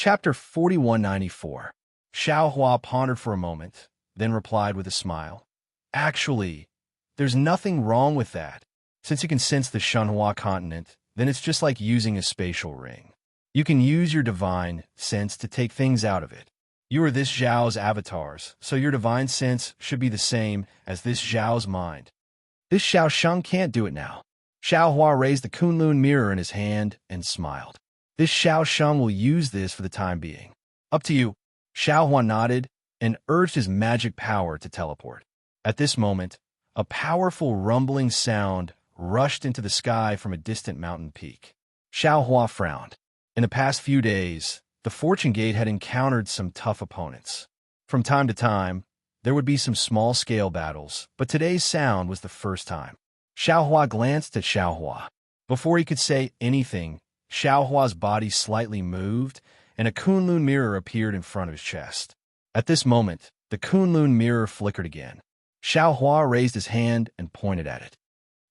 Chapter 4194. Xiao Hua pondered for a moment, then replied with a smile. Actually, there's nothing wrong with that. Since you can sense the Shenhua continent, then it's just like using a spatial ring. You can use your divine sense to take things out of it. You are this Zhao's avatars, so your divine sense should be the same as this Zhao's mind. This Xiao Sheng can't do it now. Xiao Hua raised the Kunlun mirror in his hand and smiled. This Xiao Sheng will use this for the time being. Up to you. Xiao Hua nodded and urged his magic power to teleport. At this moment, a powerful rumbling sound rushed into the sky from a distant mountain peak. Xiao Hua frowned. In the past few days, the Fortune Gate had encountered some tough opponents. From time to time, there would be some small-scale battles, but today's sound was the first time. Xiao Hua glanced at Xiao Hua. Before he could say anything, Xiao Hua's body slightly moved, and a Kunlun mirror appeared in front of his chest. At this moment, the Kunlun mirror flickered again. Xiao Hua raised his hand and pointed at it.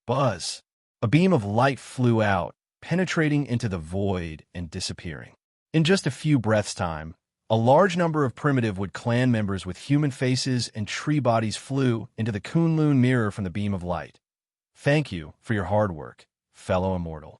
Buzz! A beam of light flew out, penetrating into the void and disappearing. In just a few breaths' time, a large number of primitive Wood clan members with human faces and tree bodies flew into the Kunlun mirror from the beam of light. Thank you for your hard work, fellow immortal.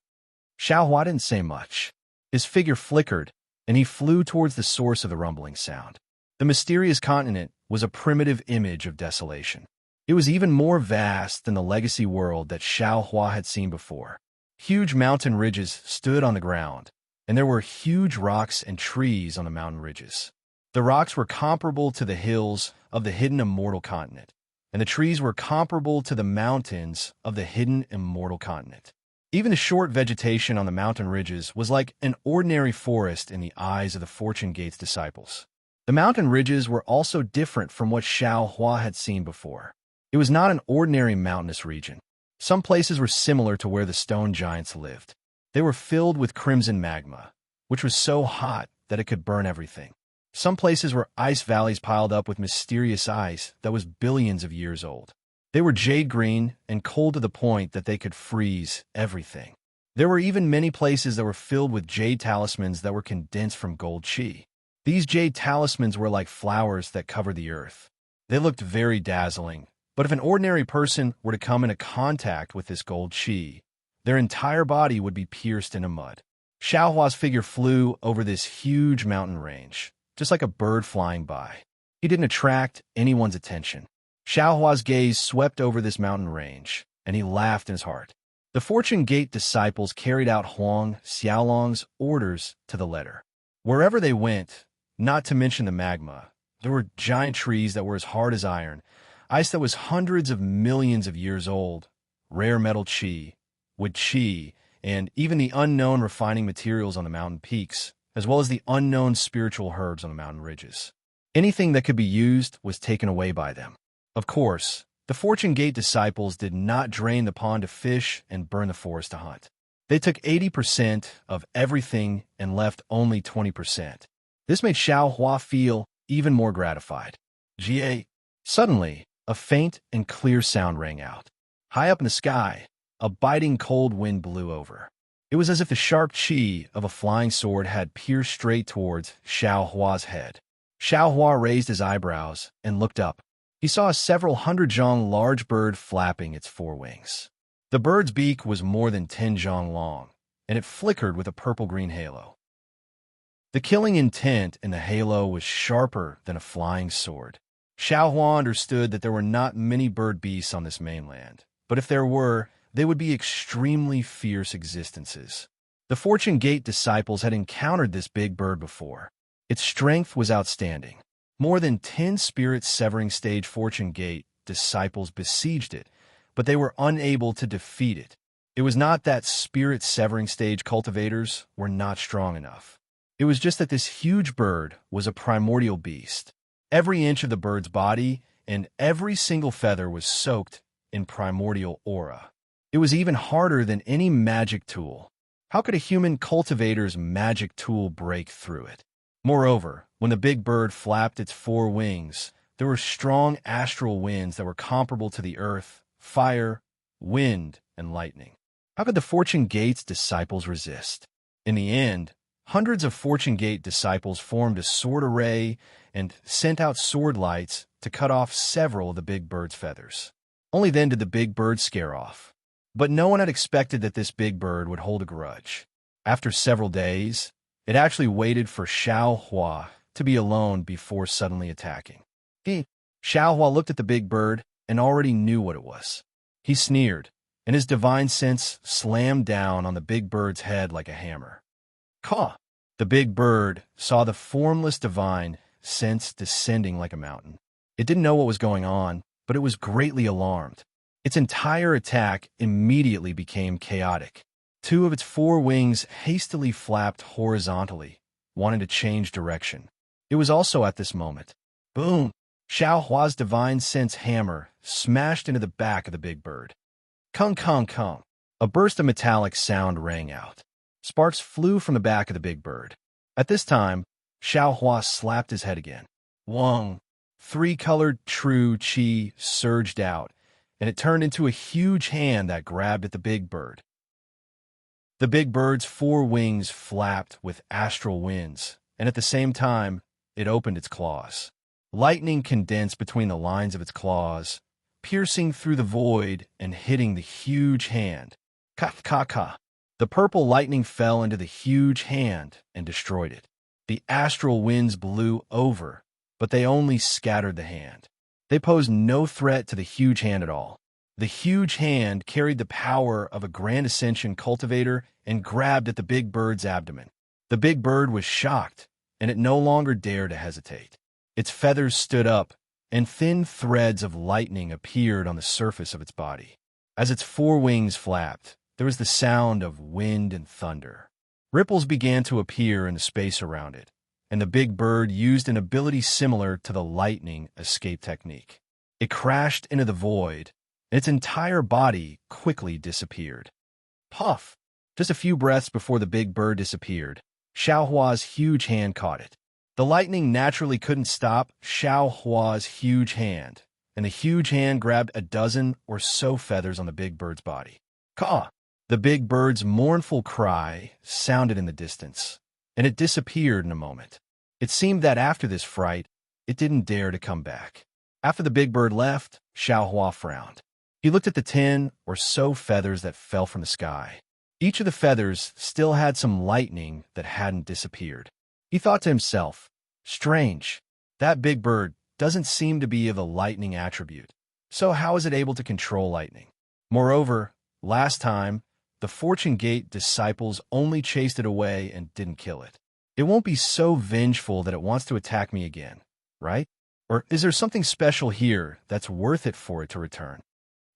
Xiao Hua didn't say much. His figure flickered, and he flew towards the source of the rumbling sound. The mysterious continent was a primitive image of desolation. It was even more vast than the legacy world that Xiao Hua had seen before. Huge mountain ridges stood on the ground, and there were huge rocks and trees on the mountain ridges. The rocks were comparable to the hills of the hidden immortal continent, and the trees were comparable to the mountains of the hidden immortal continent. Even the short vegetation on the mountain ridges was like an ordinary forest in the eyes of the Fortune Gate's disciples. The mountain ridges were also different from what Xiao Hua had seen before. It was not an ordinary mountainous region. Some places were similar to where the stone giants lived. They were filled with crimson magma, which was so hot that it could burn everything. Some places were ice valleys piled up with mysterious ice that was billions of years old. They were jade green and cold to the point that they could freeze everything. There were even many places that were filled with jade talismans that were condensed from gold qi. These jade talismans were like flowers that covered the earth. They looked very dazzling, but if an ordinary person were to come into contact with this gold qi, their entire body would be pierced into mud. Xiao Hua's figure flew over this huge mountain range, just like a bird flying by. He didn't attract anyone's attention. Xiao Hua's gaze swept over this mountain range, and he laughed in his heart. The Fortune Gate disciples carried out Huang Xiaolong's orders to the letter. Wherever they went, not to mention the magma, there were giant trees that were as hard as iron, ice that was hundreds of millions of years old, rare metal qi, wood qi, and even the unknown refining materials on the mountain peaks, as well as the unknown spiritual herbs on the mountain ridges. Anything that could be used was taken away by them. Of course, the Fortune Gate disciples did not drain the pond to fish and burn the forest to hunt. They took 80% of everything and left only 20%. This made Xiao Hua feel even more gratified. Ga. Suddenly, a faint and clear sound rang out. High up in the sky, a biting cold wind blew over. It was as if the sharp qi of a flying sword had pierced straight towards Xiao Hua's head. Xiao Hua raised his eyebrows and looked up. He saw a several hundred zhang large bird flapping its forewings. The bird's beak was more than 10 zhang long, and it flickered with a purple-green halo. The killing intent in the halo was sharper than a flying sword. Xiao Hua understood that there were not many bird beasts on this mainland, but if there were, they would be extremely fierce existences. The Fortune Gate disciples had encountered this big bird before. Its strength was outstanding. More than 10 spirit-severing stage Fortune Gate disciples besieged it, but they were unable to defeat it. It was not that spirit-severing stage cultivators were not strong enough. It was just that this huge bird was a primordial beast. Every inch of the bird's body and every single feather was soaked in primordial aura. It was even harder than any magic tool. How could a human cultivator's magic tool break through it? Moreover, when the big bird flapped its four wings, there were strong astral winds that were comparable to the earth, fire, wind, and lightning. How could the Fortune Gate's disciples resist? In the end, hundreds of Fortune Gate disciples formed a sword array and sent out sword lights to cut off several of the big bird's feathers. Only then did the big bird scare off. But no one had expected that this big bird would hold a grudge. After several days, it actually waited for Xiao Hua to be alone before suddenly attacking. Xiao Hua looked at the big bird and already knew what it was. He sneered, and his divine sense slammed down on the big bird's head like a hammer. Caw! The big bird saw the formless divine sense descending like a mountain. It didn't know what was going on, but it was greatly alarmed. Its entire attack immediately became chaotic. Two of its four wings hastily flapped horizontally, wanting to change direction. It was also at this moment. Boom! Xiao Hua's divine sense hammer smashed into the back of the big bird. Kung kung kung! A burst of metallic sound rang out. Sparks flew from the back of the big bird. At this time, Xiao Hua slapped his head again. Wong! Three-colored true qi surged out, and it turned into a huge hand that grabbed at the big bird. The big bird's four wings flapped with astral winds, and at the same time, it opened its claws. Lightning condensed between the lines of its claws, piercing through the void and hitting the huge hand. Ka-ka-ka! The purple lightning fell into the huge hand and destroyed it. The astral winds blew over, but they only scattered the hand. They posed no threat to the huge hand at all. The huge hand carried the power of a grand ascension cultivator and grabbed at the big bird's abdomen. The big bird was shocked, and it no longer dared to hesitate. Its feathers stood up, and thin threads of lightning appeared on the surface of its body. As its four wings flapped, there was the sound of wind and thunder. Ripples began to appear in the space around it, and the big bird used an ability similar to the lightning escape technique. It crashed into the void, and its entire body quickly disappeared. Puff! Just a few breaths before the big bird disappeared, Xiao Hua's huge hand caught it. The lightning naturally couldn't stop Xiao Hua's huge hand, and the huge hand grabbed a dozen or so feathers on the big bird's body. Caw! The big bird's mournful cry sounded in the distance, and it disappeared in a moment. It seemed that after this fright, it didn't dare to come back. After the big bird left, Xiao Hua frowned. He looked at the 10 or so feathers that fell from the sky. Each of the feathers still had some lightning that hadn't disappeared. He thought to himself, strange, that big bird doesn't seem to be of a lightning attribute. So how is it able to control lightning? Moreover, last time, the Fortune Gate disciples only chased it away and didn't kill it. It won't be so vengeful that it wants to attack me again, right? Or is there something special here that's worth it for it to return?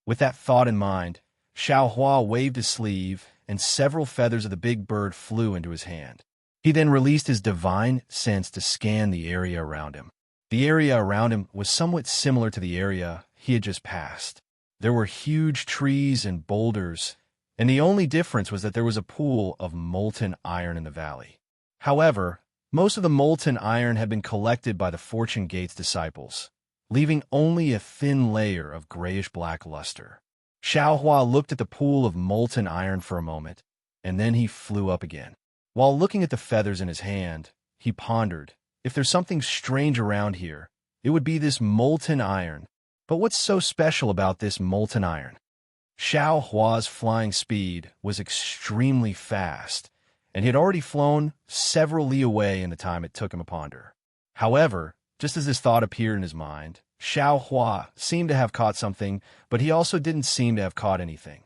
With that thought in mind, Xiao Hua waved his sleeve, and several feathers of the big bird flew into his hand. He then released his divine sense to scan the area around him. The area around him was somewhat similar to the area he had just passed. There were huge trees and boulders, and the only difference was that there was a pool of molten iron in the valley. However, most of the molten iron had been collected by the Fortune Gate's disciples, leaving only a thin layer of grayish-black luster. Xiao Hua looked at the pool of molten iron for a moment, and then he flew up again. While looking at the feathers in his hand, he pondered, if there's something strange around here, it would be this molten iron. But what's so special about this molten iron? Xiao Hua's flying speed was extremely fast, and he had already flown several li away in the time it took him to ponder. However, just as this thought appeared in his mind, Xiao Hua seemed to have caught something, but he also didn't seem to have caught anything.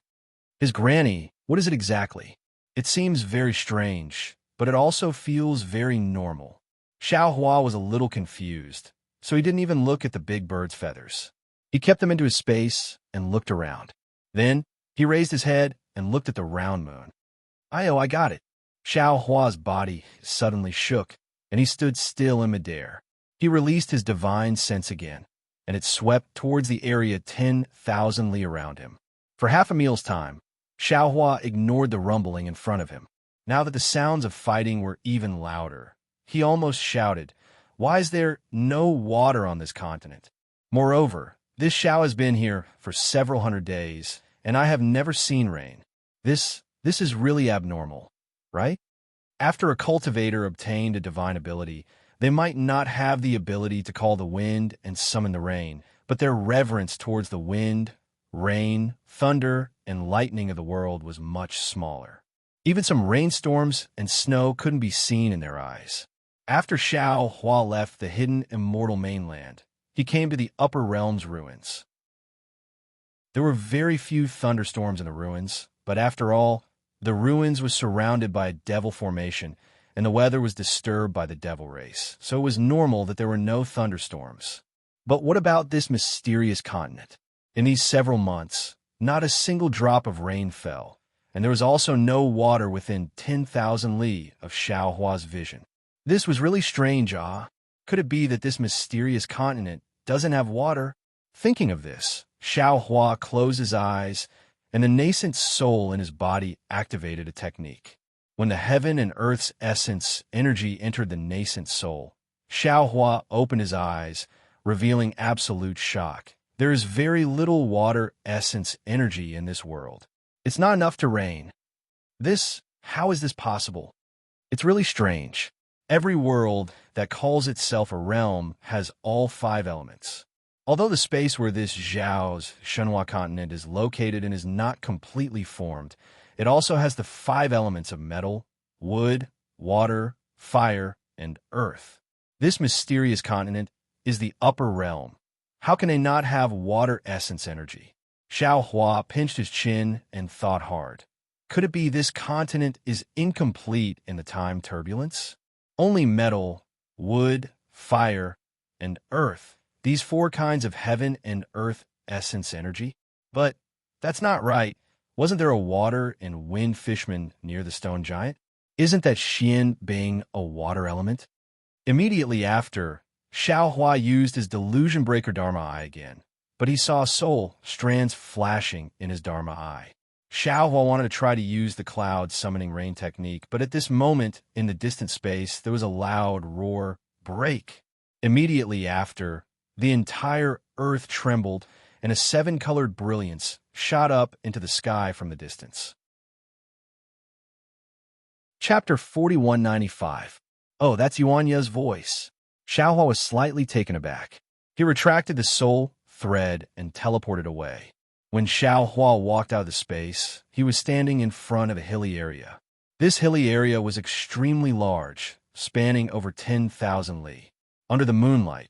His granny, what is it exactly? It seems very strange, but it also feels very normal. Xiao Hua was a little confused, so he didn't even look at the big bird's feathers. He kept them into his space and looked around. Then, he raised his head and looked at the round moon. I got it. Xiao Hua's body suddenly shook, and he stood still in midair. He released his divine sense again, and it swept towards the area 10,000 li around him. For half a meal's time, Xiao Hua ignored the rumbling in front of him. Now that the sounds of fighting were even louder, he almost shouted, "Why is there no water on this continent? Moreover, this Xiao has been here for several hundred days, and I have never seen rain. This is really abnormal, right?" After a cultivator obtained a divine ability, they might not have the ability to call the wind and summon the rain, but their reverence towards the wind, rain, thunder, and lightning of the world was much smaller. Even some rainstorms and snow couldn't be seen in their eyes. After Xiao Hua left the hidden immortal mainland, he came to the Upper Realms ruins. There were very few thunderstorms in the ruins, but after all, the ruins was surrounded by a devil formation, and the weather was disturbed by the devil race, so it was normal that there were no thunderstorms. But what about this mysterious continent? In these several months, not a single drop of rain fell, and there was also no water within 10,000 li of Xiao Hua's vision. This was really strange, ah. Could it be that this mysterious continent doesn't have water? Thinking of this, Xiao Hua closed his eyes, and the nascent soul in his body activated a technique. When the heaven and earth's essence energy entered the nascent soul, Xiao Hua opened his eyes, revealing absolute shock. There is very little water essence energy in this world. It's not enough to rain. How is this possible? It's really strange. Every world that calls itself a realm has all 5 elements. Although the space where this Zhao's Shenhua continent is located and is not completely formed, it also has the 5 elements of metal, wood, water, fire, and earth. This mysterious continent is the upper realm. How can they not have water essence energy? Xiao Hua pinched his chin and thought hard. Could it be this continent is incomplete in the time turbulence? Only metal, wood, fire, and earth. These 4 kinds of heaven and earth essence energy? But that's not right. Wasn't there a water and wind fishman near the stone giant? Isn't that Xian Bing a water element? Immediately after, Xiao Hua used his delusion breaker Dharma eye again, but he saw soul strands flashing in his Dharma eye. Xiao Hua wanted to try to use the cloud summoning rain technique, but at this moment, in the distant space, there was a loud roar, break. Immediately after, the entire earth trembled, and a 7-colored brilliance shot up into the sky from the distance. Chapter 4195. Oh, that's Yuanya's voice. Xiao Hua was slightly taken aback. He retracted the soul thread and teleported away. When Xiao Hua walked out of the space, he was standing in front of a hilly area. This hilly area was extremely large, spanning over 10,000 li. Under the moonlight,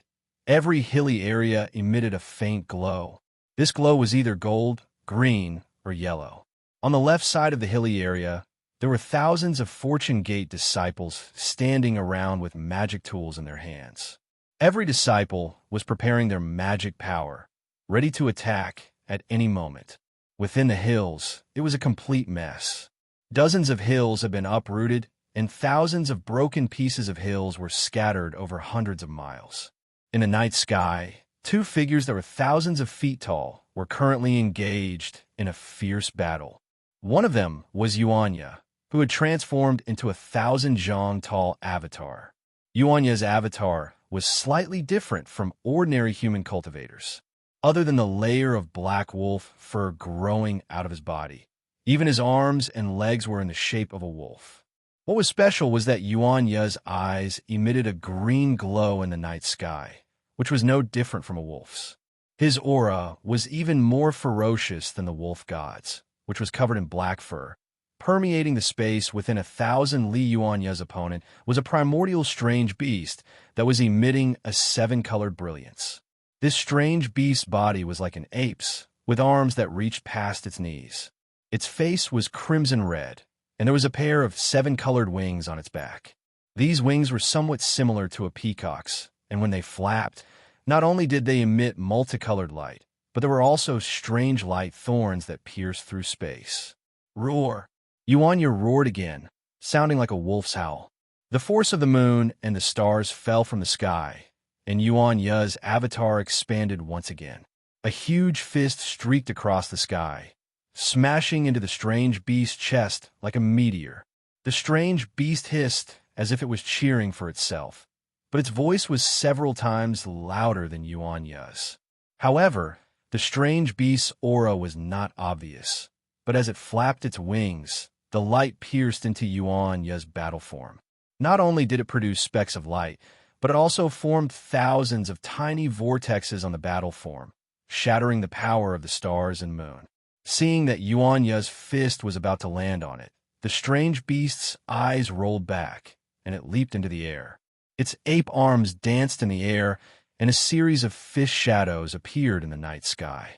every hilly area emitted a faint glow. This glow was either gold, green, or yellow. On the left side of the hilly area, there were thousands of Fortune Gate disciples standing around with magic tools in their hands. Every disciple was preparing their magic power, ready to attack at any moment. Within the hills, it was a complete mess. Dozens of hills had been uprooted, and thousands of broken pieces of hills were scattered over hundreds of miles. In the night sky, 2 figures that were thousands of feet tall were currently engaged in a fierce battle. One of them was Yuanya, who had transformed into a 1,000-zhang-tall avatar. Yuanya's avatar was slightly different from ordinary human cultivators. Other than the layer of black wolf fur growing out of his body, even his arms and legs were in the shape of a wolf. What was special was that Yuanya's eyes emitted a green glow in the night sky, which was no different from a wolf's. His aura was even more ferocious than the wolf god's, which was covered in black fur. Permeating the space within 1,000 li, Yuanya's opponent was a primordial strange beast that was emitting a 7-colored brilliance. This strange beast's body was like an ape's, with arms that reached past its knees. Its face was crimson red, and there was a pair of 7-colored wings on its back. These wings were somewhat similar to a peacock's, and when they flapped, not only did they emit multicolored light, but there were also strange light thorns that pierced through space. Roar! Yuanya roared again, sounding like a wolf's howl. The force of the moon and the stars fell from the sky, and Yuanya's avatar expanded once again. A huge fist streaked across the sky, smashing into the strange beast's chest like a meteor. The strange beast hissed as if it was cheering for itself, but its voice was several times louder than Yuanya's. However, the strange beast's aura was not obvious, but as it flapped its wings, the light pierced into Yuan Ye's battle form. Not only did it produce specks of light, but it also formed thousands of tiny vortexes on the battle form, shattering the power of the stars and moon. Seeing that Yuan Ye's fist was about to land on it, the strange beast's eyes rolled back, and it leaped into the air. Its ape arms danced in the air, and a series of fish shadows appeared in the night sky.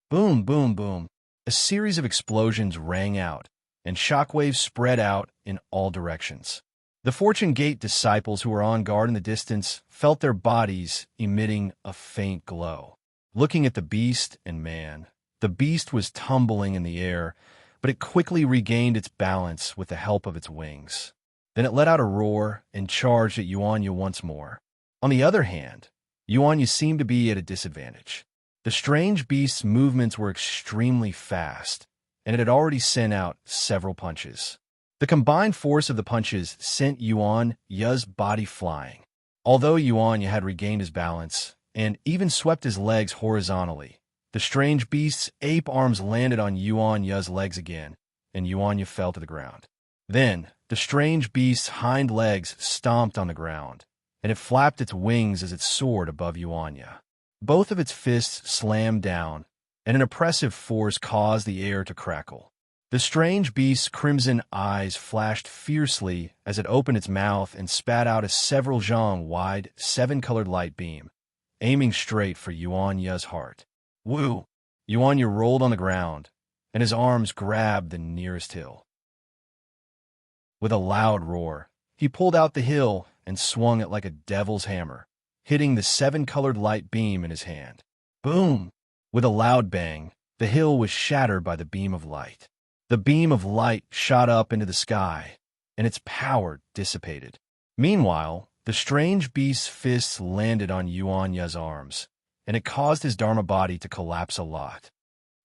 Boom, boom, boom. A series of explosions rang out, and shockwaves spread out in all directions. The Fortune Gate disciples who were on guard in the distance felt their bodies emitting a faint glow. Looking at the beast and man, the beast was tumbling in the air, but it quickly regained its balance with the help of its wings. Then it let out a roar and charged at Yuanya once more. On the other hand, Yuanya seemed to be at a disadvantage. The strange beast's movements were extremely fast, and it had already sent out several punches. The combined force of the punches sent Yuan Ye's body flying. Although Yuan Ye had regained his balance and even swept his legs horizontally, the strange beast's ape arms landed on Yuan Ye's legs again, and Yuan Ye fell to the ground. Then, the strange beast's hind legs stomped on the ground, and it flapped its wings as it soared above Yuan Ye. Both of its fists slammed down, and an oppressive force caused the air to crackle. The strange beast's crimson eyes flashed fiercely as it opened its mouth and spat out a several zhang-wide, seven-colored light beam, aiming straight for Yuan Ye's heart. Woo! Yuan Ye rolled on the ground, and his arms grabbed the nearest hill. With a loud roar, he pulled out the hill and swung it like a devil's hammer, hitting the seven-colored light beam in his hand. Boom! With a loud bang, the hill was shattered by the beam of light. The beam of light shot up into the sky, and its power dissipated. Meanwhile, the strange beast's fists landed on Yuan Ye's arms, and it caused his Dharma body to collapse a lot.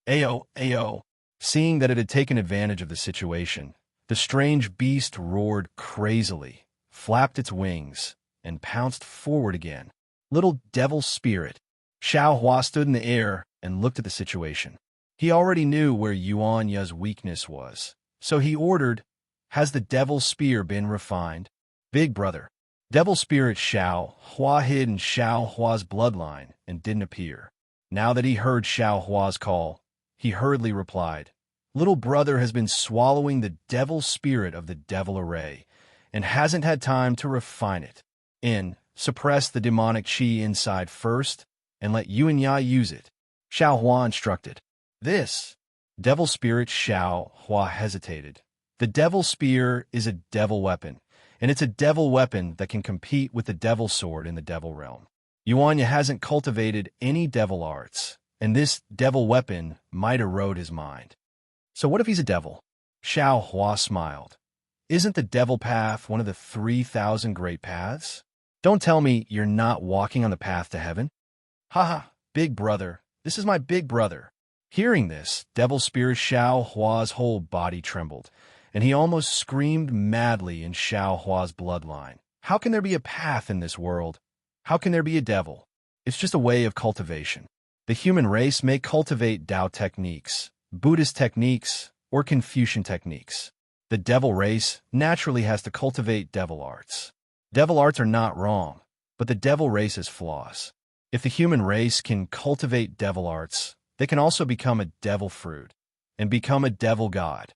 Ayo, ayo! Seeing that it had taken advantage of the situation, the strange beast roared crazily, flapped its wings, and pounced forward again. Little devil spirit! Xiao Hua stood in the air and looked at the situation. He already knew where Yuan Ye's weakness was, so he ordered, "Has the devil spear been refined?" Big brother. Devil spirit Xiao Hua hid in Xiao Hua's bloodline and didn't appear. Now that he heard Xiao Hua's call, he hurriedly replied, "Little brother has been swallowing the devil spirit of the devil array, and hasn't had time to refine it. Suppress the demonic qi inside first, and let Yuan Ye use it," Xiao Hua instructed. This. Devil spirit Xiao Hua hesitated. The devil spear is a devil weapon, and it's a devil weapon that can compete with the devil sword in the devil realm. Yuan Ye hasn't cultivated any devil arts, and this devil weapon might erode his mind. So what if he's a devil? Xiao Hua smiled. Isn't the devil path one of the 3,000 great paths? Don't tell me you're not walking on the path to heaven. Haha, big brother, this is my big brother. Hearing this, devil spirit Xiao Hua's whole body trembled, and he almost screamed madly in Xiao Hua's bloodline. How can there be a path in this world? How can there be a devil? It's just a way of cultivation. The human race may cultivate Tao techniques, Buddhist techniques, or Confucian techniques. The devil race naturally has to cultivate devil arts. Devil arts are not wrong, but the devil race has flaws. If the human race can cultivate devil arts, they can also become a devil fruit and become a devil god.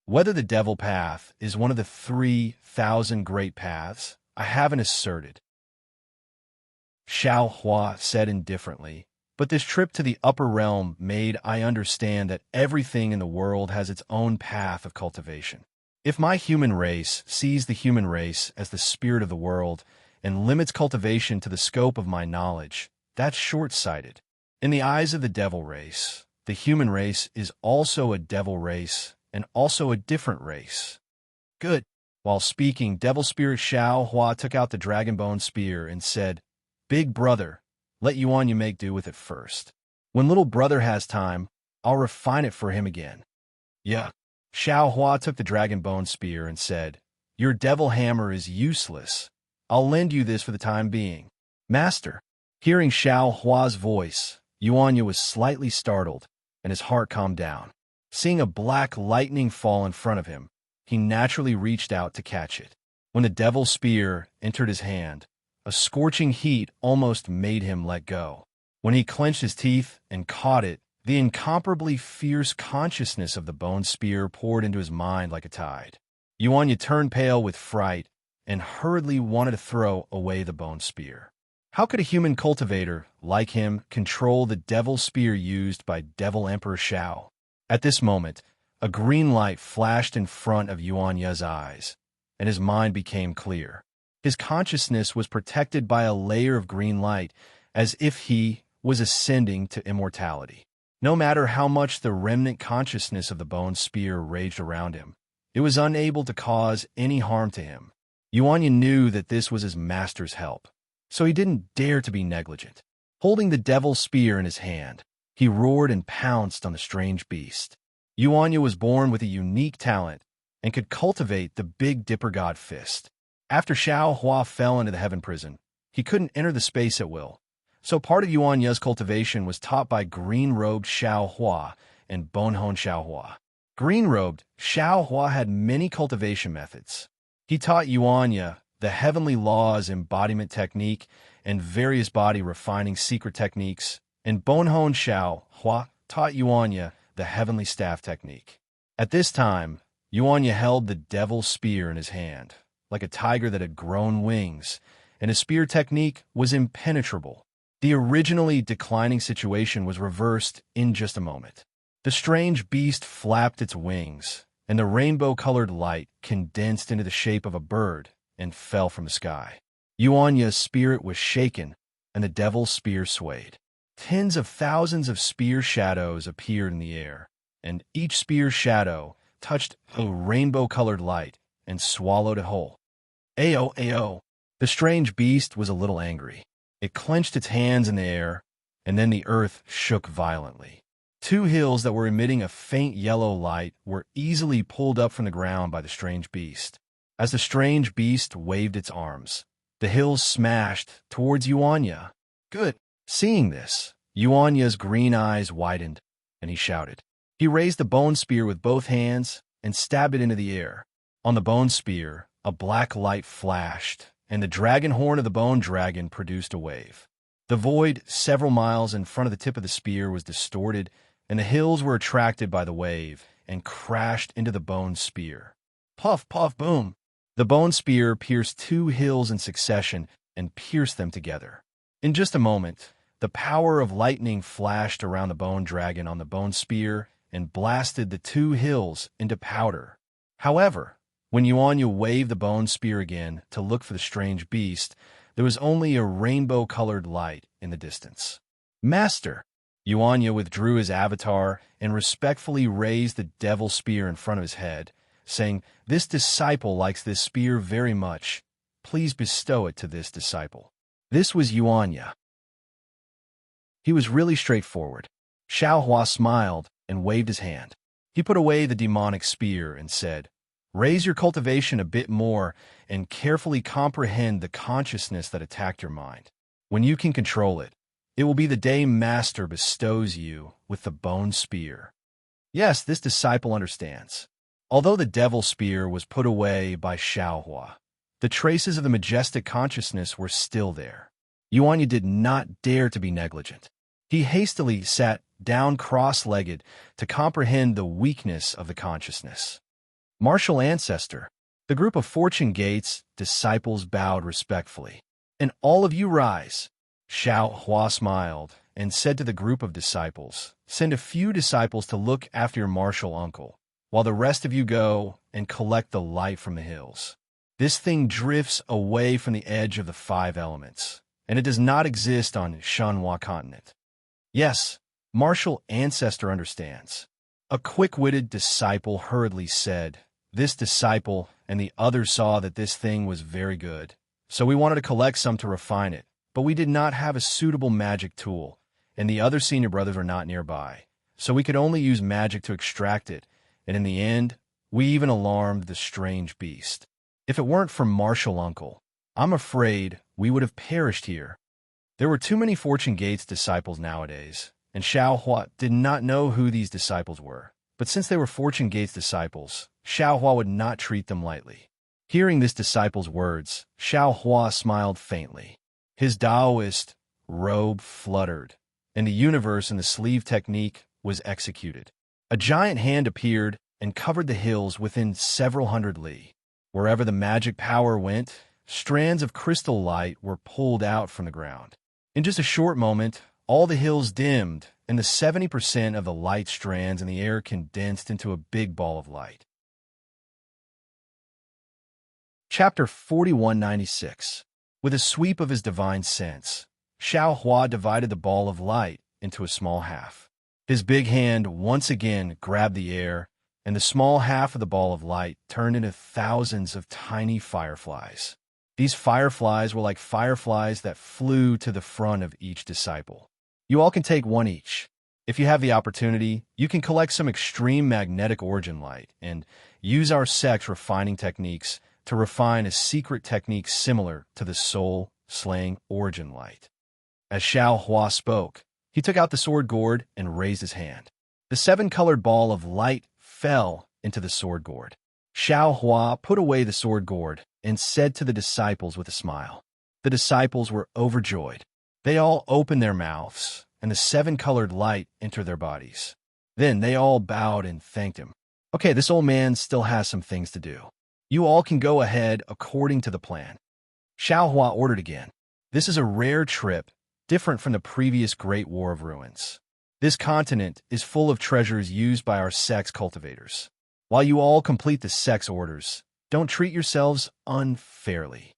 Whether the devil path is one of the 3,000 great paths, I haven't asserted. Xiao Hua said indifferently, but this trip to the upper realm made I understand that everything in the world has its own path of cultivation. If my human race sees the human race as the spirit of the world and limits cultivation to the scope of my knowledge, that's short-sighted. In the eyes of the devil race, the human race is also a devil race and also a different race. Good. While speaking, devil spirit Xiao Hua took out the dragon bone spear and said, "Big brother, let Yuan Ye make do with it first. When little brother has time, I'll refine it for him again." Yeah. Xiao Hua took the dragon bone spear and said, "Your devil hammer is useless. I'll lend you this for the time being." Master. Hearing Xiao Hua's voice, Yuan Ye was slightly startled, and his heart calmed down. Seeing a black lightning fall in front of him, he naturally reached out to catch it. When the devil's spear entered his hand, a scorching heat almost made him let go. When he clenched his teeth and caught it, the incomparably fierce consciousness of the bone spear poured into his mind like a tide. Yuanya turned pale with fright and hurriedly wanted to throw away the bone spear. How could a human cultivator, like him, control the devil spear used by Devil Emperor Shao? At this moment, a green light flashed in front of Yuanya's eyes, and his mind became clear. His consciousness was protected by a layer of green light, as if he was ascending to immortality. No matter how much the remnant consciousness of the bone spear raged around him, it was unable to cause any harm to him. Yuanya knew that this was his master's help, so he didn't dare to be negligent. Holding the devil's spear in his hand, he roared and pounced on the strange beast. Yuanya was born with a unique talent and could cultivate the Big Dipper God Fist. After Shao Hua fell into the heaven prison, he couldn't enter the space at will, so part of Yuanya's cultivation was taught by green-robed Shao Hua and Bonhon Shao Hua. Green-robed, Shao Hua had many cultivation methods. He taught Yuanya the heavenly laws embodiment technique and various body refining secret techniques, and Bonhon Shao Hua taught Yuanya the heavenly staff technique. At this time, Yuanya held the devil's spear in his hand, like a tiger that had grown wings, and his spear technique was impenetrable. The originally declining situation was reversed in just a moment. The strange beast flapped its wings, and the rainbow-colored light condensed into the shape of a bird and fell from the sky. Yuanya's spirit was shaken, and the devil's spear swayed. Tens of thousands of spear shadows appeared in the air, and each spear shadow touched a rainbow-colored light and swallowed it whole. Ayo, ayo! The strange beast was a little angry. It clenched its hands in the air, and then the earth shook violently. Two hills that were emitting a faint yellow light were easily pulled up from the ground by the strange beast. As the strange beast waved its arms, the hills smashed towards Yuanya. Good. Seeing this, Yuanya's green eyes widened, and he shouted. He raised the bone spear with both hands and stabbed it into the air. On the bone spear, a black light flashed, and the dragon horn of the bone dragon produced a wave. The void several miles in front of the tip of the spear was distorted, and the hills were attracted by the wave and crashed into the bone spear. Puff, puff, boom! The bone spear pierced two hills in succession and pierced them together. In just a moment, the power of lightning flashed around the bone dragon on the bone spear and blasted the two hills into powder. However, when Yuanya waved the bone spear again to look for the strange beast, there was only a rainbow-colored light in the distance. Master! Yuanya withdrew his avatar and respectfully raised the devil spear in front of his head, saying, "This disciple likes this spear very much. Please bestow it to this disciple." This was Yuanya. He was really straightforward. Shao Hua smiled and waved his hand. He put away the demonic spear and said, "Raise your cultivation a bit more and carefully comprehend the consciousness that attacked your mind. When you can control it, it will be the day Master bestows you with the bone spear." Yes, this disciple understands. Although the devil spear was put away by Shao Hua, the traces of the majestic consciousness were still there. Yuanya did not dare to be negligent. He hastily sat down cross-legged to comprehend the weakness of the consciousness. Martial Ancestor, the group of Fortune Gates disciples bowed respectfully. "And all of you rise." Shao Hua smiled and said to the group of disciples, "Send a few disciples to look after your martial uncle, while the rest of you go and collect the light from the hills. This thing drifts away from the edge of the five elements, and it does not exist on Shanhua continent." Yes, Martial Ancestor understands. A quick-witted disciple hurriedly said, "This disciple and the others saw that this thing was very good, so we wanted to collect some to refine it, but we did not have a suitable magic tool, and the other senior brothers were not nearby, so we could only use magic to extract it, and in the end, we even alarmed the strange beast. If it weren't for Martial Uncle, I'm afraid we would have perished here." There were too many Fortune Gates disciples nowadays, and Shao Hua did not know who these disciples were. But since they were Fortune Gates disciples, Xiao Hua would not treat them lightly. Hearing this disciple's words, Xiao Hua smiled faintly. His Taoist robe fluttered, and the universe in the sleeve technique was executed. A giant hand appeared and covered the hills within several hundred li. Wherever the magic power went, strands of crystal light were pulled out from the ground. In just a short moment, all the hills dimmed, and the 70% of the light strands in the air condensed into a big ball of light. Chapter 4196. With a sweep of his divine sense, Xiao Hua divided the ball of light into a small half. His big hand once again grabbed the air, and the small half of the ball of light turned into thousands of tiny fireflies. These fireflies were like fireflies that flew to the front of each disciple. You all can take one each. If you have the opportunity, you can collect some extreme magnetic origin light and use our sex refining techniques to refine a secret technique similar to the soul-slaying origin light. As Xiao Hua spoke, he took out the sword gourd and raised his hand. The 7-colored ball of light fell into the sword gourd. Xiao Hua put away the sword gourd and said to the disciples with a smile. The disciples were overjoyed. They all opened their mouths, and the 7-colored light entered their bodies. Then they all bowed and thanked him. Okay, this old man still has some things to do. You all can go ahead according to the plan. Xiao Hua ordered again. This is a rare trip, different from the previous Great War of Ruins. This continent is full of treasures used by our sex cultivators. While you all complete the sex orders, don't treat yourselves unfairly.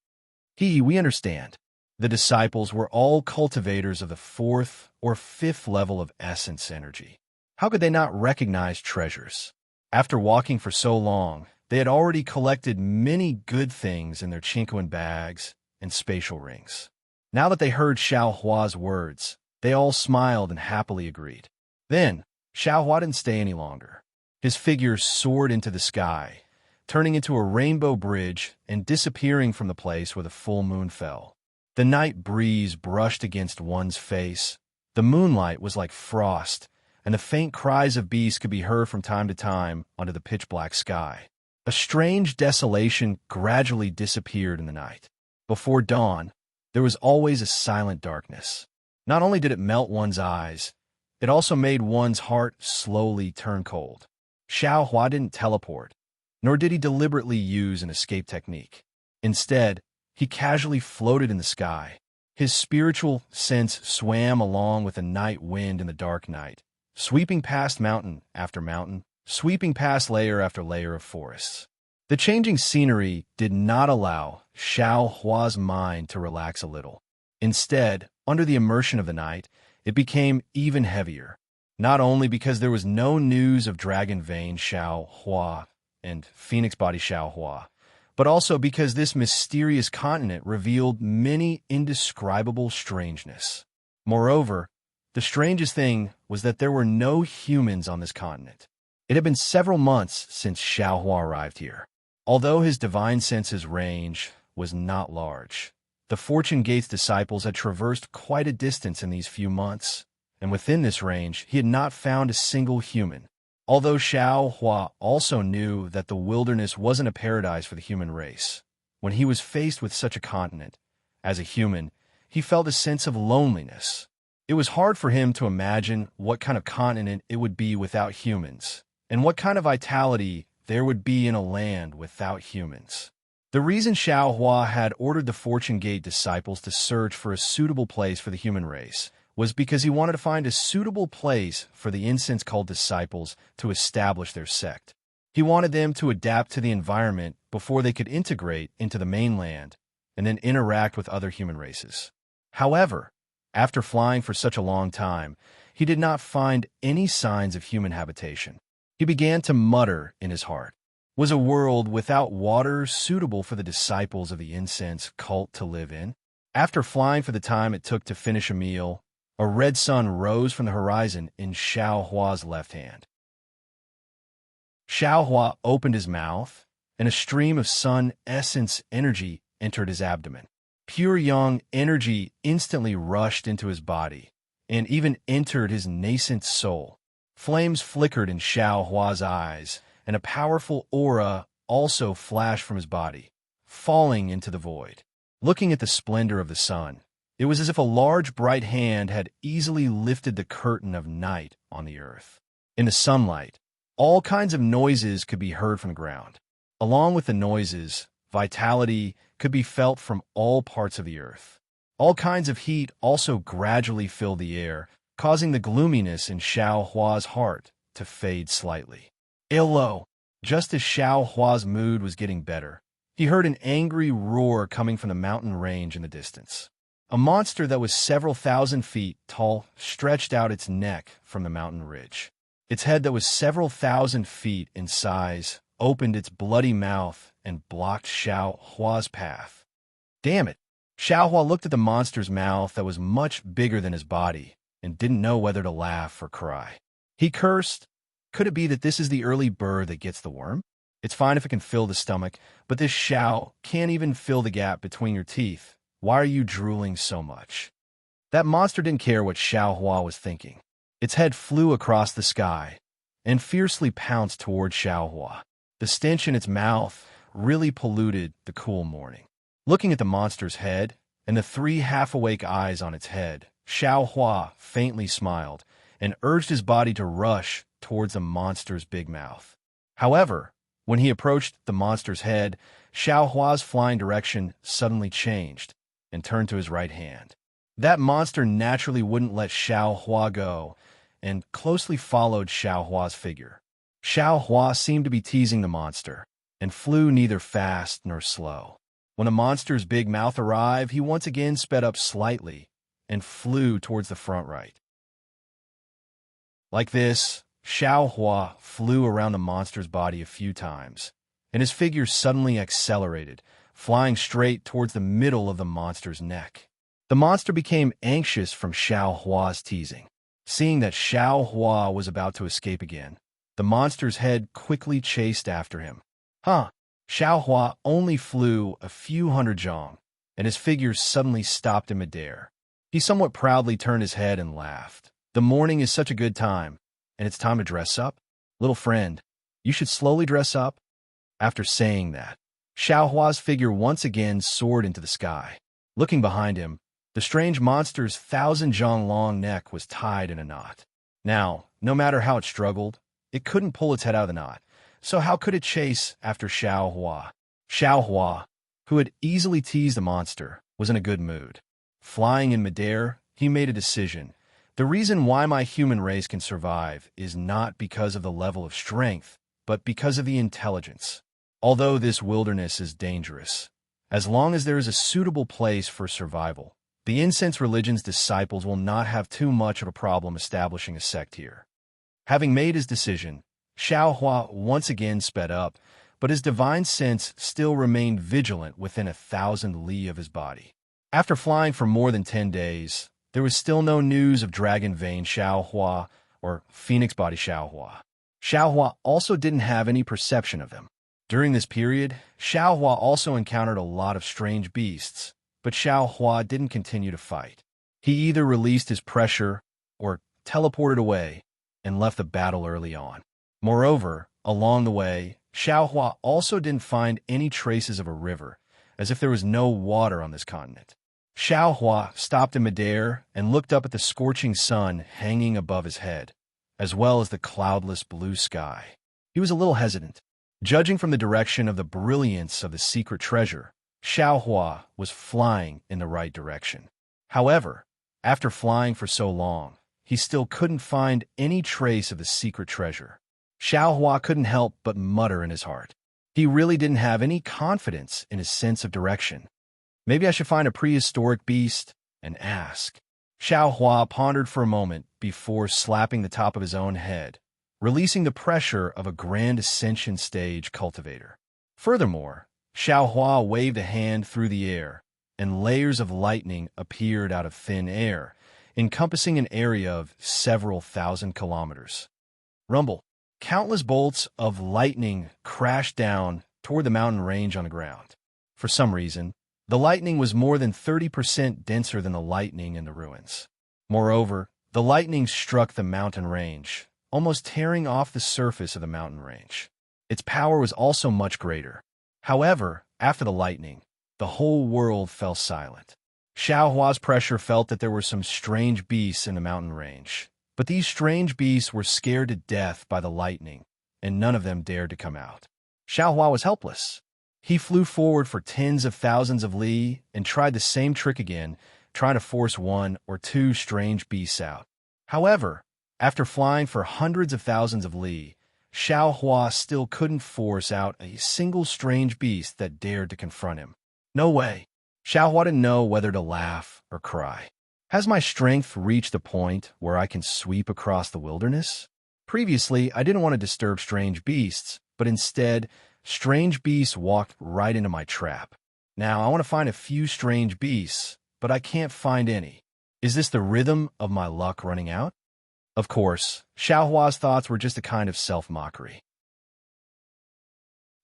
We understand. The disciples were all cultivators of the 4th or 5th level of essence energy. How could they not recognize treasures? After walking for so long, they had already collected many good things in their Chinquan bags and spatial rings. Now that they heard Xiao Hua's words, they all smiled and happily agreed. Then, Xiao Hua didn't stay any longer. His figure soared into the sky, turning into a rainbow bridge and disappearing from the place where the full moon fell. The night breeze brushed against one's face. The moonlight was like frost, and the faint cries of beasts could be heard from time to time under the pitch-black sky. A strange desolation gradually disappeared in the night. Before dawn, there was always a silent darkness. Not only did it melt one's eyes, it also made one's heart slowly turn cold. Xiao Hua didn't teleport, nor did he deliberately use an escape technique. Instead, he casually floated in the sky. His spiritual sense swam along with the night wind in the dark night, sweeping past mountain after mountain, sweeping past layer after layer of forests. The changing scenery did not allow Xiao Hua's mind to relax a little. Instead, under the immersion of the night, it became even heavier. Not only because there was no news of Dragon Vein Xiao Hua and Phoenix Body Xiao Hua, but also because this mysterious continent revealed many indescribable strangeness. Moreover, the strangest thing was that there were no humans on this continent. It had been several months since Xiao Hua arrived here. Although his divine senses range was not large, the Fortune Gate's disciples had traversed quite a distance in these few months, and within this range he had not found a single human. Although Xiao Hua also knew that the wilderness wasn't a paradise for the human race, when he was faced with such a continent, as a human, he felt a sense of loneliness. It was hard for him to imagine what kind of continent it would be without humans, and what kind of vitality there would be in a land without humans. The reason Xiao Hua had ordered the Fortune Gate disciples to search for a suitable place for the human race was because he wanted to find a suitable place for the incense cult disciples to establish their sect. He wanted them to adapt to the environment before they could integrate into the mainland and then interact with other human races. However, after flying for such a long time, he did not find any signs of human habitation. He began to mutter in his heart. Was a world without water suitable for the disciples of the incense cult to live in? After flying for the time it took to finish a meal, a red sun rose from the horizon in Xiao Hua's left hand. Xiao Hua opened his mouth, and a stream of sun essence energy entered his abdomen. Pure yang energy instantly rushed into his body, and even entered his nascent soul. Flames flickered in Xiao Hua's eyes and a powerful aura also flashed from his body, falling into the void. Looking at the splendor of the sun, it was as if a large bright hand had easily lifted the curtain of night on the earth. In the sunlight, all kinds of noises could be heard from the ground. Along with the noises, vitality could be felt from all parts of the earth. All kinds of heat also gradually filled the air, causing the gloominess in Xiao Hua's heart to fade slightly. Illo! Just as Xiao Hua's mood was getting better, he heard an angry roar coming from the mountain range in the distance. A monster that was several thousand feet tall stretched out its neck from the mountain ridge. Its head that was several thousand feet in size opened its bloody mouth and blocked Xiao Hua's path. Damn it! Xiao Hua looked at the monster's mouth that was much bigger than his body and didn't know whether to laugh or cry. He cursed. Could it be that this is the early bird that gets the worm? It's fine if it can fill the stomach, but this Xiao can't even fill the gap between your teeth. Why are you drooling so much? That monster didn't care what Xiao Hua was thinking. Its head flew across the sky and fiercely pounced toward Xiao Hua. The stench in its mouth really polluted the cool morning. Looking at the monster's head and the three half-awake eyes on its head, Xiao Hua faintly smiled and urged his body to rush towards the monster's big mouth. However, when he approached the monster's head, Xiao Hua's flying direction suddenly changed and turned to his right hand. That monster naturally wouldn't let Xiao Hua go and closely followed Xiao Hua's figure. Xiao Hua seemed to be teasing the monster and flew neither fast nor slow. When the monster's big mouth arrived, he once again sped up slightly and flew towards the front right. Like this, Xiao Hua flew around the monster's body a few times, and his figure suddenly accelerated, flying straight towards the middle of the monster's neck. The monster became anxious from Xiao Hua's teasing. Seeing that Xiao Hua was about to escape again, the monster's head quickly chased after him. Xiao Hua only flew a few hundred zhong, and his figure suddenly stopped in midair. He somewhat proudly turned his head and laughed. The morning is such a good time, and it's time to dress up. Little friend, you should slowly dress up. After saying that, Xiao Hua's figure once again soared into the sky. Looking behind him, the strange monster's 1,000-zhong-long neck was tied in a knot. Now, no matter how it struggled, it couldn't pull its head out of the knot. So how could it chase after Xiao Hua? Xiao Hua, who had easily teased the monster, was in a good mood. Flying in midair, he made a decision. The reason why my human race can survive is not because of the level of strength, but because of the intelligence. Although this wilderness is dangerous, as long as there is a suitable place for survival, the incense religion's disciples will not have too much of a problem establishing a sect here. Having made his decision, Xiao Hua once again sped up, but his divine sense still remained vigilant within 1,000 li of his body. After flying for more than 10 days, there was still no news of Dragon Vein Xiao Hua or Phoenix Body Xiao Hua. Xiao Hua also didn't have any perception of them. During this period, Xiao Hua also encountered a lot of strange beasts, but Xiao Hua didn't continue to fight. He either released his pressure or teleported away and left the battle early on. Moreover, along the way, Xiao Hua also didn't find any traces of a river, as if there was no water on this continent. Xiao Hua stopped in midair and looked up at the scorching sun hanging above his head, as well as the cloudless blue sky. He was a little hesitant. Judging from the direction of the brilliance of the secret treasure, Xiao Hua was flying in the right direction. However, after flying for so long, he still couldn't find any trace of the secret treasure. Xiao Hua couldn't help but mutter in his heart. He really didn't have any confidence in his sense of direction. Maybe I should find a prehistoric beast and ask. Xiao Hua pondered for a moment before slapping the top of his own head, releasing the pressure of a grand ascension stage cultivator. Furthermore, Xiao Hua waved a hand through the air, and layers of lightning appeared out of thin air, encompassing an area of several thousand kilometers. Rumble. Countless bolts of lightning crashed down toward the mountain range on the ground. For some reason, the lightning was more than 30% denser than the lightning in the ruins. Moreover, the lightning struck the mountain range, almost tearing off the surface of the mountain range. Its power was also much greater. However, after the lightning, the whole world fell silent. Xiaohua's pressure felt that there were some strange beasts in the mountain range. But these strange beasts were scared to death by the lightning, and none of them dared to come out. Xiaohua was helpless. He flew forward for tens of thousands of li and tried the same trick again, trying to force one or two strange beasts out. However, after flying for hundreds of thousands of li, Xiaohua still couldn't force out a single strange beast that dared to confront him. No way. Xiaohua didn't know whether to laugh or cry. Has my strength reached a point where I can sweep across the wilderness? Previously, I didn't want to disturb strange beasts, but instead, strange beasts walked right into my trap. Now, I want to find a few strange beasts, but I can't find any. Is this the rhythm of my luck running out? Of course, Xiaohua's thoughts were just a kind of self-mockery.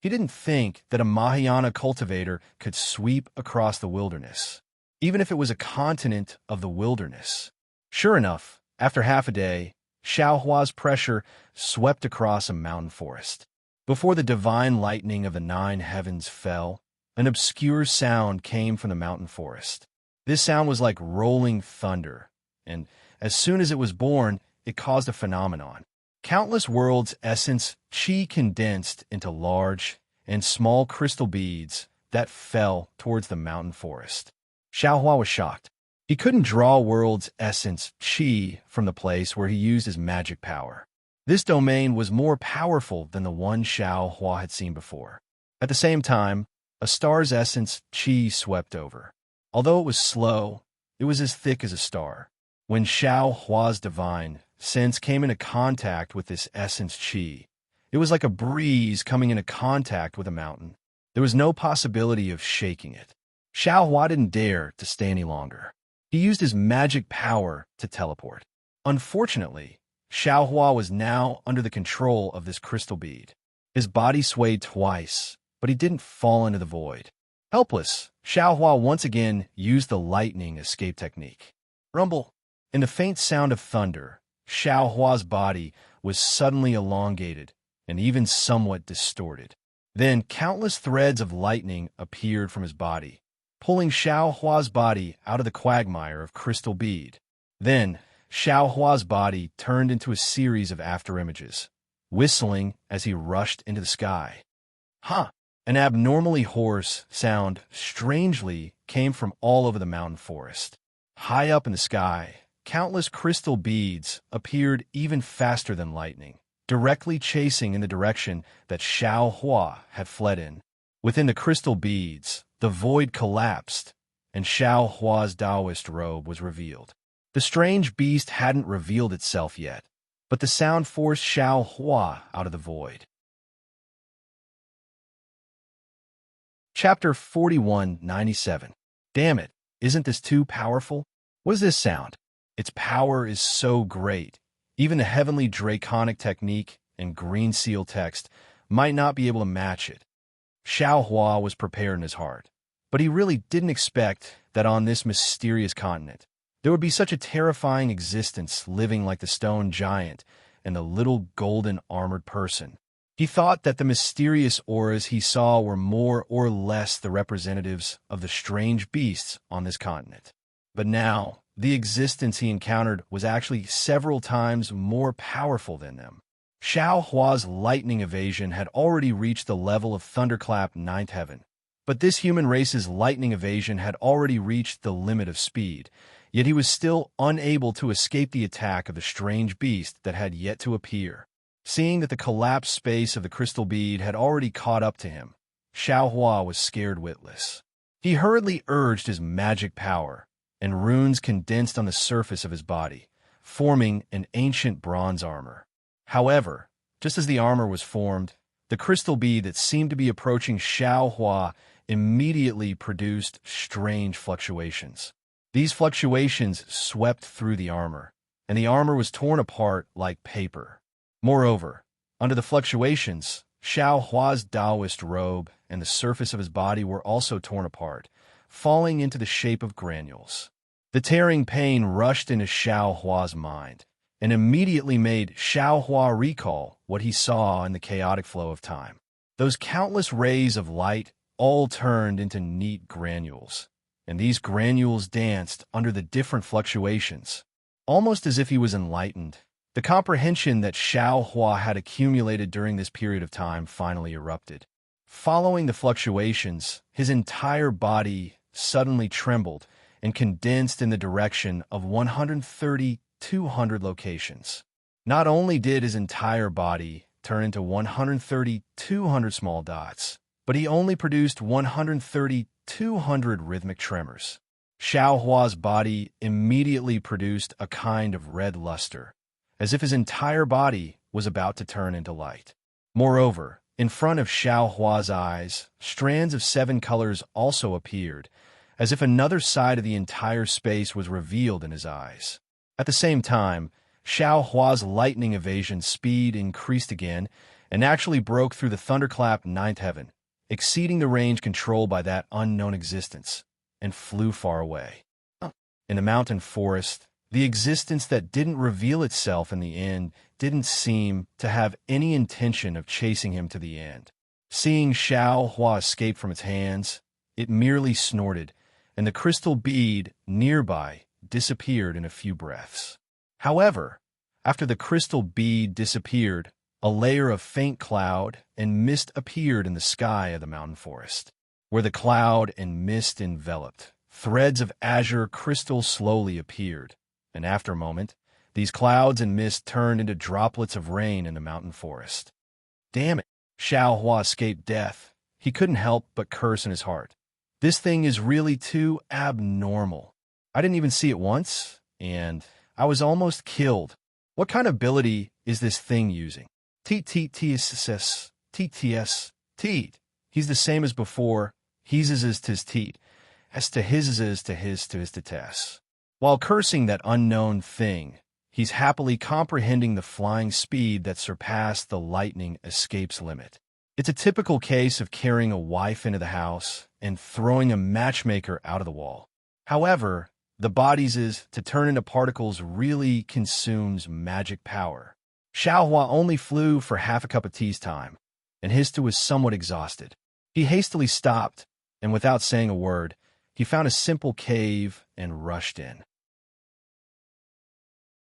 He didn't think that a Mahayana cultivator could sweep across the wilderness, even if it was a continent of the wilderness. Sure enough, after half a day, Xiaohua's pressure swept across a mountain forest. Before the divine lightning of the 9 heavens fell, an obscure sound came from the mountain forest. This sound was like rolling thunder, and as soon as it was born, it caused a phenomenon. Countless worlds' essence qi condensed into large and small crystal beads that fell towards the mountain forest. Xiaohua was shocked. He couldn't draw world's essence qi from the place where he used his magic power. This domain was more powerful than the one Xiaohua had seen before. At the same time, a star's essence qi swept over. Although it was slow, it was as thick as a star. When Xiaohua's divine sense came into contact with this essence qi, it was like a breeze coming into contact with a mountain. There was no possibility of shaking it. Xiaohua didn't dare to stay any longer. He used his magic power to teleport. Unfortunately, Xiaohua was now under the control of this crystal bead. His body swayed twice, but he didn't fall into the void. Helpless, Xiaohua once again used the lightning escape technique. Rumble. In the faint sound of thunder, Xiaohua's body was suddenly elongated and even somewhat distorted. Then countless threads of lightning appeared from his body, pulling Xiaohua's body out of the quagmire of crystal bead. Then Xiaohua's body turned into a series of afterimages, whistling as he rushed into the sky. Huh! An abnormally hoarse sound strangely came from all over the mountain forest. High up in the sky, countless crystal beads appeared even faster than lightning, directly chasing in the direction that Xiaohua had fled in. Within the crystal beads, the void collapsed, and Xiaohua's Taoist robe was revealed. The strange beast hadn't revealed itself yet, but the sound forced Xiaohua out of the void. Chapter 4197. Damn it, isn't this too powerful? What is this sound? Its power is so great. Even the heavenly draconic technique and green seal text might not be able to match it. Xiaohua was prepared in his heart, but he really didn't expect that on this mysterious continent, there would be such a terrifying existence living like the stone giant and the little golden armored person. He thought that the mysterious auras he saw were more or less the representatives of the strange beasts on this continent. But now, the existence he encountered was actually several times more powerful than them. Xiaohua's lightning evasion had already reached the level of Thunderclap 9th heaven, but this human race's lightning evasion had already reached the limit of speed, yet he was still unable to escape the attack of the strange beast that had yet to appear. Seeing that the collapsed space of the crystal bead had already caught up to him, Xiaohua was scared witless. He hurriedly urged his magic power, and runes condensed on the surface of his body, forming an ancient bronze armor. However, just as the armor was formed, the crystal bead that seemed to be approaching Xiaohua immediately produced strange fluctuations. These fluctuations swept through the armor, and the armor was torn apart like paper. Moreover, under the fluctuations, Xiaohua's Taoist robe and the surface of his body were also torn apart, falling into the shape of granules. The tearing pain rushed into Xiaohua's mind, and immediately made Xiaohua recall what he saw in the chaotic flow of time. Those countless rays of light all turned into neat granules, and these granules danced under the different fluctuations, almost as if he was enlightened. The comprehension that Xiaohua had accumulated during this period of time finally erupted. Following the fluctuations, his entire body suddenly trembled and condensed in the direction of 130-200 locations. Not only did his entire body turn into 130-200 small dots, but he only produced 130-200 rhythmic tremors. Xiaohua's body immediately produced a kind of red luster, as if his entire body was about to turn into light. Moreover, in front of Xiaohua's eyes, strands of 7 colors also appeared, as if another side of the entire space was revealed in his eyes. At the same time, Xiaohua's lightning evasion speed increased again and actually broke through the thunderclap 9th heaven, exceeding the range controlled by that unknown existence, and flew far away. In the mountain forest, the existence that didn't reveal itself in the end didn't seem to have any intention of chasing him to the end. Seeing Xiaohua escape from its hands, it merely snorted, and the crystal bead nearby disappeared in a few breaths. However, after the crystal bead disappeared, a layer of faint cloud and mist appeared in the sky of the mountain forest. Where the cloud and mist enveloped, threads of azure crystal slowly appeared, and after a moment, these clouds and mist turned into droplets of rain in the mountain forest. Damn it! Xiaohua escaped death. He couldn't help but curse in his heart. This thing is really too abnormal. I didn't even see it once, and I was almost killed. What kind of ability is this thing using? TTTSS, TTS, Teat. He's the same as before. He's is tis teat. As to his is to his to his to tes. While cursing that unknown thing, he's happily comprehending the flying speed that surpassed the lightning escape's limit. It's a typical case of carrying a wife into the house and throwing a matchmaker out of the wall. However, the body's is to turn into particles really consumes magic power. Xiaohua only flew for half a cup of tea's time, and his too was somewhat exhausted. He hastily stopped, and without saying a word, he found a simple cave and rushed in.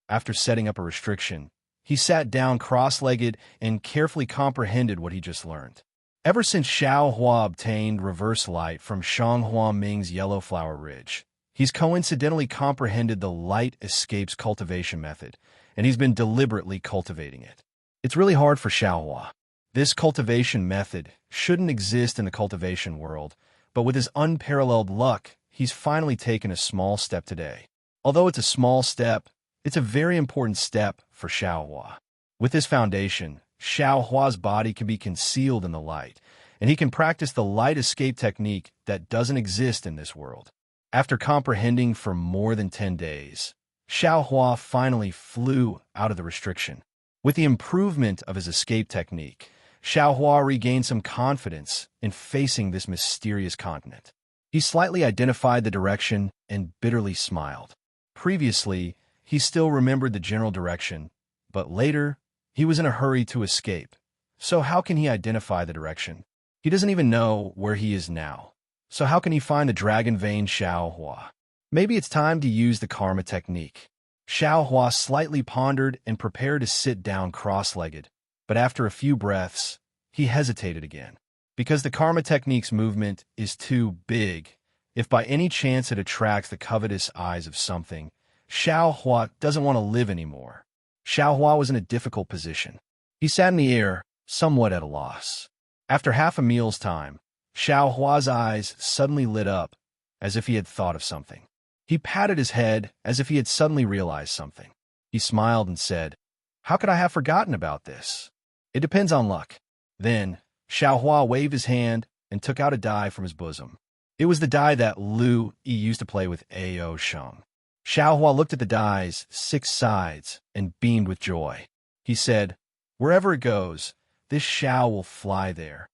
After setting up a restriction, he sat down cross-legged and carefully comprehended what he just learned. Ever since Xiaohua obtained reverse light from Shanghua Ming's Yellow Flower Ridge, he's coincidentally comprehended the light escapes cultivation method, and he's been deliberately cultivating it. It's really hard for Xiaohua. This cultivation method shouldn't exist in the cultivation world, but with his unparalleled luck, he's finally taken a small step today. Although it's a small step, it's a very important step for Xiaohua. With this foundation, Xiaohua's body can be concealed in the light, and he can practice the light escape technique that doesn't exist in this world. After comprehending for more than 10 days, Xiaohua finally flew out of the restriction. With the improvement of his escape technique, Xiaohua regained some confidence in facing this mysterious continent. He slightly identified the direction and bitterly smiled. Previously, he still remembered the general direction, but later, he was in a hurry to escape. So how can he identify the direction? He doesn't even know where he is now. So how can he find the dragon vein Xiaohua? Maybe it's time to use the karma technique. Xiaohua slightly pondered and prepared to sit down cross-legged, but after a few breaths, he hesitated again. Because the karma technique's movement is too big, if by any chance it attracts the covetous eyes of something, Xiaohua doesn't want to live anymore. Xiaohua was in a difficult position. He sat in the air, somewhat at a loss. After half a meal's time, Xiaohua's eyes suddenly lit up, as if he had thought of something. He patted his head as if he had suddenly realized something. He smiled and said, "How could I have forgotten about this? It depends on luck." Then, Xiaohua waved his hand and took out a die from his bosom. It was the die that Lu Yi used to play with Ao Sheng. Xiaohua looked at the die's 6 sides and beamed with joy. He said, "Wherever it goes, this Xiao will fly there."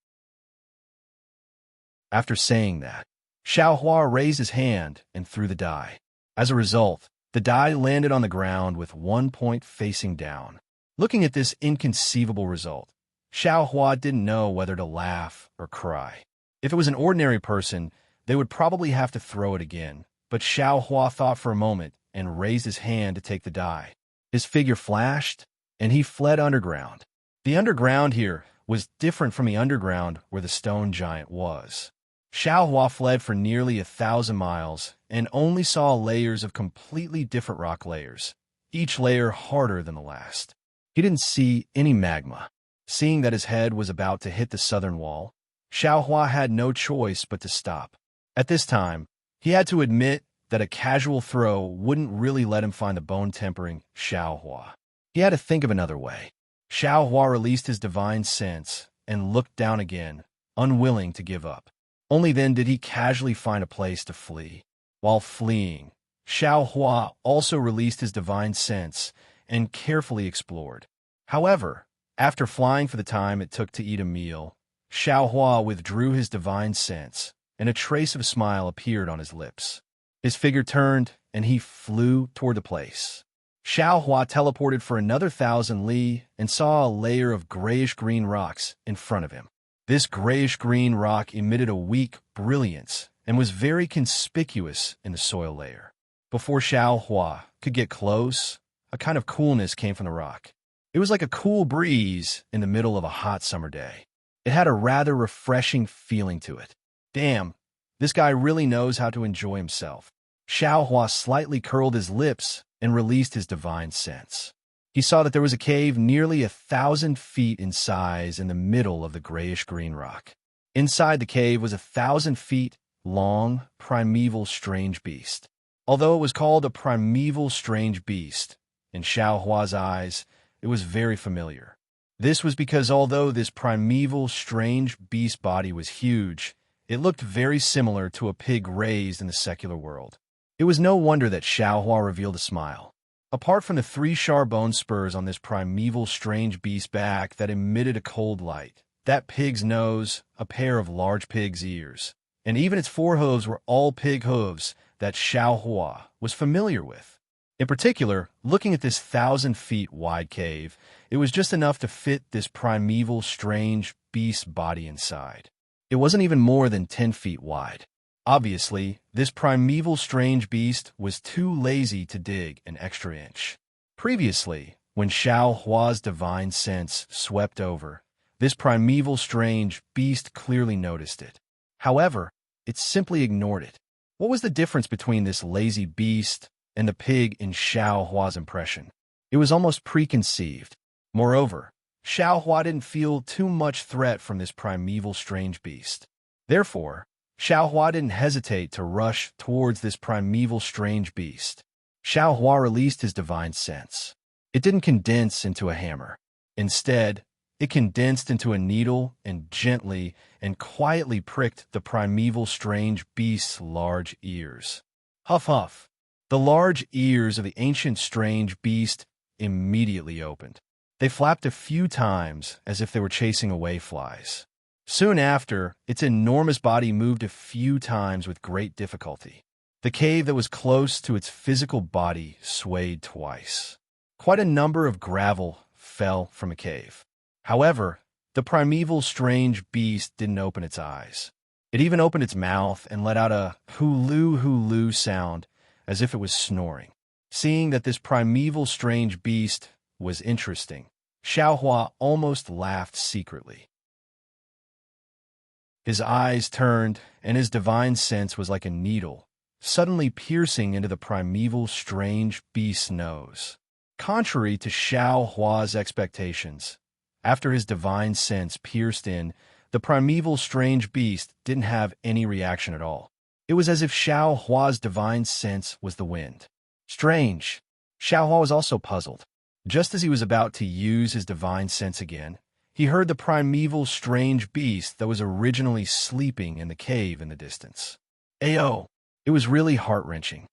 After saying that, Xiaohua raised his hand and threw the die. As a result, The die landed on the ground with 1 point facing down. Looking at this inconceivable result, Xiaohua didn't know whether to laugh or cry. If it was an ordinary person, they would probably have to throw it again, but Xiaohua thought for a moment and raised his hand to take the die. His figure flashed, and he fled underground. The underground here was different from the underground where the stone giant was. Xiaohua fled for nearly 1,000 miles and only saw layers of completely different rock layers, each layer harder than the last. He didn't see any magma. Seeing that his head was about to hit the southern wall, Xiaohua had no choice but to stop. At this time, he had to admit that a casual throw wouldn't really let him find the bone-tempering Xiaohua. He had to think of another way. Xiaohua released his divine sense and looked down again, unwilling to give up. Only then did he casually find a place to flee. While fleeing, Xiaohua also released his divine sense and carefully explored. However, after flying for the time it took to eat a meal, Xiaohua withdrew his divine sense, and a trace of a smile appeared on his lips. His figure turned, and he flew toward the place. Xiaohua teleported for another 1,000 li and saw a layer of grayish-green rocks in front of him. This grayish-green rock emitted a weak brilliance and was very conspicuous in the soil layer. Before Xiaohua could get close, a kind of coolness came from the rock. It was like a cool breeze in the middle of a hot summer day. It had a rather refreshing feeling to it. Damn, this guy really knows how to enjoy himself. Xiaohua slightly curled his lips and released his divine sense. He saw that there was a cave nearly 1,000 feet in size in the middle of the grayish-green rock. Inside the cave was 1,000 feet long, primeval strange beast. Although it was called a primeval strange beast, in Xiaohua's eyes, it was very familiar. This was because although this primeval strange beast body was huge, it looked very similar to a pig raised in the secular world. It was no wonder that Xiaohua revealed a smile. Apart from the 3 sharp bone spurs on this primeval strange beast's back that emitted a cold light, that pig's nose, a pair of large pig's ears, and even its 4 hooves were all pig hooves that Xiaohua was familiar with. In particular, looking at this 1,000 feet wide cave, it was just enough to fit this primeval strange beast body inside. It wasn't even more than 10 feet wide. Obviously, this primeval strange beast was too lazy to dig an extra inch. Previously, when Xiaohua's divine sense swept over, this primeval strange beast clearly noticed it. However, it simply ignored it. What was the difference between this lazy beast and the pig in Xiaohua's impression? It was almost preconceived. Moreover, Xiaohua didn't feel too much threat from this primeval strange beast. Therefore, Xiaohua didn't hesitate to rush towards this primeval strange beast. Xiaohua released his divine sense. It didn't condense into a hammer. Instead, it condensed into a needle and gently and quietly pricked the primeval strange beast's large ears. Huff huff. The large ears of the ancient strange beast immediately opened. They flapped a few times as if they were chasing away flies. Soon after, its enormous body moved a few times with great difficulty. The cave that was close to its physical body swayed twice. Quite a number of gravel fell from the cave. However, the primeval strange beast didn't open its eyes. It even opened its mouth and let out a hulu sound as if it was snoring. Seeing that this primeval strange beast was interesting, Xiaohua almost laughed secretly. His eyes turned, and his divine sense was like a needle, suddenly piercing into the primeval strange beast's nose. Contrary to Xiaohua's expectations, after his divine sense pierced in, the primeval strange beast didn't have any reaction at all. It was as if Xiaohua's divine sense was the wind. Strange. Xiaohua was also puzzled. Just as he was about to use his divine sense again, he heard the primeval strange beast that was originally sleeping in the cave in the distance. Ayo! It was really heart-wrenching.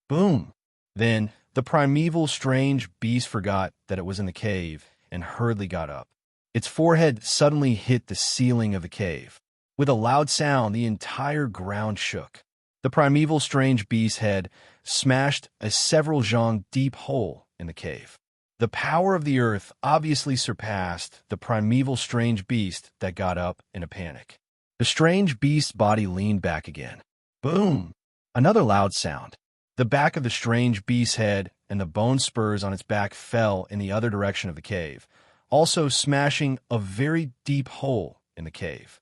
Boom! Then, the primeval strange beast forgot that it was in the cave and hurriedly got up. Its forehead suddenly hit the ceiling of the cave. With a loud sound, the entire ground shook. The The primeval strange beast's head smashed a several zhang deep hole in the cave. The power of the earth obviously surpassed the primeval strange beast that got up in a panic. The strange beast's body leaned back again. Boom! Another loud sound. The back of the strange beast's head and the bone spurs on its back fell in the other direction of the cave, also smashing a very deep hole in the cave.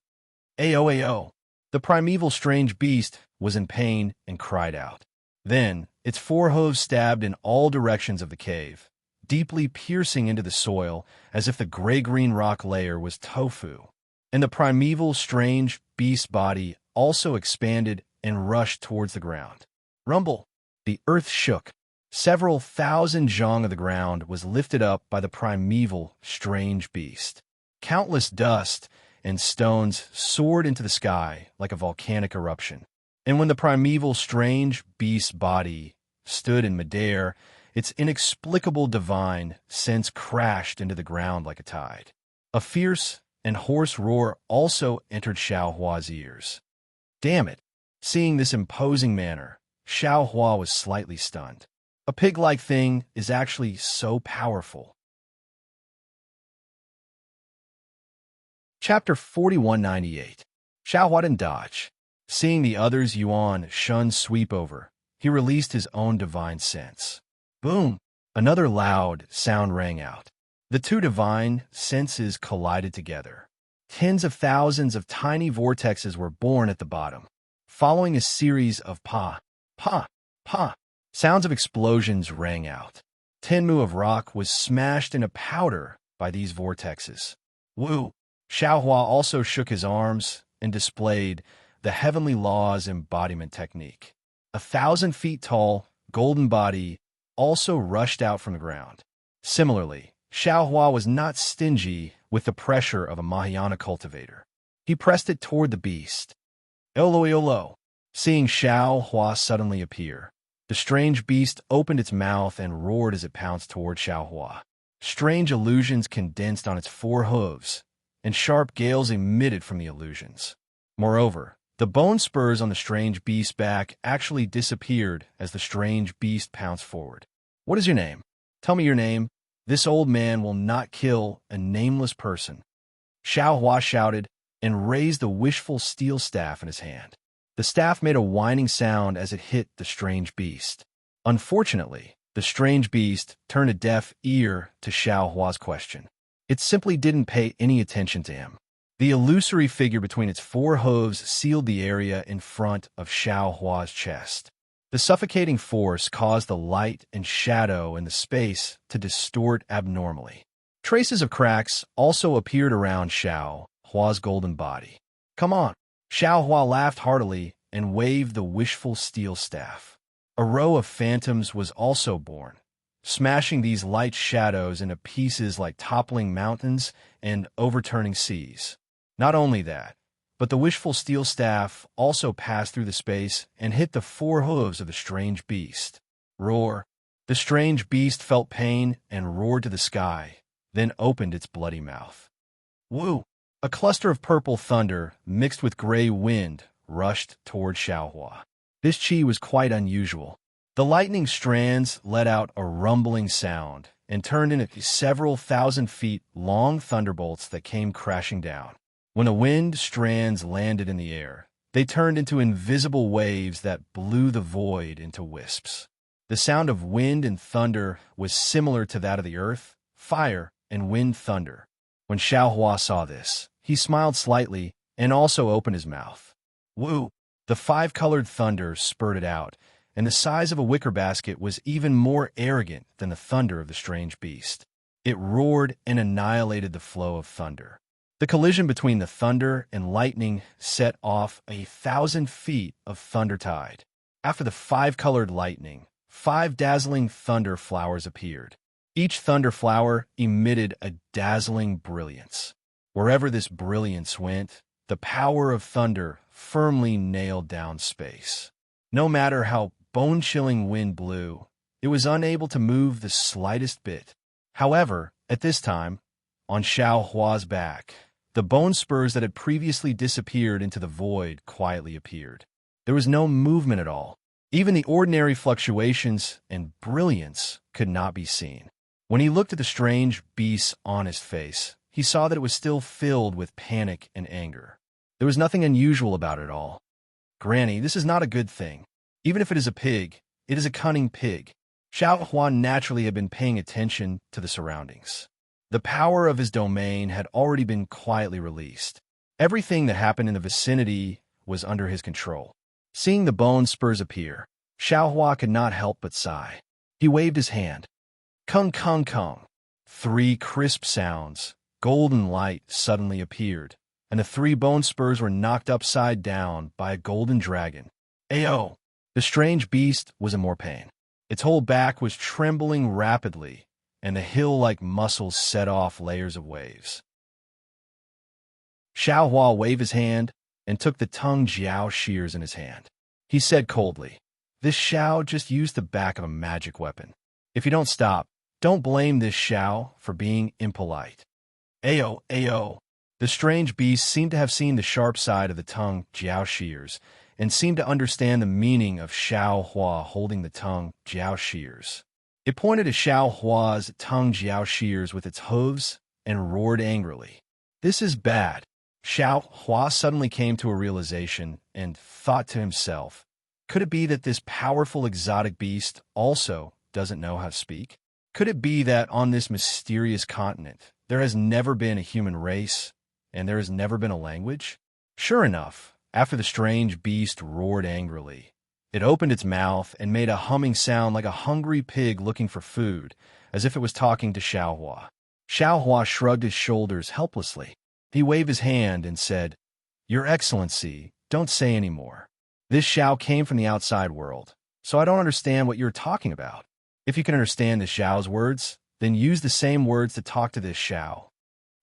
Ayo, ayo! The primeval strange beast was in pain and cried out. Then, its four hooves stabbed in all directions of the cave, deeply piercing into the soil as if the gray-green rock layer was tofu. And the primeval strange beast's body also expanded and rushed towards the ground. Rumble! The earth shook. Several thousand zhang of the ground was lifted up by the primeval strange beast. Countless dust and stones soared into the sky like a volcanic eruption. And when the primeval strange beast's body stood in midair, its inexplicable divine sense crashed into the ground like a tide. A fierce and hoarse roar also entered Xiaohua's ears. Damn it! Seeing this imposing manner, Xiaohua was slightly stunned. A pig-like thing is actually so powerful. Chapter 4198. Xiaohua didn't dodge. Seeing the others Yuan Shun sweep over, he released his own divine sense. Boom! Another loud sound rang out. The two divine senses collided together. Tens of thousands of tiny vortexes were born at the bottom, following a series of pa, pa, pa. Sounds of explosions rang out. Tenmu of rock was smashed into powder by these vortexes. Woo! Xiaohua also shook his arms and displayed the heavenly laws embodiment technique. 1,000 feet tall, golden body also rushed out from the ground. Similarly, Xiaohua was not stingy with the pressure of a Mahayana cultivator. He pressed it toward the beast. Olo, olo! Seeing Xiaohua suddenly appear, the strange beast opened its mouth and roared as it pounced toward Xiaohua. Strange illusions condensed on its four hooves, and sharp gales emitted from the illusions. Moreover, the bone spurs on the strange beast's back actually disappeared as the strange beast pounced forward. What is your name? Tell me your name. This old man will not kill a nameless person. Xiaohua shouted and raised the wishful steel staff in his hand. The staff made a whining sound as it hit the strange beast. Unfortunately, the strange beast turned a deaf ear to Xiaohua's question. It simply didn't pay any attention to him. The illusory figure between its four hooves sealed the area in front of Xiaohua's chest. The suffocating force caused the light and shadow in the space to distort abnormally. Traces of cracks also appeared around Xiaohua's golden body. Come on! Xiaohua laughed heartily and waved the wishful steel staff. A row of phantoms was also born, smashing these light shadows into pieces like toppling mountains and overturning seas. Not only that, but the wishful steel staff also passed through the space and hit the four hooves of the strange beast. Roar! The strange beast felt pain and roared to the sky, then opened its bloody mouth. Woo! A cluster of purple thunder mixed with gray wind rushed toward Xiaohua. This chi was quite unusual. The lightning strands let out a rumbling sound and turned into several thousand feet long thunderbolts that came crashing down. When the wind strands landed in the air, they turned into invisible waves that blew the void into wisps. The sound of wind and thunder was similar to that of the earth, fire, and wind thunder. When Xiaohua saw this, he smiled slightly and also opened his mouth. Woo! The five-colored thunder spurted out, and the size of a wicker basket was even more arrogant than the thunder of the strange beast. It roared and annihilated the flow of thunder. The collision between the thunder and lightning set off 1,000 feet of thunder tide. After the five-colored lightning, 5 dazzling thunder flowers appeared. Each thunder flower emitted a dazzling brilliance. Wherever this brilliance went, the power of thunder firmly nailed down space. No matter how bone-chilling wind blew, it was unable to move the slightest bit. However, at this time, on Xiaohua's back, the bone spurs that had previously disappeared into the void quietly appeared. There was no movement at all. Even the ordinary fluctuations and brilliance could not be seen. When he looked at the strange beast's honest face, he saw that it was still filled with panic and anger. There was nothing unusual about it at all. "Granny, this is not a good thing. Even if it is a pig, it is a cunning pig." Xiao Hua naturally had been paying attention to the surroundings. The power of his domain had already been quietly released. Everything that happened in the vicinity was under his control. Seeing the bone spurs appear, Xiao Hua could not help but sigh. He waved his hand. Kung kung kung. 3 crisp sounds, golden light suddenly appeared, and the 3 bone spurs were knocked upside down by a golden dragon. Ayo! The strange beast was in more pain. Its whole back was trembling rapidly, and the hill-like muscles set off layers of waves. Xiao Hua waved his hand and took the tongue Jiao shears in his hand. He said coldly, "This Xiao just used the back of a magic weapon. If you don't stop, don't blame this Xiao for being impolite." Ayo, ayo. The strange beast seemed to have seen the sharp side of the tongue Jiao shears and seemed to understand the meaning of Xiao Hua holding the tongue Jiao shears. It pointed at Xiao Hua's tongue Jiao shears with its hooves and roared angrily. "This is bad." Xiao Hua suddenly came to a realization and thought to himself, could it be that this powerful exotic beast also doesn't know how to speak? Could it be that on this mysterious continent there has never been a human race and there has never been a language? Sure enough, after the strange beast roared angrily, it opened its mouth and made a humming sound like a hungry pig looking for food, as if it was talking to Xiao Hua. Xiao Hua shrugged his shoulders helplessly. He waved his hand and said, "Your Excellency, don't say any more. This Xiao came from the outside world, so I don't understand what you're talking about. If you can understand this Xiao's words, then use the same words to talk to this Xiao."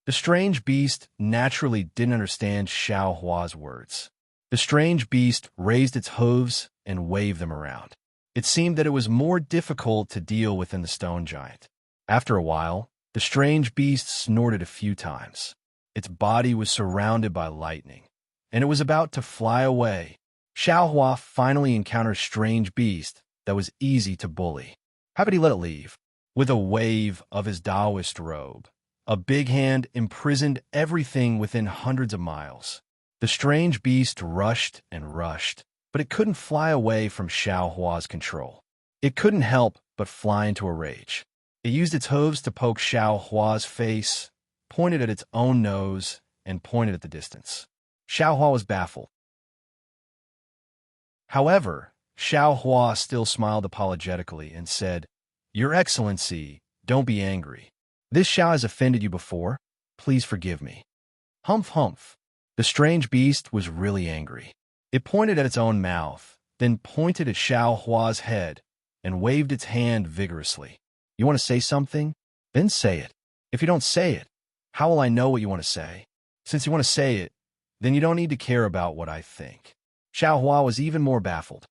The strange beast naturally didn't understand Xiao Hua's words. The strange beast raised its hooves and waved them around. It seemed that it was more difficult to deal with than the stone giant. After a while, the strange beast snorted a few times. Its body was surrounded by lightning, and it was about to fly away. Xiao Hua finally encountered a strange beast that was easy to bully. How could he let it leave? With a wave of his Taoist robe, a big hand imprisoned everything within hundreds of miles. The strange beast rushed and rushed, but it couldn't fly away from Xiao Hua's control. It couldn't help but fly into a rage. It used its hooves to poke Xiao Hua's face, pointed at its own nose, and pointed at the distance. Xiao Hua was baffled. However, Xiao Hua still smiled apologetically and said, "Your Excellency, don't be angry. This Xiao has offended you before. Please forgive me." Humph humph. The strange beast was really angry. It pointed at its own mouth, then pointed at Xiao Hua's head, and waved its hand vigorously. "You want to say something? Then say it. If you don't say it, how will I know what you want to say? Since you want to say it, then you don't need to care about what I think." Xiao Hua was even more baffled.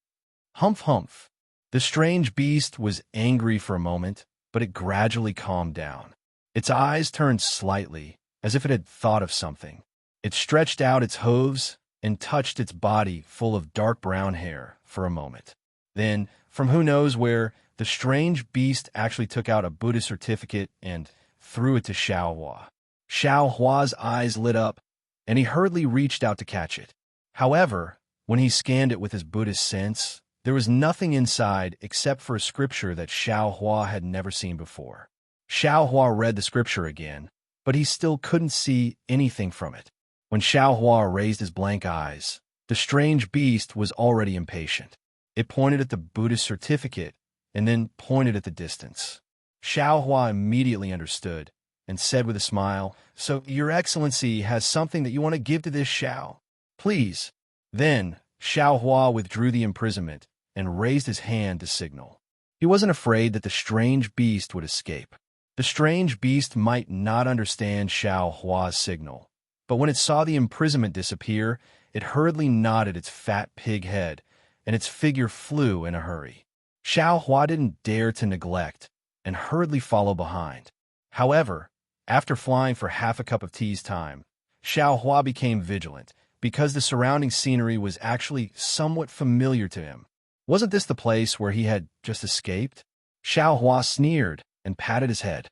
Humph humph. The strange beast was angry for a moment, but it gradually calmed down. Its eyes turned slightly, as if it had thought of something. It stretched out its hooves and touched its body full of dark brown hair for a moment. Then, from who knows where, the strange beast actually took out a Buddhist certificate and threw it to Xiao Hua. Xiao Hua's eyes lit up, and he hurriedly reached out to catch it. However, when he scanned it with his Buddhist sense, there was nothing inside except for a scripture that Xiao Hua had never seen before. Xiao Hua read the scripture again, but he still couldn't see anything from it. When Xiao Hua raised his blank eyes, the strange beast was already impatient. It pointed at the Buddhist certificate and then pointed at the distance. Xiao Hua immediately understood and said with a smile, "So Your Excellency has something that you want to give to this Xiao? Please." Then Xiao Hua withdrew the imprisonment and raised his hand to signal. He wasn't afraid that the strange beast would escape. The strange beast might not understand Xiao Hua's signal, but when it saw the imprisonment disappear, it hurriedly nodded its fat pig head, and its figure flew in a hurry. Xiao Hua didn't dare to neglect and hurriedly follow behind. However, after flying for half a cup of tea's time, Xiao Hua became vigilant, because the surrounding scenery was actually somewhat familiar to him. Wasn't this the place where he had just escaped? Xiaohua sneered and patted his head.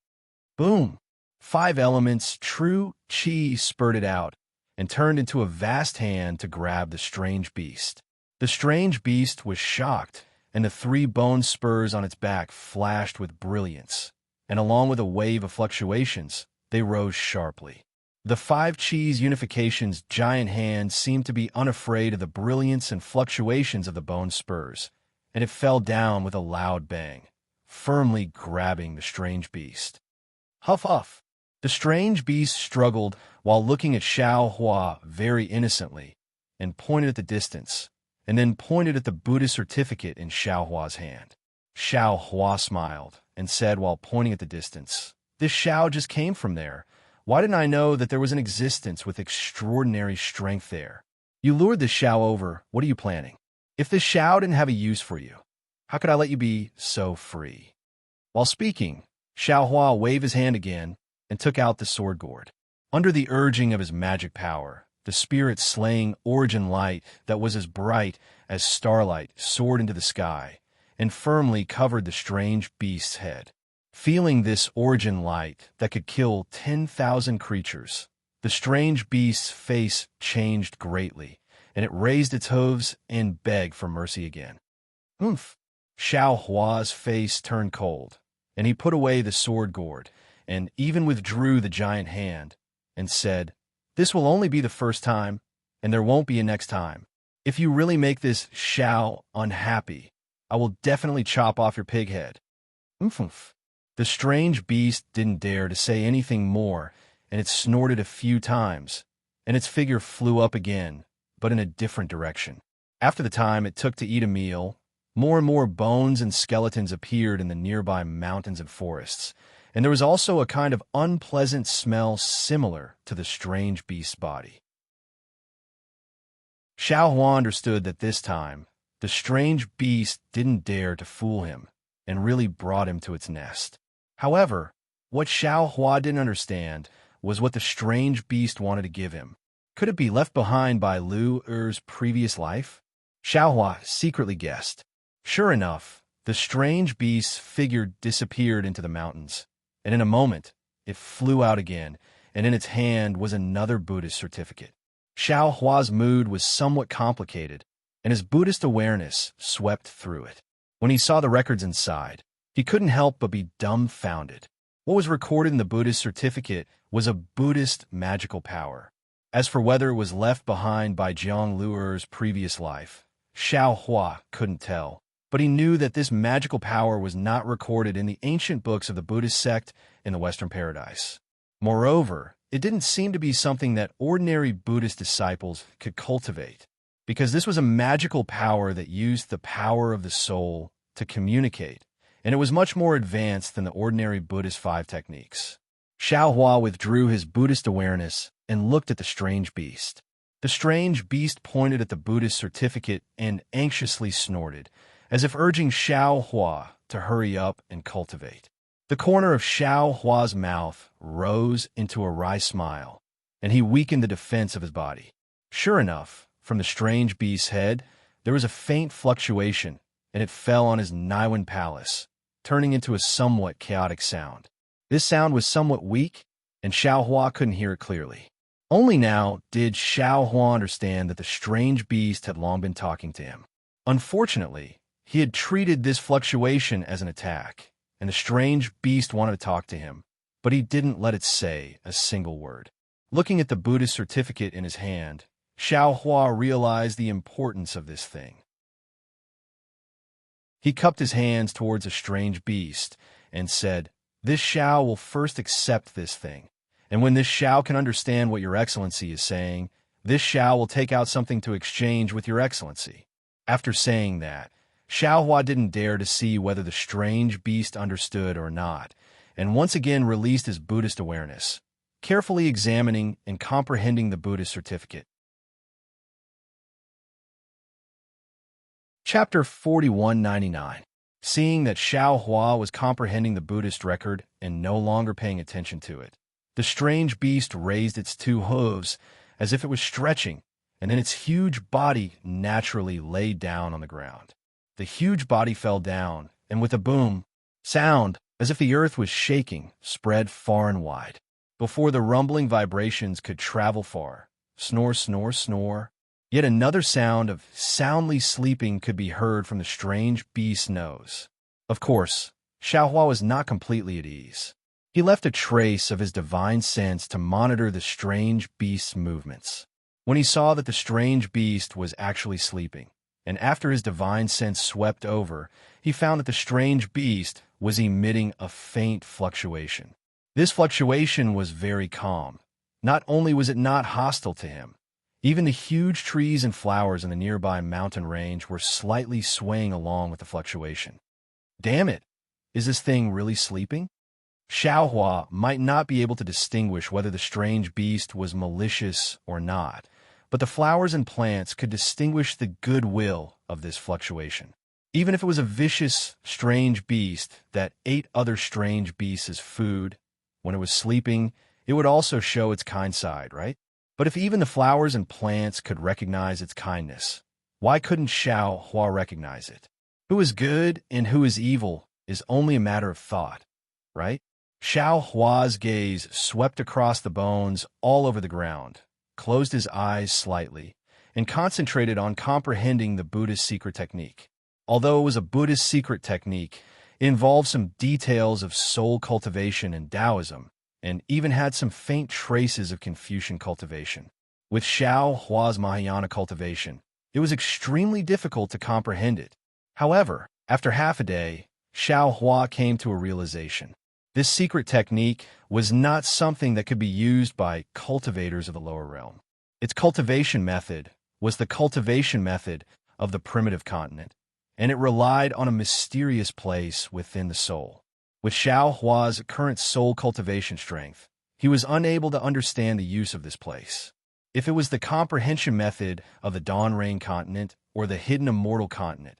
Boom! 5 elements true qi spurted out and turned into a vast hand to grab the strange beast. The strange beast was shocked, and the 3 bone spurs on its back flashed with brilliance, and along with a wave of fluctuations, they rose sharply. The 5 Chi's unification's giant hand seemed to be unafraid of the brilliance and fluctuations of the bone spurs, and it fell down with a loud bang, firmly grabbing the strange beast. Huff huff! The strange beast struggled while looking at Xiaohua very innocently, and pointed at the distance, and then pointed at the Buddhist certificate in Xiaohua's hand. Xiaohua smiled and said while pointing at the distance, "This Xiao just came from there. Why didn't I know that there was an existence with extraordinary strength there? You lured this Xiao over. What are you planning? If this Xiao didn't have a use for you, how could I let you be so free?" While speaking, Xiaohua waved his hand again and took out the sword gourd. Under the urging of his magic power, the spirit-slaying origin light that was as bright as starlight soared into the sky and firmly covered the strange beast's head. Feeling this origin light that could kill 10,000 creatures, the strange beast's face changed greatly, and it raised its hooves and begged for mercy again. Oomph! Xiaohua's face turned cold, and he put away the sword gourd and even withdrew the giant hand and said, "This will only be the first time, and there won't be a next time. If you really make this Xiao unhappy, I will definitely chop off your pig head." Oomph! The strange beast didn't dare to say anything more, and it snorted a few times, and its figure flew up again, but in a different direction. After the time it took to eat a meal, more and more bones and skeletons appeared in the nearby mountains and forests, and there was also a kind of unpleasant smell similar to the strange beast's body. Xiaohua understood that this time, the strange beast didn't dare to fool him, and really brought him to its nest. However, what Xiaohua didn't understand was what the strange beast wanted to give him. Could it be left behind by Lu Er's previous life? Xiaohua secretly guessed. Sure enough, the strange beast's figure disappeared into the mountains, and in a moment, it flew out again, and in its hand was another Buddhist certificate. Xiaohua's mood was somewhat complicated, and his Buddhist awareness swept through it. When he saw the records inside, he couldn't help but be dumbfounded. What was recorded in the Buddhist certificate was a Buddhist magical power. As for whether it was left behind by Jiang Luer's previous life, Xiaohua couldn't tell, but he knew that this magical power was not recorded in the ancient books of the Buddhist sect in the Western Paradise. Moreover, it didn't seem to be something that ordinary Buddhist disciples could cultivate, because this was a magical power that used the power of the soul to communicate, and it was much more advanced than the ordinary Buddhist 5 techniques. Xiaohua withdrew his Buddhist awareness and looked at the strange beast. The strange beast pointed at the Buddhist certificate and anxiously snorted, as if urging Xiaohua to hurry up and cultivate. The corner of Xiaohua's mouth rose into a wry smile, and he weakened the defense of his body. Sure enough, from the strange beast's head, there was a faint fluctuation, and it fell on his Niwen palace, turning into a somewhat chaotic sound. This sound was somewhat weak, and Xiaohua couldn't hear it clearly. Only now did Xiaohua understand that the strange beast had long been talking to him. Unfortunately, he had treated this fluctuation as an attack, and the strange beast wanted to talk to him, but he didn't let it say a single word. Looking at the Buddhist certificate in his hand, Xiaohua realized the importance of this thing. He cupped his hands towards the strange beast and said, "This Xiao will first accept this thing, and when this Xiao can understand what your excellency is saying, this Xiao will take out something to exchange with your excellency." After saying that, Xiaohua didn't dare to see whether the strange beast understood or not, and once again released his Buddhist awareness, carefully examining and comprehending the Buddhist certificate. Chapter 4199. Seeing that Xiaohua was comprehending the Buddhist record and no longer paying attention to it, the strange beast raised its 2 hooves as if it was stretching, and then its huge body naturally laid down on the ground. The huge body fell down, and with a boom, sound, as if the earth was shaking, spread far and wide. Before the rumbling vibrations could travel far, snore, snore, snore, yet another sound of soundly sleeping could be heard from the strange beast's nose. Of course, Xiaohua was not completely at ease. He left a trace of his divine sense to monitor the strange beast's movements. When he saw that the strange beast was actually sleeping, and after his divine sense swept over, he found that the strange beast was emitting a faint fluctuation. This fluctuation was very calm. Not only was it not hostile to him, even the huge trees and flowers in the nearby mountain range were slightly swaying along with the fluctuation. Damn it! Is this thing really sleeping? Xiaohua might not be able to distinguish whether the strange beast was malicious or not, but the flowers and plants could distinguish the goodwill of this fluctuation. Even if it was a vicious, strange beast that ate other strange beasts as food, when it was sleeping, it would also show its kind side, right? But if even the flowers and plants could recognize its kindness, why couldn't Xiaohua recognize it? Who is good and who is evil is only a matter of thought, right? Xiaohua's gaze swept across the bones all over the ground, closed his eyes slightly, and concentrated on comprehending the Buddhist secret technique. Although it was a Buddhist secret technique, it involved some details of soul cultivation and Taoism, and even had some faint traces of Confucian cultivation. With Xiaohua's Mahayana cultivation, it was extremely difficult to comprehend it. However, after half a day, Xiaohua came to a realization. This secret technique was not something that could be used by cultivators of the lower realm. Its cultivation method was the cultivation method of the primitive continent, and it relied on a mysterious place within the soul. With Xiaohua's current soul cultivation strength, he was unable to understand the use of this place. If it was the comprehension method of the Dawn Rain continent or the hidden immortal continent,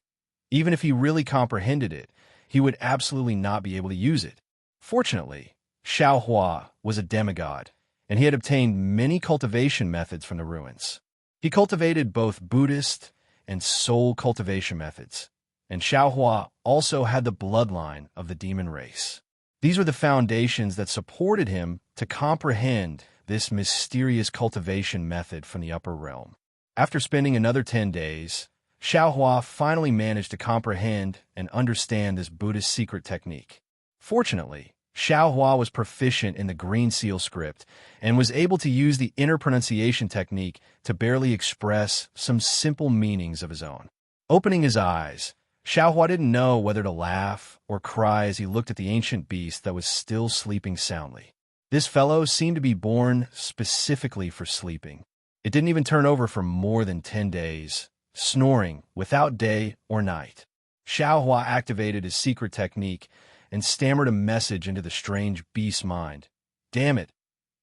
even if he really comprehended it, he would absolutely not be able to use it. Fortunately, Xiaohua was a demigod, and he had obtained many cultivation methods from the ruins. He cultivated both Buddhist and soul cultivation methods, and Xiaohua also had the bloodline of the demon race. These were the foundations that supported him to comprehend this mysterious cultivation method from the upper realm. After spending another 10 days, Xiaohua finally managed to comprehend and understand this Buddhist secret technique. Fortunately, Xiaohua was proficient in the Green Seal script and was able to use the inner pronunciation technique to barely express some simple meanings of his own. Opening his eyes, Xiaohua didn't know whether to laugh or cry as he looked at the ancient beast that was still sleeping soundly. This fellow seemed to be born specifically for sleeping. It didn't even turn over for more than 10 days, snoring without day or night. Xiaohua activated his secret technique and stammered a message into the strange beast's mind. Damn it!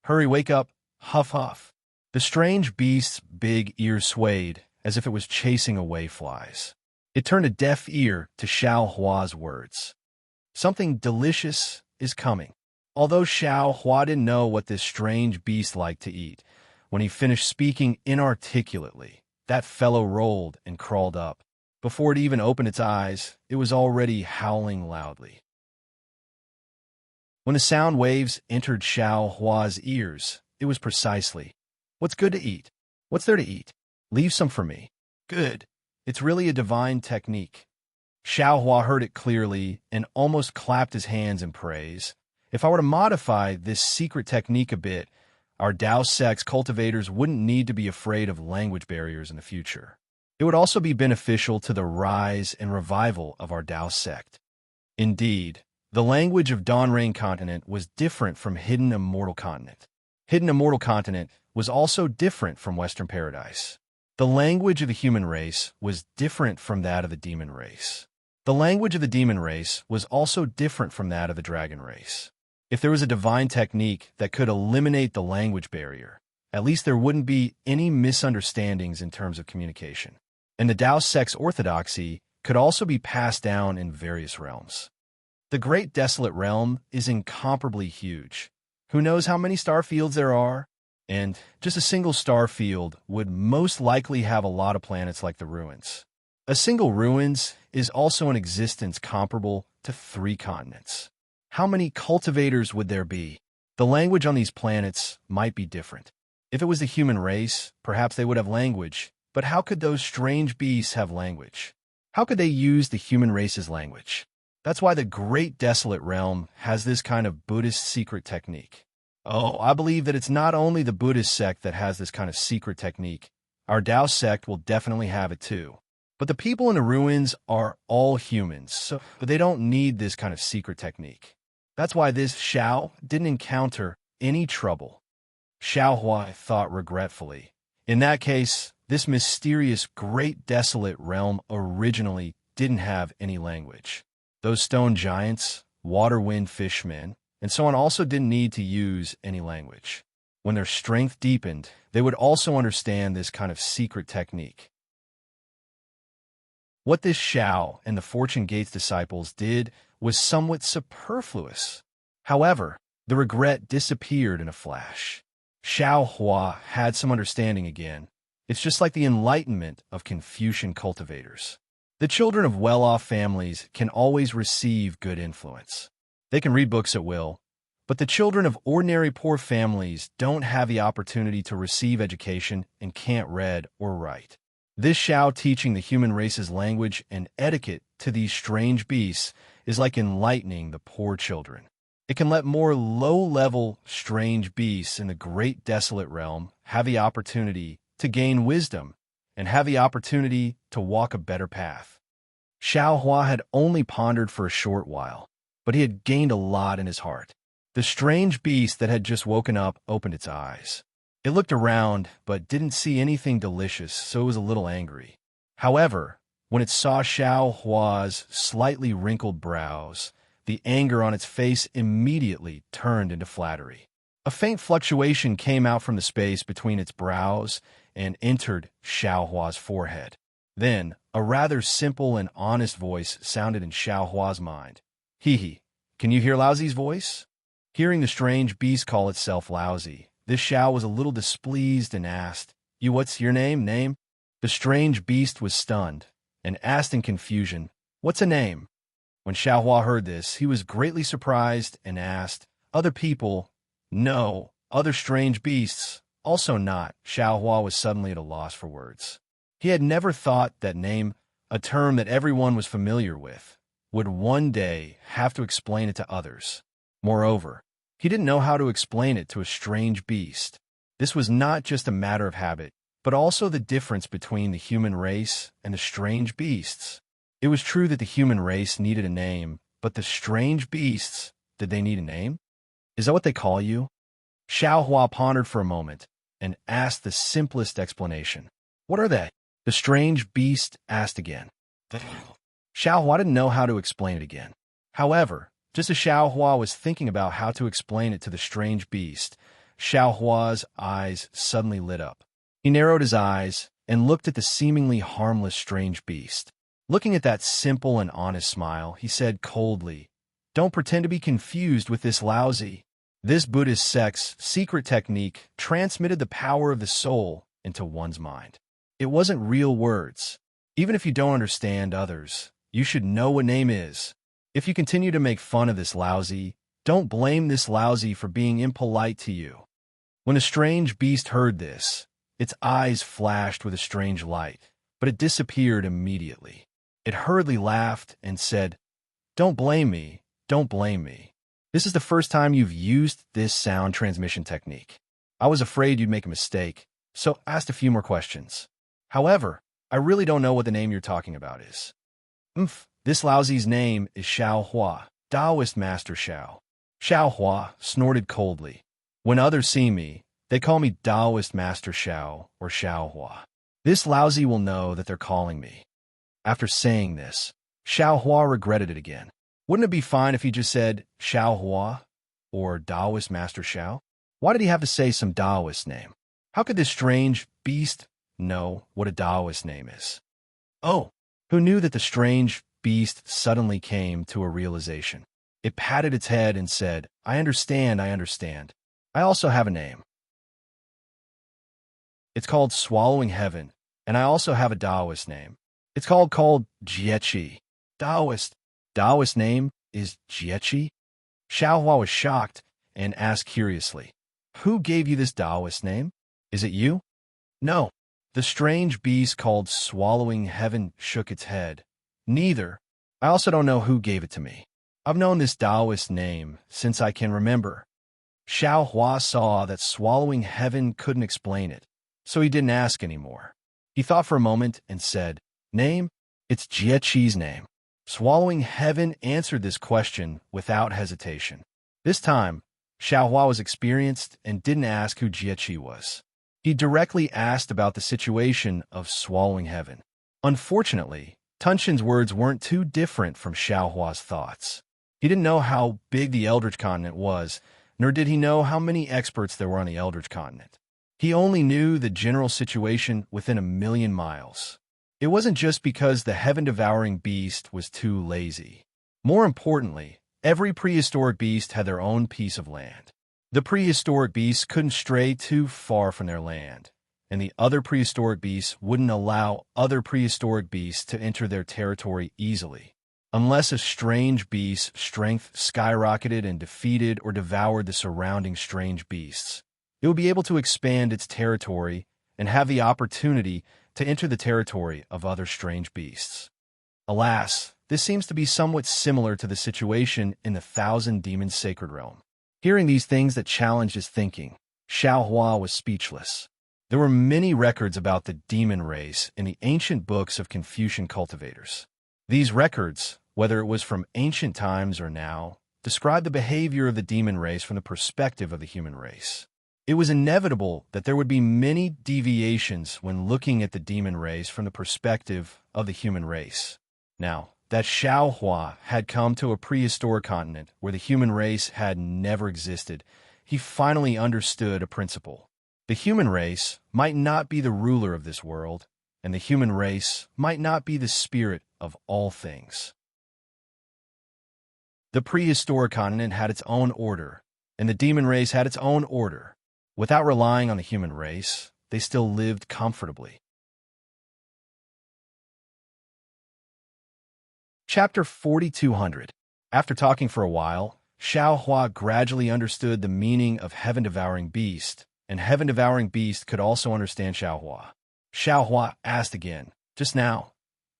Hurry, wake up! Huff, huff! The strange beast's big ears swayed as if it was chasing away flies. It turned a deaf ear to Xiaohua's words. Something delicious is coming. Although Xiaohua didn't know what this strange beast liked to eat, when he finished speaking inarticulately, that fellow rolled and crawled up. Before it even opened its eyes, it was already howling loudly. When the sound waves entered Xiaohua's ears, it was precisely, "What's good to eat? What's there to eat? Leave some for me." Good. It's really a divine technique. Xiaohua heard it clearly and almost clapped his hands in praise. If I were to modify this secret technique a bit, our Dao sect's cultivators wouldn't need to be afraid of language barriers in the future. It would also be beneficial to the rise and revival of our Dao sect. Indeed, the language of Dawn Rain continent was different from Hidden Immortal continent. Hidden Immortal continent was also different from Western Paradise. The language of the human race was different from that of the demon race. The language of the demon race was also different from that of the dragon race. If there was a divine technique that could eliminate the language barrier, at least there wouldn't be any misunderstandings in terms of communication. And the Dao sect's orthodoxy could also be passed down in various realms. The Great Desolate Realm is incomparably huge. Who knows how many star fields there are? And just a single star field would most likely have a lot of planets like the ruins. A single ruins is also an existence comparable to 3 continents. How many cultivators would there be? The language on these planets might be different. If it was the human race, perhaps they would have language, but how could those strange beasts have language? How could they use the human race's language? That's why the Great Desolate Realm has this kind of Buddhist secret technique. Oh, I believe that it's not only the Buddhist sect that has this kind of secret technique. Our Tao sect will definitely have it too. But the people in the ruins are all humans, so they don't need this kind of secret technique. That's why this Xiao didn't encounter any trouble. Xiaohua thought regretfully. In that case, this mysterious Great Desolate Realm originally didn't have any language. Those stone giants, water wind fishmen, and so on also didn't need to use any language. When their strength deepened, they would also understand this kind of secret technique. What this Xiao and the Fortune Gates disciples did was somewhat superfluous. However, the regret disappeared in a flash. Xiao Hua had some understanding again. It's just like the enlightenment of Confucian cultivators. The children of well-off families can always receive good influence. They can read books at will, but the children of ordinary poor families don't have the opportunity to receive education and can't read or write. This Xiao teaching the human race's language and etiquette to these strange beasts is like enlightening the poor children. It can let more low-level, strange beasts in the Great Desolate Realm have the opportunity to gain wisdom and have the opportunity to walk a better path. Xiao Hua had only pondered for a short while, but he had gained a lot in his heart. The strange beast that had just woken up opened its eyes. It looked around, but didn't see anything delicious, so it was a little angry. However, when it saw Xiao Hua's slightly wrinkled brows, the anger on its face immediately turned into flattery. A faint fluctuation came out from the space between its brows and entered Xiao Hua's forehead. Then, a rather simple and honest voice sounded in Xiao Hua's mind. Hee, can you hear Laozi's voice? Hearing the strange beast call itself Laozi, this Xiao was a little displeased and asked, what's your name? The strange beast was stunned and asked in confusion, what's a name? When Xiao Hua heard this, he was greatly surprised and asked, other people? No, other strange beasts? Also not. Xiao Hua was suddenly at a loss for words. He had never thought that name, a term that everyone was familiar with, would one day have to explain it to others. Moreover, he didn't know how to explain it to a strange beast. This was not just a matter of habit, but also the difference between the human race and the strange beasts. It was true that the human race needed a name, but the strange beasts, did they need a name? Is that what they call you? Xiao Hua pondered for a moment and asked the simplest explanation. What are they? The strange beast asked again. Xiao Hua didn't know how to explain it again. However, just as Xiao Hua was thinking about how to explain it to the strange beast, Xiao Hua's eyes suddenly lit up. He narrowed his eyes and looked at the seemingly harmless strange beast. Looking at that simple and honest smile, he said coldly, don't pretend to be confused with this Laozi. This Buddhist sect's secret technique transmitted the power of the soul into one's mind. It wasn't real words. Even if you don't understand others, you should know what name is. If you continue to make fun of this Laozi, don't blame this Laozi for being impolite to you. When the strange beast heard this, its eyes flashed with a strange light, but it disappeared immediately. It hurriedly laughed and said, don't blame me, don't blame me. This is the first time you've used this sound transmission technique. I was afraid you'd make a mistake, so asked a few more questions. However, I really don't know what the name you're talking about is. This Laozi's name is Xiao Hua, Taoist Master Xiao. Xiao Hua snorted coldly. When others see me, they call me Taoist Master Xiao or Xiao Hua. This Laozi will know that they're calling me. After saying this, Xiao Hua regretted it again. Wouldn't it be fine if he just said Xiao Hua or Taoist Master Xiao? Why did he have to say some Taoist name? How could this strange beast know what a Taoist name is? Oh, who knew that the strange beast suddenly came to a realization? It patted its head and said, I understand. I also have a name. It's called Swallowing Heaven, and I also have a Taoist name. It's called Jiechi. Taoist. Taoist name is Jiechi? Xiaohua was shocked and asked curiously, "Who gave you this Taoist name? Is it you?" "No." The strange beast called Swallowing Heaven shook its head. "Neither. I also don't know who gave it to me. I've known this Taoist name since I can remember." Xiaohua saw that Swallowing Heaven couldn't explain it, so he didn't ask anymore. He thought for a moment and said, "Name? It's Jiechi's name." Swallowing Heaven answered this question without hesitation. This time, Xiaohua was experienced and didn't ask who Jiechi was. He directly asked about the situation of Swallowing Heaven. Unfortunately, Tunshin's words weren't too different from Xiaohua's thoughts. He didn't know how big the Eldritch Continent was, nor did he know how many experts there were on the Eldritch Continent. He only knew the general situation within 1,000,000 miles. It wasn't just because the heaven-devouring beast was too lazy. More importantly, every prehistoric beast had their own piece of land. The prehistoric beasts couldn't stray too far from their land, and the other prehistoric beasts wouldn't allow other prehistoric beasts to enter their territory easily, unless a strange beast's strength skyrocketed and defeated or devoured the surrounding strange beasts. It would be able to expand its territory and have the opportunity to enter the territory of other strange beasts. Alas, this seems to be somewhat similar to the situation in the Thousand Demons Sacred Realm. Hearing these things that challenged his thinking, Xiaohua was speechless. There were many records about the demon race in the ancient books of Confucian cultivators. These records, whether it was from ancient times or now, described the behavior of the demon race from the perspective of the human race. It was inevitable that there would be many deviations when looking at the demon race from the perspective of the human race. Now, that Xiaohua had come to a prehistoric continent where the human race had never existed, he finally understood a principle. The human race might not be the ruler of this world, and the human race might not be the spirit of all things. The prehistoric continent had its own order, and the demon race had its own order. Without relying on the human race, they still lived comfortably. Chapter 4200. After talking for a while, Xiaohua gradually understood the meaning of Heaven-Devouring Beast, and Heaven-Devouring Beast could also understand Xiaohua. Xiaohua asked again, "Just now,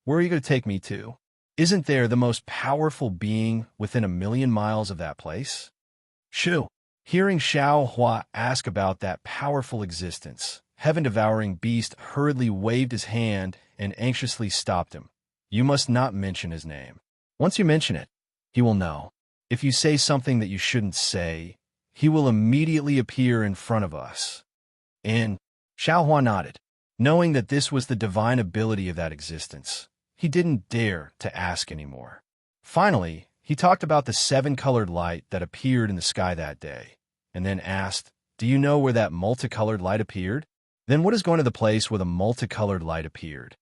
where are you going to take me to? Isn't there the most powerful being within 1,000,000 miles of that place?" Shu. Hearing Xiaohua ask about that powerful existence, Heaven-Devouring Beast hurriedly waved his hand and anxiously stopped him. "You must not mention his name. Once you mention it, he will know. If you say something that you shouldn't say, he will immediately appear in front of us." And Xiaohua nodded. Knowing that this was the divine ability of that existence, he didn't dare to ask anymore. Finally, he talked about the 7-colored light that appeared in the sky that day, and then asked, "Do you know where that multicolored light appeared?" "Then what is going to the place where the multicolored light appeared?"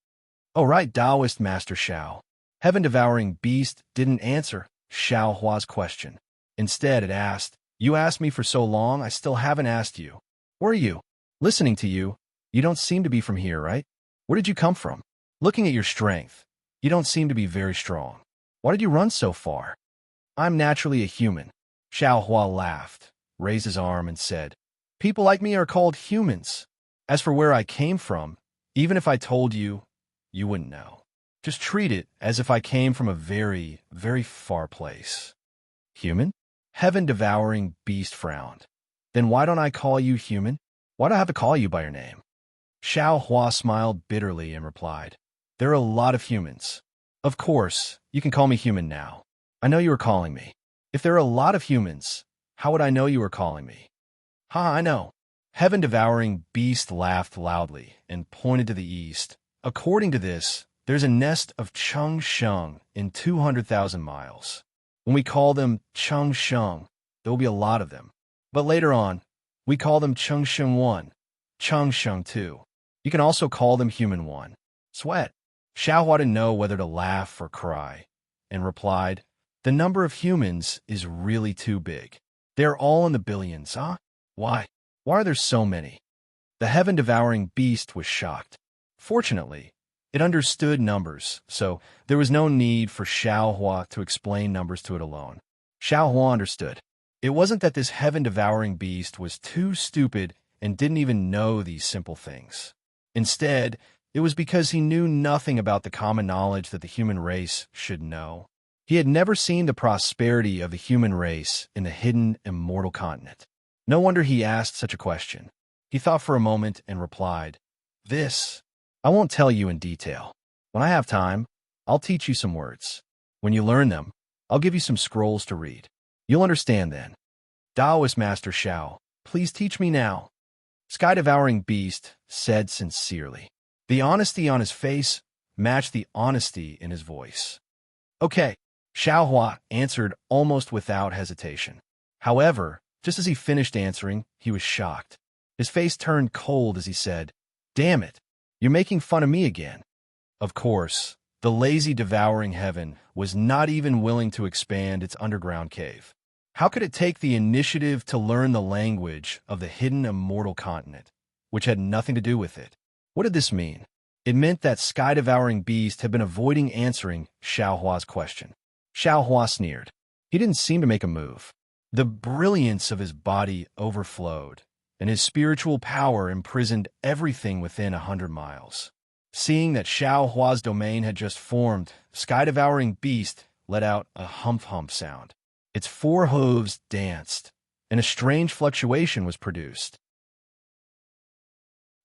"Oh, right, Taoist Master Xiao." Heaven-Devouring Beast didn't answer Xiaohua's question. Instead, it asked, "You asked me for so long, I still haven't asked you. Where are you? Listening to you, you don't seem to be from here, right? Where did you come from? Looking at your strength, you don't seem to be very strong. Why did you run so far?" "I'm naturally a human." Xiaohua laughed, raised his arm, and said, "People like me are called humans. As for where I came from, even if I told you, you wouldn't know. Just treat it as if I came from a very, very far place." "Human?" Heaven-Devouring Beast frowned. "Then why don't I call you human? Why do I have to call you by your name?" Xiaohua smiled bitterly and replied, "There are a lot of humans. Of course, you can call me human now. I know you were calling me. If there are a lot of humans, how would I know you were calling me?" "Ha, I know." Heaven-Devouring Beast laughed loudly and pointed to the east. "According to this, there's a nest of Cheng Sheng in 200,000 miles. When we call them Cheng Sheng, there will be a lot of them. But later on, we call them Cheng Sheng 1, Cheng Sheng 2. You can also call them Human 1. Sweat." Xiaohua didn't know whether to laugh or cry, and replied, "The number of humans is really too big. They're all in the billions, huh? Why? Why are there so many?" The heaven-devouring beast was shocked. Fortunately, it understood numbers, so there was no need for Xiaohua to explain numbers to it alone. Xiaohua understood. It wasn't that this heaven-devouring beast was too stupid and didn't even know these simple things. Instead, it was because he knew nothing about the common knowledge that the human race should know. He had never seen the prosperity of the human race in the hidden, immortal continent. No wonder he asked such a question. He thought for a moment and replied, "This, I won't tell you in detail. When I have time, I'll teach you some words. When you learn them, I'll give you some scrolls to read. You'll understand then. Taoist Master Xiao, please teach me now." Sky-devouring beast said sincerely. The honesty on his face matched the honesty in his voice. "Okay," Xiaohua answered almost without hesitation. However, just as he finished answering, he was shocked. His face turned cold as he said, "Damn it, you're making fun of me again." Of course, the lazy devouring heaven was not even willing to expand its underground cave. How could it take the initiative to learn the language of the hidden immortal continent, which had nothing to do with it? What did this mean? It meant that sky-devouring beast had been avoiding answering Xiaohua's question. Xiaohua sneered. He didn't seem to make a move. The brilliance of his body overflowed, and his spiritual power imprisoned everything within 100 miles. Seeing that Xiaohua's domain had just formed, sky-devouring beast let out a hump-hump sound. Its four hooves danced, and a strange fluctuation was produced.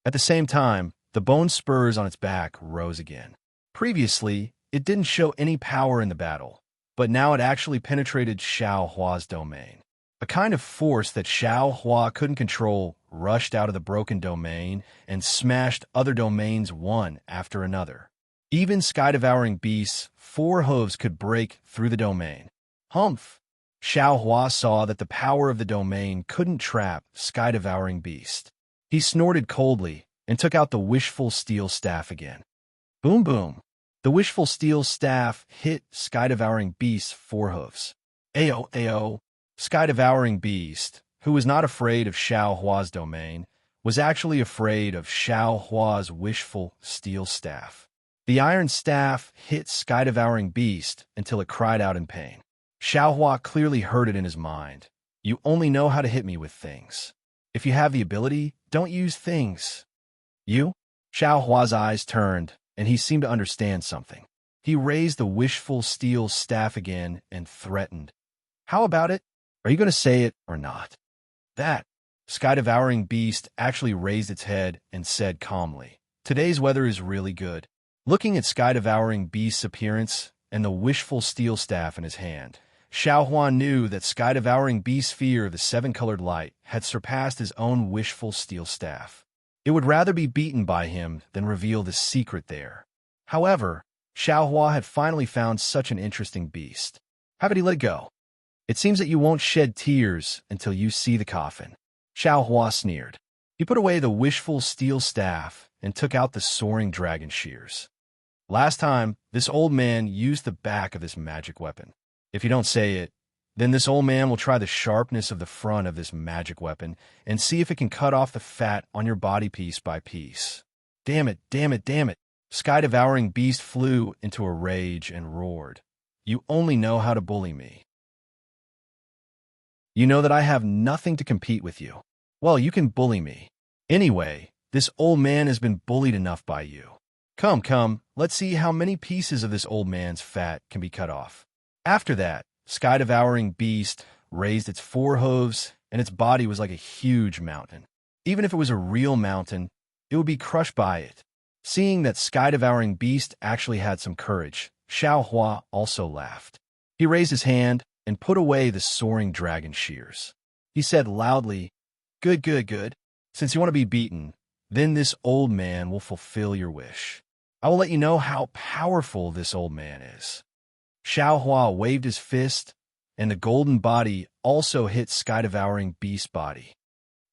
At the same time, the bone spurs on its back rose again. Previously, it didn't show any power in the battle, but now it actually penetrated Xiaohua's domain. A kind of force that Xiaohua couldn't control rushed out of the broken domain and smashed other domains one after another. Even sky-devouring beasts' four hooves could break through the domain. Humph! Xiaohua saw that the power of the domain couldn't trap sky-devouring beast. He snorted coldly and took out the wishful steel staff again. Boom boom! The wishful steel staff hit sky-devouring beast's four hooves. Ayo, ayo! Sky-devouring beast, who was not afraid of Xiaohua's domain, was actually afraid of Xiaohua's wishful steel staff. The iron staff hit sky-devouring beast until it cried out in pain. Xiaohua clearly heard it in his mind. "You only know how to hit me with things. If you have the ability, don't use things." "You?" Xiaohua's eyes turned, and he seemed to understand something. He raised the wishful steel staff again and threatened. "How about it? Are you going to say it or not?" "That." Sky-devouring beast actually raised its head and said calmly, "Today's weather is really good." Looking at sky-devouring beast's appearance and the wishful steel staff in his hand, Xiaohua knew that sky-devouring beast's fear of the seven-colored light had surpassed his own wishful steel staff. It would rather be beaten by him than reveal the secret there. However, Xiaohua had finally found such an interesting beast. How could he let it go? "It seems that you won't shed tears until you see the coffin." Xiaohua sneered. He put away the wishful steel staff and took out the soaring dragon shears. Last time, this old man used the back of this magic weapon. If you don't say it, then this old man will try the sharpness of the front of this magic weapon and see if it can cut off the fat on your body piece by piece. Damn it, damn it, damn it. Sky-devouring beast flew into a rage and roared. "You only know how to bully me. You know that I have nothing to compete with you. Well, you can bully me. Anyway, this old man has been bullied enough by you. Come, come, let's see how many pieces of this old man's fat can be cut off." After that, sky-devouring beast raised its four hooves, and its body was like a huge mountain. Even if it was a real mountain, it would be crushed by it. Seeing that sky-devouring beast actually had some courage, Xiaohua also laughed. He raised his hand and put away the soaring dragon shears. He said loudly, "Good, good, good. Since you want to be beaten, then this old man will fulfill your wish. I will let you know how powerful this old man is." Xiaohua waved his fist, and the golden body also hit sky-devouring beast's body.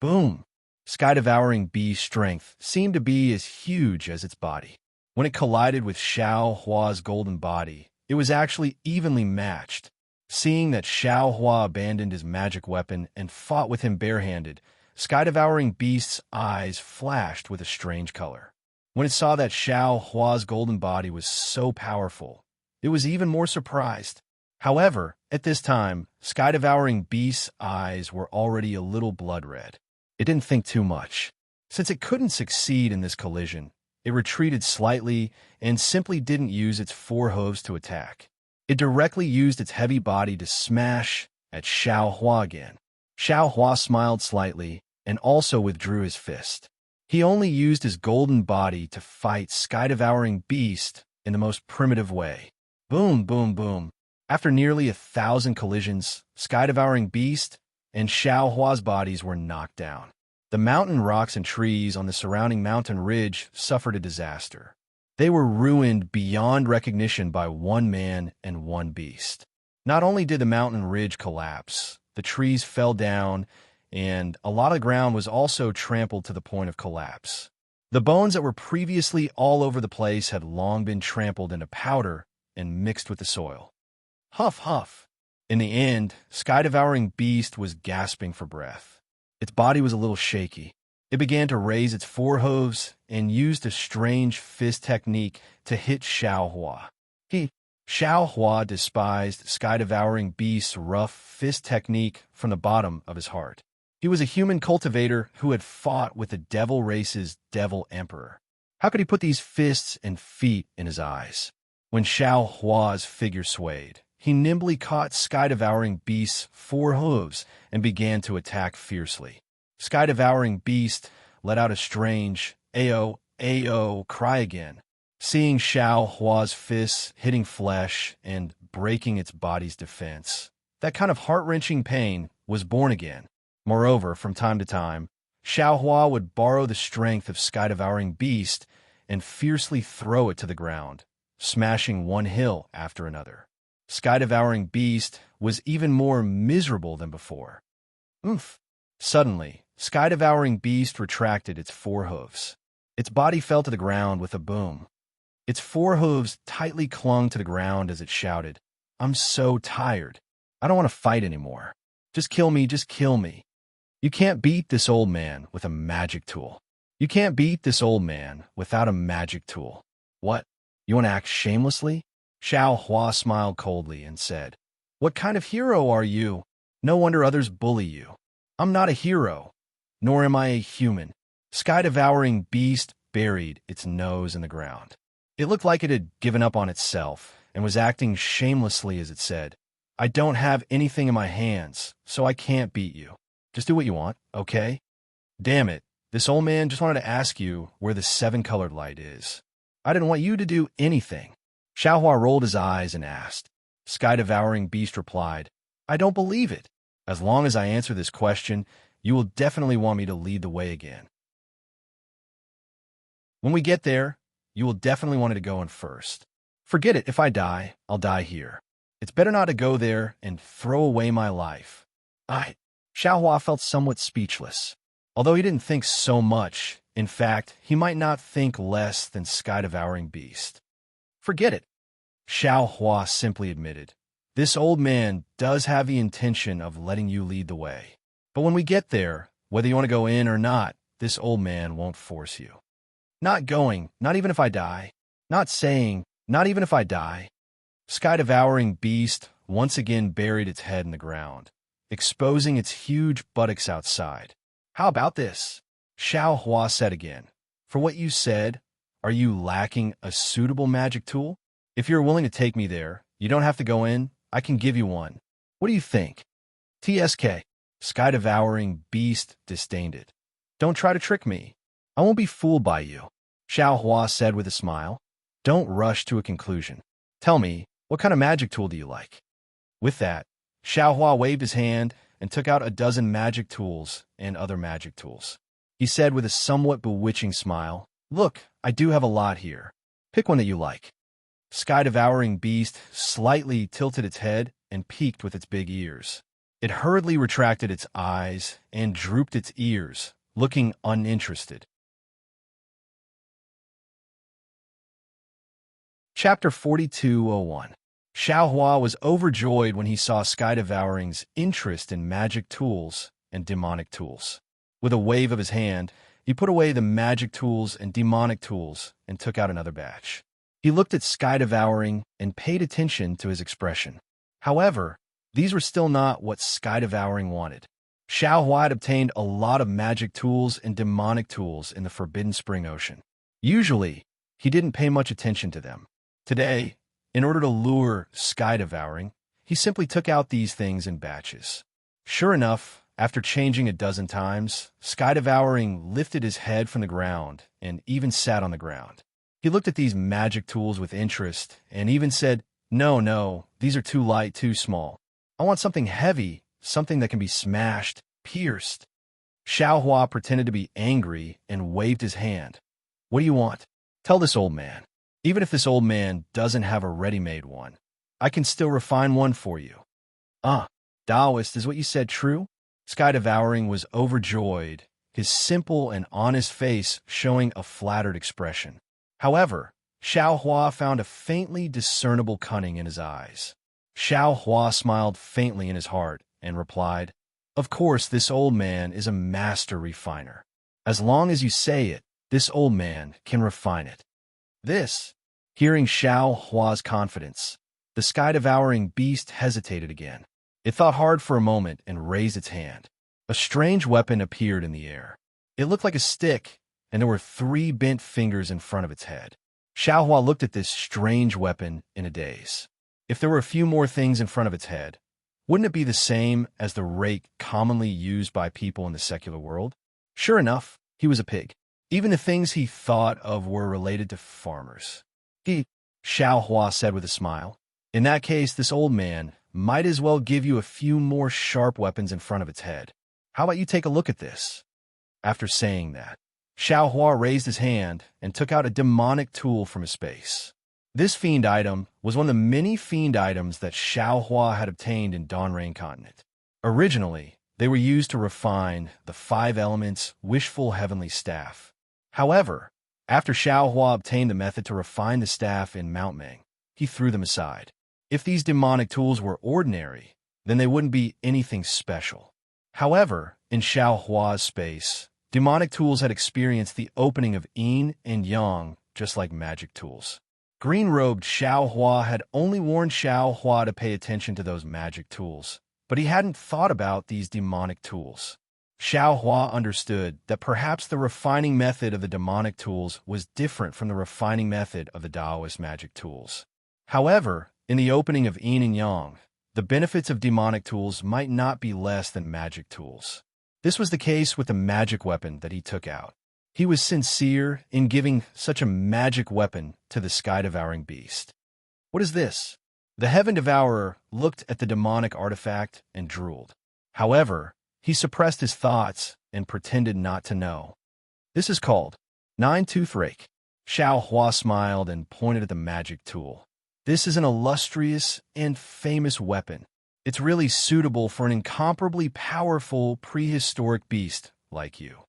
Boom! Sky-devouring beast's strength seemed to be as huge as its body. When it collided with Xiaohua's golden body, it was actually evenly matched. Seeing that Xiaohua abandoned his magic weapon and fought with him barehanded, Sky-devouring beast's eyes flashed with a strange color. When it saw that Xiao Hua's golden body was so powerful, it was even more surprised. However, at this time, Sky-devouring beast's eyes were already a little blood-red. It didn't think too much. Since it couldn't succeed in this collision, it retreated slightly and simply didn't use its four hooves to attack. It directly used its heavy body to smash at Xiao Hua again. Xiao Hua smiled slightly and also withdrew his fist. He only used his golden body to fight Sky-devouring beast in the most primitive way. Boom, boom, boom. After nearly 1,000 collisions, Sky-devouring beast and Xiao Hua's bodies were knocked down. The mountain rocks and trees on the surrounding mountain ridge suffered a disaster. They were ruined beyond recognition by one man and one beast. Not only did the mountain ridge collapse, the trees fell down, and a lot of ground was also trampled to the point of collapse. The bones that were previously all over the place had long been trampled into powder and mixed with the soil. Huff, huff. In the end, Sky-devouring beast was gasping for breath. Its body was a little shaky. It began to raise its four hooves and used a strange fist technique to hit Xiao Hua. Xiao Hua despised Sky-devouring beast's rough fist technique from the bottom of his heart. He was a human cultivator who had fought with the devil race's devil emperor. How could he put these fists and feet in his eyes? When Xiao Hua's figure swayed, he nimbly caught Sky-devouring beast's four hooves and began to attack fiercely. Sky-devouring beast let out a strange "Ayo, ayo" cry again. Seeing Xiao Hua's fists hitting flesh and breaking its body's defense, that kind of heart-wrenching pain was born again. Moreover, from time to time, Xiao Hua would borrow the strength of Sky-devouring beast and fiercely throw it to the ground, smashing one hill after another. Sky-devouring beast was even more miserable than before. Oomph! Suddenly, Sky-devouring beast retracted its four hooves. Its body fell to the ground with a boom. Its four hooves tightly clung to the ground as it shouted, "I'm so tired. I don't want to fight anymore. Just kill me, just kill me." You can't beat this old man with a magic tool. You can't beat this old man without a magic tool. What? You want to act shamelessly? Xiao Hua smiled coldly and said, "What kind of hero are you? No wonder others bully you. I'm not a hero, nor am I a human." Sky-devouring beast buried its nose in the ground. It looked like it had given up on itself and was acting shamelessly as it said, "I don't have anything in my hands, so I can't beat you. Just do what you want, okay? Damn it, this old man just wanted to ask you where the seven-colored light is. I didn't want you to do anything." Xiao Hua rolled his eyes and asked. Sky-devouring beast replied, "I don't believe it. As long as I answer this question, you will definitely want me to lead the way again. When we get there, you will definitely want to go in first. Forget it, if I die, I'll die here. It's better not to go there and throw away my life." Xiao Hua felt somewhat speechless. Although he didn't think so much, in fact, he might not think less than Sky-devouring beast. "Forget it," Xiao Hua simply admitted. "This old man does have the intention of letting you lead the way. But when we get there, whether you want to go in or not, this old man won't force you. Not going, not even if I die. Not saying, not even if I die." Sky-devouring beast once again buried its head in the ground, exposing its huge buttocks outside. "How about this?" Xiao Hua said again. "For what you said, are you lacking a suitable magic tool? If you're willing to take me there, you don't have to go in. I can give you one. What do you think?" "TSK." Sky-devouring beast disdained it. "Don't try to trick me. I won't be fooled by you," Xiao Hua said with a smile. "Don't rush to a conclusion. Tell me, what kind of magic tool do you like?" With that, Xiao Hua waved his hand and took out a dozen magic tools and other magic tools. He said with a somewhat bewitching smile, "Look, I do have a lot here. Pick one that you like." Sky-devouring beast slightly tilted its head and peeked with its big ears. It hurriedly retracted its eyes and drooped its ears, looking uninterested. Chapter 4201. Xiao Hua was overjoyed when he saw Sky-devouring's interest in magic tools and demonic tools. With a wave of his hand, he put away the magic tools and demonic tools and took out another batch. He looked at Sky Devouring and paid attention to his expression. However, these were still not what Sky Devouring wanted. Xiao Hua had obtained a lot of magic tools and demonic tools in the Forbidden Spring Ocean. Usually, he didn't pay much attention to them. Today, in order to lure Sky Devouring, he simply took out these things in batches. Sure enough, after changing a dozen times, Sky Devouring lifted his head from the ground and even sat on the ground. He looked at these magic tools with interest and even said, No, these are too light, too small. I want something heavy, something that can be smashed, pierced. Xiao Hua pretended to be angry and waved his hand. What do you want? Tell this old man. Even if this old man doesn't have a ready-made one, I can still refine one for you. Taoist, is what you said true? Sky Devouring was overjoyed, his simple and honest face showing a flattered expression. However, Xiao Hua found a faintly discernible cunning in his eyes. Xiao Hua smiled faintly in his heart and replied, Of course, this old man is a master refiner. As long as you say it, this old man can refine it. Hearing Xiao Hua's confidence, the Sky-Devouring beast hesitated again. It thought hard for a moment and raised its hand. A strange weapon appeared in the air. It looked like a stick, and there were 3 bent fingers in front of its head. Xiao Hua looked at this strange weapon in a daze. If there were a few more things in front of its head, wouldn't it be the same as the rake commonly used by people in the secular world? Sure enough, he was a pig. Even the things he thought of were related to farmers. Xiao Hua said with a smile. In that case, this old man might as well give you a few more sharp weapons in front of its head. How about you take a look at this? After saying that, Xiao Hua raised his hand and took out a demonic tool from his space. This fiend item was one of the many fiend items that Xiao Hua had obtained in Dawnrain Continent. Originally, they were used to refine the 5 elements wishful heavenly staff. However, after Xiao Hua obtained the method to refine the staff in Mount Meng, he threw them aside. If these demonic tools were ordinary, then they wouldn't be anything special. However, in Xiao Hua's space, demonic tools had experienced the opening of yin and yang just like magic tools. Green-robed Xiao Hua had only warned Xiao Hua to pay attention to those magic tools, but he hadn't thought about these demonic tools. Xiao Hua understood that perhaps the refining method of the demonic tools was different from the refining method of the Taoist magic tools. However, in the opening of yin and yang, the benefits of demonic tools might not be less than magic tools. This was the case with the magic weapon that he took out. He was sincere in giving such a magic weapon to the Sky-Devouring beast. What is this? The Heaven Devourer looked at the demonic artifact and drooled. However, he suppressed his thoughts and pretended not to know. This is called Nine-Tooth Rake. Xiao Hua smiled and pointed at the magic tool. This is an illustrious and famous weapon. It's really suitable for an incomparably powerful prehistoric beast like you.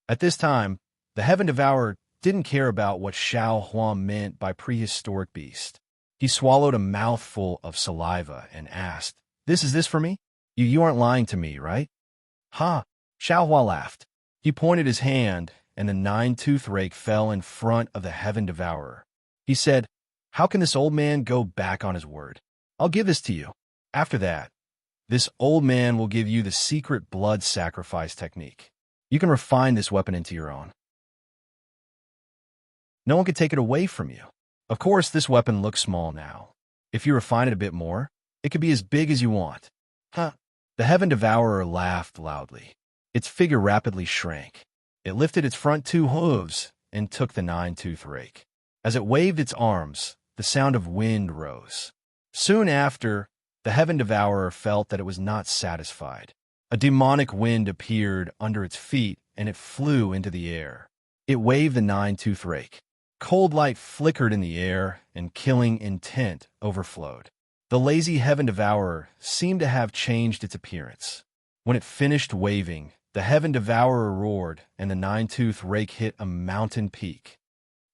At this time, the Heaven Devourer didn't care about what Xiao Hua meant by prehistoric beast. He swallowed a mouthful of saliva and asked, This is this for me? You aren't lying to me, right? Xiao Hua laughed. He pointed his hand, and the 9-tooth rake fell in front of the Heaven Devourer. He said, How can this old man go back on his word? I'll give this to you. After that, this old man will give you the secret blood sacrifice technique. You can refine this weapon into your own. No one can take it away from you. Of course, this weapon looks small now. If you refine it a bit more, it could be as big as you want. The Heaven Devourer laughed loudly. Its figure rapidly shrank. It lifted its front 2 hooves and took the 9-tooth rake. As it waved its arms, the sound of wind rose. Soon after, the Heaven Devourer felt that it was not satisfied. A demonic wind appeared under its feet, and it flew into the air. It waved the 9-tooth rake. Cold light flickered in the air, and killing intent overflowed. The lazy Heaven Devourer seemed to have changed its appearance. When it finished waving, the Heaven Devourer roared, and the 9-tooth rake hit a mountain peak.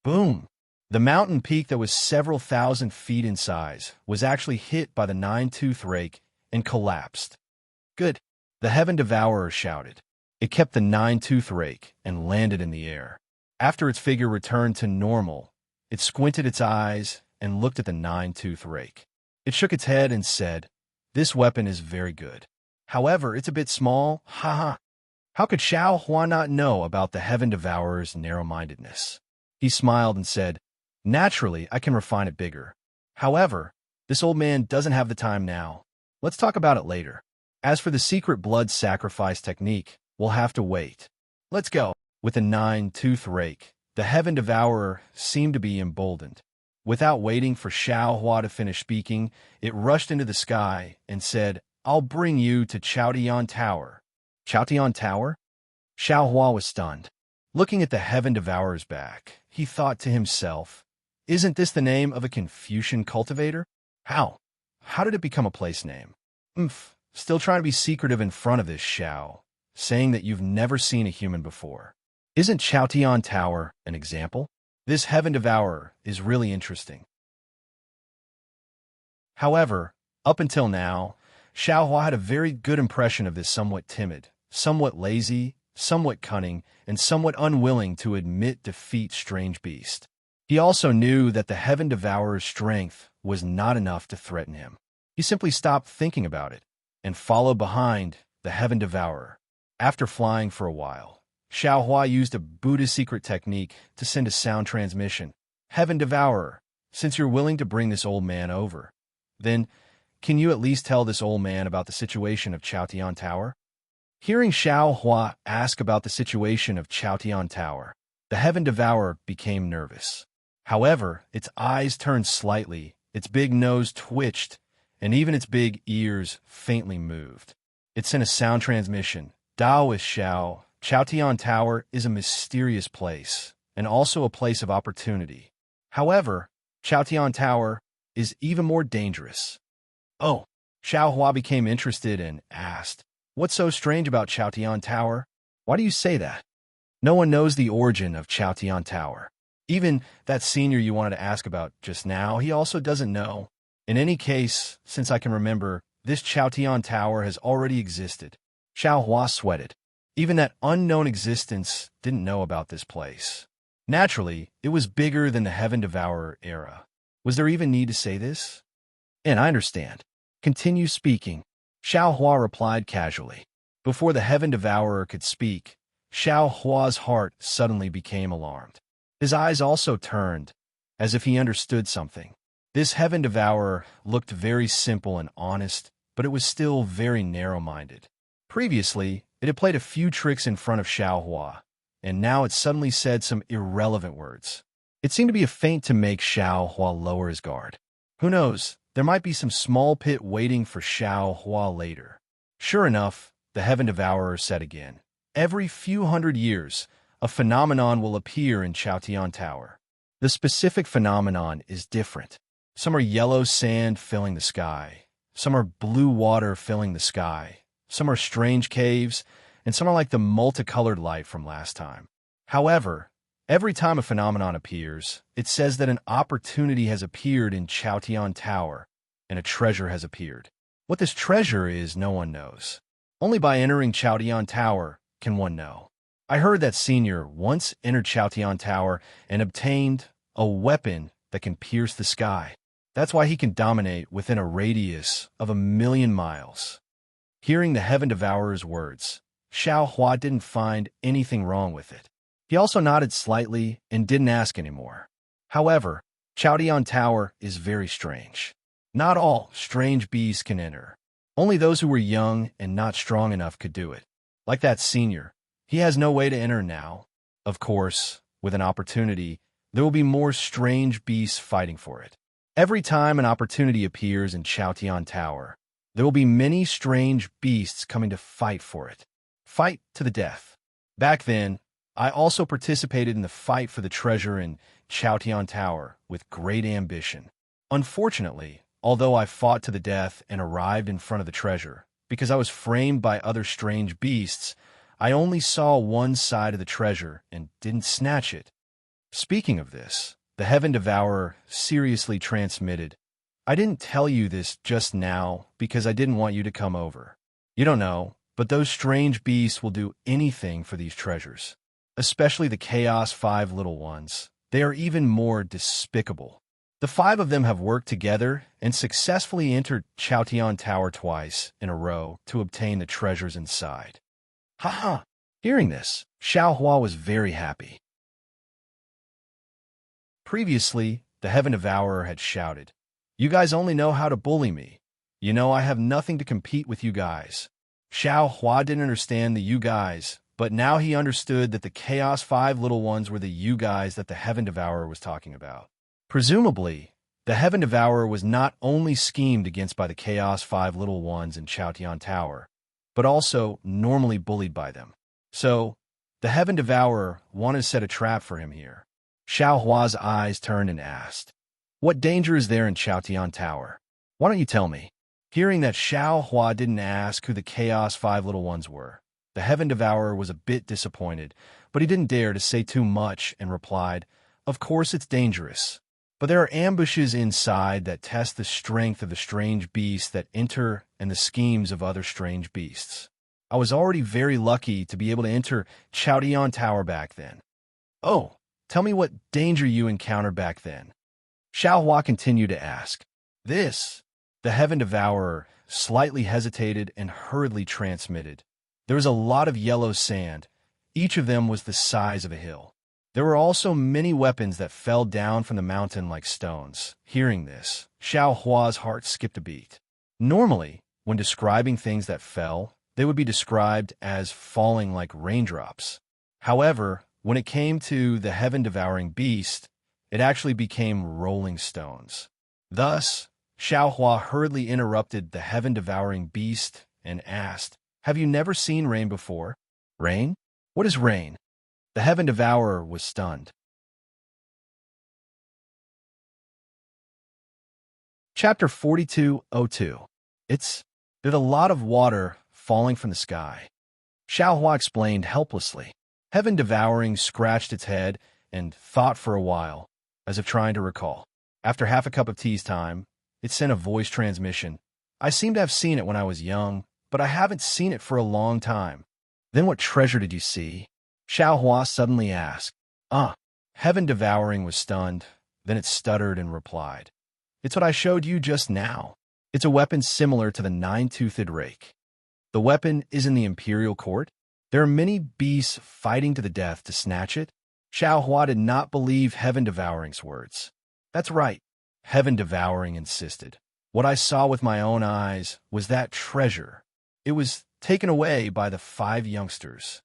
Boom! The mountain peak that was several thousand feet in size was actually hit by the 9-tooth rake and collapsed. Good, the Heaven Devourer shouted. It kept the nine-tooth rake and landed in the air. After its figure returned to normal, it squinted its eyes and looked at the nine-tooth rake. It shook its head and said, "This weapon is very good. However, it's a bit small, haha." How could Xiao Hua not know about the Heaven Devourer's narrow-mindedness? He smiled and said, "Naturally, I can refine it bigger. However, this old man doesn't have the time now. Let's talk about it later. As for the secret blood sacrifice technique, we'll have to wait. Let's go." With the nine-tooth rake, the Heaven Devourer seemed to be emboldened. Without waiting for Xiao Hua to finish speaking, it rushed into the sky and said, "I'll bring you to Chaotian Tower." Chaotian Tower? Xiao Hua was stunned. Looking at the Heaven Devourer's back, he thought to himself, "Isn't this the name of a Confucian cultivator? How? How did it become a place name? Still trying to be secretive in front of this Xiao, saying that you've never seen a human before. Isn't Chaotian Tower an example? This Heaven Devourer is really interesting." However, up until now, Xiao Hua had a very good impression of this somewhat timid, somewhat lazy, somewhat cunning, and somewhat unwilling to admit defeat strange beast. He also knew that the Heaven Devourer's strength was not enough to threaten him. He simply stopped thinking about it and followed behind the Heaven Devourer. After flying for a while, Xiao Hua used a Buddhist secret technique to send a sound transmission. "Heaven Devourer, since you're willing to bring this old man over, then can you at least tell this old man about the situation of Chaotian Tower?" Hearing Xiao Hua ask about the situation of Chaotian Tower, the Heaven Devourer became nervous. However, its eyes turned slightly, its big nose twitched, and even its big ears faintly moved. It sent a sound transmission. "Daoist Xiao, Chaotian Tower is a mysterious place, and also a place of opportunity. However, Chaotian Tower is even more dangerous." Oh, Xiao Hua became interested and asked, "What's so strange about Chaotian Tower? Why do you say that?" No one knows the origin of Chaotian Tower. Even that senior you wanted to ask about just now, he also doesn't know. In any case, since I can remember, this Chaotian Tower has already existed. Xiao Hua sweated. Even that unknown existence didn't know about this place. Naturally, it was bigger than the Heaven Devourer era. Was there even need to say this? And I understand. Continue speaking. Xiao Hua replied casually. Before the Heaven Devourer could speak, Xiao Hua's heart suddenly became alarmed. His eyes also turned, as if he understood something. This Heaven Devourer looked very simple and honest, but it was still very narrow-minded. Previously, it had played a few tricks in front of Xiao Hua, and now it suddenly said some irrelevant words. It seemed to be a feint to make Xiao Hua lower his guard. Who knows, there might be some small pit waiting for Xiao Hua later. Sure enough, the Heaven Devourer said again, "Every few hundred years, a phenomenon will appear in Chaotian Tower. The specific phenomenon is different. Some are yellow sand filling the sky, some are blue water filling the sky, some are strange caves, and some are like the multicolored light from last time. However, every time a phenomenon appears, it says that an opportunity has appeared in Chaotian Tower, and a treasure has appeared. What this treasure is, no one knows. Only by entering Chaotian Tower can one know. I heard that Senior once entered Chaotian Tower and obtained a weapon that can pierce the sky. That's why he can dominate within a radius of 1,000,000 miles. Hearing the Heaven Devourer's words, Xiao Hua didn't find anything wrong with it. He also nodded slightly and didn't ask anymore. However, Chaotian Tower is very strange. Not all strange beasts can enter. Only those who were young and not strong enough could do it. Like that Senior, he has no way to enter now. Of course, with an opportunity, there will be more strange beasts fighting for it. Every time an opportunity appears in Chaotian Tower, there will be many strange beasts coming to fight for it. Fight to the death. Back then, I also participated in the fight for the treasure in Chaotian Tower with great ambition. Unfortunately, although I fought to the death and arrived in front of the treasure, because I was framed by other strange beasts, I only saw one side of the treasure and didn't snatch it. Speaking of this, the Heaven Devourer seriously transmitted, "I didn't tell you this just now because I didn't want you to come over. You don't know, But those strange beasts will do anything for these treasures, especially the Chaos 5 little ones. They are even more despicable. The 5 of them have worked together and successfully entered Chaotian Tower twice in a row to obtain the treasures inside. Ha! Hearing this, Xiaohua was very happy. Previously, the Heaven Devourer had shouted, "You guys only know how to bully me. You know I have nothing to compete with you guys." Xiaohua didn't understand the you guys, but now he understood that the Chaos 5 little ones were the you guys that the Heaven Devourer was talking about. Presumably, the Heaven Devourer was not only schemed against by the Chaos 5 little ones in Chaotian Tower, but also normally bullied by them. So, the Heaven Devourer wanted to set a trap for him here. Xiaohua's eyes turned and asked, "What danger is there in Chaotian Tower? Why don't you tell me?" Hearing that Xiaohua didn't ask who the Chaos 5 little ones were, the Heaven Devourer was a bit disappointed, but he didn't dare to say too much and replied, "Of course it's dangerous. But there are ambushes inside that test the strength of the strange beasts that enter and the schemes of other strange beasts. I was already very lucky to be able to enter Chaotian Tower back then." "Oh, tell me what danger you encountered back then." Xiaohua continued to ask. The Heaven Devourer slightly hesitated and hurriedly transmitted. There was a lot of yellow sand. Each of them was the size of a hill. There were also many weapons that fell down from the mountain like stones. Hearing this, Xiaohua's heart skipped a beat. Normally, when describing things that fell, they would be described as falling like raindrops. However, when it came to the heaven-devouring beast, it actually became rolling stones. Thus, Xiaohua hurriedly interrupted the heaven-devouring beast and asked, "Have you never seen rain before?" "Rain? What is rain?" The Heaven Devourer was stunned. Chapter 4202. There's a lot of water falling from the sky. Xiaohua explained helplessly. Heaven Devouring scratched its head and thought for a while, as if trying to recall. After half a cup of tea's time, it sent a voice transmission. "I seem to have seen it when I was young, but I haven't seen it for a long time." "Then what treasure did you see?" Xiaohua suddenly asked. Heaven Devouring was stunned, then it stuttered and replied, "It's what I showed you just now. It's a weapon similar to the nine-toothed rake. The weapon is in the imperial court. There are many beasts fighting to the death to snatch it." Xiaohua did not believe Heaven Devouring's words. "That's right," Heaven Devouring insisted. "What I saw with my own eyes was that treasure. It was taken away by the 5 youngsters."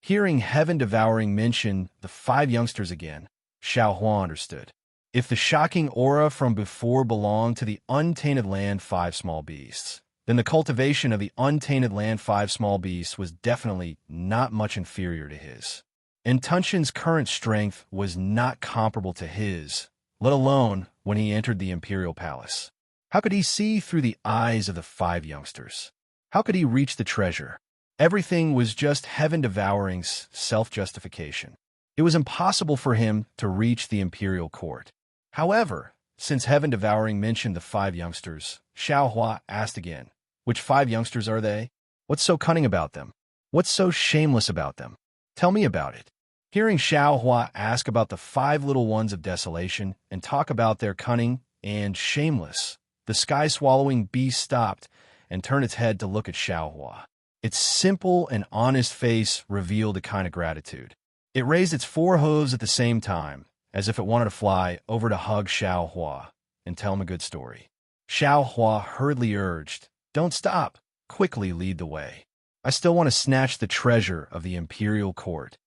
Hearing Heaven Devouring mention the 5 youngsters again, Xiaohua understood. If the shocking aura from before belonged to the untainted land 5 small beasts, then the cultivation of the untainted land 5 small beasts was definitely not much inferior to his. And Tunshin's current strength was not comparable to his, let alone when he entered the imperial palace. How could he see through the eyes of the 5 youngsters? How could he reach the treasure? Everything was just Heaven Devouring's self-justification. It was impossible for him to reach the imperial court. However, since Heaven Devouring mentioned the 5 youngsters, Xiaohua asked again, "Which 5 youngsters are they? What's so cunning about them? What's so shameless about them? Tell me about it." Hearing Xiaohua ask about the 5 little ones of desolation and talk about their cunning and shameless, the sky-swallowing beast stopped and turned its head to look at Xiaohua. Its simple and honest face revealed a kind of gratitude. It raised its 4 hooves at the same time, as if it wanted to fly over to hug Xiaohua and tell him a good story. Xiaohua hurriedly urged, "Don't stop. Quickly lead the way. I still want to snatch the treasure of the imperial court."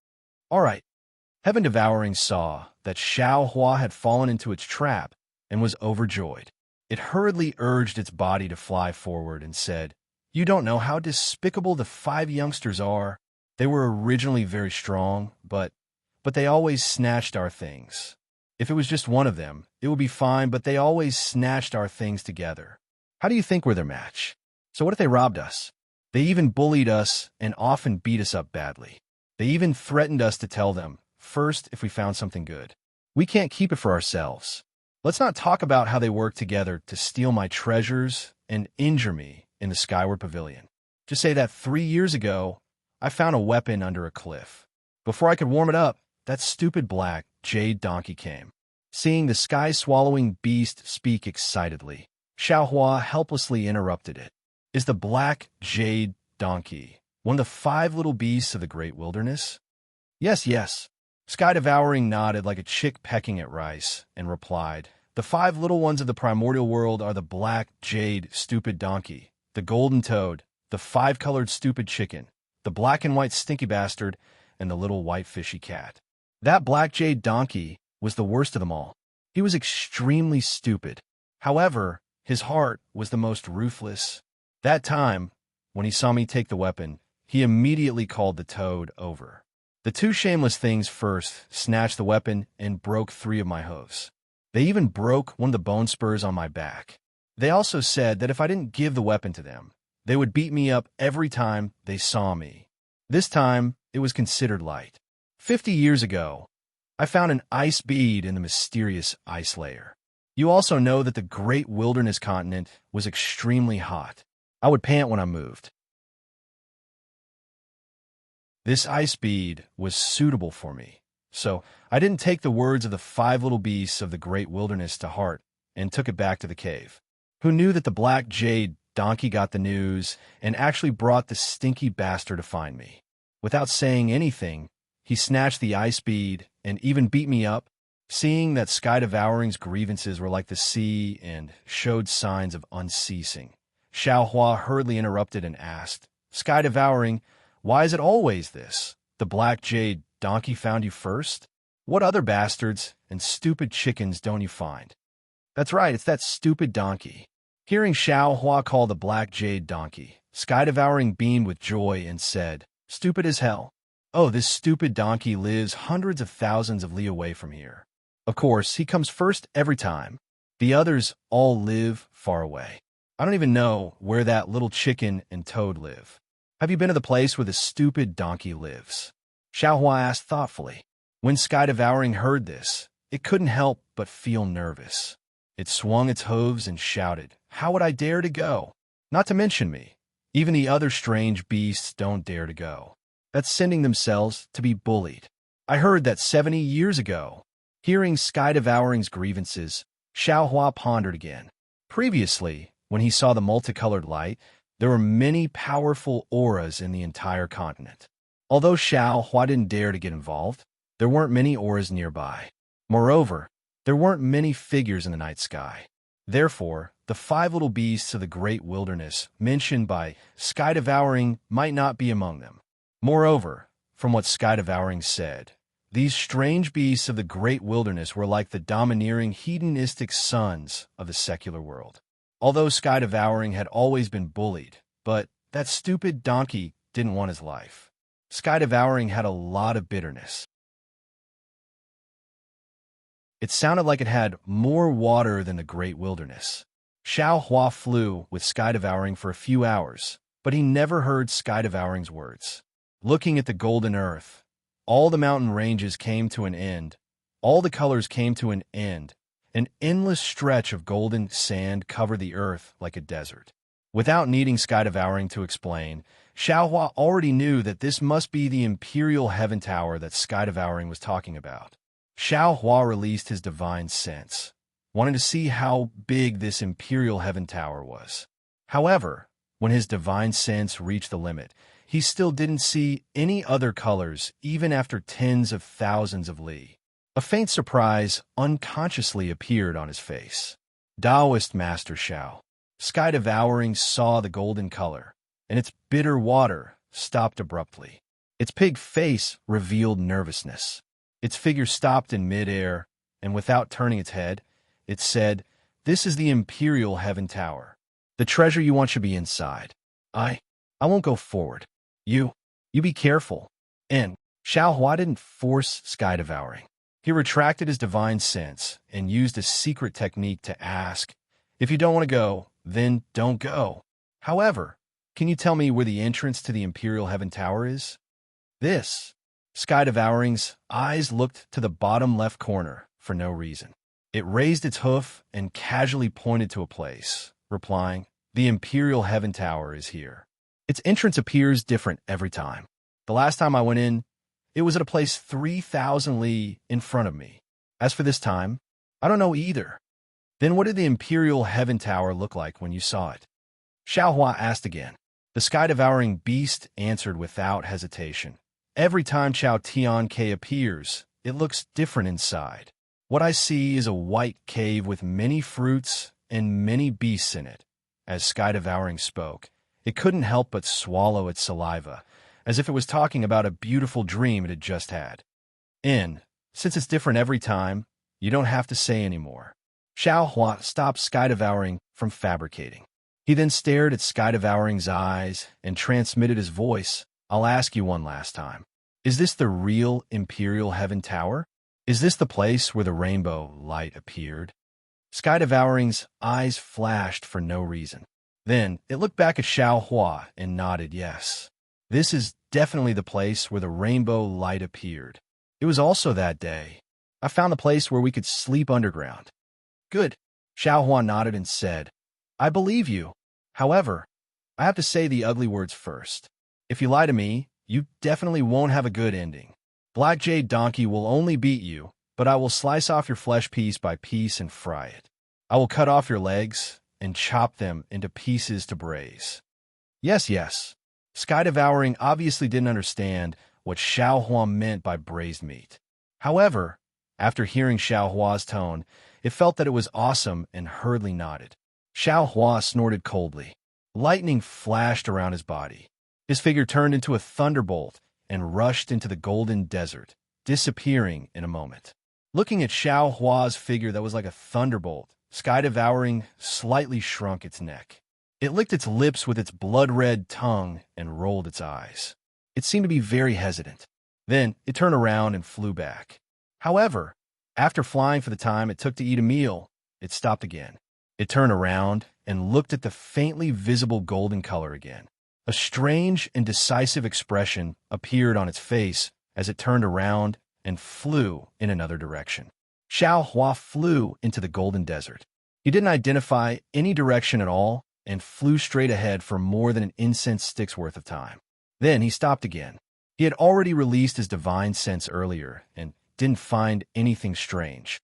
"All right." Heaven Devouring saw that Xiaohua had fallen into its trap and was overjoyed. It hurriedly urged its body to fly forward and said, "You don't know how despicable the 5 youngsters are. They were originally very strong, but they always snatched our things. If it was just one of them, it would be fine, but they always snatched our things together. How do you think we're their match? So what if they robbed us? They even bullied us and often beat us up badly. They even threatened us to tell them first if we found something good. We can't keep it for ourselves. Let's not talk about how they work together to steal my treasures and injure me in the Skyward Pavilion." Just say that 3 years ago, I found a weapon under a cliff. Before I could warm it up, that stupid black jade donkey came. Seeing the sky-swallowing beast speak excitedly, Xiaohua helplessly interrupted it. Is the black jade donkey one of the 5 little beasts of the great wilderness? Yes, yes. Sky Devouring nodded like a chick pecking at rice and replied, The 5 little ones of the primordial world are the black jade stupid donkey, the golden toad, the 5-colored stupid chicken, the black and white stinky bastard, and the little white fishy cat. That black jade donkey was the worst of them all. He was extremely stupid. However, his heart was the most ruthless. That time, when he saw me take the weapon, he immediately called the toad over. The 2 shameless things first snatched the weapon and broke 3 of my hooves. They even broke one of the bone spurs on my back. They also said that if I didn't give the weapon to them, they would beat me up every time they saw me. This time, it was considered light. 50 years ago, I found an ice bead in the mysterious ice layer. You also know that the great wilderness continent was extremely hot. I would pant when I moved. This ice bead was suitable for me, so I didn't take the words of the 5 little beasts of the great wilderness to heart and took it back to the cave. Who knew that the black jade donkey got the news and actually brought the stinky bastard to find me? Without saying anything, he snatched the ice bead and even beat me up. Seeing that Sky Devouring's grievances were like the sea and showed signs of unceasing, Xiaohua hurriedly interrupted and asked, Sky Devouring, why is it always this? The black jade donkey found you first? What other bastards and stupid chickens don't you find? That's right, it's that stupid donkey. Hearing Xiaohua call the black jade donkey, Sky Devouring beamed with joy and said, Stupid as hell. Oh, this stupid donkey lives hundreds of thousands of li away from here. Of course, he comes first every time. The others all live far away. I don't even know where that little chicken and toad live. Have you been to the place where the stupid donkey lives? Xiaohua asked thoughtfully. When Sky Devouring heard this, it couldn't help but feel nervous. It swung its hooves and shouted, How would I dare to go? Not to mention me. Even the other strange beasts don't dare to go. That's sending themselves to be bullied. I heard that 70 years ago. Hearing Sky Devouring's grievances, Xiaohua pondered again. Previously, when he saw the multicolored light, there were many powerful auras in the entire continent. Although Xiaohua didn't dare to get involved, there weren't many auras nearby. Moreover, there weren't many figures in the night sky. Therefore, the 5 little beasts of the great wilderness mentioned by Sky Devouring might not be among them. Moreover, from what Sky Devouring said, these strange beasts of the great wilderness were like the domineering hedonistic sons of the secular world. Although Sky Devouring had always been bullied, but that stupid donkey didn't want his life. Sky Devouring had a lot of bitterness. It sounded like it had more water than the great wilderness. Xiaohua flew with Sky Devouring for a few hours, but he never heard Sky Devouring's words. Looking at the golden earth, all the mountain ranges came to an end, all the colors came to an end. An endless stretch of golden sand covered the earth like a desert. Without needing Sky Devouring to explain, Xiaohua already knew that this must be the Imperial Heaven Tower that Sky Devouring was talking about. Xiaohua released his divine sense, wanting to see how big this Imperial Heaven Tower was. However, when his divine sense reached the limit, he still didn't see any other colors even after tens of thousands of li. A faint surprise unconsciously appeared on his face. Taoist Master Xiao. Sky Devouring saw the golden color, and its bitter water stopped abruptly. Its pig face revealed nervousness. Its figure stopped in midair, and without turning its head, it said, This is the Imperial Heaven Tower. The treasure you want should be inside. I won't go forward. You be careful. And Xiaohua didn't force Sky Devouring. He retracted his divine sense and used a secret technique to ask, If you don't want to go, then don't go. However, can you tell me where the entrance to the Imperial Heaven Tower is? This. Sky Devouring's eyes looked to the bottom left corner for no reason. It raised its hoof and casually pointed to a place, replying, The Imperial Heaven Tower is here. Its entrance appears different every time. The last time I went in, it was at a place 3,000 li in front of me. As for this time, I don't know either. Then what did the Imperial Heaven Tower look like when you saw it? Xiaohua asked again. The sky-devouring beast answered without hesitation. Every time Chao Tianke appears, it looks different inside. What I see is a white cave with many fruits and many beasts in it. As Sky-Devouring spoke, it couldn't help but swallow its saliva, as if it was talking about a beautiful dream it had just had. Since it's different every time, you don't have to say anymore. Xiaohua stopped Sky-Devouring from fabricating. He then stared at Sky-Devouring's eyes and transmitted his voice. I'll ask you one last time. Is this the real Imperial Heaven Tower? Is this the place where the rainbow light appeared? Sky-Devouring's eyes flashed for no reason. Then it looked back at Xiaohua and nodded yes. This is definitely the place where the rainbow light appeared. It was also that day. I found the place where we could sleep underground. Good. Xiaohua nodded and said, I believe you. However, I have to say the ugly words first. If you lie to me, you definitely won't have a good ending. Black Jade Donkey will only beat you, but I will slice off your flesh piece by piece and fry it. I will cut off your legs and chop them into pieces to braise. Yes. Sky-Devouring obviously didn't understand what Xiaohua meant by braised meat. However, after hearing Xiaohua's tone, it felt that it was awesome and hurriedly nodded. Xiaohua snorted coldly. Lightning flashed around his body. His figure turned into a thunderbolt and rushed into the golden desert, disappearing in a moment. Looking at Xiaohua's figure that was like a thunderbolt, Sky-Devouring slightly shrunk its neck. It licked its lips with its blood-red tongue and rolled its eyes. It seemed to be very hesitant. Then it turned around and flew back. However, after flying for the time it took to eat a meal, it stopped again. It turned around and looked at the faintly visible golden color again. A strange and decisive expression appeared on its face as it turned around and flew in another direction. Xiaohua flew into the golden desert. He didn't identify any direction at all and flew straight ahead for more than an incense stick's worth of time. Then he stopped again. He had already released his divine sense earlier and didn't find anything strange.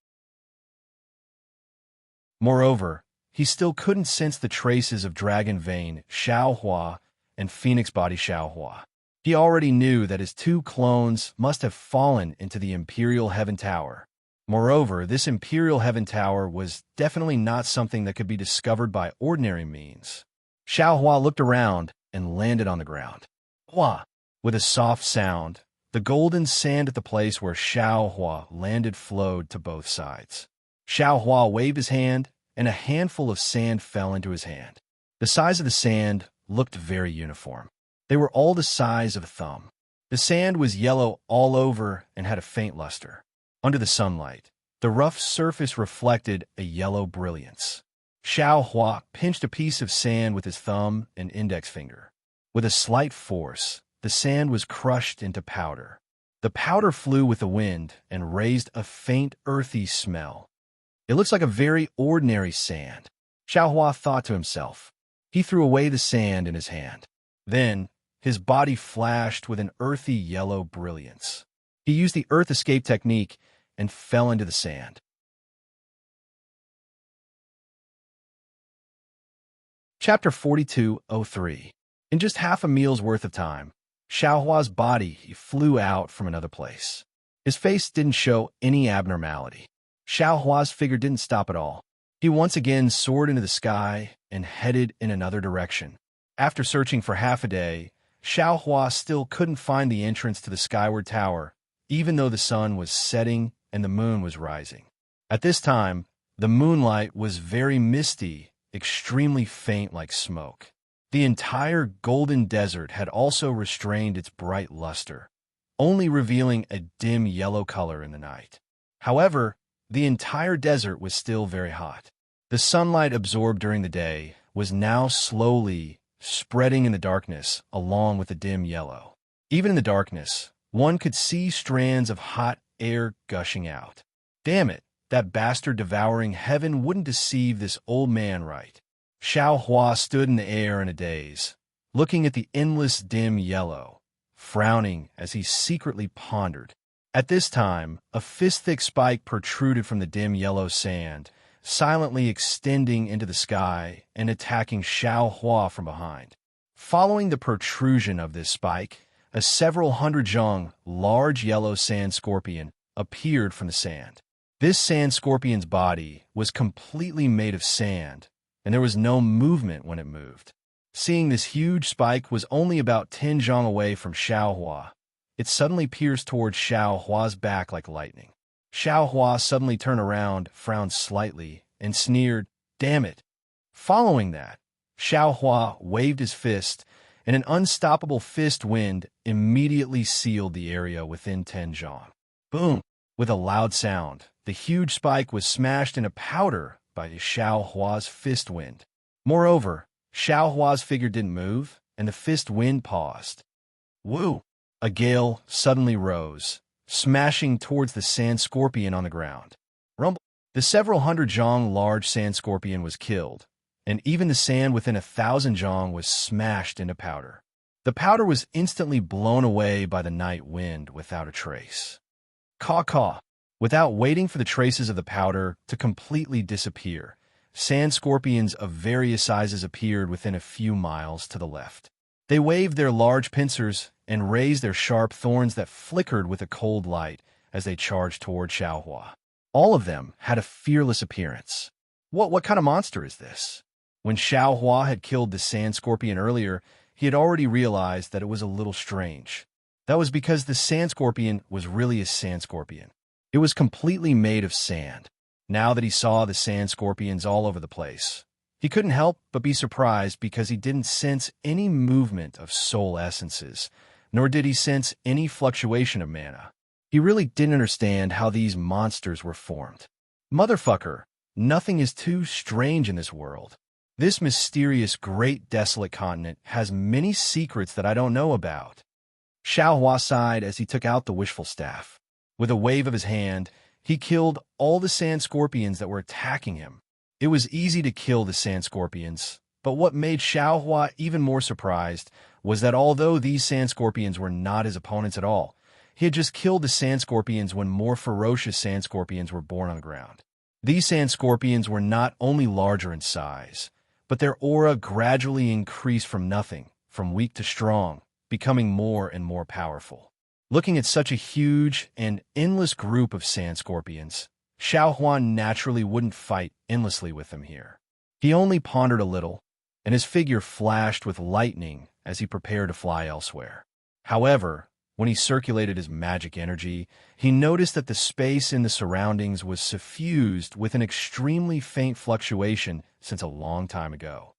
Moreover, he still couldn't sense the traces of Dragon Vein Xiaohua and Phoenix Body Xiaohua. He already knew that his two clones must have fallen into the Imperial Heaven Tower. Moreover, this Imperial Heaven Tower was definitely not something that could be discovered by ordinary means. Xiaohua looked around and landed on the ground. Hua! With a soft sound, the golden sand at the place where Xiaohua landed flowed to both sides. Xiaohua waved his hand, and a handful of sand fell into his hand. The size of the sand looked very uniform. They were all the size of a thumb. The sand was yellow all over and had a faint luster. Under the sunlight, the rough surface reflected a yellow brilliance. Xiaohua pinched a piece of sand with his thumb and index finger. With a slight force, the sand was crushed into powder. The powder flew with the wind and raised a faint earthy smell. It looks like a very ordinary sand, Xiaohua thought to himself. He threw away the sand in his hand. Then, his body flashed with an earthy yellow brilliance. He used the earth escape technique and fell into the sand. Chapter 4203. In just half a meal's worth of time, Xiaohua's body flew out from another place. His face didn't show any abnormality. Xiaohua's figure didn't stop at all. He once again soared into the sky and headed in another direction. After searching for half a day, Xiaohua still couldn't find the entrance to the skyward tower, even though the sun was setting and the moon was rising. At this time, the moonlight was very misty, extremely faint like smoke. The entire golden desert had also restrained its bright luster, only revealing a dim yellow color in the night. However, the entire desert was still very hot. The sunlight absorbed during the day was now slowly spreading in the darkness along with the dim yellow. Even in the darkness, one could see strands of hot air gushing out. Damn it, that bastard devouring heaven wouldn't deceive this old man right. Xiaohua stood in the air in a daze, looking at the endless dim yellow, frowning as he secretly pondered. At this time, a fist-thick spike protruded from the dim yellow sand, silently extending into the sky and attacking Xiao Hua from behind. Following the protrusion of this spike, a several hundred zhong large yellow sand scorpion appeared from the sand. This sand scorpion's body was completely made of sand, and there was no movement when it moved. Seeing this huge spike was only about 10 zhong away from Xiao Hua, it suddenly pierced towards Xiao Hua's back like lightning. Xiao Hua suddenly turned around, frowned slightly, and sneered, "Damn it." Following that, Xiao Hua waved his fist, and an unstoppable fist wind immediately sealed the area within 10 zhong. Boom! With a loud sound, the huge spike was smashed into powder by Xiao Hua's fist wind. Moreover, Xiao Hua's figure didn't move, and the fist wind paused. Woo! A gale suddenly rose, smashing towards the sand scorpion on the ground. Rumble! The several hundred zhong large sand scorpion was killed, and even the sand within 1,000 zhong was smashed into powder. The powder was instantly blown away by the night wind without a trace. Caw-caw! Without waiting for the traces of the powder to completely disappear, sand scorpions of various sizes appeared within a few miles to the left. They waved their large pincers and raised their sharp thorns that flickered with a cold light as they charged toward Xiao Hua. All of them had a fearless appearance. What kind of monster is this? When Xiao Hua had killed the sand scorpion earlier, he had already realized that it was a little strange. That was because the sand scorpion was really a sand scorpion. It was completely made of sand. Now that he saw the sand scorpions all over the place, he couldn't help but be surprised because he didn't sense any movement of soul essences, nor did he sense any fluctuation of mana. He really didn't understand how these monsters were formed. Motherfucker, nothing is too strange in this world. This mysterious great desolate continent has many secrets that I don't know about. Xiao Hua sighed as he took out the wishful staff. With a wave of his hand, he killed all the sand scorpions that were attacking him. It was easy to kill the sand scorpions, but what made Xiao Hua even more surprised was that although these sand scorpions were not his opponents at all, he had just killed the sand scorpions when more ferocious sand scorpions were born on the ground. These sand scorpions were not only larger in size, but their aura gradually increased from nothing, from weak to strong, becoming more and more powerful. Looking at such a huge and endless group of sand scorpions, Xiao Hua naturally wouldn't fight endlessly with them here. He only pondered a little, and his figure flashed with lightning as he prepared to fly elsewhere. However, when he circulated his magic energy, he noticed that the space in the surroundings was suffused with an extremely faint fluctuation since a long time ago.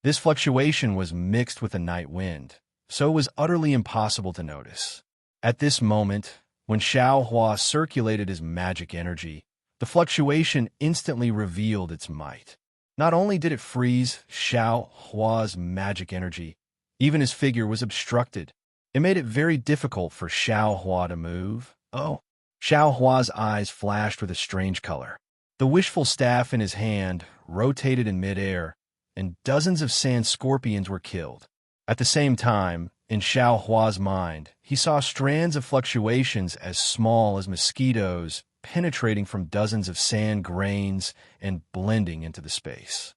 This fluctuation was mixed with the night wind, so it was utterly impossible to notice. At this moment, when Xiao Hua circulated his magic energy, the fluctuation instantly revealed its might. Not only did it freeze Xiao Hua's magic energy, even his figure was obstructed. It made it very difficult for Xiao Hua to move. Oh! Xiao Hua's eyes flashed with a strange color. The wishful staff in his hand rotated in midair, and dozens of sand scorpions were killed. At the same time, in Xiao Hua's mind, he saw strands of fluctuations as small as mosquitoes penetrating from dozens of sand grains and blending into the space.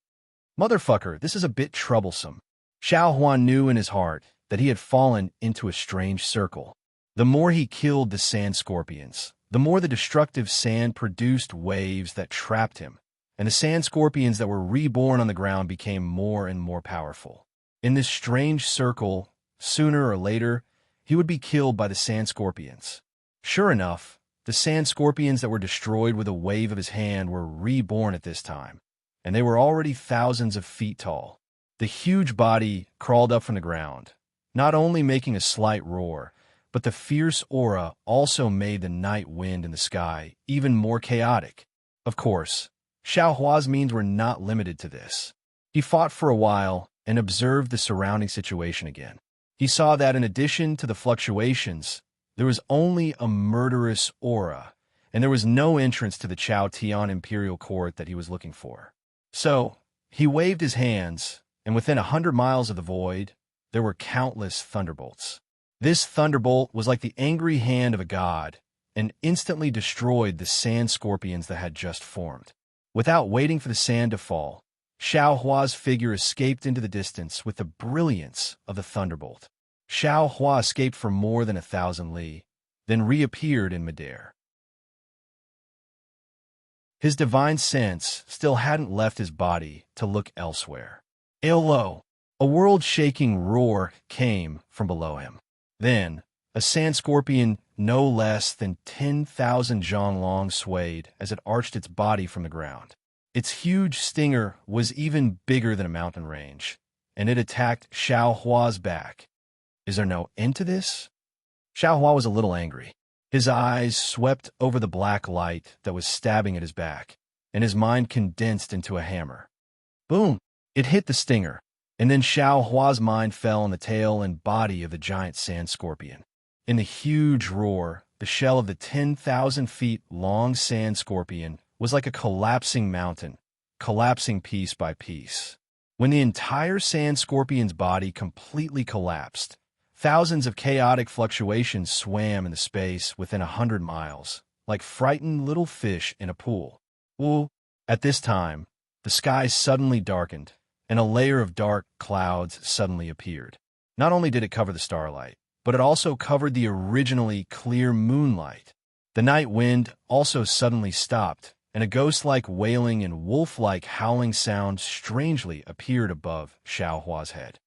Motherfucker, this is a bit troublesome. Xiao Hua knew in his heart that he had fallen into a strange circle. The more he killed the sand scorpions, the more the destructive sand produced waves that trapped him, and the sand scorpions that were reborn on the ground became more and more powerful. In this strange circle, sooner or later, he would be killed by the sand scorpions. Sure enough, the sand scorpions that were destroyed with a wave of his hand were reborn at this time, and they were already thousands of feet tall. The huge body crawled up from the ground, not only making a slight roar, but the fierce aura also made the night wind in the sky even more chaotic. Of course, Xiao Hua's means were not limited to this. He fought for a while and observed the surrounding situation again. He saw that in addition to the fluctuations, there was only a murderous aura, and there was no entrance to the Chao Tian Imperial Court that he was looking for. So, he waved his hands, and within 100 miles of the void, there were countless thunderbolts. This thunderbolt was like the angry hand of a god, and instantly destroyed the sand scorpions that had just formed. Without waiting for the sand to fall, Xiao Hua's figure escaped into the distance with the brilliance of the thunderbolt. Xiao Hua escaped for more than 1,000 li, then reappeared in midair. His divine sense still hadn't left his body to look elsewhere. Lo! A world-shaking roar came from below him. Then, a sand scorpion no less than 10,000 zhang long swayed as it arched its body from the ground. Its huge stinger was even bigger than a mountain range, and it attacked Xiao Hua's back. Is there no end to this? Xiao Hua was a little angry. His eyes swept over the black light that was stabbing at his back, and his mind condensed into a hammer. Boom! It hit the stinger, and then Xiao Hua's mind fell on the tail and body of the giant sand scorpion. In the huge roar, the shell of the 10,000 feet long sand scorpion was like a collapsing mountain, collapsing piece by piece. When the entire sand scorpion's body completely collapsed, thousands of chaotic fluctuations swam in the space within 100 miles, like frightened little fish in a pool. Ooh. At this time, the sky suddenly darkened, and a layer of dark clouds suddenly appeared. Not only did it cover the starlight, but it also covered the originally clear moonlight. The night wind also suddenly stopped, and a ghost-like wailing and wolf-like howling sound strangely appeared above Xiao Hua's head.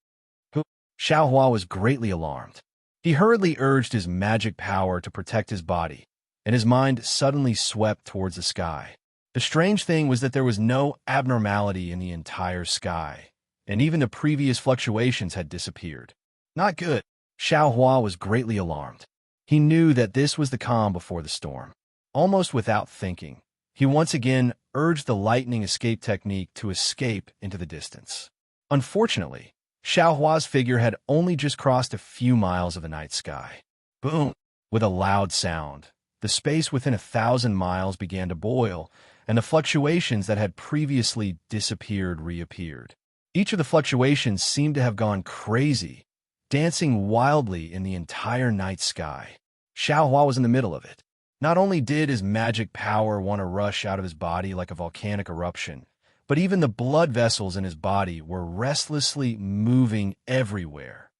Xiao Hua was greatly alarmed. He hurriedly urged his magic power to protect his body, and his mind suddenly swept towards the sky. The strange thing was that there was no abnormality in the entire sky, and even the previous fluctuations had disappeared. Not good. Xiao Hua was greatly alarmed. He knew that this was the calm before the storm. Almost without thinking, he once again urged the lightning escape technique to escape into the distance. Unfortunately, Xiao Hua's figure had only just crossed a few miles of the night sky. Boom! With a loud sound, the space within 1,000 miles began to boil, and the fluctuations that had previously disappeared reappeared. Each of the fluctuations seemed to have gone crazy, dancing wildly in the entire night sky. Xiao Hua was in the middle of it. Not only did his magic power want to rush out of his body like a volcanic eruption, but even the blood vessels in his body were restlessly moving everywhere.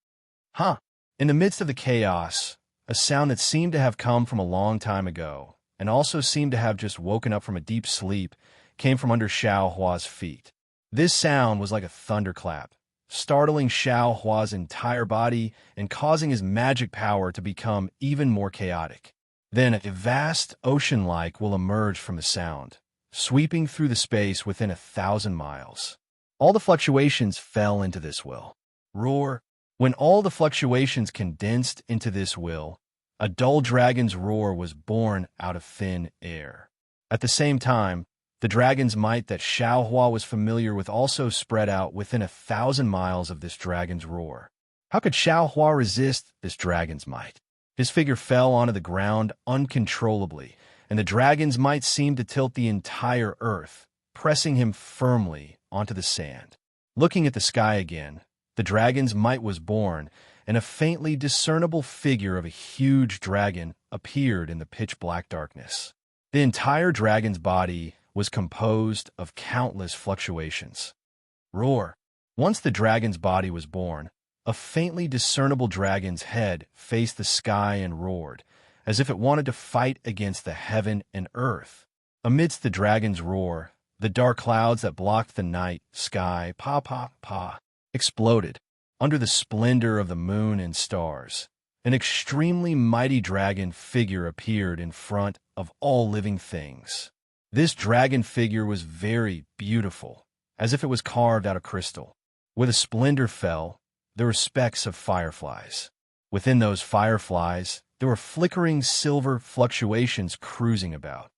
In the midst of the chaos, a sound that seemed to have come from a long time ago, and also seemed to have just woken up from a deep sleep, came from under Xiao Hua's feet. This sound was like a thunderclap, startling Xiao Hua's entire body and causing his magic power to become even more chaotic. Then a vast ocean-like will emerge from the sound, sweeping through the space within 1,000 miles. All the fluctuations fell into this will. Roar. When all the fluctuations condensed into this will, a dull dragon's roar was born out of thin air. At the same time, the dragon's might that Xiao Hua was familiar with also spread out within 1,000 miles of this dragon's roar. How could Xiao Hua resist this dragon's might? His figure fell onto the ground uncontrollably, and the dragon's might seemed to tilt the entire earth, pressing him firmly onto the sand. Looking at the sky again, the dragon's might was born, and a faintly discernible figure of a huge dragon appeared in the pitch-black darkness. The entire dragon's body was composed of countless fluctuations. Roar. Once the dragon's body was born, a faintly discernible dragon's head faced the sky and roared, as if it wanted to fight against the heaven and earth. Amidst the dragon's roar, the dark clouds that blocked the night sky exploded. Under the splendor of the moon and stars, an extremely mighty dragon figure appeared in front of all living things. This dragon figure was very beautiful, as if it was carved out of crystal. Where the splendor fell, there were specks of fireflies. Within those fireflies, there were flickering silver fluctuations cruising about.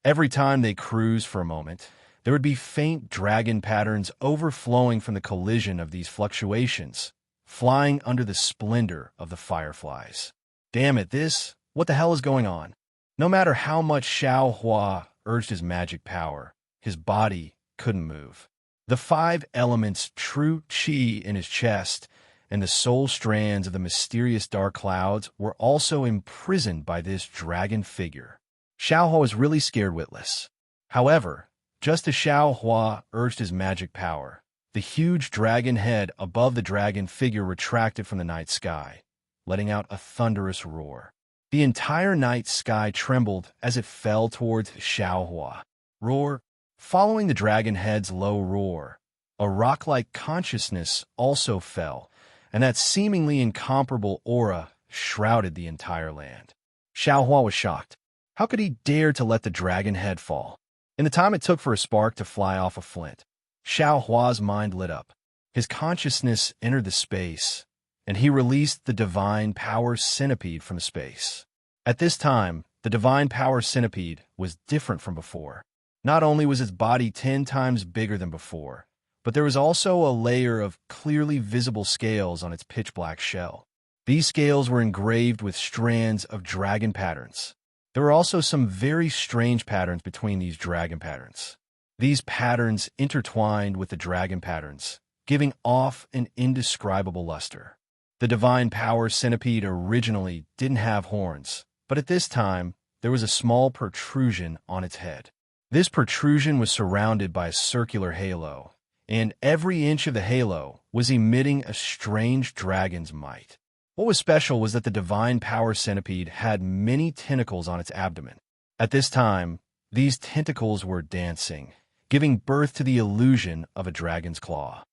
Every time they cruised for a moment, there would be faint dragon patterns overflowing from the collision of these fluctuations, flying under the splendor of the fireflies. Damn it, what the hell is going on? No matter how much Xiao Hua urged his magic power, his body couldn't move. The 5 elements' true chi in his chest and the soul strands of the mysterious dark clouds were also imprisoned by this dragon figure. Xiaohua was really scared witless. However, just as Xiaohua urged his magic power, the huge dragon head above the dragon figure retracted from the night sky, letting out a thunderous roar. The entire night sky trembled as it fell towards Xiaohua. Roar. Following the dragon head's low roar, a rock-like consciousness also fell, and that seemingly incomparable aura shrouded the entire land. Xiaohua was shocked. How could he dare to let the dragon head fall? In the time it took for a spark to fly off a flint, Xiaohua's mind lit up. His consciousness entered the space, and he released the divine power centipede from space. At this time, the divine power centipede was different from before. Not only was its body 10 times bigger than before, but there was also a layer of clearly visible scales on its pitch-black shell. These scales were engraved with strands of dragon patterns. There were also some very strange patterns between these dragon patterns. These patterns intertwined with the dragon patterns, giving off an indescribable luster. The divine power centipede originally didn't have horns, but at this time, there was a small protrusion on its head. This protrusion was surrounded by a circular halo, and every inch of the halo was emitting a strange dragon's might. What was special was that the divine power centipede had many tentacles on its abdomen. At this time, these tentacles were dancing, giving birth to the illusion of a dragon's claw.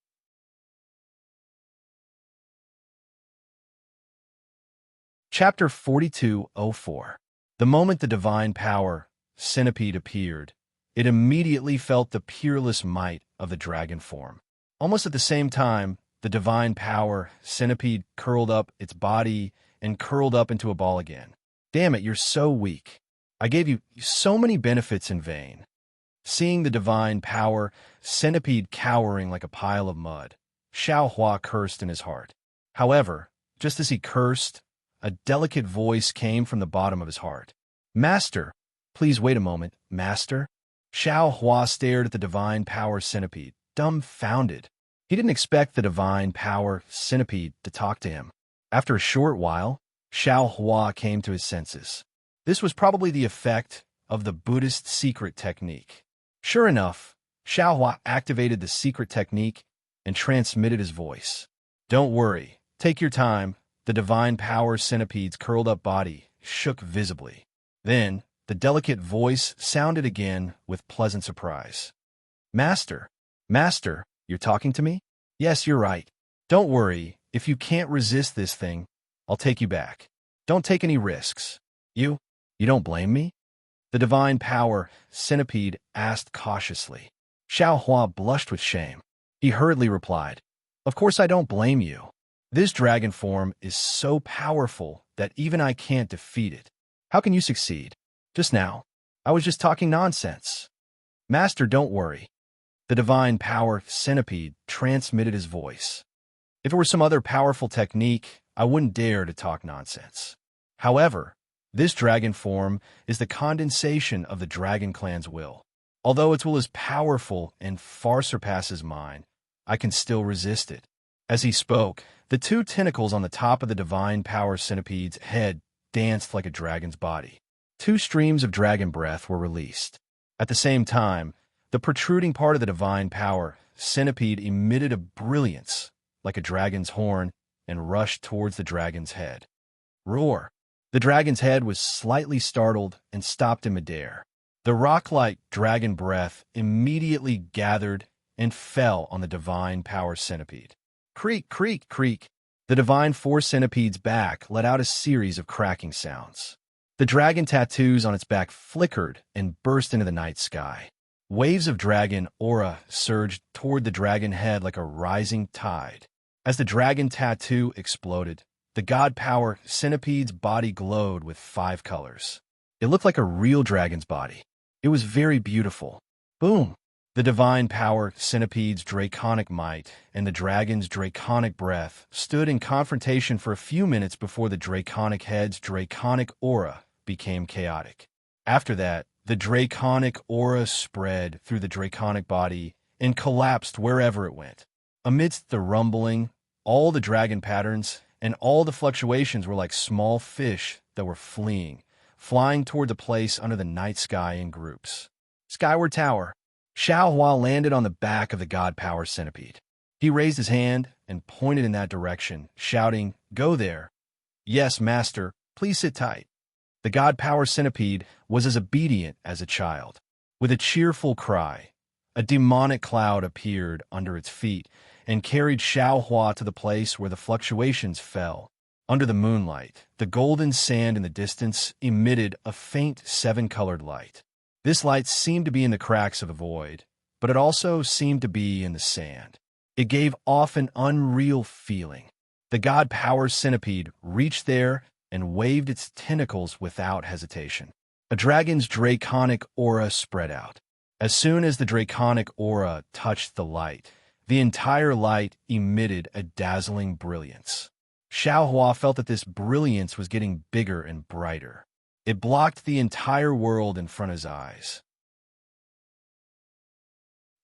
Chapter 4204. The moment the divine power centipede appeared, it immediately felt the peerless might of the dragon form. Almost at the same time, the divine power centipede curled up its body and curled up into a ball again. Damn it, you're so weak. I gave you so many benefits in vain. Seeing the divine power centipede cowering like a pile of mud, Xiaohua cursed in his heart. However, just as he cursed, a delicate voice came from the bottom of his heart. Master, please wait a moment, Master. Xiaohua stared at the divine power centipede, dumbfounded. He didn't expect the divine power centipede to talk to him. After a short while, Xiaohua came to his senses. This was probably the effect of the Buddhist secret technique. Sure enough, Xiaohua activated the secret technique and transmitted his voice. Don't worry, take your time. The divine power centipede's curled up body shook visibly. Then, the delicate voice sounded again with pleasant surprise. Master, you're talking to me? Yes, you're right. Don't worry, if you can't resist this thing, I'll take you back. Don't take any risks. You don't blame me? The divine power centipede asked cautiously. Xiaohua blushed with shame. He hurriedly replied, Of course I don't blame you. This dragon form is so powerful that even I can't defeat it. How can you succeed? Just now, I was just talking nonsense. Master, don't worry. The divine power centipede transmitted his voice. If it were some other powerful technique, I wouldn't dare to talk nonsense. However, this dragon form is the condensation of the dragon clan's will. Although its will is powerful and far surpasses mine, I can still resist it. As he spoke, the 2 tentacles on the top of the divine power centipede's head danced like a dragon's body. 2 streams of dragon breath were released. At the same time, the protruding part of the divine power centipede emitted a brilliance like a dragon's horn and rushed towards the dragon's head. Roar! The dragon's head was slightly startled and stopped in midair. The rock-like dragon breath immediately gathered and fell on the divine power centipede. Creak, creak, creak. The divine force centipede's back let out a series of cracking sounds. The dragon tattoos on its back flickered and burst into the night sky. Waves of dragon aura surged toward the dragon head like a rising tide. As the dragon tattoo exploded, the god power centipede's body glowed with 5 colors. It looked like a real dragon's body. It was very beautiful. Boom! The divine power centipede's draconic might and the dragon's draconic breath stood in confrontation for a few minutes before the draconic head's draconic aura became chaotic. After that, the draconic aura spread through the draconic body and collapsed wherever it went. Amidst the rumbling, all the dragon patterns and all the fluctuations were like small fish that were flying toward the place under the night sky in groups. Skyward Tower. Xiaohua landed on the back of the God Power Centipede. He raised his hand and pointed in that direction, shouting, "Go there." "Yes, master, please sit tight." The God Power Centipede was as obedient as a child. With a cheerful cry, a demonic cloud appeared under its feet and carried Xiaohua to the place where the fluctuations fell. Under the moonlight, the golden sand in the distance emitted a faint seven-colored light. This light seemed to be in the cracks of the void, but it also seemed to be in the sand. It gave off an unreal feeling. The God Power Centipede reached there and waved its tentacles without hesitation. A dragon's draconic aura spread out. As soon as the draconic aura touched the light, the entire light emitted a dazzling brilliance. Xiaohua felt that this brilliance was getting bigger and brighter. It blocked the entire world in front of his eyes.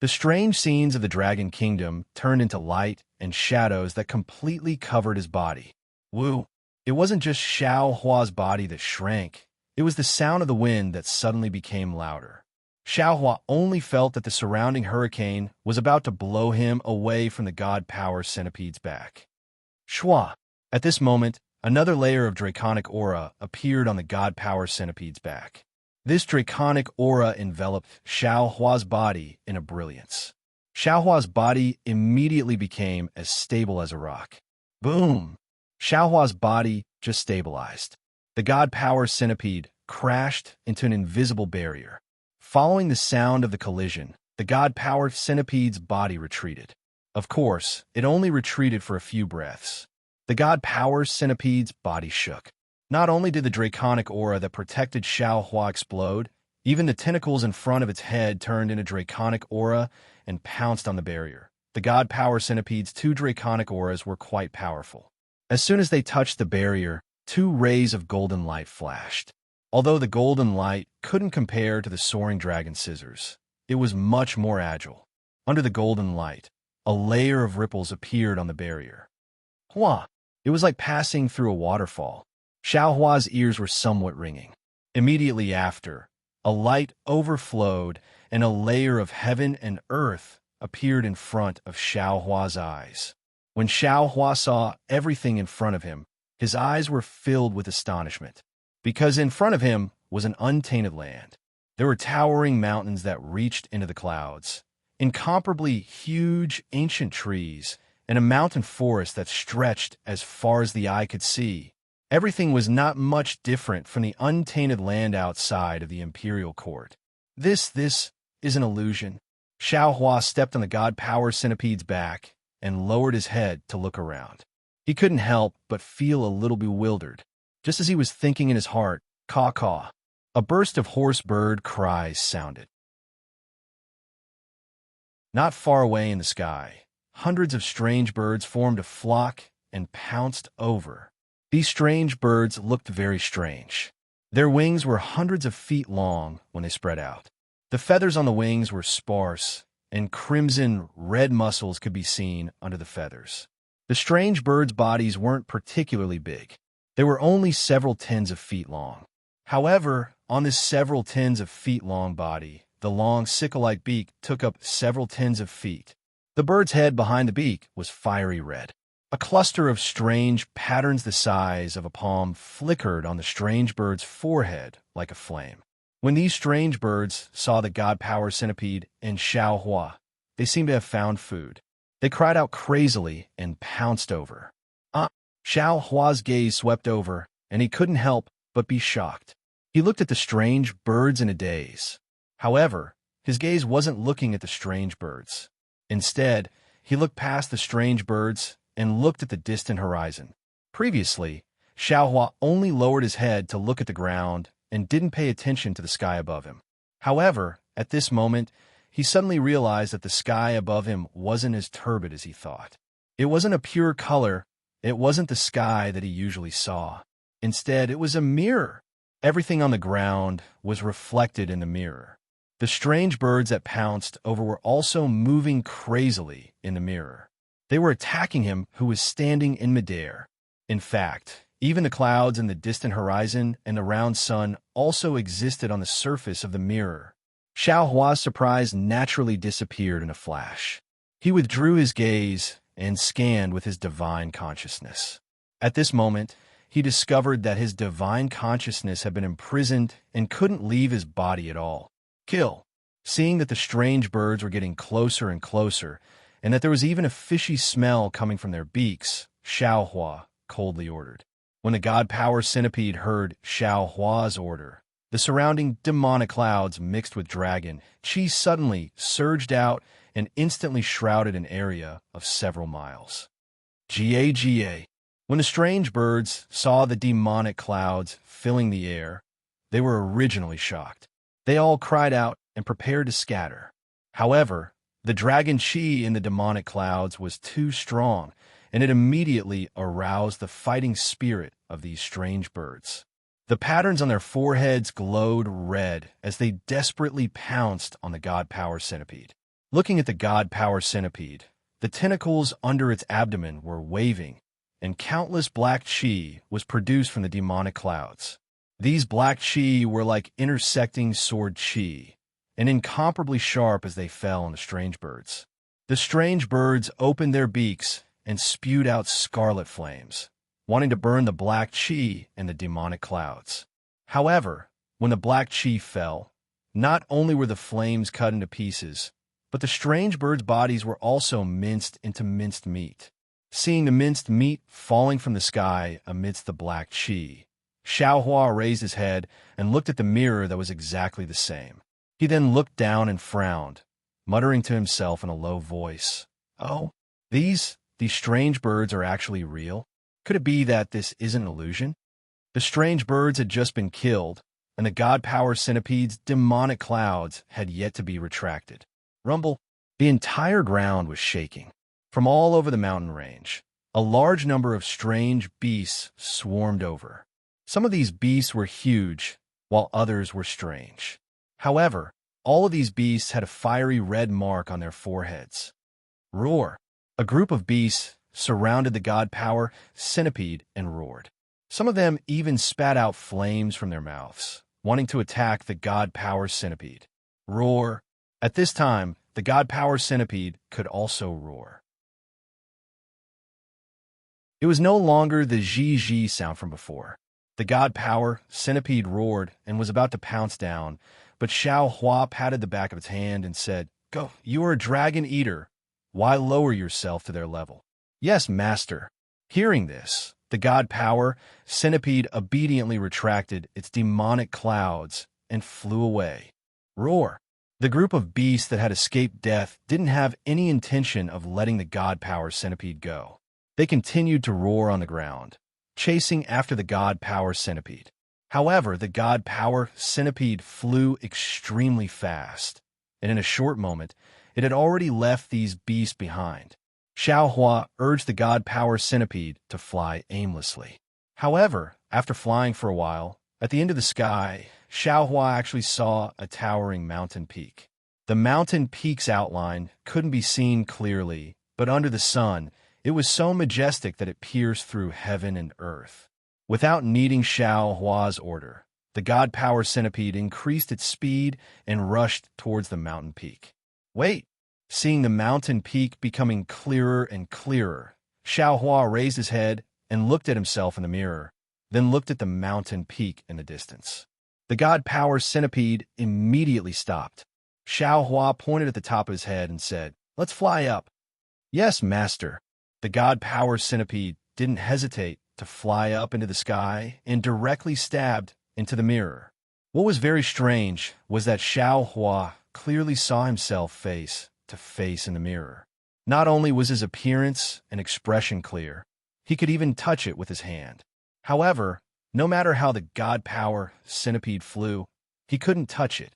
The strange scenes of the Dragon Kingdom turned into light and shadows that completely covered his body. Woo! It wasn't just Xiaohua's body that shrank. It was the sound of the wind that suddenly became louder. Xiaohua only felt that the surrounding hurricane was about to blow him away from the God Power Centipede's back. Shua! At this moment, another layer of draconic aura appeared on the God Power Centipede's back. This draconic aura enveloped Xiaohua's body in a brilliance. Xiaohua's body immediately became as stable as a rock. Boom! Xiaohua's body just stabilized. The God Power Centipede crashed into an invisible barrier. Following the sound of the collision, the God Power Centipede's body retreated. Of course, it only retreated for a few breaths. The God Power Centipede's body shook. Not only did the draconic aura that protected Xiaohua explode, even the tentacles in front of its head turned into draconic aura and pounced on the barrier. The God Power Centipede's two draconic auras were quite powerful. As soon as they touched the barrier, two rays of golden light flashed. Although the golden light couldn't compare to the soaring dragon scissors, it was much more agile. Under the golden light, a layer of ripples appeared on the barrier. Hua! It was like passing through a waterfall. Xiaohua's ears were somewhat ringing. Immediately after, a light overflowed and a layer of heaven and earth appeared in front of Xiaohua's eyes. When Xiaohua saw everything in front of him, his eyes were filled with astonishment. Because in front of him was an untainted land. There were towering mountains that reached into the clouds, incomparably huge ancient trees, and a mountain forest that stretched as far as the eye could see. Everything was not much different from the untainted land outside of the imperial court. This is an illusion. Xiaohua stepped on the God Power Centipede's back and lowered his head to look around. He couldn't help but feel a little bewildered. Just as he was thinking in his heart, caw-caw, a burst of hoarse bird cries sounded. Not far away in the sky, hundreds of strange birds formed a flock and pounced over. These strange birds looked very strange. Their wings were hundreds of feet long when they spread out. The feathers on the wings were sparse, and crimson red muscles could be seen under the feathers. The strange birds' bodies weren't particularly big. They were only several tens of feet long. However, on this several tens of feet long body, the long sickle-like beak took up several tens of feet. The bird's head behind the beak was fiery red. A cluster of strange patterns the size of a palm flickered on the strange bird's forehead like a flame. When these strange birds saw the God Power Centipede and Xiaohua, they seemed to have found food. They cried out crazily and pounced over. Xiaohua's gaze swept over, and he couldn't help but be shocked. He looked at the strange birds in a daze. However, his gaze wasn't looking at the strange birds. Instead, he looked past the strange birds and looked at the distant horizon. Previously, Xiaohua only lowered his head to look at the ground and didn't pay attention to the sky above him. However, at this moment, he suddenly realized that the sky above him wasn't as turbid as he thought. It wasn't a pure color. It wasn't the sky that he usually saw. Instead, it was a mirror. Everything on the ground was reflected in the mirror. The strange birds that pounced over were also moving crazily in the mirror. They were attacking him who was standing in midair. In fact, even the clouds in the distant horizon and the round sun also existed on the surface of the mirror. Xiao Hua's surprise naturally disappeared in a flash. He withdrew his gaze and scanned with his divine consciousness. At this moment, he discovered that his divine consciousness had been imprisoned and couldn't leave his body at all. Kill. Seeing that the strange birds were getting closer and closer, and that there was even a fishy smell coming from their beaks, Xiao Hua coldly ordered. When the god power centipede heard Xiao Hua's order, the surrounding demonic clouds mixed with dragon qi suddenly surged out and instantly shrouded an area of several miles. Ga. When the strange birds saw the demonic clouds filling the air, they were originally shocked. They all cried out and prepared to scatter. However, the dragon qi in the demonic clouds was too strong, and it immediately aroused the fighting spirit of these strange birds. The patterns on their foreheads glowed red as they desperately pounced on the god power centipede. Looking at the god power centipede, the tentacles under its abdomen were waving, and countless black qi was produced from the demonic clouds. These black qi were like intersecting sword qi, and incomparably sharp as they fell on the strange birds. The strange birds opened their beaks and spewed out scarlet flames, wanting to burn the black qi and the demonic clouds. However, when the black qi fell, not only were the flames cut into pieces, but the strange birds' bodies were also minced into minced meat. Seeing the minced meat falling from the sky amidst the black qi, Xiao Hua raised his head and looked at the mirror that was exactly the same. He then looked down and frowned, muttering to himself in a low voice, "Oh, these strange birds are actually real? Could it be that this isn't an illusion?" The strange birds had just been killed, and the god power centipede's demonic clouds had yet to be retracted. Rumble. The entire ground was shaking. From all over the mountain range, a large number of strange beasts swarmed over. Some of these beasts were huge, while others were strange. However, all of these beasts had a fiery red mark on their foreheads. Roar. A group of beasts surrounded the god power centipede and roared. Some of them even spat out flames from their mouths, wanting to attack the god power centipede. Roar. At this time, the god power centipede could also roar. It was no longer the zhi sound from before. The god power centipede roared and was about to pounce down, but Xiao Hua patted the back of its hand and said, "Go, you are a dragon eater. Why lower yourself to their level?" "Yes, master." Hearing this, the god power centipede obediently retracted its demonic clouds and flew away. Roar. The group of beasts that had escaped death didn't have any intention of letting the god power centipede go. They continued to roar on the ground, chasing after the god power centipede. However, the god power centipede flew extremely fast, and in a short moment, it had already left these beasts behind. Xiao Hua urged the god power centipede to fly aimlessly. However, after flying for a while, at the end of the sky, Xiao Hua actually saw a towering mountain peak. The mountain peak's outline couldn't be seen clearly, but under the sun, it was so majestic that it pierced through heaven and earth. Without needing Xiao Hua's order, the god power centipede increased its speed and rushed towards the mountain peak. Wait! Seeing the mountain peak becoming clearer and clearer, Xiao Hua raised his head and looked at himself in the mirror, then looked at the mountain peak in the distance. The god power centipede immediately stopped. Xiao Hua pointed at the top of his head and said, "Let's fly up." "Yes, master." The god power centipede didn't hesitate to fly up into the sky and directly stabbed into the mirror. What was very strange was that Xiao Hua clearly saw himself face to face in the mirror. Not only was his appearance and expression clear, he could even touch it with his hand. However, no matter how the god power centipede flew, he couldn't touch it.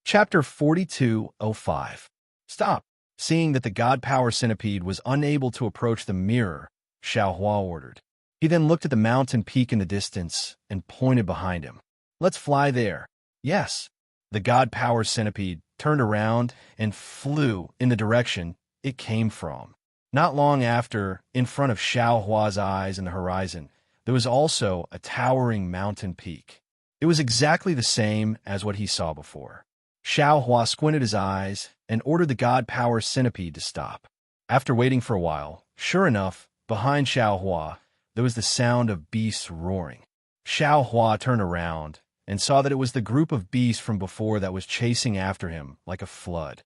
Chapter 42:05. Stop. Seeing that the god power centipede was unable to approach the mirror, Xiao Hua ordered. He then looked at the mountain peak in the distance and pointed behind him. "Let's fly there." "Yes." The god power centipede turned around and flew in the direction it came from. Not long after, in front of Xiao Hua's eyes in the horizon, there was also a towering mountain peak. It was exactly the same as what he saw before. Xiao Hua squinted his eyes and ordered the god power centipede to stop. After waiting for a while, sure enough, behind Xiao Hua, there was the sound of beasts roaring. Xiao Hua turned around and saw that it was the group of beasts from before that was chasing after him like a flood.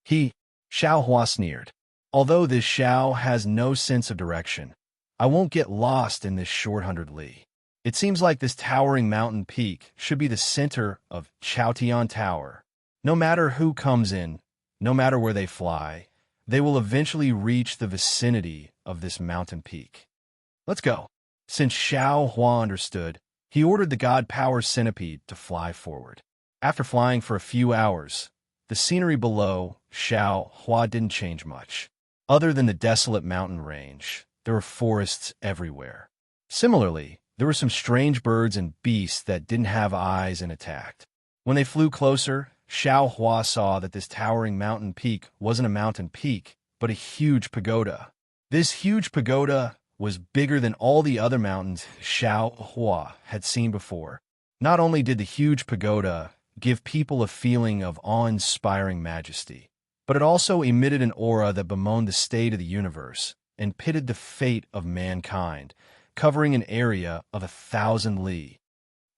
Xiao Hua sneered. "Although this Xiao has no sense of direction, I won't get lost in this short 100 li. It seems like this towering mountain peak should be the center of Chaotian Tower. No matter who comes in, no matter where they fly, they will eventually reach the vicinity of this mountain peak. Let's go." Since Xiao Hua understood, he ordered the god power centipede to fly forward. After flying for a few hours, the scenery below Xiao Hua didn't change much. Other than the desolate mountain range, there were forests everywhere. Similarly, there were some strange birds and beasts that didn't have eyes and attacked. When they flew closer, Xiao Hua saw that this towering mountain peak wasn't a mountain peak, but a huge pagoda. This huge pagoda was bigger than all the other mountains Xiao Hua had seen before. Not only did the huge pagoda give people a feeling of awe-inspiring majesty, but it also emitted an aura that bemoaned the state of the universe and pitted the fate of mankind, covering an area of 1,000 li.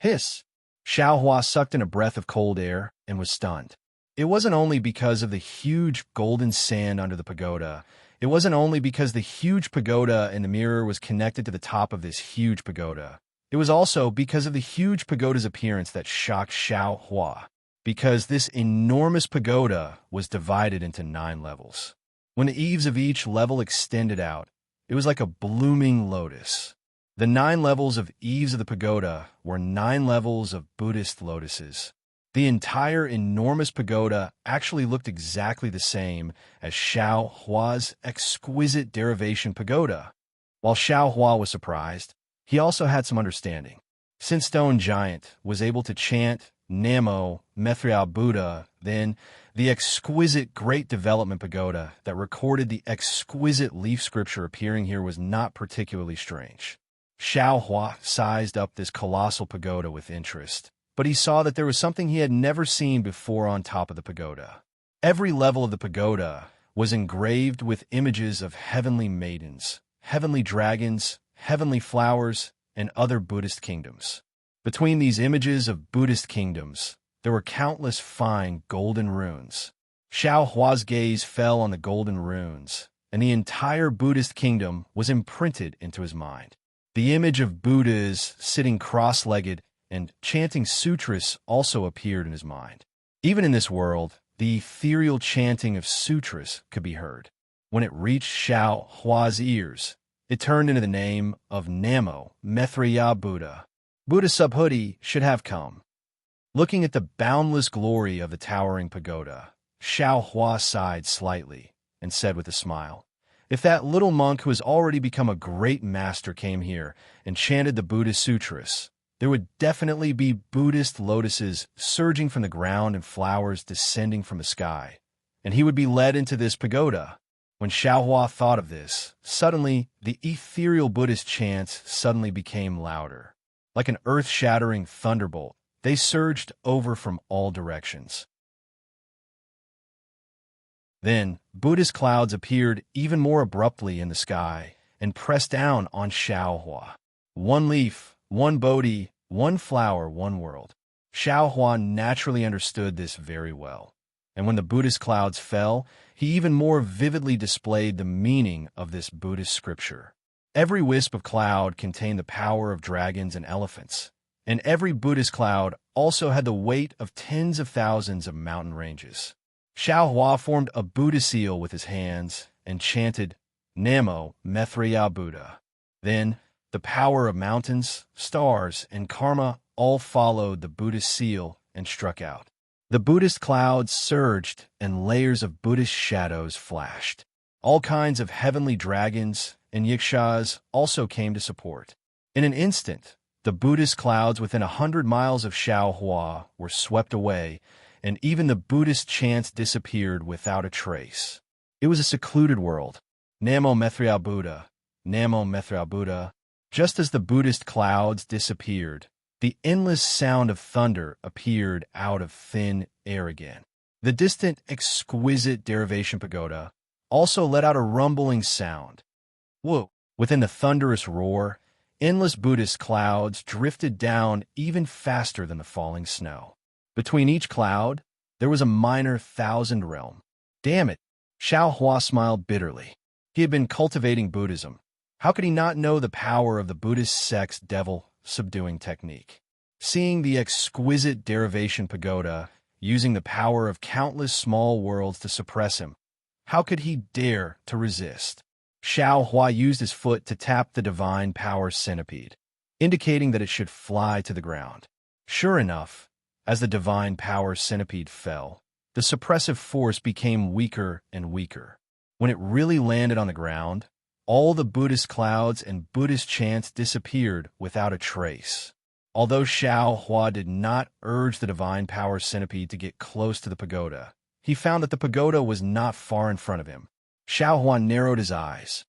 Hiss! Xiao Hua sucked in a breath of cold air and was stunned. It wasn't only because of the huge golden sand under the pagoda. It wasn't only because the huge pagoda in the mirror was connected to the top of this huge pagoda. It was also because of the huge pagoda's appearance that shocked Xiao Hua, because this enormous pagoda was divided into 9 levels. When the eaves of each level extended out, it was like a blooming lotus. The 9 levels of eaves of the pagoda were 9 levels of Buddhist lotuses. The entire enormous pagoda actually looked exactly the same as Xiao Hua's exquisite derivation pagoda. While Xiao Hua was surprised, he also had some understanding. Since Stone Giant was able to chant Namo Mithra Buddha, then the exquisite Great Development Pagoda that recorded the exquisite leaf scripture appearing here was not particularly strange. Xiao Hua sized up this colossal pagoda with interest, but he saw that there was something he had never seen before on top of the pagoda. Every level of the pagoda was engraved with images of heavenly maidens, heavenly dragons, heavenly flowers, and other Buddhist kingdoms. Between these images of Buddhist kingdoms, there were countless fine golden runes. Xiao Hua's gaze fell on the golden runes, and the entire Buddhist kingdom was imprinted into his mind. The image of Buddhas sitting cross-legged and chanting sutras also appeared in his mind. Even in this world, the ethereal chanting of sutras could be heard. When it reached Xiao Hua's ears, it turned into the name of Namo Mithra Buddha. Buddha Subhuti should have come. Looking at the boundless glory of the towering pagoda, Xiao Hua sighed slightly and said with a smile, "If that little monk who has already become a great master came here and chanted the Buddhist sutras, there would definitely be Buddhist lotuses surging from the ground and flowers descending from the sky, and he would be led into this pagoda." When Xiao Hua thought of this, suddenly the ethereal Buddhist chants suddenly became louder. Like an earth-shattering thunderbolt, they surged over from all directions. Then, Buddhist clouds appeared even more abruptly in the sky and pressed down on Xiao Hua. One leaf, one Bodhi, one flower, one world. Xiao Hua naturally understood this very well. And when the Buddhist clouds fell, he even more vividly displayed the meaning of this Buddhist scripture. Every wisp of cloud contained the power of dragons and elephants, and every Buddhist cloud also had the weight of tens of thousands of mountain ranges. Xiao Hua formed a Buddha seal with his hands and chanted Namo Mithra Buddha. Then, the power of mountains, stars, and karma all followed the Buddhist seal and struck out. The Buddhist clouds surged and layers of Buddhist shadows flashed. All kinds of heavenly dragons and yikshaws also came to support. In an instant, the Buddhist clouds within 100 miles of Xiaohua were swept away, and even the Buddhist chants disappeared without a trace. It was a secluded world. Namo Mithra Buddha, Namo Mithra Buddha. Just as the Buddhist clouds disappeared, the endless sound of thunder appeared out of thin air again. The distant, exquisite derivation pagoda also let out a rumbling sound. Whoa! Within the thunderous roar, endless Buddhist clouds drifted down even faster than the falling snow. Between each cloud, there was a minor thousand realm. Damn it! Xiaohua smiled bitterly. He had been cultivating Buddhism. How could he not know the power of the Buddhist sect's devil-subduing technique? Seeing the exquisite derivation pagoda using the power of countless small worlds to suppress him, how could he dare to resist? Xiaohua used his foot to tap the divine power centipede, indicating that it should fly to the ground. Sure enough, as the divine power centipede fell, the suppressive force became weaker and weaker. When it really landed on the ground, all the Buddhist clouds and Buddhist chants disappeared without a trace. Although Xiaohua did not urge the divine power centipede to get close to the pagoda, he found that the pagoda was not far in front of him. Xiaohua narrowed his eyes.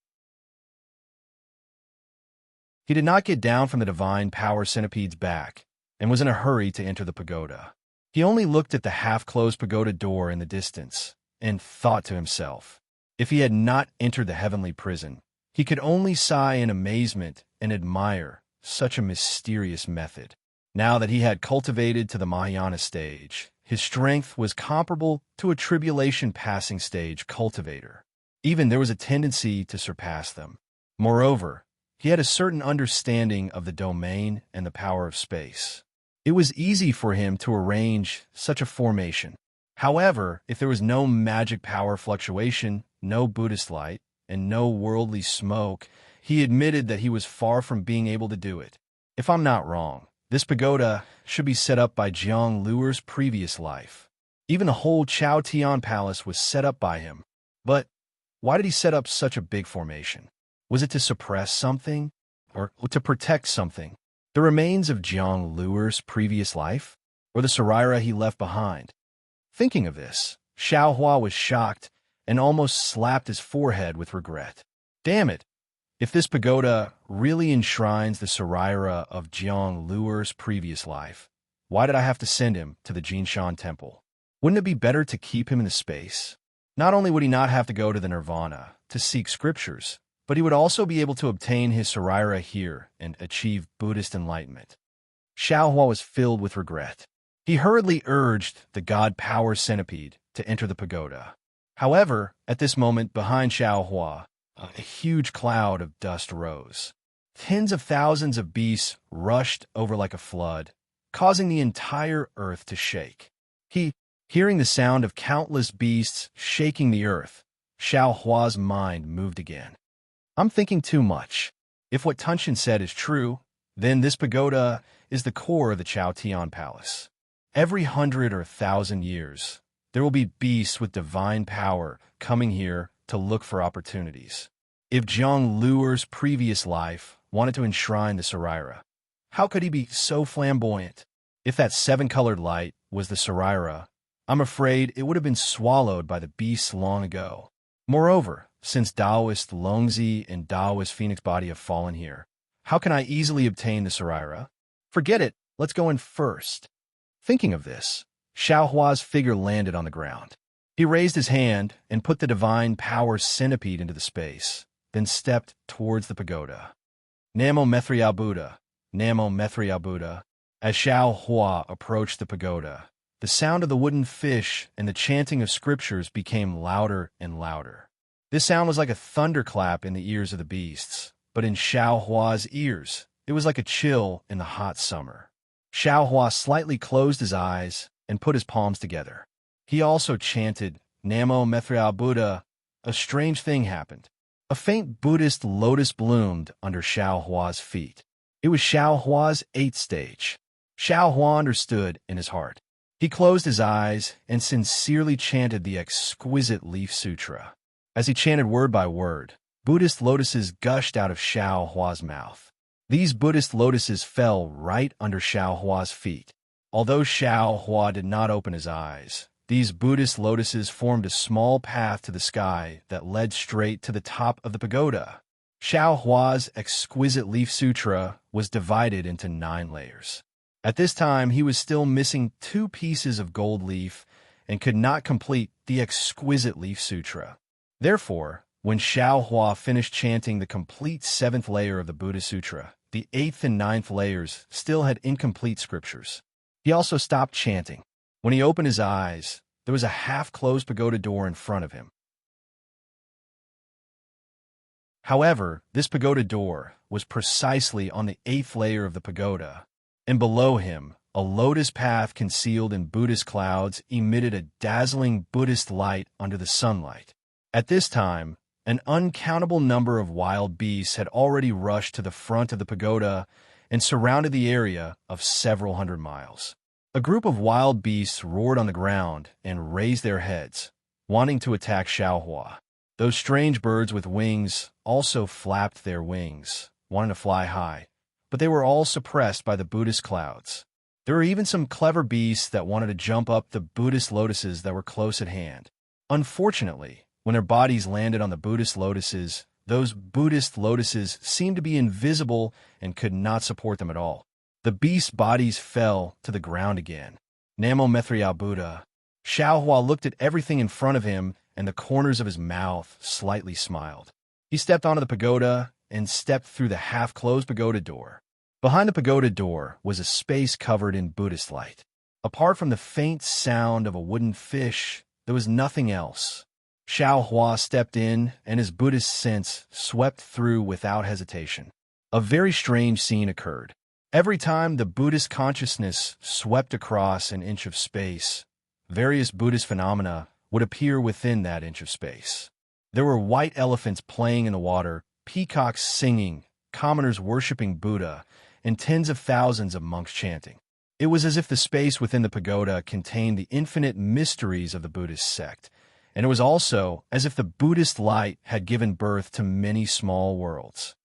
He did not get down from the divine power centipede's back and was in a hurry to enter the pagoda. He only looked at the half-closed pagoda door in the distance and thought to himself, if he had not entered the heavenly prison, he could only sigh in amazement and admire such a mysterious method. Now that he had cultivated to the Mahayana stage, his strength was comparable to a tribulation passing stage cultivator. Even there was a tendency to surpass them. Moreover, he had a certain understanding of the domain and the power of space. It was easy for him to arrange such a formation. However, if there was no magic power fluctuation, no Buddhist light, and no worldly smoke, he admitted that he was far from being able to do it. If I'm not wrong, this pagoda should be set up by Jiang Luer's previous life. Even the whole Chao Tian Palace was set up by him. But why did he set up such a big formation? Was it to suppress something? Or to protect something? The remains of Jiang Luer's previous life? Or the Saraira he left behind? Thinking of this, Xiaohua was shocked and almost slapped his forehead with regret. Damn it! If this pagoda really enshrines the Saraira of Jiang Luer's previous life, why did I have to send him to the Jinshan Temple? Wouldn't it be better to keep him in the space? Not only would he not have to go to the Nirvana to seek scriptures, but he would also be able to obtain his Saraira here and achieve Buddhist enlightenment. Xiaohua was filled with regret. He hurriedly urged the God Power Centipede to enter the pagoda. However, at this moment, behind Xiaohua, a huge cloud of dust rose. Tens of thousands of beasts rushed over like a flood, causing the entire earth to shake. Hearing the sound of countless beasts shaking the earth, Xiaohua's mind moved again. I'm thinking too much. If what Tunshin said is true, then this pagoda is the core of the Chao Tian Palace. Every 100 or 1,000 years, there will be beasts with divine power coming here to look for opportunities. If Jiang Luer's previous life wanted to enshrine the Saraira, how could he be so flamboyant? If that seven-colored light was the Saraira, I'm afraid it would have been swallowed by the beasts long ago. Moreover, since Taoist Longzi and Taoist Phoenix Body have fallen here, how can I easily obtain the Saraira? Forget it, let's go in first. Thinking of this, Xiaohua's figure landed on the ground. He raised his hand and put the divine power centipede into the space, then stepped towards the pagoda. Namo Mithra Buddha, Namo Mithra Buddha. As Xiaohua approached the pagoda, the sound of the wooden fish and the chanting of scriptures became louder and louder. This sound was like a thunderclap in the ears of the beasts, but in Xiaohua's ears, it was like a chill in the hot summer. Xiaohua slightly closed his eyes and put his palms together. He also chanted, Namo Mithra Buddha. A strange thing happened. A faint Buddhist lotus bloomed under Xiaohua's feet. It was Xiaohua's 8th stage. Xiaohua understood in his heart. He closed his eyes and sincerely chanted the exquisite Leaf Sutra. As he chanted word by word, Buddhist lotuses gushed out of Xiao Hua's mouth. These Buddhist lotuses fell right under Xiao Hua's feet. Although Xiao Hua did not open his eyes, these Buddhist lotuses formed a small path to the sky that led straight to the top of the pagoda. Xiao Hua's exquisite leaf sutra was divided into 9 layers. At this time, he was still missing 2 pieces of gold leaf and could not complete the exquisite leaf sutra. Therefore, when Xiao Hua finished chanting the complete 7th layer of the Buddha Sutra, the 8th and 9th layers still had incomplete scriptures. He also stopped chanting. When he opened his eyes, there was a half-closed pagoda door in front of him. However, this pagoda door was precisely on the 8th layer of the pagoda, and below him, a lotus path concealed in Buddhist clouds emitted a dazzling Buddhist light under the sunlight. At this time, an uncountable number of wild beasts had already rushed to the front of the pagoda and surrounded the area of several hundred miles. A group of wild beasts roared on the ground and raised their heads, wanting to attack Xiao Hua. Those strange birds with wings also flapped their wings, wanting to fly high, but they were all suppressed by the Buddhist clouds. There were even some clever beasts that wanted to jump up the Buddhist lotuses that were close at hand. Unfortunately, when their bodies landed on the Buddhist lotuses, those Buddhist lotuses seemed to be invisible and could not support them at all. The beasts' bodies fell to the ground again. Namo Mithriya Buddha. Xiao Hua looked at everything in front of him, and the corners of his mouth slightly smiled. He stepped onto the pagoda and stepped through the half-closed pagoda door. Behind the pagoda door was a space covered in Buddhist light. Apart from the faint sound of a wooden fish, there was nothing else. Xiao Hua stepped in, and his Buddhist sense swept through without hesitation. A very strange scene occurred. Every time the Buddhist consciousness swept across an inch of space, various Buddhist phenomena would appear within that inch of space. There were white elephants playing in the water, peacocks singing, commoners worshipping Buddha, and tens of thousands of monks chanting. It was as if the space within the pagoda contained the infinite mysteries of the Buddhist sect, and it was also as if the Buddhist light had given birth to many small worlds.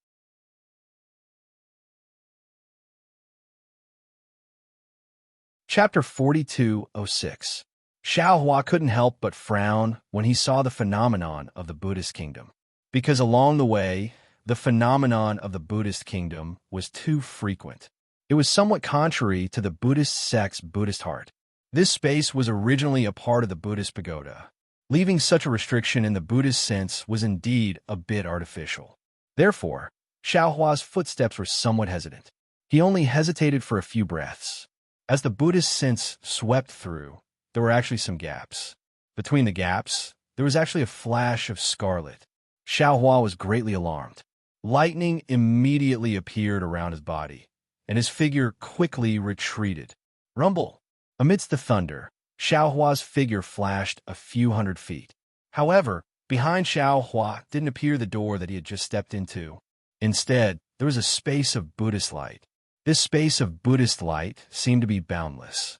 Chapter 4206. Xiao Hua couldn't help but frown when he saw the phenomenon of the Buddhist kingdom, because along the way, the phenomenon of the Buddhist kingdom was too frequent. It was somewhat contrary to the Buddhist sect's Buddhist heart. This space was originally a part of the Buddhist pagoda. Leaving such a restriction in the Buddhist sense was indeed a bit artificial. Therefore, Xiao Hua's footsteps were somewhat hesitant. He only hesitated for a few breaths. As the Buddhist sense swept through, there were actually some gaps. Between the gaps, there was actually a flash of scarlet. Xiao Hua was greatly alarmed. Lightning immediately appeared around his body, and his figure quickly retreated. Rumble! Amidst the thunder, Xiao Hua's figure flashed a few hundred feet. However, behind Xiao Hua didn't appear the door that he had just stepped into. Instead, there was a space of Buddhist light. This space of Buddhist light seemed to be boundless.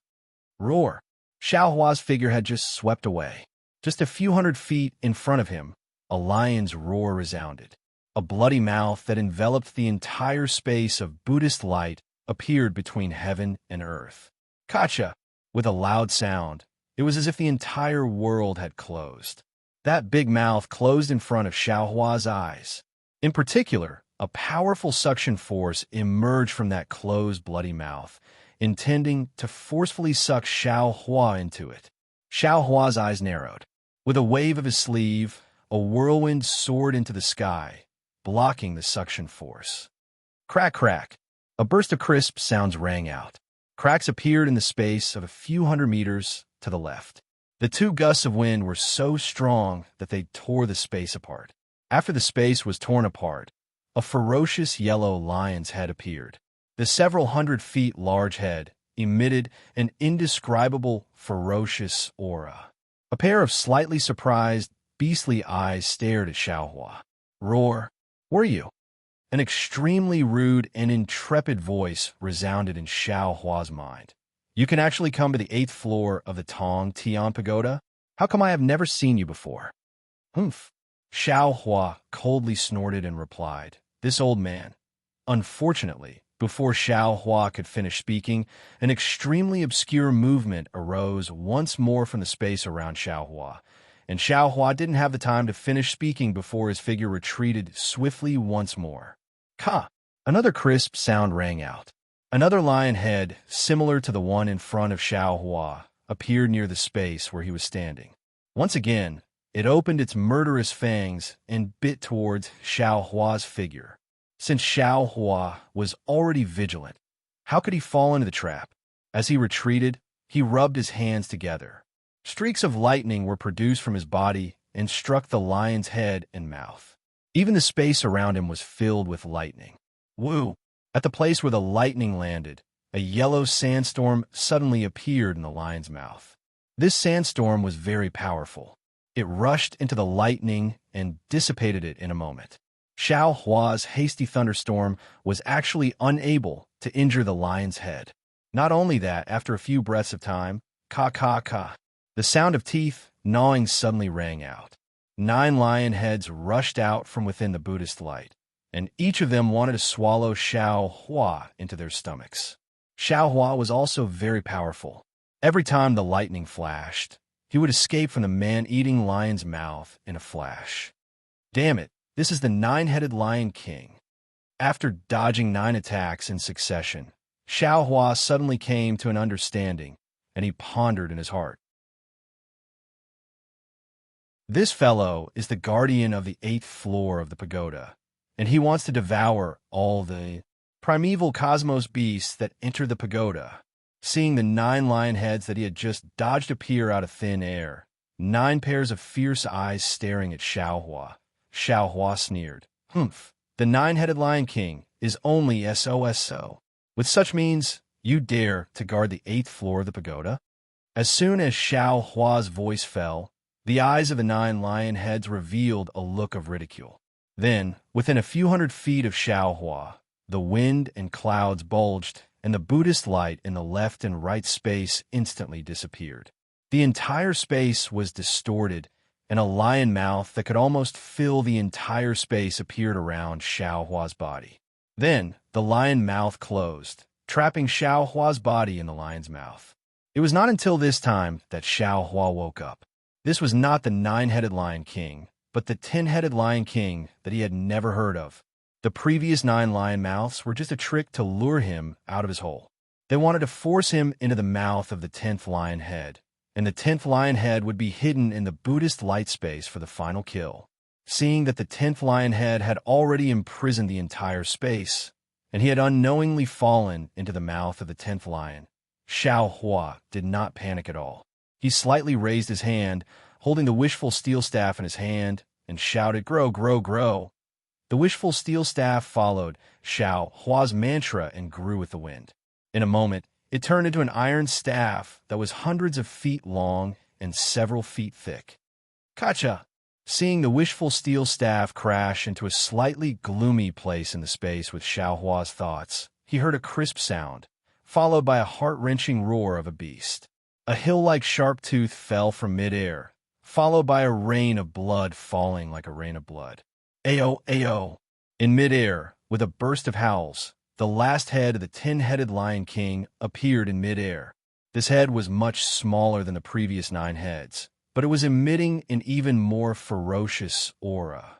Roar! Xiao Hua's figure had just swept away. Just a few hundred feet in front of him, a lion's roar resounded. A bloody mouth that enveloped the entire space of Buddhist light appeared between heaven and earth. Kacha! With a loud sound, it was as if the entire world had closed. That big mouth closed in front of Xiao Hua's eyes. In particular, a powerful suction force emerged from that closed bloody mouth, intending to forcefully suck Xiao Hua into it. Xiao Hua's eyes narrowed. With a wave of his sleeve, a whirlwind soared into the sky, blocking the suction force. Crack, crack! A burst of crisp sounds rang out. Cracks appeared in the space of a few hundred meters to the left. The 2 gusts of wind were so strong that they tore the space apart. After the space was torn apart, a ferocious yellow lion's head appeared. The several hundred feet large head emitted an indescribable, ferocious aura. A pair of slightly surprised, beastly eyes stared at Xiao Hua. Roar! Were you? An extremely rude and intrepid voice resounded in Xiao Hua's mind. You can actually come to the 8th floor of the Tong Tian Pagoda? How come I have never seen you before? Humph! Xiao Hua coldly snorted and replied, "This old man." Unfortunately, before Xiao Hua could finish speaking, an extremely obscure movement arose once more from the space around Xiao Hua, and Xiao Hua didn't have the time to finish speaking before his figure retreated swiftly once more. Ka! Another crisp sound rang out. Another lion head, similar to the one in front of Xiao Hua, appeared near the space where he was standing. Once again, it opened its murderous fangs and bit towards Xiao Hua's figure. Since Xiao Hua was already vigilant, how could he fall into the trap? As he retreated, he rubbed his hands together. Streaks of lightning were produced from his body and struck the lion's head and mouth. Even the space around him was filled with lightning. Woo! At the place where the lightning landed, a yellow sandstorm suddenly appeared in the lion's mouth. This sandstorm was very powerful. It rushed into the lightning and dissipated it in a moment. Xiao Hua's hasty thunderstorm was actually unable to injure the lion's head. Not only that, after a few breaths of time, ka, the sound of teeth gnawing suddenly rang out. 9 lion heads rushed out from within the Buddhist light, and each of them wanted to swallow Xiao Hua into their stomachs. Xiao Hua was also very powerful. Every time the lightning flashed, he would escape from the man-eating lion's mouth in a flash. Damn it, this is the 9-headed Lion King. After dodging 9 attacks in succession, Xiao Hua suddenly came to an understanding, and he pondered in his heart. This fellow is the guardian of the 8th floor of the pagoda, and he wants to devour all the primeval cosmos beasts that enter the pagoda. Seeing the 9 lion heads that he had just dodged appear out of thin air, 9 pairs of fierce eyes staring at Xiao Hua, Xiao Hua sneered. Humph, the 9-headed Lion King is only SOSO. With such means, you dare to guard the 8th floor of the pagoda? As soon as Xiao Hua's voice fell, the eyes of the 9 lion heads revealed a look of ridicule. Then, within a few hundred feet of Xiao Hua, the wind and clouds bulged, and the Buddhist light in the left and right space instantly disappeared. The entire space was distorted, and a lion mouth that could almost fill the entire space appeared around Xiao Hua's body. Then, the lion mouth closed, trapping Xiao Hua's body in the lion's mouth. It was not until this time that Xiao Hua woke up. This was not the 9-headed Lion King, but the 10-headed Lion King that he had never heard of. The previous 9 lion mouths were just a trick to lure him out of his hole. They wanted to force him into the mouth of the 10th lion head, and the 10th lion head would be hidden in the Buddhist light space for the final kill. Seeing that the 10th lion head had already imprisoned the entire space, and he had unknowingly fallen into the mouth of the 10th lion, Xiao Hua did not panic at all. He slightly raised his hand, holding the wishful steel staff in his hand, and shouted, "Grow, grow, grow." The wishful steel staff followed Xiao Hua's mantra and grew with the wind. In a moment, it turned into an iron staff that was hundreds of feet long and several feet thick. Kacha! Seeing the wishful steel staff crash into a slightly gloomy place in the space with Xiao Hua's thoughts, he heard a crisp sound, followed by a heart-wrenching roar of a beast. A hill-like sharp tooth fell from mid-air, followed by a rain of blood falling like a rain of blood. Ayo, ayo! In mid-air, with a burst of howls, the last head of the 10-headed Lion King appeared in mid-air. This head was much smaller than the previous 9 heads, but it was emitting an even more ferocious aura.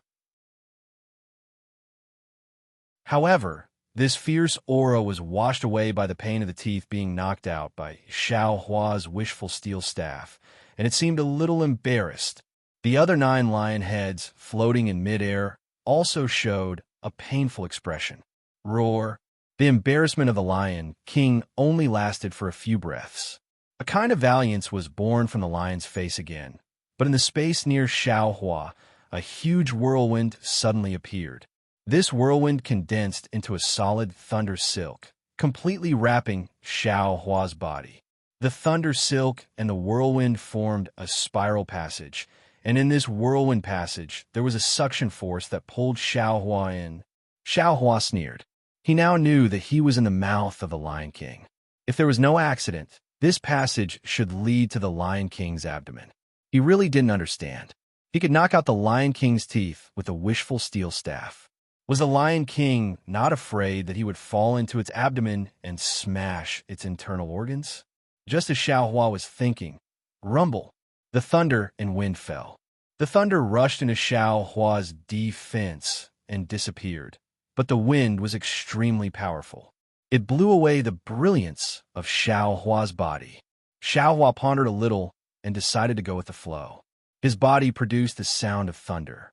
However, this fierce aura was washed away by the pain of the teeth being knocked out by Xiao Hua's wishful steel staff, and it seemed a little embarrassed. The other 9 lion heads, floating in midair, also showed a painful expression. Roar! The embarrassment of the Lion King only lasted for a few breaths. A kind of valiance was born from the lion's face again, but in the space near Xiao Hua, a huge whirlwind suddenly appeared. This whirlwind condensed into a solid thunder silk, completely wrapping Xiao Hua's body. The thunder silk and the whirlwind formed a spiral passage, and in this whirlwind passage there was a suction force that pulled Xiao Hua in. Xiao Hua sneered. He now knew that he was in the mouth of the Lion King. If there was no accident, this passage should lead to the Lion King's abdomen. He really didn't understand. He could knock out the Lion King's teeth with a wishful steel staff. Was the Lion King not afraid that he would fall into its abdomen and smash its internal organs? Just as Xiaohua was thinking, rumble, the thunder and wind fell. The thunder rushed into Xiaohua's defense and disappeared, but the wind was extremely powerful. It blew away the brilliance of Xiaohua's body. Xiaohua pondered a little and decided to go with the flow. His body produced the sound of thunder.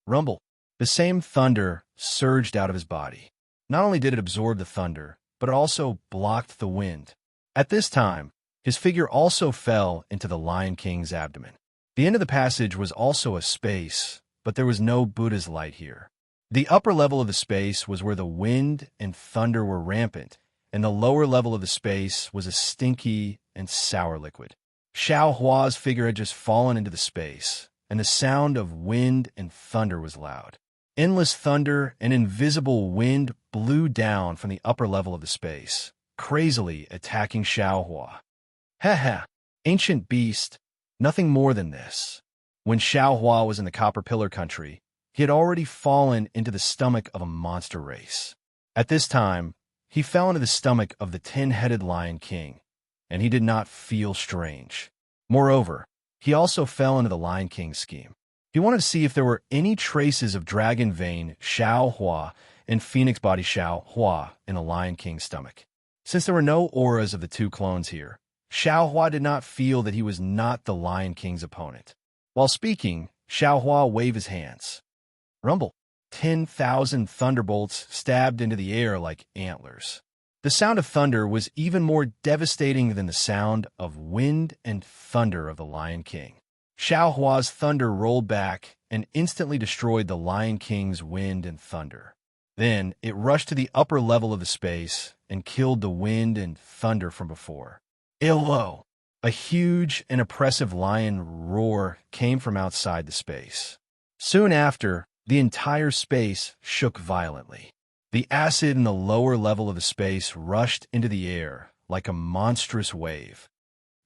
Rumble. The same thunder surged out of his body. Not only did it absorb the thunder, but it also blocked the wind. At this time, his figure also fell into the Lion King's abdomen. The end of the passage was also a space, but there was no Buddha's light here. The upper level of the space was where the wind and thunder were rampant, and the lower level of the space was a stinky and sour liquid. Xiaohua's figure had just fallen into the space, and the sound of wind and thunder was loud. Endless thunder and invisible wind blew down from the upper level of the space, crazily attacking Xiaohua. Ha! Ancient beast, nothing more than this. When Xiaohua was in the Copper Pillar country, he had already fallen into the stomach of a monster race. At this time, he fell into the stomach of the 10-headed Lion King, and he did not feel strange. Moreover, he also fell into the Lion King's scheme. He wanted to see if there were any traces of dragon vein Xiaohua and phoenix body Xiaohua in the Lion King's stomach. Since there were no auras of the two clones here, Xiaohua did not feel that he was not the Lion King's opponent. While speaking, Xiaohua waved his hands. Rumble. 10,000 thunderbolts stabbed into the air like antlers. The sound of thunder was even more devastating than the sound of wind and thunder of the Lion King. Xiaohua's thunder rolled back and instantly destroyed the Lion King's wind and thunder. Then it rushed to the upper level of the space and killed the wind and thunder from before. Illo! A huge and oppressive lion roar came from outside the space. Soon after, the entire space shook violently. The acid in the lower level of the space rushed into the air like a monstrous wave.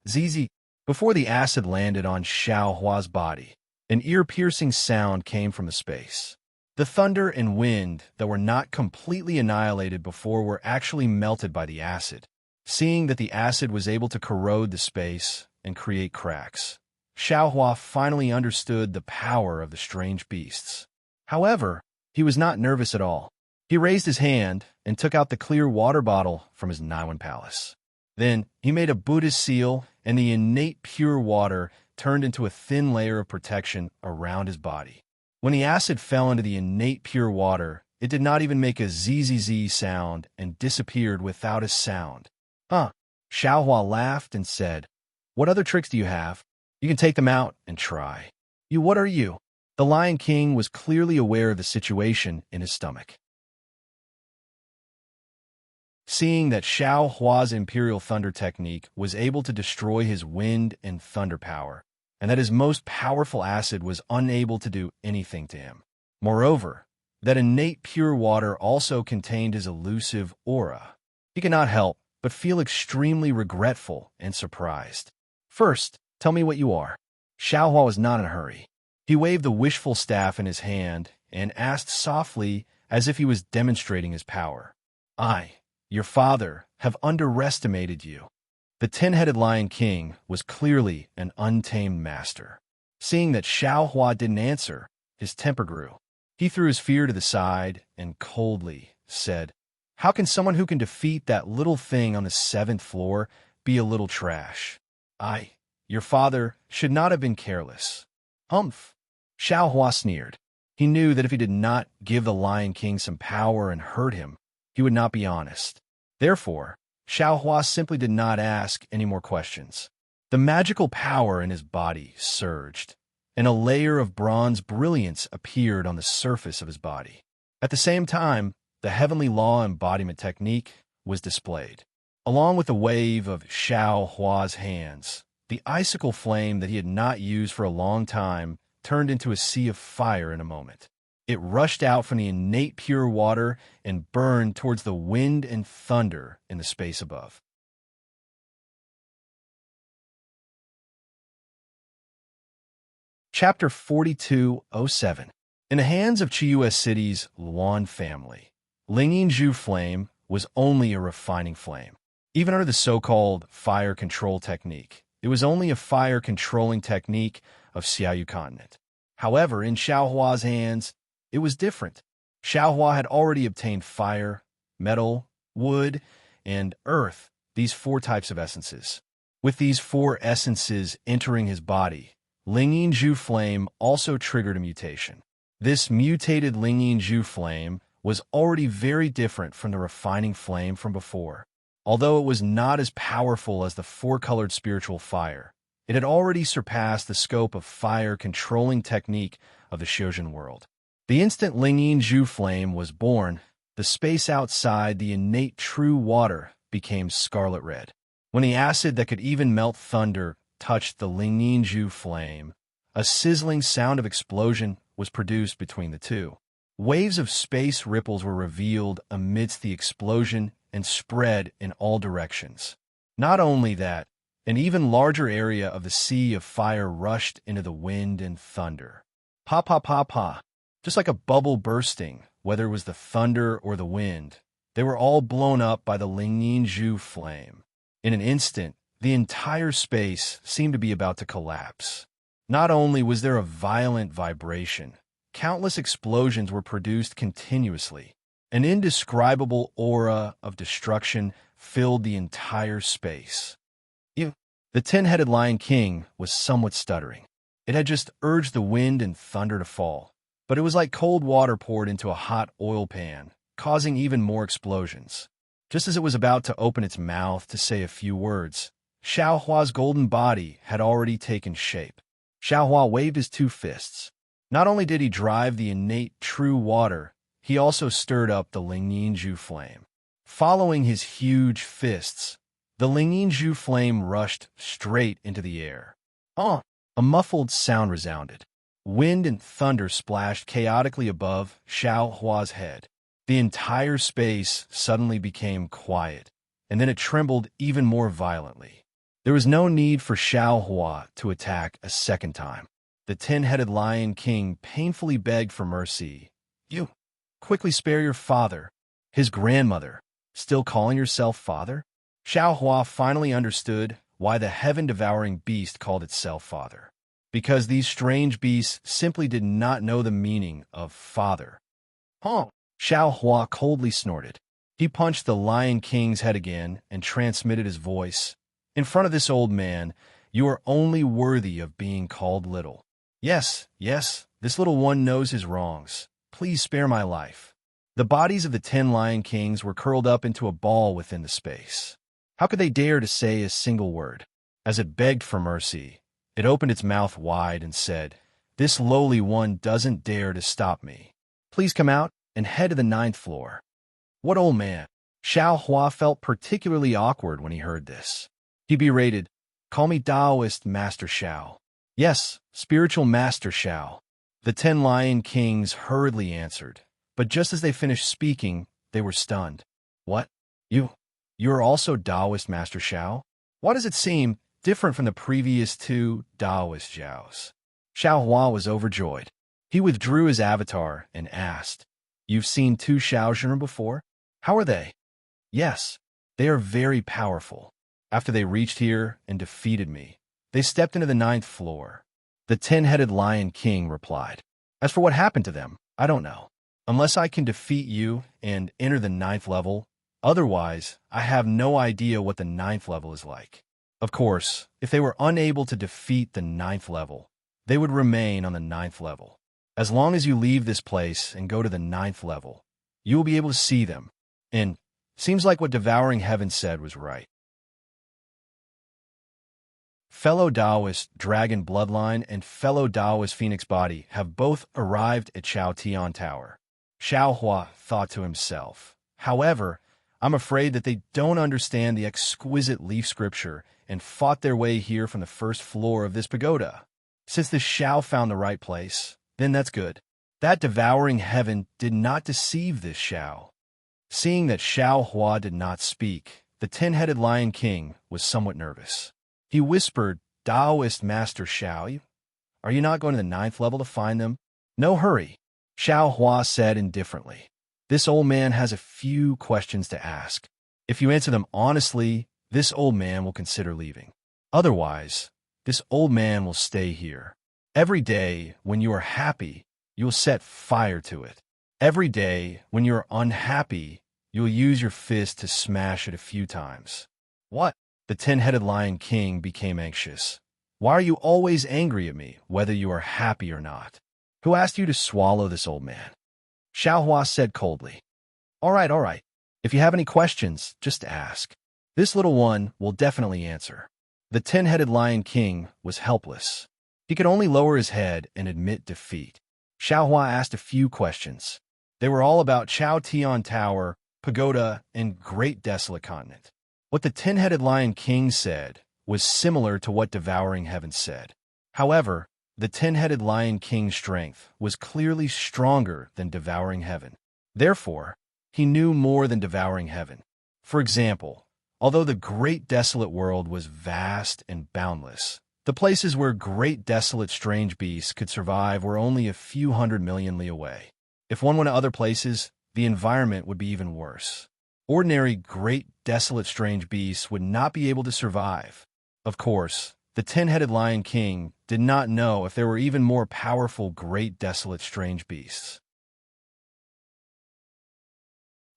Zizi. Before the acid landed on Xiaohua's body, an ear-piercing sound came from the space. The thunder and wind that were not completely annihilated before were actually melted by the acid. Seeing that the acid was able to corrode the space and create cracks, Xiaohua finally understood the power of the strange beasts. However, he was not nervous at all. He raised his hand and took out the clear water bottle from his Naiwan palace. Then he made a Buddhist seal, and the innate pure water turned into a thin layer of protection around his body. When the acid fell into the innate pure water, it did not even make a zzz sound and disappeared without a sound. Huh. Xiaohua laughed and said, "What other tricks do you have? You can take them out and try." What are you?" The Lion King was clearly aware of the situation in his stomach. Seeing that Xiaohua's Imperial Thunder technique was able to destroy his wind and thunder power, and that his most powerful acid was unable to do anything to him. Moreover, that innate pure water also contained his elusive aura. He could not help but feel extremely regretful and surprised. "First, tell me what you are." Xiaohua was not in a hurry. He waved the wishful staff in his hand and asked softly as if he was demonstrating his power. "I, your father, have underestimated you." The 10-headed Lion King was clearly an untamed master. Seeing that Xiaohua didn't answer, his temper grew. He threw his fear to the side and coldly said, "How can someone who can defeat that little thing on the 7th floor be a little trash? I, your father, should not have been careless." "Humph." Xiaohua sneered. He knew that if he did not give the Lion King some power and hurt him, he would not be honest. Therefore, Xiaohua simply did not ask any more questions. The magical power in his body surged, and a layer of bronze brilliance appeared on the surface of his body. At the same time, the heavenly law embodiment technique was displayed. Along with the wave of Xiaohua's hands, the icicle flame that he had not used for a long time turned into a sea of fire in a moment. It rushed out from the innate pure water and burned towards the wind and thunder in the space above. Chapter 4207. In the hands of Chiu City's Luan family, Lingyin Zhu flame was only a refining flame. Even under the so-called fire control technique, it was only a fire-controlling technique of Xiaoyu continent. However, in Xiaohua's hands, it was different. Xiaohua had already obtained fire, metal, wood, and earth, these four types of essences. With these four essences entering his body, Lingyin Zhu flame also triggered a mutation. This mutated Lingyin Zhu flame was already very different from the refining flame from before. Although it was not as powerful as the four-colored spiritual fire, it had already surpassed the scope of fire-controlling technique of the Xiuzhen world. The instant Lingyin Zhu flame was born, the space outside the innate true water became scarlet red. When the acid that could even melt thunder touched the Lingyin Zhu flame, a sizzling sound of explosion was produced between the two. Waves of space ripples were revealed amidst the explosion and spread in all directions. Not only that, an even larger area of the sea of fire rushed into the wind and thunder. Pa pa pa pa. Just like a bubble bursting, whether it was the thunder or the wind, they were all blown up by the Lingyin Zhu flame. In an instant, the entire space seemed to be about to collapse. Not only was there a violent vibration, countless explosions were produced continuously. An indescribable aura of destruction filled the entire space. The 10-headed Lion King was somewhat stuttering. It had just urged the wind and thunder to fall, but it was like cold water poured into a hot oil pan, causing even more explosions. Just as it was about to open its mouth to say a few words, Xiaohua's golden body had already taken shape. Xiaohua waved his two fists. Not only did he drive the innate true water, he also stirred up the Lingyin Zhu flame. Following his huge fists, the Lingyin Zhu flame rushed straight into the air. A muffled sound resounded. Wind and thunder splashed chaotically above Xiaohua's head. The entire space suddenly became quiet, and then it trembled even more violently. There was no need for Xiaohua to attack a second time. The 10-headed Lion King painfully begged for mercy. You, quickly spare your father. His grandmother, still calling yourself father? Xiaohua finally understood why the heaven-devouring beast called itself father. Because these strange beasts simply did not know the meaning of father. Xiaohua coldly snorted. He punched the Lion King's head again and transmitted his voice. In front of this old man, you are only worthy of being called little. Yes, this little one knows his wrongs. Please spare my life. The bodies of the 10 Lion Kings were curled up into a ball within the space. How could they dare to say a single word? As it begged for mercy, it opened its mouth wide and said, "This lowly one doesn't dare to stop me. Please come out and head to the 9th floor." What old man? Xiaohua felt particularly awkward when he heard this. He berated, "Call me Taoist Master Xiao." "Yes, spiritual Master Xiao." The 10 Lion Kings hurriedly answered, but just as they finished speaking, they were stunned. What? You are also Taoist Master Xiao? Why does it seem different from the previous two Taoist Xiaos? Xiaohua was overjoyed. He withdrew his avatar and asked, "You've seen two Xiaozhen before? How are they?" "Yes, they are very powerful. After they reached here and defeated me, they stepped into the 9th floor." The 10-headed Lion King replied, "As for what happened to them, I don't know. Unless I can defeat you and enter the 9th level, otherwise, I have no idea what the 9th level is like. Of course, if they were unable to defeat the 9th level, they would remain on the 9th level. As long as you leave this place and go to the 9th level, you will be able to see them. And seems like what Devouring Heaven said was right." Fellow Taoist Dragon Bloodline and fellow Taoist Phoenix Body have both arrived at Chao Tian Tower. Xiaohua thought to himself. However, I'm afraid that they don't understand the exquisite leaf scripture and fought their way here from the 1st floor of this pagoda. Since the Xiao found the right place, then that's good. That Devouring Heaven did not deceive this Xiao. Seeing that Xiaohua did not speak, the 10-headed Lion King was somewhat nervous. He whispered, "Taoist Master Xiao, Are you not going to the 9th level to find them? No hurry, Xiao Hua said indifferently. This old man has a few questions to ask. If you answer them honestly, this old man will consider leaving. Otherwise, this old man will stay here. Every day, when you are happy, you will set fire to it. Every day, when you are unhappy, you will use your fist to smash it a few times. What? The 10-headed Lion King became anxious. Why are you always angry at me, whether you are happy or not? Who asked you to swallow this old man? Xiao Hua said coldly. All right. If you have any questions, just ask. This little one will definitely answer. The 10-headed Lion King was helpless. He could only lower his head and admit defeat. Xiao Hua asked a few questions. They were all about Chao Tian Tower, Pagoda, and Great Desolate Continent. What the 10-headed Lion King said was similar to what Devouring Heaven said. However, the 10-headed Lion King's strength was clearly stronger than Devouring Heaven. Therefore, he knew more than Devouring Heaven. For example, although the Great Desolate World was vast and boundless, the places where great desolate strange beasts could survive were only a few 100 million li away. If one went to other places, the environment would be even worse. Ordinary great desolate strange beasts would not be able to survive. Of course, the 10-headed Lion King did not know if there were even more powerful great desolate strange beasts.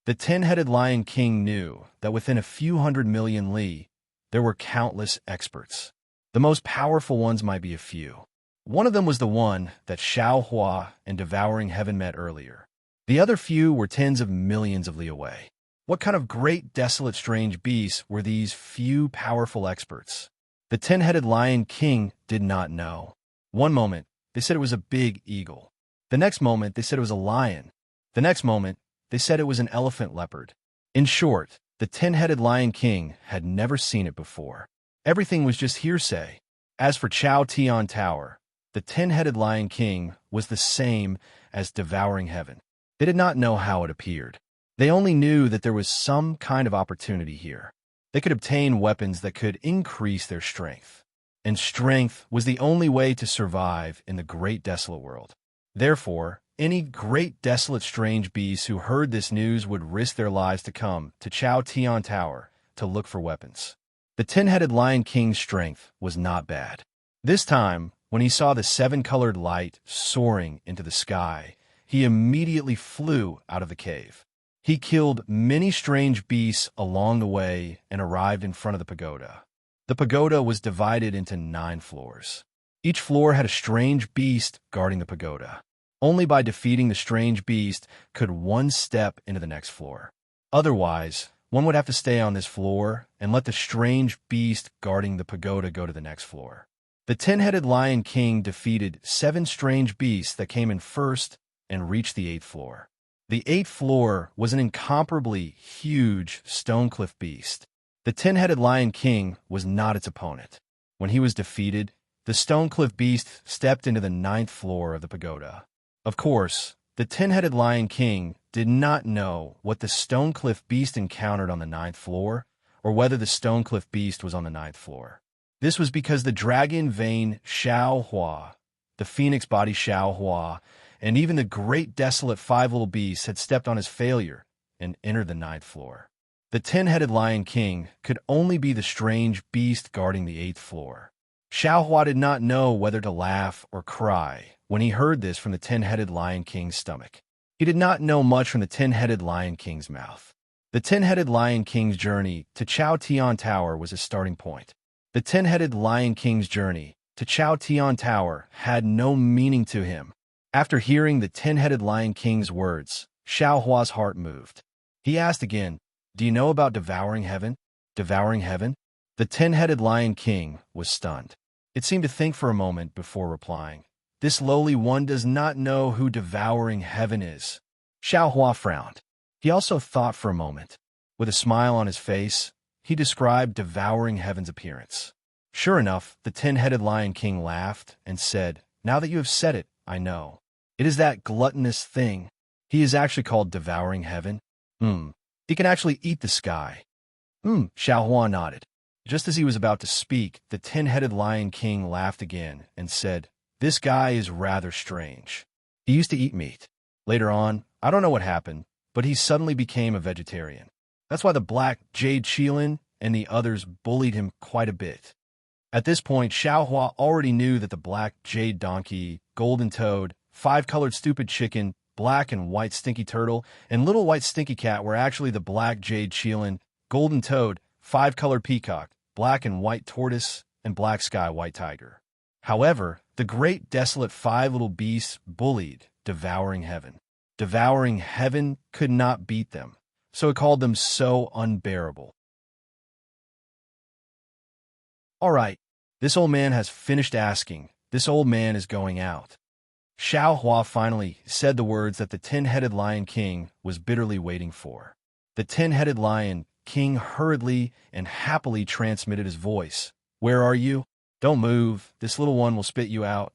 The 10-headed Lion King knew that within a few 100 million li, there were countless experts. The most powerful ones might be a few. One of them was the one that Xiao Hua and Devouring Heaven met earlier. The other few were tens of millions of li away. What kind of great desolate strange beasts were these few powerful experts? The 10-headed Lion King did not know. One moment, they said it was a big eagle. The next moment, they said it was a lion. The next moment, they said it was an elephant leopard. In short, the 10-headed Lion King had never seen it before. Everything was just hearsay. As for Chao Tian Tower, the 10-headed Lion King was the same as Devouring Heaven. They did not know how it appeared. They only knew that there was some kind of opportunity here. They could obtain weapons that could increase their strength. And strength was the only way to survive in the Great Desolate World. Therefore, any great desolate strange beasts who heard this news would risk their lives to come to Chao Tian Tower to look for weapons. The 10-headed Lion King's strength was not bad. This time, when he saw the 7-colored light soaring into the sky, he immediately flew out of the cave. He killed many strange beasts along the way and arrived in front of the pagoda. The pagoda was divided into 9 floors. Each floor had a strange beast guarding the pagoda. Only by defeating the strange beast could one step into the next floor. Otherwise, one would have to stay on this floor and let the strange beast guarding the pagoda go to the next floor. The 10-headed Lion King defeated 7 strange beasts that came in first and reached the 8th floor. The 8th floor was an incomparably huge stone cliff beast. The 10-headed Lion King was not its opponent. When he was defeated, the stone cliff beast stepped into the 9th floor of the pagoda. Of course, the 10-headed Lion King did not know what the stone cliff beast encountered on the 9th floor, or whether the stone cliff beast was on the 9th floor. This was because the dragon vein Xiao Hua, the phoenix body Xiao Hua, and even the great desolate 5 little beasts had stepped on his failure and entered the 9th floor. The 10-headed Lion King could only be the strange beast guarding the 8th floor. Xiao Hua did not know whether to laugh or cry when he heard this from the 10-headed Lion King's stomach. He did not know much from the 10-headed Lion King's mouth. The 10-headed Lion King's journey to Chao Tian Tower was his starting point. The 10-headed Lion King's journey to Chao Tian Tower had no meaning to him. After hearing the 10-headed Lion King's words, Xiao Hua's heart moved. He asked again, "Do you know about Devouring Heaven? Devouring Heaven?" The 10-headed Lion King was stunned. It seemed to think for a moment before replying. This lowly one does not know who Devouring Heaven is. Xiao Hua frowned. He also thought for a moment. With a smile on his face, he described Devouring Heaven's appearance. Sure enough, the 10-headed Lion King laughed and said, "Now that you have said it, I know. It is that gluttonous thing. He is actually called Devouring Heaven. He can actually eat the sky." Xiao Hua nodded. Just as he was about to speak, the 10-headed Lion King laughed again and said, This guy is rather strange. He used to eat meat. Later on, I don't know what happened, but he suddenly became a vegetarian. That's why the black Jade Qilin and the others bullied him quite a bit. At this point, Xiaohua already knew that the black Jade Donkey, Golden Toad, Five-Colored Stupid Chicken, Black and White Stinky Turtle, and Little White Stinky Cat were actually the black Jade Qilin, Golden Toad, Five-Colored Peacock, Black and White Tortoise, and Black Sky White Tiger. However, the great desolate five little beasts bullied Devouring Heaven. Devouring Heaven could not beat them, so it called them so unbearable. All right, this old man has finished asking. This old man is going out. Xiaohua finally said the words that the 10-headed Lion King was bitterly waiting for. The 10-headed Lion King hurriedly and happily transmitted his voice. Where are you? Don't move. This little one will spit you out.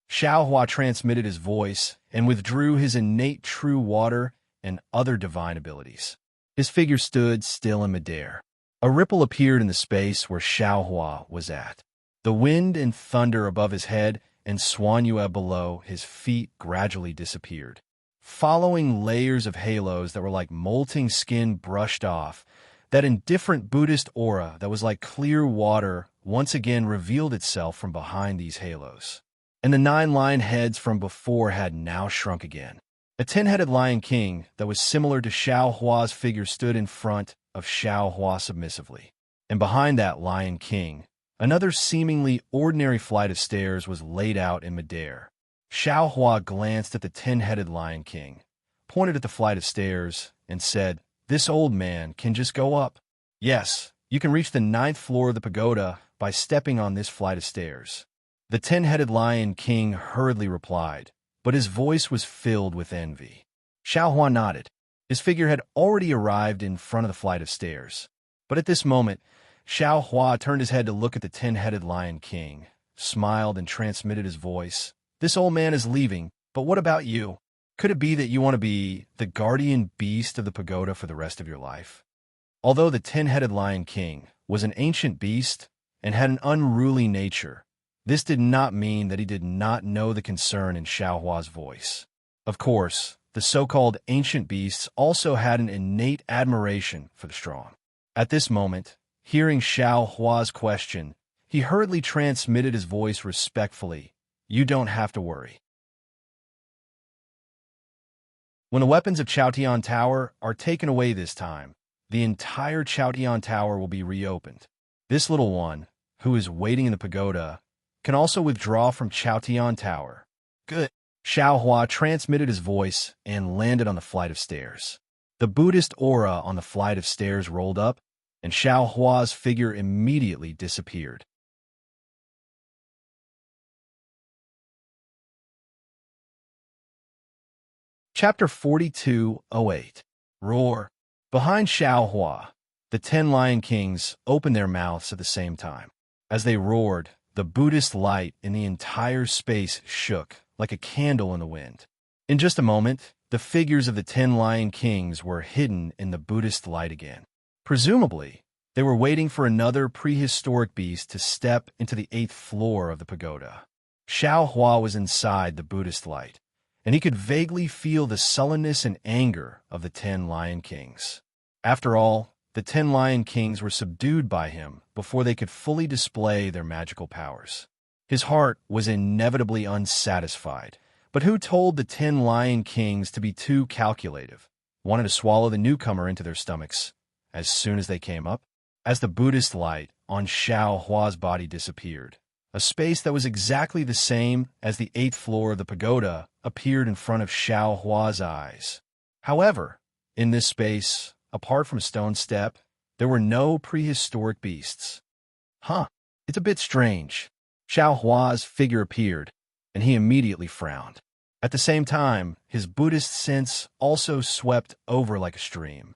Xiaohua transmitted his voice and withdrew his innate true water and other divine abilities. His figure stood still in midair. A ripple appeared in the space where Xiaohua was at. The wind and thunder above his head and Suanyue below his feet gradually disappeared. Following layers of halos that were like molting skin brushed off, that indifferent Buddhist aura that was like clear water once again revealed itself from behind these halos. And the 9 lion heads from before had now shrunk again. A 10-headed Lion King that was similar to Xiaohua's figure stood in front of Xiaohua submissively. And behind that Lion King, another seemingly ordinary flight of stairs was laid out in midair. Xiaohua glanced at the 10-headed Lion King, pointed at the flight of stairs, and said, "This old man can just go up. Yes, you can reach the 9th floor of the pagoda by stepping on this flight of stairs." The 10-headed Lion King hurriedly replied, but his voice was filled with envy. Xiaohua nodded. His figure had already arrived in front of the flight of stairs. But at this moment, Xiaohua turned his head to look at the 10-headed Lion King, smiled and transmitted his voice. "This old man is leaving, but what about you? Could it be that you want to be the guardian beast of the pagoda for the rest of your life?" Although the 10-headed Lion King was an ancient beast and had an unruly nature, this did not mean that he did not know the concern in Xiaohua's voice. Of course, the so-called ancient beasts also had an innate admiration for the strong. At this moment, hearing Xiaohua's question, he hurriedly transmitted his voice respectfully. "You don't have to worry. When the weapons of Chaotian Tower are taken away this time, the entire Chaotian Tower will be reopened. This little one, who is waiting in the pagoda, can also withdraw from Chaotian Tower." Good. Xiaohua transmitted his voice and landed on the flight of stairs. The Buddhist aura on the flight of stairs rolled up, and Xiaohua's figure immediately disappeared. Chapter 4208. Roar. Behind Xiaohua, the 10 Lion Kings opened their mouths at the same time. As they roared, the Buddhist light in the entire space shook like a candle in the wind. In just a moment, the figures of the 10 Lion Kings were hidden in the Buddhist light again. Presumably, they were waiting for another prehistoric beast to step into the 8th floor of the pagoda. Xiaohua was inside the Buddhist light, and he could vaguely feel the sullenness and anger of the 10 Lion Kings. After all, the 10 Lion Kings were subdued by him before they could fully display their magical powers. His heart was inevitably unsatisfied, but who told the 10 Lion Kings to be too calculative, wanted to swallow the newcomer into their stomachs as soon as they came up? As the Buddhist light on Xiaohua's body disappeared, a space that was exactly the same as the 8th floor of the pagoda appeared in front of Xiaohua's eyes. However, in this space, apart from Stone Step, there were no prehistoric beasts. It's a bit strange. Xiaohua's figure appeared, and he immediately frowned. At the same time, his Buddhist sense also swept over like a stream.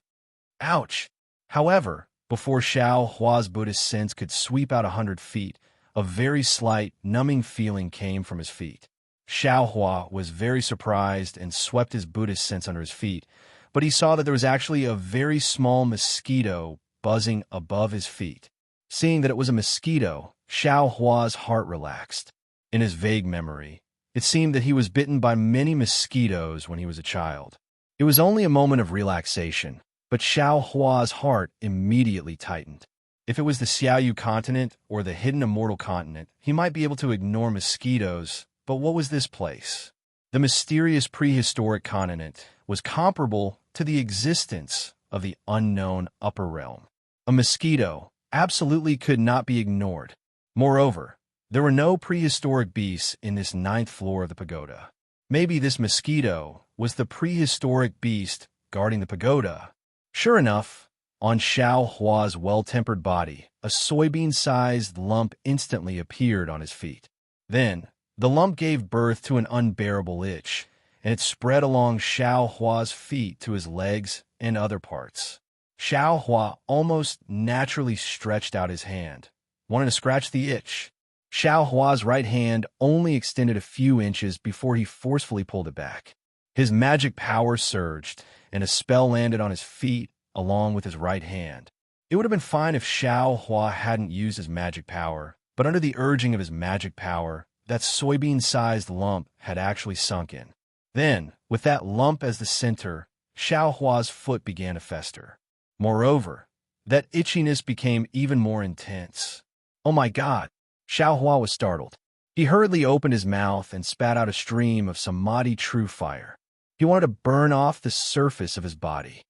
Ouch! However, before Xiaohua's Buddhist sense could sweep out 100 feet, a very slight, numbing feeling came from his feet. Xiaohua was very surprised and swept his Buddhist sense under his feet, but he saw that there was actually a very small mosquito buzzing above his feet. Seeing that it was a mosquito, Xiaohua's heart relaxed. In his vague memory, it seemed that he was bitten by many mosquitoes when he was a child. It was only a moment of relaxation, but Xiao Hua's heart immediately tightened. If it was the Xiaoyu continent or the hidden immortal continent, he might be able to ignore mosquitoes, but what was this place? The mysterious prehistoric continent was comparable to the existence of the unknown upper realm. A mosquito absolutely could not be ignored. Moreover, there were no prehistoric beasts in this ninth floor of the pagoda. Maybe this mosquito was the prehistoric beast guarding the pagoda. Sure enough, on Xiao Hua's well-tempered body, a soybean-sized lump instantly appeared on his feet. Then, the lump gave birth to an unbearable itch, and it spread along Xiao Hua's feet to his legs and other parts. Xiao Hua almost naturally stretched out his hand, wanting to scratch the itch. Xiao Hua's right hand only extended a few inches before he forcefully pulled it back. His magic power surged, and a spell landed on his feet along with his right hand. It would have been fine if Xiao Hua hadn't used his magic power, but under the urging of his magic power, that soybean-sized lump had actually sunk in. Then, with that lump as the center, Xiao Hua's foot began to fester. Moreover, that itchiness became even more intense. Oh my God! Xiao Hua was startled. He hurriedly opened his mouth and spat out a stream of samadhi true fire. He wanted to burn off the surface of his body.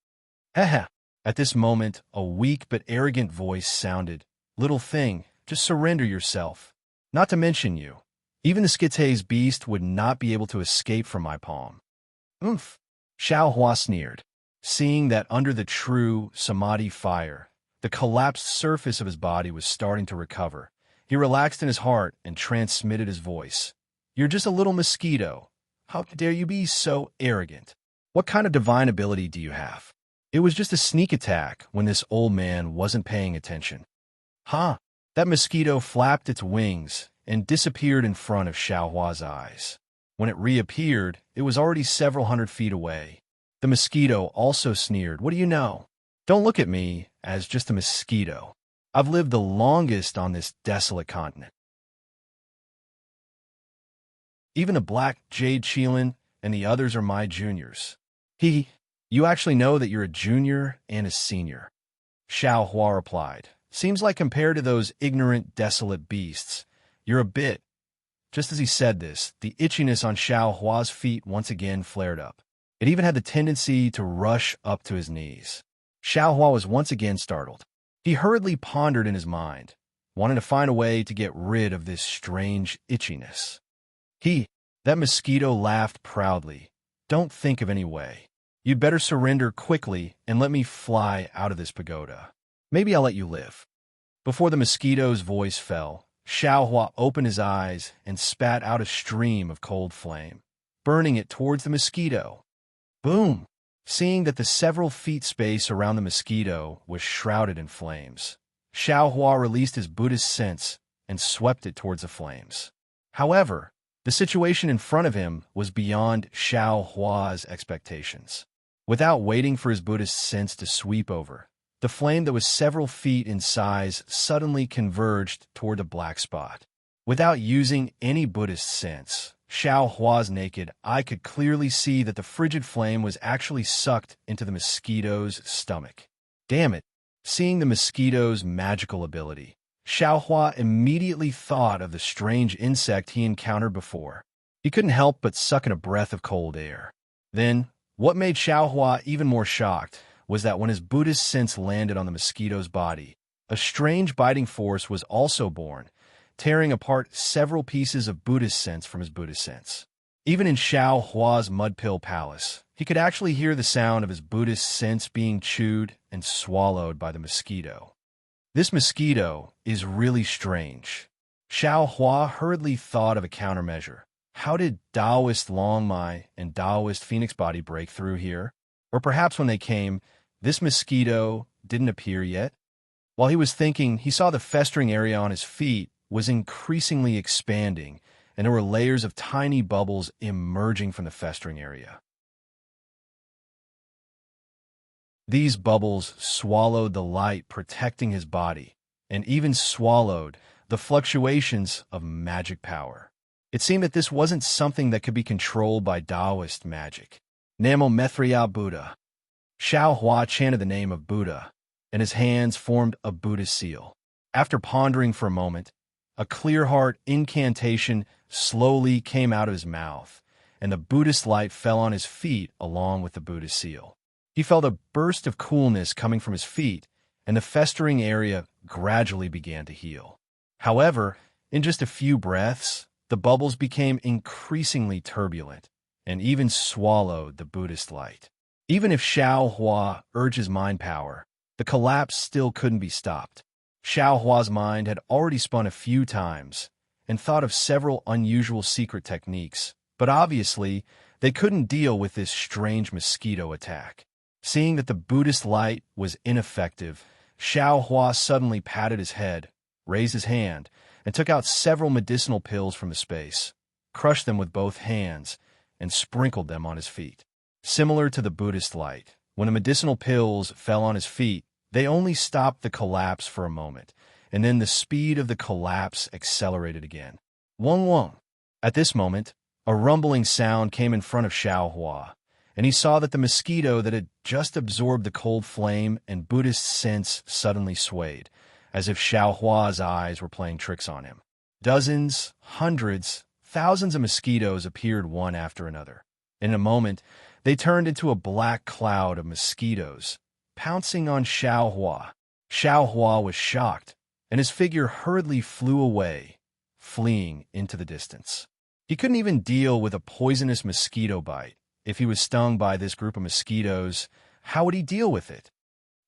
Heh. At this moment, a weak but arrogant voice sounded. Little thing, just surrender yourself. Not to mention you. Even the Skitay's beast would not be able to escape from my palm. Oomph! Xiao Hua sneered, seeing that under the true samadhi fire, the collapsed surface of his body was starting to recover. He relaxed in his heart and transmitted his voice. You're just a little mosquito. How dare you be so arrogant? What kind of divine ability do you have? It was just a sneak attack when this old man wasn't paying attention. Huh? That mosquito flapped its wings and disappeared in front of Xiao Hua's eyes. When it reappeared, it was already several hundred feet away. The mosquito also sneered, What do you know? Don't look at me as just a mosquito. I've lived the longest on this desolate continent. Even a black jade Qilin and the others are my juniors. You actually know that you're a junior and a senior. Xiao Hua replied. Seems like compared to those ignorant, desolate beasts, you're a bit. Just as he said this, the itchiness on Xiao Hua's feet once again flared up. It even had the tendency to rush up to his knees. Xiao Hua was once again startled. He hurriedly pondered in his mind, wanting to find a way to get rid of this strange itchiness. That mosquito laughed proudly. Don't think of any way. You'd better surrender quickly and let me fly out of this pagoda. Maybe I'll let you live. Before the mosquito's voice fell, Xiao Hua opened his eyes and spat out a stream of cold flame, burning it towards the mosquito. Boom! Seeing that the several feet space around the mosquito was shrouded in flames, Xiao Hua released his Buddhist sense and swept it towards the flames. However, the situation in front of him was beyond Xiao Hua's expectations. Without waiting for his Buddhist sense to sweep over, the flame that was several feet in size suddenly converged toward a black spot. Without using any Buddhist sense, Xiao Hua's naked eye could clearly see that the frigid flame was actually sucked into the mosquito's stomach. Damn it! Seeing the mosquito's magical ability, Xiao Hua immediately thought of the strange insect he encountered before. He couldn't help but suck in a breath of cold air. Then, what made Xiao Hua even more shocked was that when his Buddhist sense landed on the mosquito's body, a strange biting force was also born, tearing apart several pieces of Buddhist sense from his Buddhist sense. Even in Xiao Hua's mud-pill palace, he could actually hear the sound of his Buddhist sense being chewed and swallowed by the mosquito. This mosquito is really strange. Xiao Hua hurriedly thought of a countermeasure. How did Taoist Long Mai and Taoist Phoenix Body break through here? Or perhaps when they came, this mosquito didn't appear yet? While he was thinking, he saw the festering area on his feet was increasingly expanding, and there were layers of tiny bubbles emerging from the festering area. These bubbles swallowed the light protecting his body, and even swallowed the fluctuations of magic power. It seemed that this wasn't something that could be controlled by Taoist magic. Namo Mithriya Buddha. Xiao Hua chanted the name of Buddha, and his hands formed a Buddhist seal. After pondering for a moment, a clear heart incantation slowly came out of his mouth, and the Buddhist light fell on his feet along with the Buddhist seal. He felt a burst of coolness coming from his feet, and the festering area gradually began to heal. However, in just a few breaths, the bubbles became increasingly turbulent and even swallowed the Buddhist light. Even if Xiao Hua urged his mind power, the collapse still couldn't be stopped. Xiao Hua's mind had already spun a few times and thought of several unusual secret techniques, but obviously they couldn't deal with this strange mosquito attack. Seeing that the Buddhist light was ineffective, Xiao Hua suddenly patted his head, raised his hand, and took out several medicinal pills from the space, crushed them with both hands, and sprinkled them on his feet. Similar to the Buddhist light, when the medicinal pills fell on his feet, they only stopped the collapse for a moment, and then the speed of the collapse accelerated again. Wong wong. At this moment, a rumbling sound came in front of Xiao Hua, and he saw that the mosquito that had just absorbed the cold flame and Buddhist sense suddenly swayed, as if Xiao Hua's eyes were playing tricks on him. Dozens, hundreds, thousands of mosquitoes appeared one after another. In a moment, they turned into a black cloud of mosquitoes, pouncing on Xiao Hua. Xiao Hua was shocked, and his figure hurriedly flew away, fleeing into the distance. He couldn't even deal with a poisonous mosquito bite. If he was stung by this group of mosquitoes, how would he deal with it?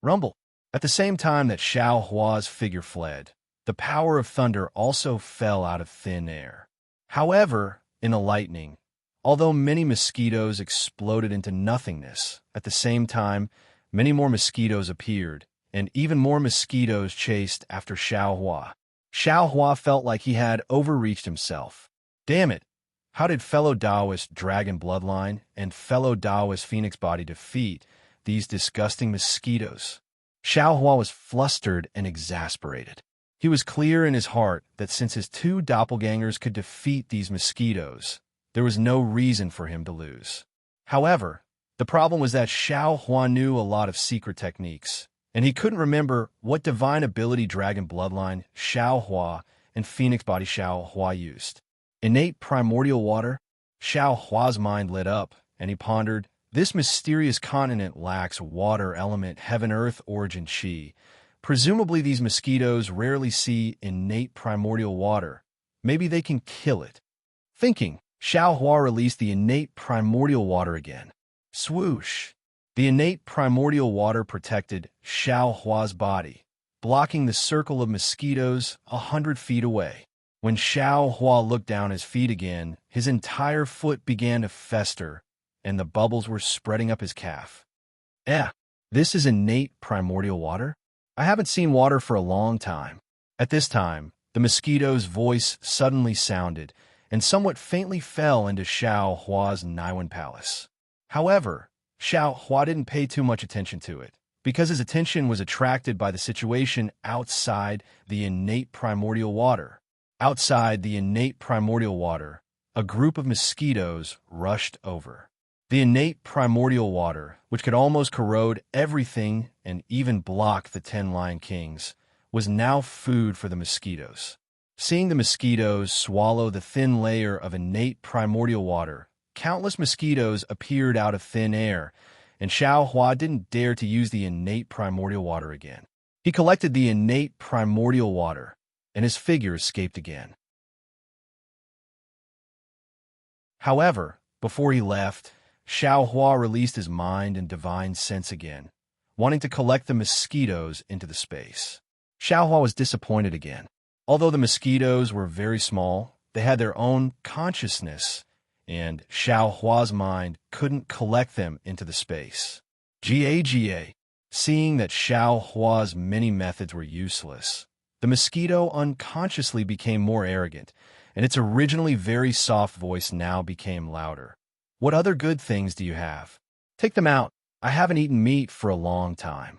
Rumble. At the same time that Xiao Hua's figure fled, the power of thunder also fell out of thin air. However, in the lightning, although many mosquitoes exploded into nothingness, at the same time, many more mosquitoes appeared, and even more mosquitoes chased after Xiao Hua. Xiao Hua felt like he had overreached himself. Damn it! How did fellow Taoist Dragon Bloodline and fellow Taoist Phoenix Body defeat these disgusting mosquitoes? Xiao Hua was flustered and exasperated. He was clear in his heart that since his two doppelgangers could defeat these mosquitoes, there was no reason for him to lose. However, the problem was that Xiao Hua knew a lot of secret techniques, and he couldn't remember what divine ability Dragon Bloodline Xiao Hua and Phoenix Body Xiao Hua used. Innate primordial water? Xiao Hua's mind lit up, and he pondered, this mysterious continent lacks water element heaven-earth origin chi. Presumably these mosquitoes rarely see innate primordial water. Maybe they can kill it. Thinking, Xiao Hua released the innate primordial water again. Swoosh! The innate primordial water protected Xiao Hua's body, blocking the circle of mosquitoes 100 feet away. When Xiao Hua looked down his feet again, his entire foot began to fester, and the bubbles were spreading up his calf. This is innate primordial water? I haven't seen water for a long time. At this time, the mosquito's voice suddenly sounded, and somewhat faintly fell into Xiao Hua's Naiwan Palace. However, Xiao Hua didn't pay too much attention to it, because his attention was attracted by the situation outside the innate primordial water. Outside the innate primordial water, a group of mosquitoes rushed over. The innate primordial water, which could almost corrode everything and even block the 10 Lion Kings, was now food for the mosquitoes. Seeing the mosquitoes swallow the thin layer of innate primordial water, countless mosquitoes appeared out of thin air, and Xiao Hua didn't dare to use the innate primordial water again. He collected the innate primordial water, and his figure escaped again. However, before he left, Xiao Hua released his mind and divine sense again, wanting to collect the mosquitoes into the space. Xiao Hua was disappointed again. Although the mosquitoes were very small, they had their own consciousness, and Xiao Hua's mind couldn't collect them into the space. Ga. Seeing that Xiao Hua's many methods were useless, the mosquito unconsciously became more arrogant, and its originally very soft voice now became louder. What other good things do you have? Take them out. I haven't eaten meat for a long time.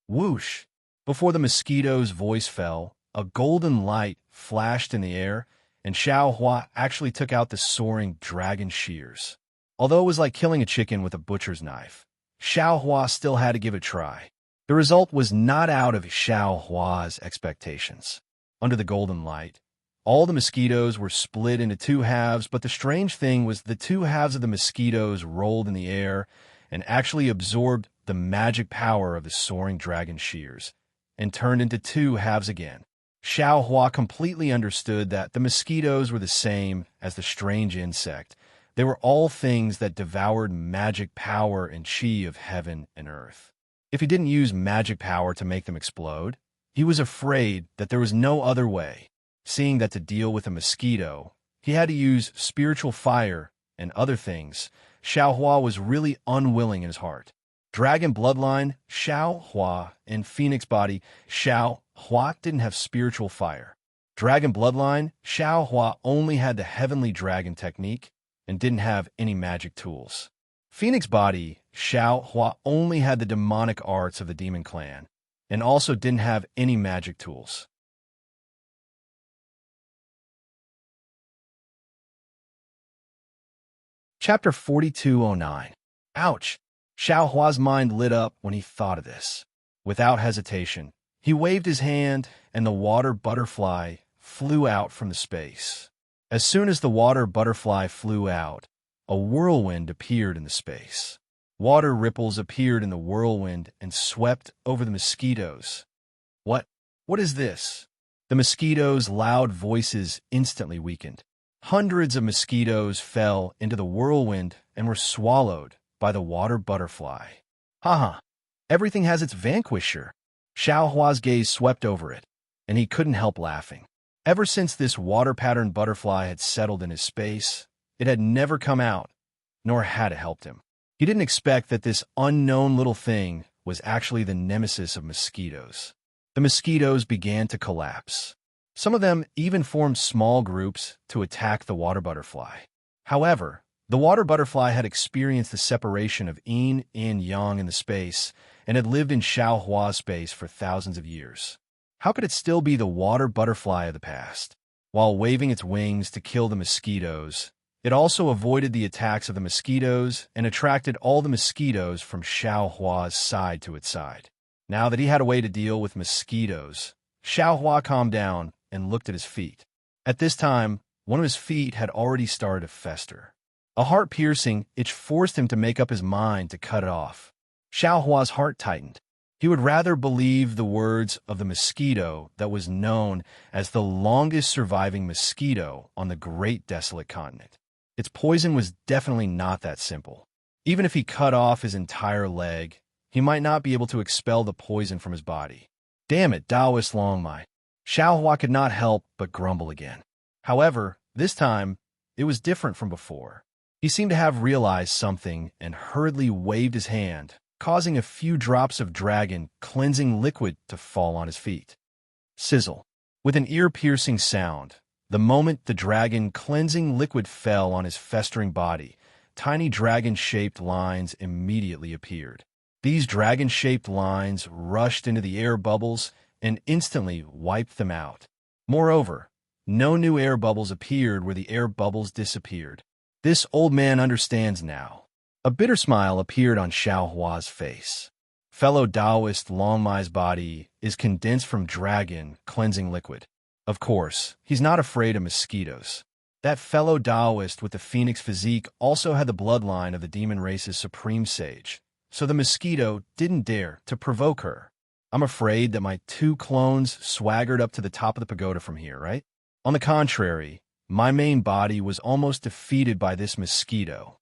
Whoosh! Before the mosquito's voice fell, a golden light flashed in the air, and Xiao Hua actually took out the soaring dragon shears. Although it was like killing a chicken with a butcher's knife, Xiao Hua still had to give it a try. The result was not out of Xiao Hua's expectations. Under the golden light, all the mosquitoes were split into two halves, but the strange thing was the two halves of the mosquitoes rolled in the air and actually absorbed the magic power of the soaring dragon shears and turned into two halves again. Xiao Hua completely understood that the mosquitoes were the same as the strange insect. They were all things that devoured magic power and chi of heaven and earth. If he didn't use magic power to make them explode, he was afraid that there was no other way. Seeing that to deal with a mosquito, he had to use spiritual fire and other things, Xiao Hua was really unwilling in his heart. Dragon bloodline, Xiao Hua, and Phoenix body, Xiao Hua didn't have spiritual fire. Dragon bloodline, Xiao Hua only had the heavenly dragon technique and didn't have any magic tools. Phoenix body, Xiao Hua only had the demonic arts of the demon clan and also didn't have any magic tools. Chapter 4209. Ouch! Xiao Hua's mind lit up when he thought of this. Without hesitation, he waved his hand and the water butterfly flew out from the space. As soon as the water butterfly flew out, a whirlwind appeared in the space. Water ripples appeared in the whirlwind and swept over the mosquitoes. What is this? The mosquitoes' loud voices instantly weakened. Hundreds of mosquitoes fell into the whirlwind and were swallowed by the water butterfly. Haha, everything has its vanquisher. Xiao Hua's gaze swept over it, and he couldn't help laughing. Ever since this water-patterned butterfly had settled in his space, it had never come out, nor had it helped him. He didn't expect that this unknown little thing was actually the nemesis of mosquitoes. The mosquitoes began to collapse. Some of them even formed small groups to attack the water butterfly. However, the water butterfly had experienced the separation of yin and yang in the space and had lived in Xiao Hua's space for thousands of years. How could it still be the water butterfly of the past? While waving its wings to kill the mosquitoes, it also avoided the attacks of the mosquitoes and attracted all the mosquitoes from Xiao Hua's side to its side. Now that he had a way to deal with mosquitoes, Xiao Hua calmed down and looked at his feet. At this time, one of his feet had already started to fester. A heart-piercing itch forced him to make up his mind to cut it off. Xiao Hua's heart tightened. He would rather believe the words of the mosquito that was known as the longest surviving mosquito on the great desolate continent. Its poison was definitely not that simple. Even if he cut off his entire leg, he might not be able to expel the poison from his body. Damn it, Taoist Longmai. Xiao Hua could not help but grumble again. However, this time, it was different from before. He seemed to have realized something and hurriedly waved his hand, causing a few drops of dragon cleansing liquid to fall on his feet. Sizzle. With an ear-piercing sound, the moment the dragon cleansing liquid fell on his festering body, tiny dragon-shaped lines immediately appeared. These dragon-shaped lines rushed into the air bubbles and instantly wiped them out. Moreover, no new air bubbles appeared where the air bubbles disappeared. This old man understands now. A bitter smile appeared on Xiao Hua's face. Fellow Taoist Longmai's body is condensed from dragon cleansing liquid. Of course, he's not afraid of mosquitoes. That fellow Taoist with the phoenix physique also had the bloodline of the demon race's supreme sage, so the mosquito didn't dare to provoke her. I'm afraid that my two clones swaggered up to the top of the pagoda from here, right? On the contrary, my main body was almost defeated by this mosquito.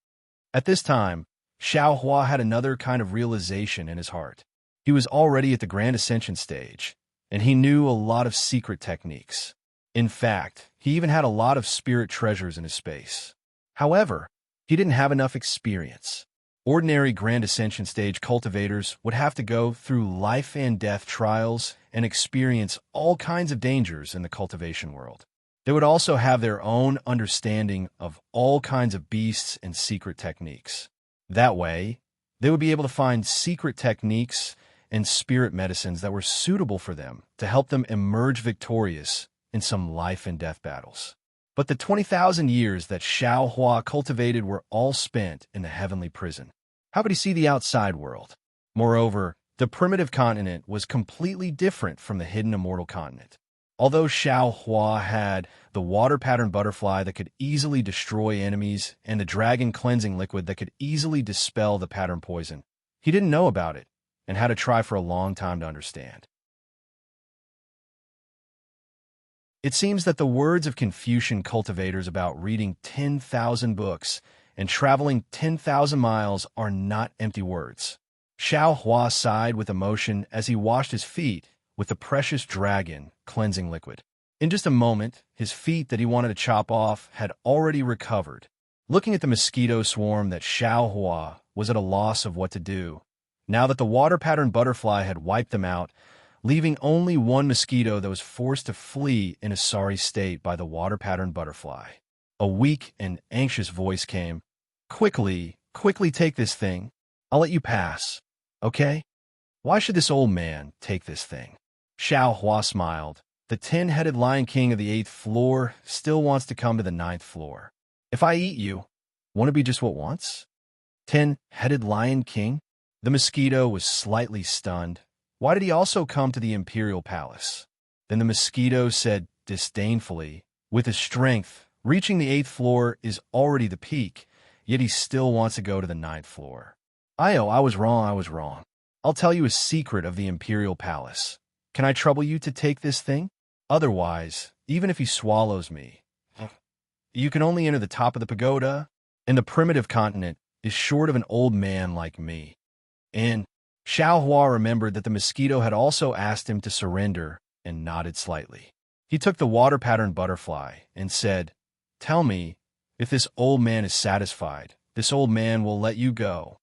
At this time, Xiao Hua had another kind of realization in his heart. He was already at the Grand Ascension stage, and he knew a lot of secret techniques. In fact, he even had a lot of spirit treasures in his space. However, he didn't have enough experience. Ordinary Grand Ascension stage cultivators would have to go through life and death trials and experience all kinds of dangers in the cultivation world. They would also have their own understanding of all kinds of beasts and secret techniques. That way, they would be able to find secret techniques and spirit medicines that were suitable for them to help them emerge victorious in some life and death battles. But the 20,000 years that Xiao Hua cultivated were all spent in the heavenly prison. How could he see the outside world? Moreover, the primitive continent was completely different from the hidden immortal continent. Although Xiao Hua had the water-patterned butterfly that could easily destroy enemies and the dragon cleansing liquid that could easily dispel the pattern poison, he didn't know about it and had to try for a long time to understand. It seems that the words of Confucian cultivators about reading 10,000 books and traveling 10,000 miles are not empty words. Xiao Hua sighed with emotion as he washed his feet with the precious dragon cleansing liquid. In just a moment, his feet that he wanted to chop off had already recovered. Looking at the mosquito swarm that Xiao Hua was at a loss of what to do, now that the water-patterned butterfly had wiped them out, leaving only one mosquito that was forced to flee in a sorry state by the water-patterned butterfly. A weak and anxious voice came. Quickly take this thing. I'll let you pass. Okay? Why should this old man take this thing? Xiao Hua smiled. The 10-headed Lion King of the 8th floor still wants to come to the 9th floor. If I eat you, won't it be just what once? 10-headed Lion King? The mosquito was slightly stunned. Why did he also come to the imperial palace? Then the mosquito said disdainfully, with his strength, reaching the 8th floor is already the peak, yet he still wants to go to the 9th floor. I was wrong. I'll tell you a secret of the imperial palace. Can I trouble you to take this thing? Otherwise, even if he swallows me, you can only enter the top of the pagoda, and the primitive continent is short of an old man like me. And Xiao Hua remembered that the mosquito had also asked him to surrender and nodded slightly. He took the water-patterned butterfly and said, "Tell me, if this old man is satisfied, this old man will let you go."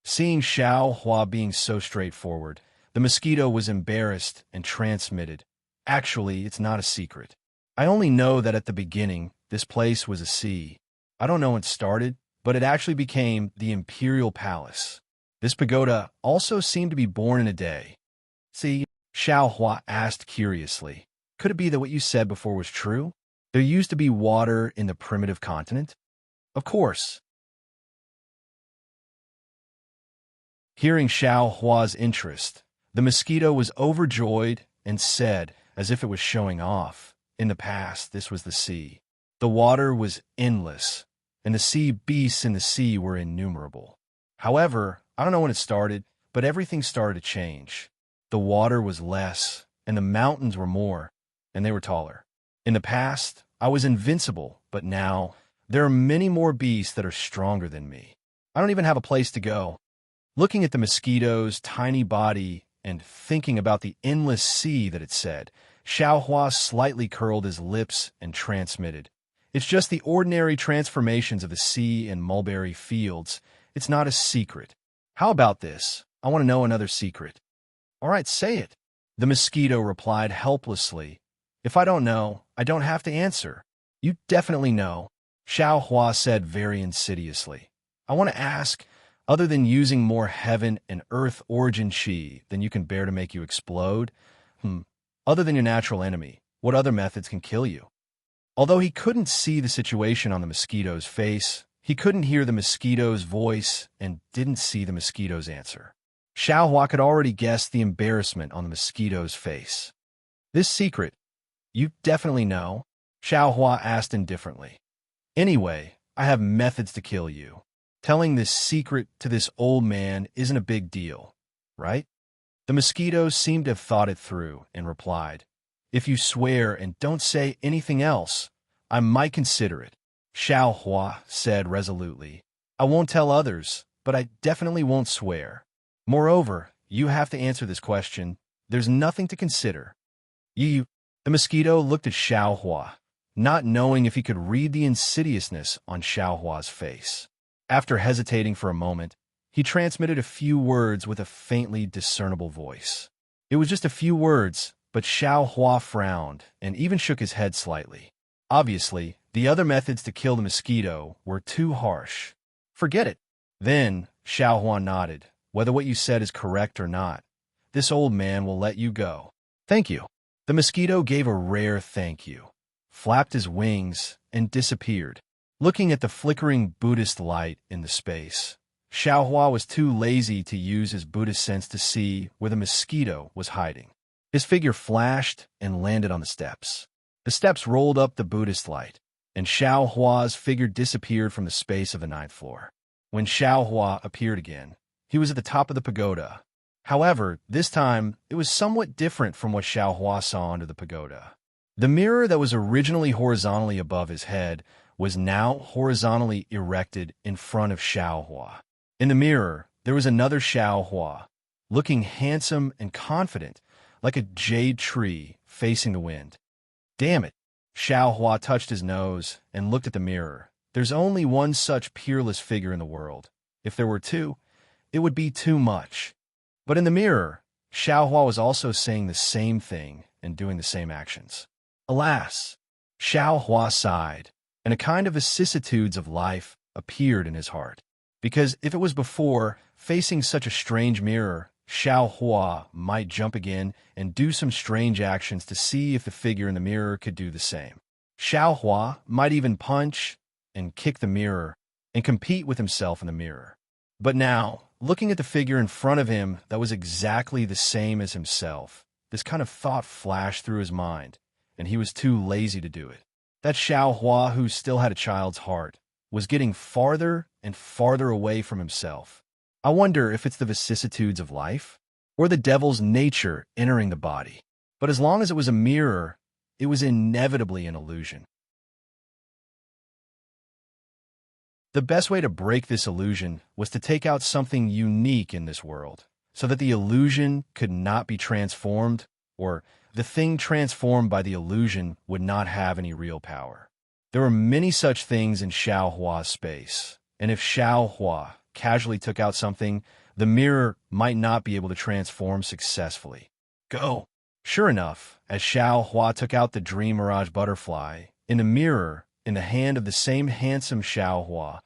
Seeing Xiao Hua being so straightforward, the mosquito was embarrassed and transmitted. Actually, it's not a secret. I only know that at the beginning, this place was a sea. I don't know when it started, but it actually became the imperial palace. This pagoda also seemed to be born in a day. See, Xiao Hua asked curiously, could it be that what you said before was true? There used to be water in the primitive continent? Of course. Hearing Xiao Hua's interest, the mosquito was overjoyed and said, as if it was showing off, in the past this was the sea. The water was endless, and the sea beasts in the sea were innumerable. However, I don't know when it started, but everything started to change. The water was less, and the mountains were more, and they were taller. In the past, I was invincible, but now, there are many more beasts that are stronger than me. I don't even have a place to go. Looking at the mosquito's tiny body and thinking about the endless sea that it said, Xiao Hua slightly curled his lips and transmitted. It's just the ordinary transformations of the sea and mulberry fields. It's not a secret. How about this? I want to know another secret. All right, say it. The mosquito replied helplessly. If I don't know, I don't have to answer. You definitely know. Xiao Hua said very insidiously. I want to ask, other than using more heaven and earth origin chi than you can bear to make you explode, other than your natural enemy, what other methods can kill you? Although he couldn't see the situation on the mosquito's face, he couldn't hear the mosquito's voice and didn't see the mosquito's answer. Xiao Hua could already guess the embarrassment on the mosquito's face. This secret, you definitely know? Xiao Hua asked indifferently. Anyway, I have methods to kill you. Telling this secret to this old man isn't a big deal, right? The mosquito seemed to have thought it through and replied, If you swear and don't say anything else, I might consider it. Xiao Hua said resolutely, I won't tell others, but I definitely won't swear. Moreover, you have to answer this question. There's nothing to consider. The mosquito looked at Xiao Hua, not knowing if he could read the insidiousness on Xiao Hua's face. After hesitating for a moment, he transmitted a few words with a faintly discernible voice. It was just a few words, but Xiao Hua frowned and even shook his head slightly. Obviously, the other methods to kill the mosquito were too harsh. Forget it. Then, Xiao Hua nodded. Whether what you said is correct or not, this old man will let you go. Thank you. The mosquito gave a rare thank you. flapped his wings, and disappeared. Looking at the flickering Buddhist light in the space, Xiaohua was too lazy to use his Buddhist sense to see where the mosquito was hiding. His figure flashed and landed on the steps. The steps rolled up the Buddhist light, and Xiaohua's figure disappeared from the space of the 9th floor. When Xiaohua appeared again, he was at the top of the pagoda. However, this time, it was somewhat different from what Xiaohua saw under the pagoda. The mirror that was originally horizontally above his head was now horizontally erected in front of Xiaohua. In the mirror, there was another Xiaohua, looking handsome and confident, like a jade tree facing the wind. Damn it! Xiaohua touched his nose and looked at the mirror. There's only one such peerless figure in the world. If there were two, it would be too much. But in the mirror, Xiaohua was also saying the same thing and doing the same actions. Alas! Xiaohua sighed, and a kind of vicissitudes of life appeared in his heart. Because if it was before, facing such a strange mirror, Xiaohua might jump again and do some strange actions to see if the figure in the mirror could do the same. Xiaohua might even punch and kick the mirror and compete with himself in the mirror. But now, looking at the figure in front of him that was exactly the same as himself, this kind of thought flashed through his mind, and he was too lazy to do it. That Xiaohua, who still had a child's heart, was getting farther and farther away from himself. I wonder if it's the vicissitudes of life, or the devil's nature entering the body. But as long as it was a mirror, it was inevitably an illusion. The best way to break this illusion was to take out something unique in this world, so that the illusion could not be transformed, or the thing transformed by the illusion would not have any real power. There were many such things in Xiaohua's space, and if Xiaohua casually took out something, the mirror might not be able to transform successfully. Go! Sure enough, as Xiaohua took out the dream mirage butterfly, in the mirror, in the hand of the same handsome Xiaohua,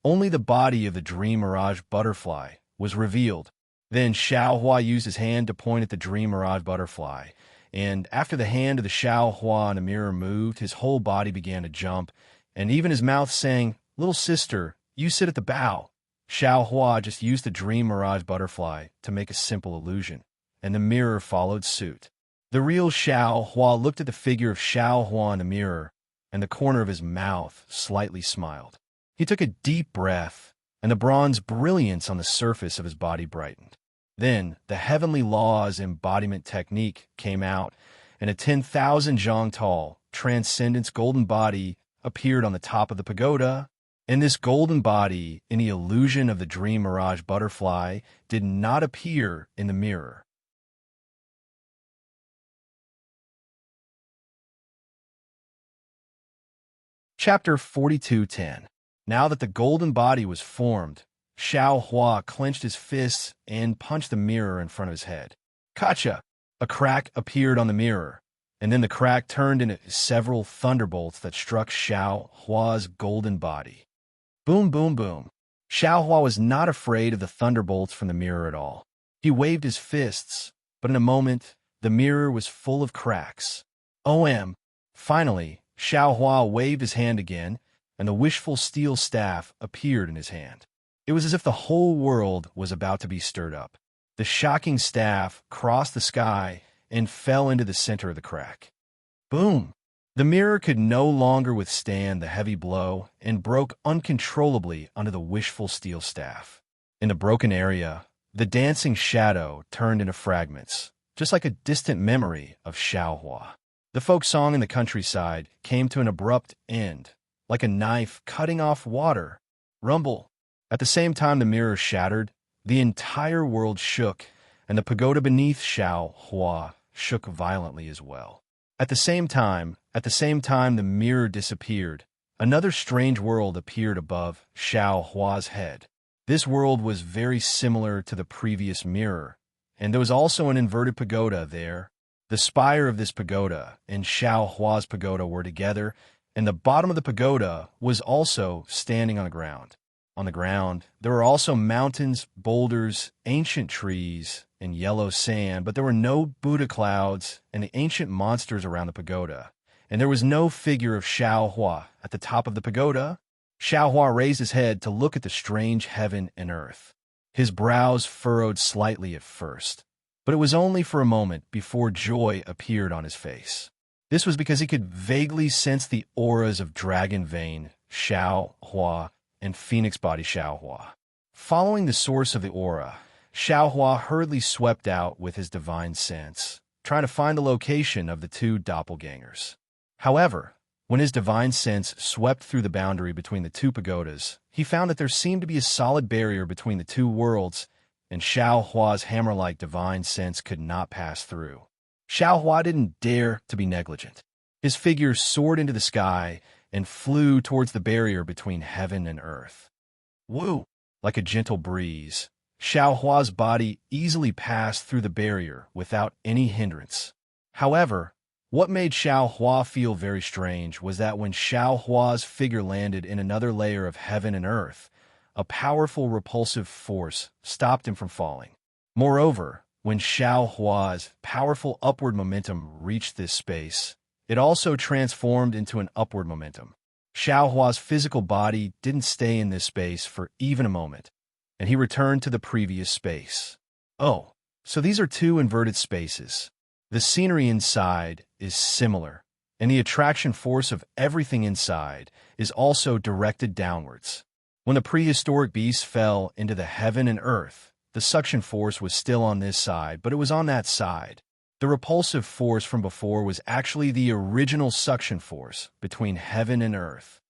only the body of the dream mirage butterfly was revealed. Then Xiaohua used his hand to point at the dream mirage butterfly, and after the hand of the Xiaohua in the mirror moved, his whole body began to jump, and even his mouth sang, "Little sister, you sit at the bow." Xiaohua just used the dream mirage butterfly to make a simple illusion, and the mirror followed suit. The real Xiaohua looked at the figure of Xiaohua in the mirror, and the corner of his mouth slightly smiled. He took a deep breath, and the bronze brilliance on the surface of his body brightened. Then the heavenly law's embodiment technique came out, and a 10,000 zhang tall, transcendence golden body appeared on the top of the pagoda, and this golden body, in the illusion of the dream mirage butterfly, did not appear in the mirror. Chapter 42:10. Now that the golden body was formed, Xiaohua clenched his fists and punched the mirror in front of his head. Gotcha! A crack appeared on the mirror, and then the crack turned into several thunderbolts that struck Xiaohua's golden body. Boom, boom, boom. Xiaohua was not afraid of the thunderbolts from the mirror at all. He waved his fists, but in a moment, the mirror was full of cracks. Finally, Xiaohua waved his hand again, and the wishful steel staff appeared in his hand. It was as if the whole world was about to be stirred up. The shocking staff crossed the sky and fell into the center of the crack. Boom! The mirror could no longer withstand the heavy blow and broke uncontrollably under the wishful steel staff. In the broken area, the dancing shadow turned into fragments, just like a distant memory of Xiaohua. The folk song in the countryside came to an abrupt end, like a knife cutting off water. Rumble! At the same time the mirror shattered, the entire world shook, and the pagoda beneath Xiaohua shook violently as well. At the same time the mirror disappeared, another strange world appeared above Xiaohua's head. This world was very similar to the previous mirror, and there was also an inverted pagoda there. The spire of this pagoda and Xiaohua's pagoda were together, and the bottom of the pagoda was also standing on the ground. On the ground, there were also mountains, boulders, ancient trees, and yellow sand, but there were no Buddha clouds and the ancient monsters around the pagoda, and there was no figure of Xiao Hua at the top of the pagoda. Xiao Hua raised his head to look at the strange heaven and earth. His brows furrowed slightly at first, but it was only for a moment before joy appeared on his face. This was because he could vaguely sense the auras of Dragon Vein, Xiao Hua, and Phoenix Body Xiao Hua. Following the source of the aura, Xiao Hua hurriedly swept out with his divine sense, trying to find the location of the two doppelgangers. However, when his divine sense swept through the boundary between the two pagodas, he found that there seemed to be a solid barrier between the two worlds, and Xiao Hua's hammer-like divine sense could not pass through. Xiao Hua didn't dare to be negligent. His figure soared into the sky and flew towards the barrier between heaven and earth. Woo! Like a gentle breeze, Xiao Hua's body easily passed through the barrier without any hindrance. However, what made Xiao Hua feel very strange was that when Xiao Hua's figure landed in another layer of heaven and earth, a powerful repulsive force stopped him from falling. Moreover, when Xiao Hua's powerful upward momentum reached this space, it also transformed into an upward momentum. Xiao Hua's physical body didn't stay in this space for even a moment, and he returned to the previous space. Oh, so these are two inverted spaces. The scenery inside is similar, and the attraction force of everything inside is also directed downwards. When the prehistoric beasts fell into the heaven and earth, the suction force was still on this side, but it was on that side. The repulsive force from before was actually the original suction force between heaven and earth.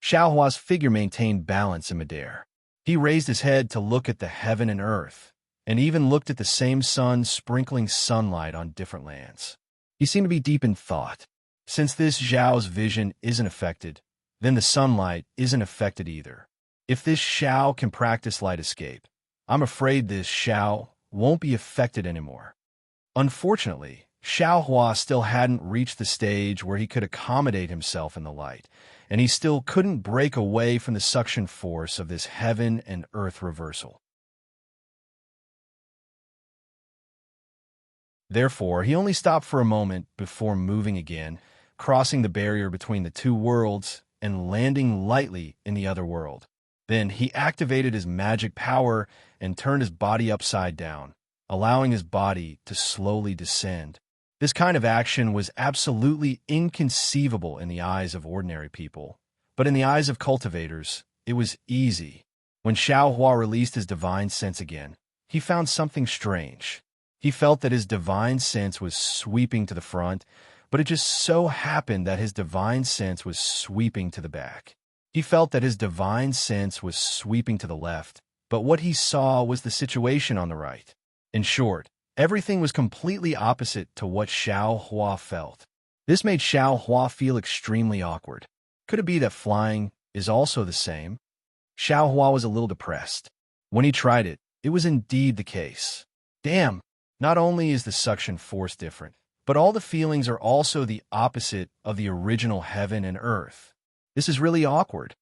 Xiao Hua's figure maintained balance in midair. He raised his head to look at the heaven and earth, and even looked at the same sun sprinkling sunlight on different lands. He seemed to be deep in thought. Since this Zhao's vision isn't affected, then the sunlight isn't affected either. If this Xiao can practice light escape, I'm afraid this Xiao won't be affected anymore. Unfortunately, Xiao Hua still hadn't reached the stage where he could accommodate himself in the light, and he still couldn't break away from the suction force of this heaven and earth reversal. Therefore, he only stopped for a moment before moving again, crossing the barrier between the two worlds and landing lightly in the other world. Then he activated his magic power and turned his body upside down, allowing his body to slowly descend. This kind of action was absolutely inconceivable in the eyes of ordinary people, but in the eyes of cultivators, it was easy. When Xiao Hua released his divine sense again, he found something strange. He felt that his divine sense was sweeping to the front, but it just so happened that his divine sense was sweeping to the back. He felt that his divine sense was sweeping to the left, but what he saw was the situation on the right. In short, everything was completely opposite to what Xiao Hua felt. This made Xiao Hua feel extremely awkward. Could it be that flying is also the same? Xiao Hua was a little depressed. When he tried it, it was indeed the case. Damn, not only is the suction force different, but all the feelings are also the opposite of the original heaven and earth. This is really awkward.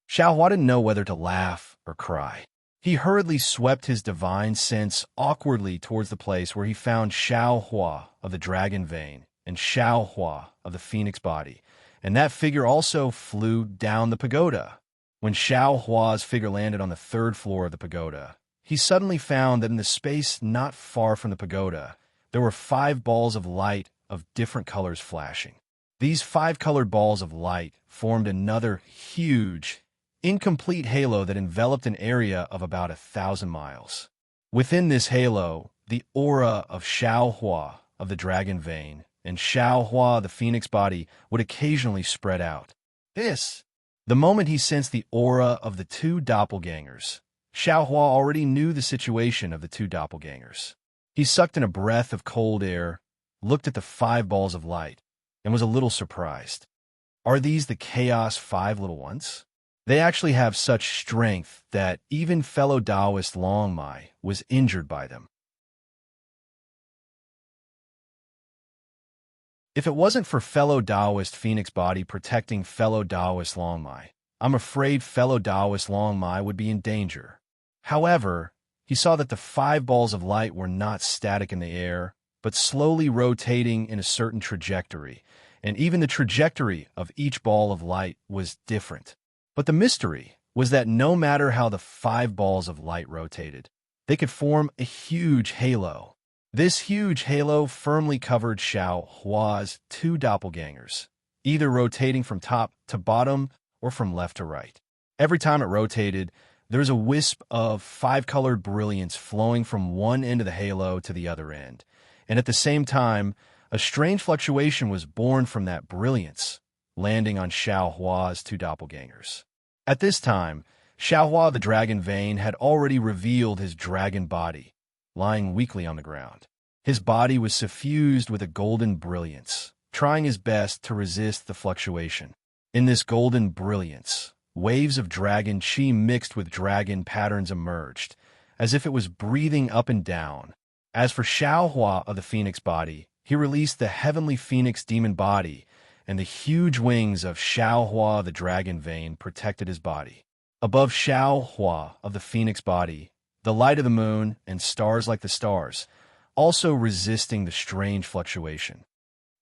Xiao Hua didn't know whether to laugh or cry. He hurriedly swept his divine sense awkwardly towards the place where he found Xiao Hua of the Dragon Vein and Xiao Hua of the Phoenix Body, and that figure also flew down the pagoda. When Xiao Hua's figure landed on the third floor of the pagoda, he suddenly found that in the space not far from the pagoda, there were 5 balls of light of different colors flashing. These 5 colored balls of light formed another huge, incomplete halo that enveloped an area of about 1,000 miles. Within this halo, the aura of Xiao Hua of the Dragon Vein and Xiao Hua, the Phoenix Body, would occasionally spread out. The moment he sensed the aura of the two doppelgangers, Xiao Hua already knew the situation of the two doppelgangers. He sucked in a breath of cold air, looked at the 5 balls of light, and was a little surprised. Are these the Chaos 5 little ones? They actually have such strength that even fellow Taoist Long Mai was injured by them. If it wasn't for fellow Taoist Phoenix Body protecting fellow Taoist Long Mai, I'm afraid fellow Taoist Long Mai would be in danger. However, he saw that the 5 balls of light were not static in the air, but slowly rotating in a certain trajectory, and even the trajectory of each ball of light was different. But the mystery was that no matter how the 5 balls of light rotated, they could form a huge halo. This huge halo firmly covered Xiao Hua's 2 doppelgangers, either rotating from top to bottom or from left to right. Every time it rotated, there was a wisp of 5-colored brilliance flowing from one end of the halo to the other end, and at the same time, a strange fluctuation was born from that brilliance, landing on Xiao Hua's 2 doppelgangers. At this time, Xiao Hua the dragon vane had already revealed his dragon body, lying weakly on the ground. His body was suffused with a golden brilliance, trying his best to resist the fluctuation. In this golden brilliance, waves of dragon chi mixed with dragon patterns emerged, as if it was breathing up and down. As for Xiao Hua of the phoenix body, he released the heavenly phoenix demon body, and the huge wings of Xiao Hua the dragon vane protected his body. Above Xiao Hua of the phoenix body, the light of the moon and stars like the stars, also resisting the strange fluctuation.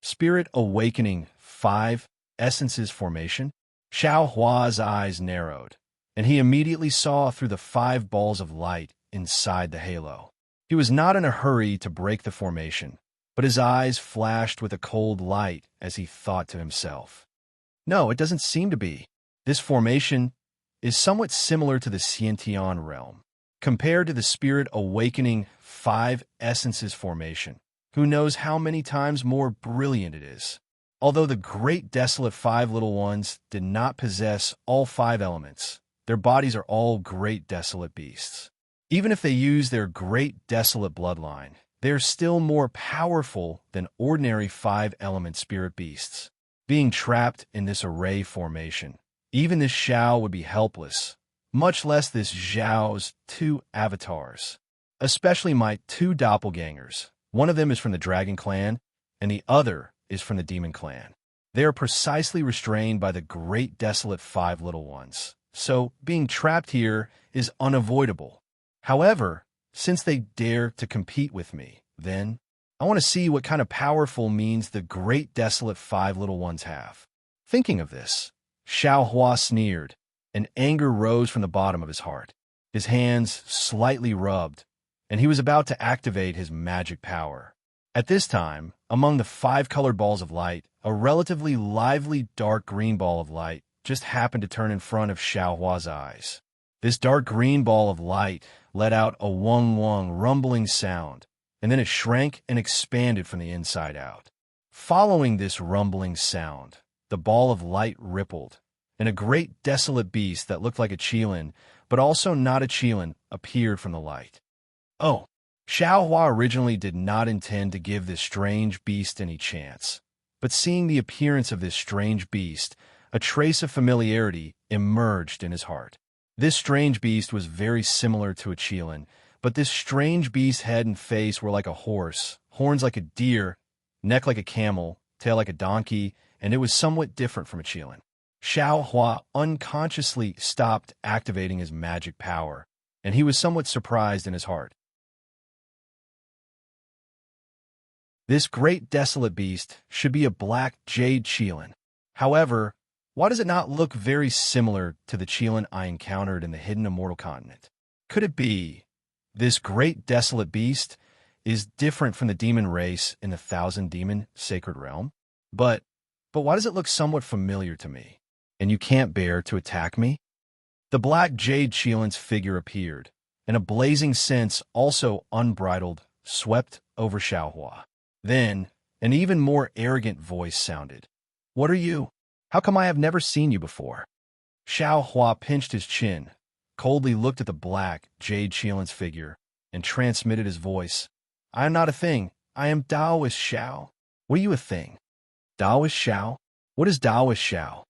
Spirit awakening 5 essences formation. Xiao Hua's eyes narrowed, and he immediately saw through the 5 balls of light inside the halo. He was not in a hurry to break the formation, but his eyes flashed with a cold light as he thought to himself, "No, it doesn't seem to be. This formation is somewhat similar to the Xiantian realm. Compared to the Spirit Awakening 5 Essences formation, who knows how many times more brilliant it is?" Although the Great Desolate 5 Little Ones did not possess all 5 elements, their bodies are all Great Desolate beasts. Even if they use their Great Desolate bloodline, they are still more powerful than ordinary 5-element spirit beasts. Being trapped in this array formation, even this Xiao would be helpless, much less this Zhao's 2 avatars. Especially my 2 doppelgangers. One of them is from the Dragon Clan, and the other is from the Demon Clan. They are precisely restrained by the Great Desolate 5 Little Ones, so being trapped here is unavoidable. However, since they dare to compete with me, then I want to see what kind of powerful means the Great Desolate 5 Little Ones have. Thinking of this, Xiao Hua sneered, and anger rose from the bottom of his heart. His hands slightly rubbed, and he was about to activate his magic power. At this time, among the 5 colored balls of light, a relatively lively dark green ball of light just happened to turn in front of Xiao Hua's eyes. This dark green ball of light let out a wong-wong rumbling sound, and then it shrank and expanded from the inside out. Following this rumbling sound, the ball of light rippled, and a great desolate beast that looked like a Qilin, but also not a Qilin, appeared from the light. Oh, Xiao Hua originally did not intend to give this strange beast any chance, but seeing the appearance of this strange beast, a trace of familiarity emerged in his heart. This strange beast was very similar to a Qilin, but this strange beast's head and face were like a horse, horns like a deer, neck like a camel, tail like a donkey, and it was somewhat different from a Qilin. Xiao Hua unconsciously stopped activating his magic power, and he was somewhat surprised in his heart. This great desolate beast should be a black jade Qilin. However, why does it not look very similar to the Qilin I encountered in the hidden immortal continent? Could it be this great desolate beast is different from the demon race in the Thousand Demon Sacred Realm? But why does it look somewhat familiar to me? And you can't bear to attack me? The black jade Qilin's figure appeared, and a blazing sense, also unbridled, swept over Xiao Hua. Then, an even more arrogant voice sounded. "What are you? How come I have never seen you before?" Xiao Hua pinched his chin, coldly looked at the black jade Qilin's figure, and transmitted his voice. "I am not a thing. I am Taoist Xiao." "What are you a thing? Taoist Xiao? What is Taoist Xiao?"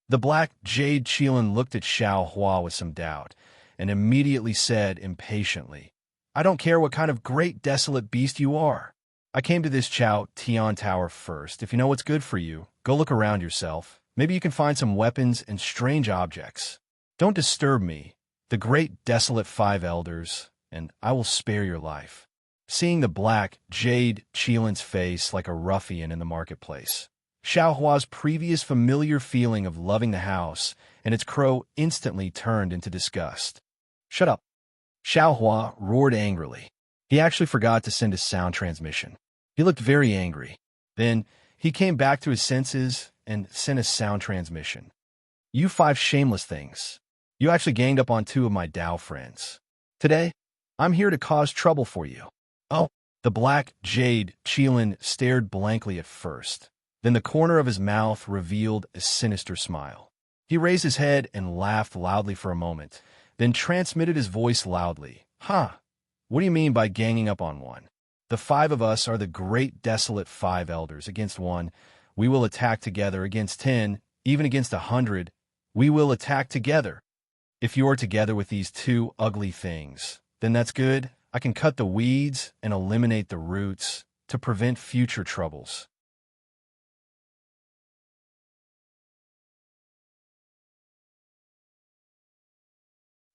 The black jade Qilin looked at Xiao Hua with some doubt, and immediately said impatiently, "I don't care what kind of great desolate beast you are. I came to this Chao Tian Tower first. If you know what's good for you, go look around yourself. Maybe you can find some weapons and strange objects. Don't disturb me, the great desolate 5 elders, and I will spare your life." Seeing the black jade Qilin's face like a ruffian in the marketplace, Xiaohua's previous familiar feeling of loving the house and its crow instantly turned into disgust. "Shut up!" Xiaohua roared angrily. He actually forgot to send his sound transmission. He looked very angry. Then he came back to his senses and sent a sound transmission. "You five shameless things. You actually ganged up on two of my Dao friends. Today, I'm here to cause trouble for you." "Oh." The black jade Qilin stared blankly at first. Then the corner of his mouth revealed a sinister smile. He raised his head and laughed loudly for a moment, then transmitted his voice loudly. "Huh? What do you mean by ganging up on one? The five of us are the great desolate five elders. Against one, we will attack together. Against 10, even against 100, we will attack together. If you are together with these two ugly things, then that's good. I can cut the weeds and eliminate the roots to prevent future troubles."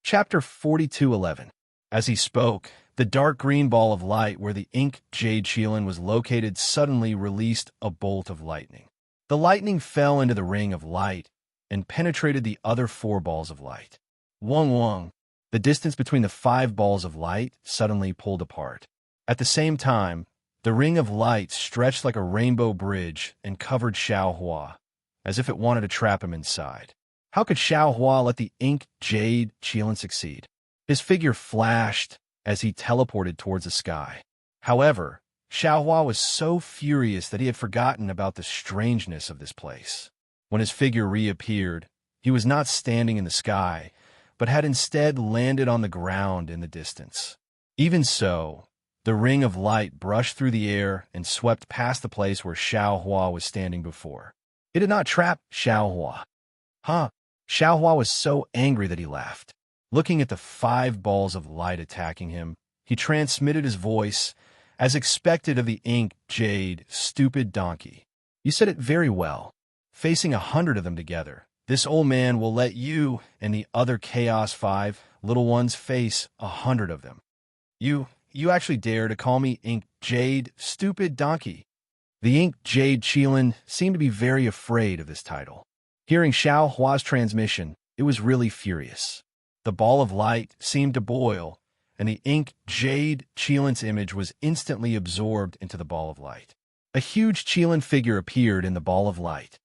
Chapter 42:11. As he spoke, the dark green ball of light where the ink jade Qilin was located suddenly released a bolt of lightning. The lightning fell into the ring of light and penetrated the other four balls of light. Wong wong. The distance between the five balls of light suddenly pulled apart. At the same time, the ring of light stretched like a rainbow bridge and covered Xiaohua, as if it wanted to trap him inside. How could Xiaohua let the ink jade Qilin succeed? His figure flashed as he teleported towards the sky. However, Xiaohua was so furious that he had forgotten about the strangeness of this place. When his figure reappeared, he was not standing in the sky, but had instead landed on the ground in the distance. Even so, the ring of light brushed through the air and swept past the place where Xiaohua was standing before. It did not trap Xiaohua. Huh? Xiaohua was so angry that he laughed. Looking at the five balls of light attacking him, he transmitted his voice, as expected of the ink jade, "Stupid donkey. You said it very well. Facing 100 of them together, this old man will let you and the other Chaos 5 little ones face 100 of them. You actually dare to call me ink jade, stupid donkey." The ink jade Qilin seemed to be very afraid of this title. Hearing Xiaohua's transmission, it was really furious. The ball of light seemed to boil, and the ink jade Qilin's image was instantly absorbed into the ball of light. A huge Qilin figure appeared in the ball of light.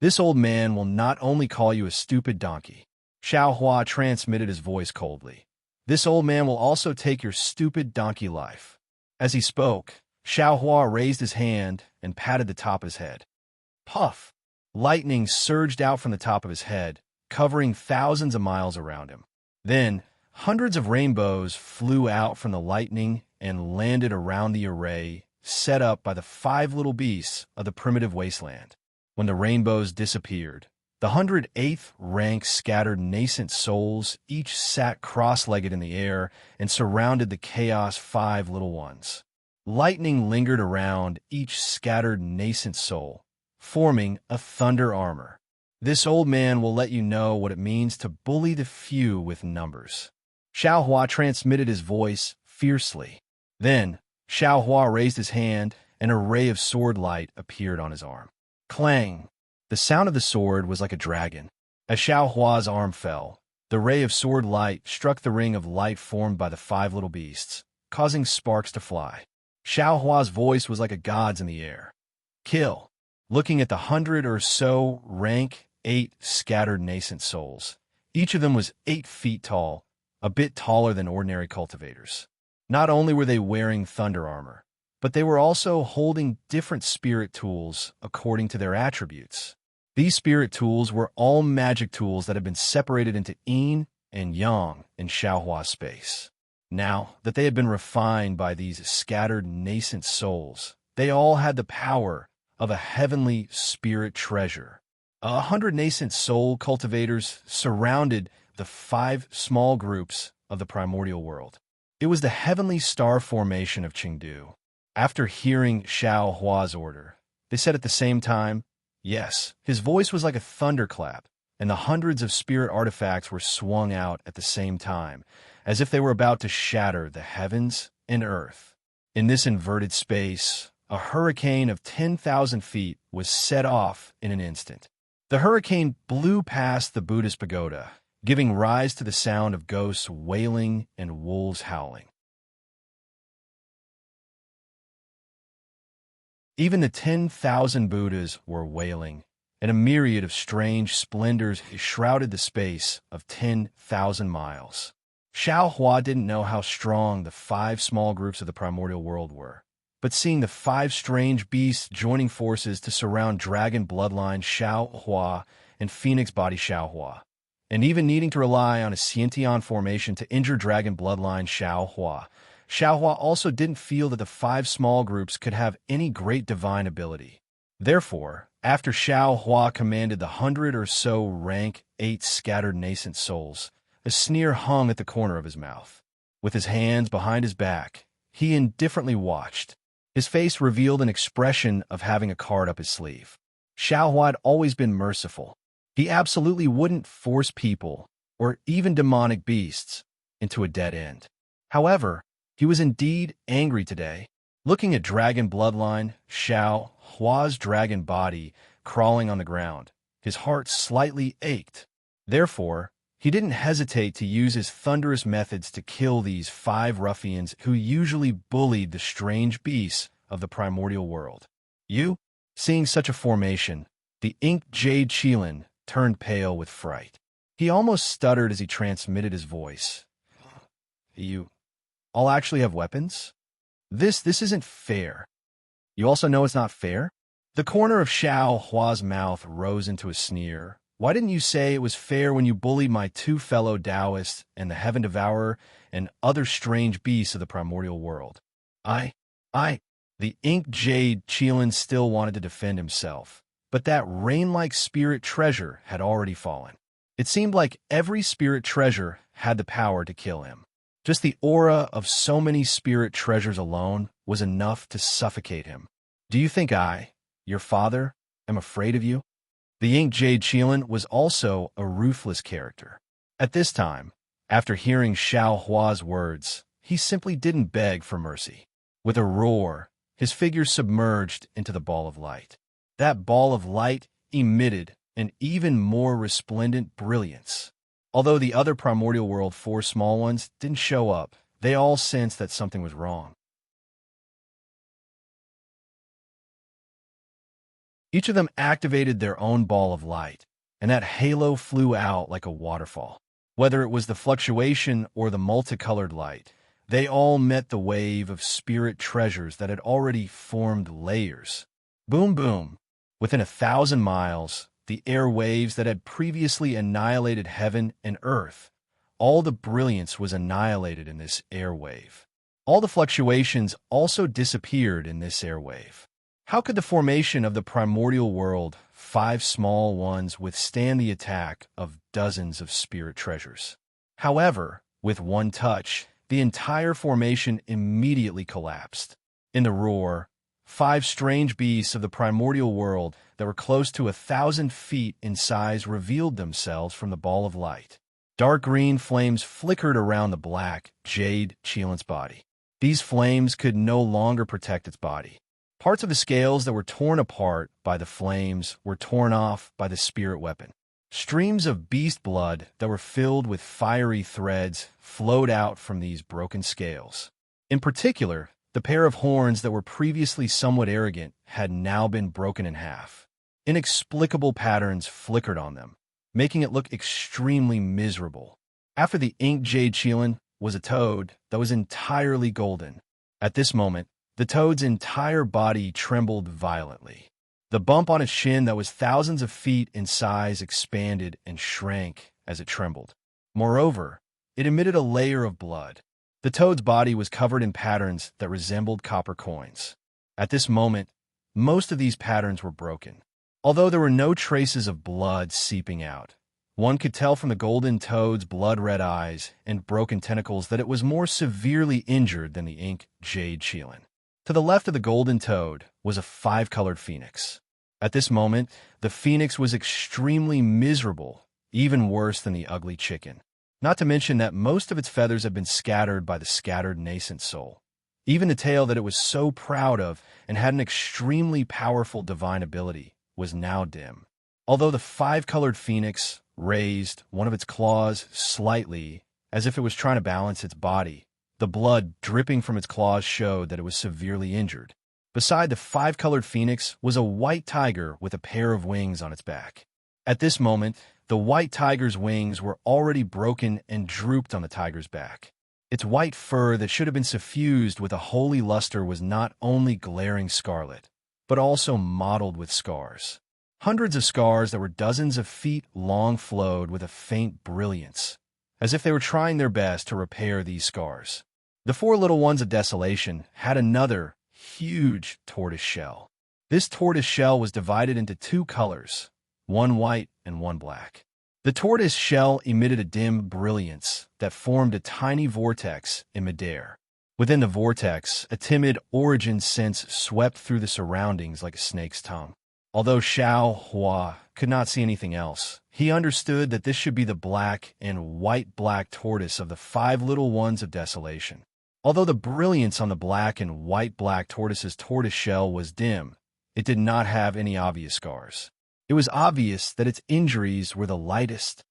"This old man will not only call you a stupid donkey," Xiaohua transmitted his voice coldly. "This old man will also take your stupid donkey life." As he spoke, Xiaohua raised his hand and patted the top of his head. Puff! Lightning surged out from the top of his head, covering thousands of miles around him. Then, hundreds of rainbows flew out from the lightning and landed around the array set up by the five little beasts of the primitive wasteland. When the rainbows disappeared, the 108th rank scattered nascent souls each sat cross-legged in the air and surrounded the Chaos 5 little ones. Lightning lingered around each scattered nascent soul, forming a thunder armor. "This old man will let you know what it means to bully the few with numbers." Xiaohua transmitted his voice fiercely. Then, Xiaohua raised his hand, and a ray of sword light appeared on his arm. Clang! The sound of the sword was like a dragon. As Xiaohua's arm fell, the ray of sword light struck the ring of light formed by the five little beasts, causing sparks to fly. Xiaohua's voice was like a god's in the air. "Kill!" Looking at the 100 or so rank 8 scattered nascent souls, each of them was 8 feet tall, a bit taller than ordinary cultivators. Not only were they wearing thunder armor, but they were also holding different spirit tools according to their attributes. These spirit tools were all magic tools that had been separated into yin and yang in Xiaohua's space. Now that they had been refined by these scattered nascent souls, they all had the power of a heavenly spirit treasure. 100 nascent soul cultivators surrounded the 5 small groups of the primordial world. It was the heavenly star formation of Qingdu. After hearing Xiaohua's order, they said at the same time, yes. His voice was like a thunderclap, and the hundreds of spirit artifacts were swung out at the same time, as if they were about to shatter the heavens and earth. In this inverted space, a hurricane of 10,000 feet was set off in an instant. The hurricane blew past the Buddhist pagoda, giving rise to the sound of ghosts wailing and wolves howling. Even the 10,000 Buddhas were wailing, and a myriad of strange splendors shrouded the space of 10,000 miles. Xiao Hua didn't know how strong the 5 small groups of the primordial world were, but seeing the 5 strange beasts joining forces to surround dragon bloodline Xiao Hua and phoenix body Xiao Hua, and even needing to rely on a Xiantian formation to injure dragon bloodline Xiao Hua also didn't feel that the 5 small groups could have any great divine ability. Therefore, after Xiao Hua commanded the 100 or so rank 8 scattered nascent souls, a sneer hung at the corner of his mouth. With his hands behind his back, he indifferently watched. His face revealed an expression of having a card up his sleeve. Xiao Hua had always been merciful. He absolutely wouldn't force people, or even demonic beasts, into a dead end. However, he was indeed angry today. Looking at dragon bloodline, Xiao Hua's dragon body crawling on the ground, his heart slightly ached. Therefore, he didn't hesitate to use his thunderous methods to kill these 5 ruffians who usually bullied the strange beasts of the primordial world. You? Seeing such a formation, the inked jade Qilin turned pale with fright. He almost stuttered as he transmitted his voice. You all actually have weapons? This isn't fair. You also know it's not fair? The corner of Xiao Hua's mouth rose into a sneer. Why didn't you say it was fair when you bullied my 2 fellow Taoists and the Heaven Devourer and other strange beasts of the primordial world? The inked jade Qilin still wanted to defend himself, but that rain-like spirit treasure had already fallen. It seemed like every spirit treasure had the power to kill him. Just the aura of so many spirit treasures alone was enough to suffocate him. Do you think I, your father, am afraid of you? The inked jade Qilin was also a ruthless character. At this time, after hearing Xiao Hua's words, he simply didn't beg for mercy. With a roar, his figure submerged into the ball of light. That ball of light emitted an even more resplendent brilliance. Although the other primordial world 4 small ones didn't show up, they all sensed that something was wrong. Each of them activated their own ball of light, and that halo flew out like a waterfall. Whether it was the fluctuation or the multicolored light, they all met the wave of spirit treasures that had already formed layers. Boom, boom. Within 1,000 miles, the air waves that had previously annihilated heaven and earth, all the brilliance was annihilated in this air wave. All the fluctuations also disappeared in this air wave. How could the formation of the primordial world, 5 small ones, withstand the attack of dozens of spirit treasures? However, with one touch, the entire formation immediately collapsed. In the roar, 5 strange beasts of the primordial world that were close to 1,000 feet in size revealed themselves from the ball of light. Dark green flames flickered around the black jade Qilin's body. These flames could no longer protect its body. Parts of the scales that were torn apart by the flames were torn off by the spirit weapon. Streams of beast blood that were filled with fiery threads flowed out from these broken scales. In particular, the pair of horns that were previously somewhat arrogant had now been broken in half. Inexplicable patterns flickered on them, making it look extremely miserable. After the inked jade Qilin was a toad that was entirely golden. At this moment, the toad's entire body trembled violently. The bump on its shin that was thousands of feet in size expanded and shrank as it trembled. Moreover, it emitted a layer of blood. The toad's body was covered in patterns that resembled copper coins. At this moment, most of these patterns were broken. Although there were no traces of blood seeping out, one could tell from the golden toad's blood-red eyes and broken tentacles that it was more severely injured than the inked jade Qilin. To the left of the golden toad was a 5-colored phoenix. At this moment, the phoenix was extremely miserable, even worse than the ugly chicken. Not to mention that most of its feathers had been scattered by the scattered nascent soul. Even the tail that it was so proud of and had an extremely powerful divine ability was now dim. Although the five-colored phoenix raised one of its claws slightly, as if it was trying to balance its body, the blood dripping from its claws showed that it was severely injured. Beside the five-colored phoenix was a white tiger with a pair of wings on its back. At this moment, the white tiger's wings were already broken and drooped on the tiger's back. Its white fur that should have been suffused with a holy luster was not only glaring scarlet, but also mottled with scars. Hundreds of scars that were dozens of feet long flowed with a faint brilliance, as if they were trying their best to repair these scars. The four little ones of desolation had another huge tortoise shell. This tortoise shell was divided into two colors, one white and one black. The tortoise shell emitted a dim brilliance that formed a tiny vortex in midair. Within the vortex, a timid origin sense swept through the surroundings like a snake's tongue. Although Xiao Hua could not see anything else, he understood that this should be the black and white-black tortoise of the five little ones of desolation. Although the brilliance on the black and white-black tortoise's tortoise shell was dim, it did not have any obvious scars. It was obvious that its injuries were the lightest.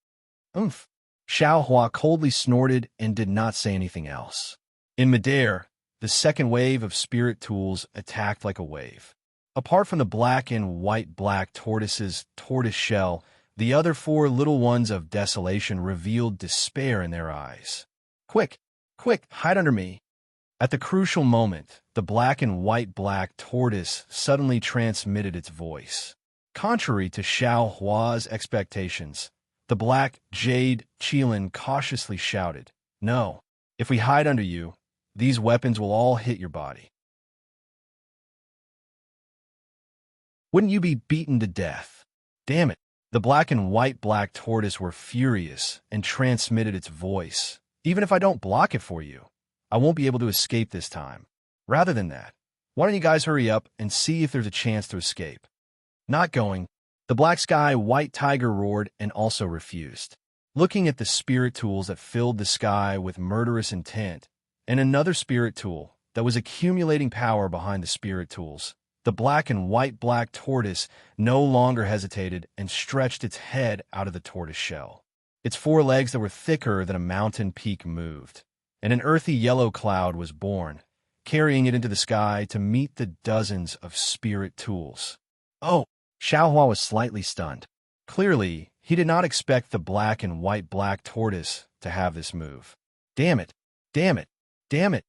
Oomph! Xiao Hua coldly snorted and did not say anything else. In midair, the second wave of spirit tools attacked like a wave. Apart from the black and white-black tortoise's tortoise shell, the other four little ones of desolation revealed despair in their eyes. Quick! Quick! Hide under me! At the crucial moment, the black and white-black tortoise suddenly transmitted its voice. Contrary to Xiao Hua's expectations, the black jade Qilin cautiously shouted, "No, if we hide under you, these weapons will all hit your body. Wouldn't you be beaten to death?" Damn it! The black and white-black tortoise were furious and transmitted its voice. "Even if I don't block it for you, I won't be able to escape this time. Rather than that, why don't you guys hurry up and see if there's a chance to escape?" Not going. The black sky white tiger roared and also refused. Looking at the spirit tools that filled the sky with murderous intent, and another spirit tool that was accumulating power behind the spirit tools, the black and white-black tortoise no longer hesitated and stretched its head out of the tortoise shell. Its four legs that were thicker than a mountain peak moved, and an earthy yellow cloud was born, carrying it into the sky to meet the dozens of spirit tools. Oh! Xiao Hua was slightly stunned. Clearly, he did not expect the black and white-black tortoise to have this move. Damn it! Damn it! Damn it!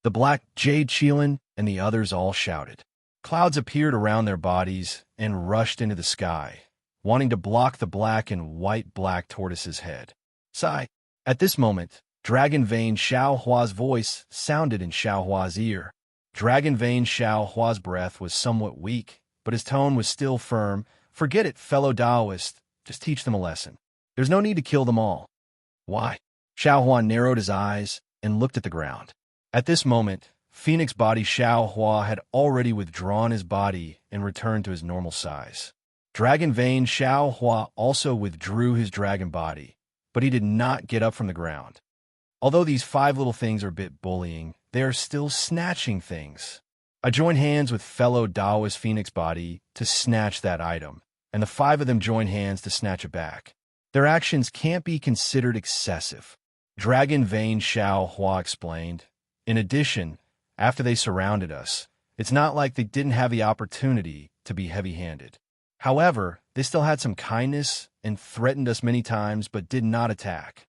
The black jade Qilin and the others all shouted. Clouds appeared around their bodies and rushed into the sky, wanting to block the black and white-black tortoise's head. Sigh. At this moment, Dragon Vein Xiao Hua's voice sounded in Xiao Hua's ear. Dragon Vein Xiao Hua's breath was somewhat weak, but his tone was still firm. "Forget it, fellow Taoist. Just teach them a lesson. There's no need to kill them all." "Why?" Xiao Hua narrowed his eyes and looked at the ground. At this moment, Phoenix Body Xiao Hua had already withdrawn his body and returned to his normal size. Dragon Vein Xiao Hua also withdrew his dragon body, but he did not get up from the ground. Although these five little things are a bit bullying, they are still snatching things. I joined hands with fellow Taoist Phoenix Body to snatch that item, and the five of them joined hands to snatch it back. Their actions can't be considered excessive, Dragon Vein Xiao Hua explained. In addition, after they surrounded us, it's not like they didn't have the opportunity to be heavy-handed. However, they still had some kindness and threatened us many times but did not attack.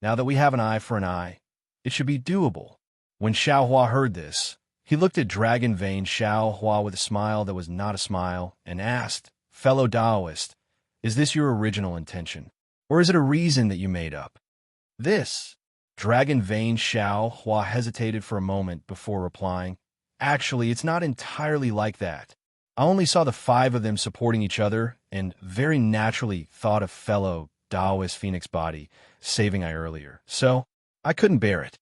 Now that we have an eye for an eye, it should be doable. When Xiao Hua heard this, he looked at Dragon Vein Xiao Hua with a smile that was not a smile and asked, "Fellow Taoist, is this your original intention? Or is it a reason that you made up?" "This." Dragon Vein Xiao Hua hesitated for a moment before replying, "Actually, it's not entirely like that. I only saw the five of them supporting each other and very naturally thought of fellow Taoist Phoenix Body saving I earlier, so I couldn't bear it."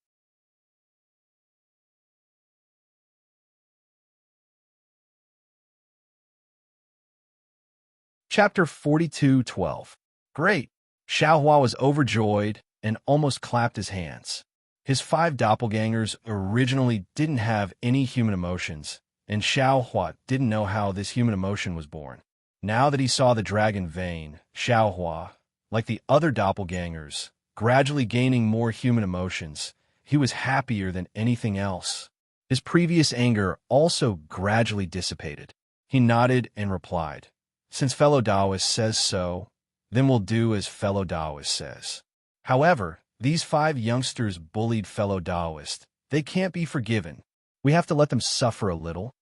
Chapter 42:12. Great! Xiao Hua was overjoyed and almost clapped his hands. His 5 doppelgangers originally didn't have any human emotions, and Xiao Hua didn't know how this human emotion was born. Now that he saw the dragon vein, Xiao Hua, like the other doppelgangers, gradually gaining more human emotions, he was happier than anything else. His previous anger also gradually dissipated. He nodded and replied, "Since fellow Taoist says so, then we'll do as fellow Taoist says." However, these 5 youngsters bullied fellow Taoist. They can't be forgiven. We have to let them suffer a little.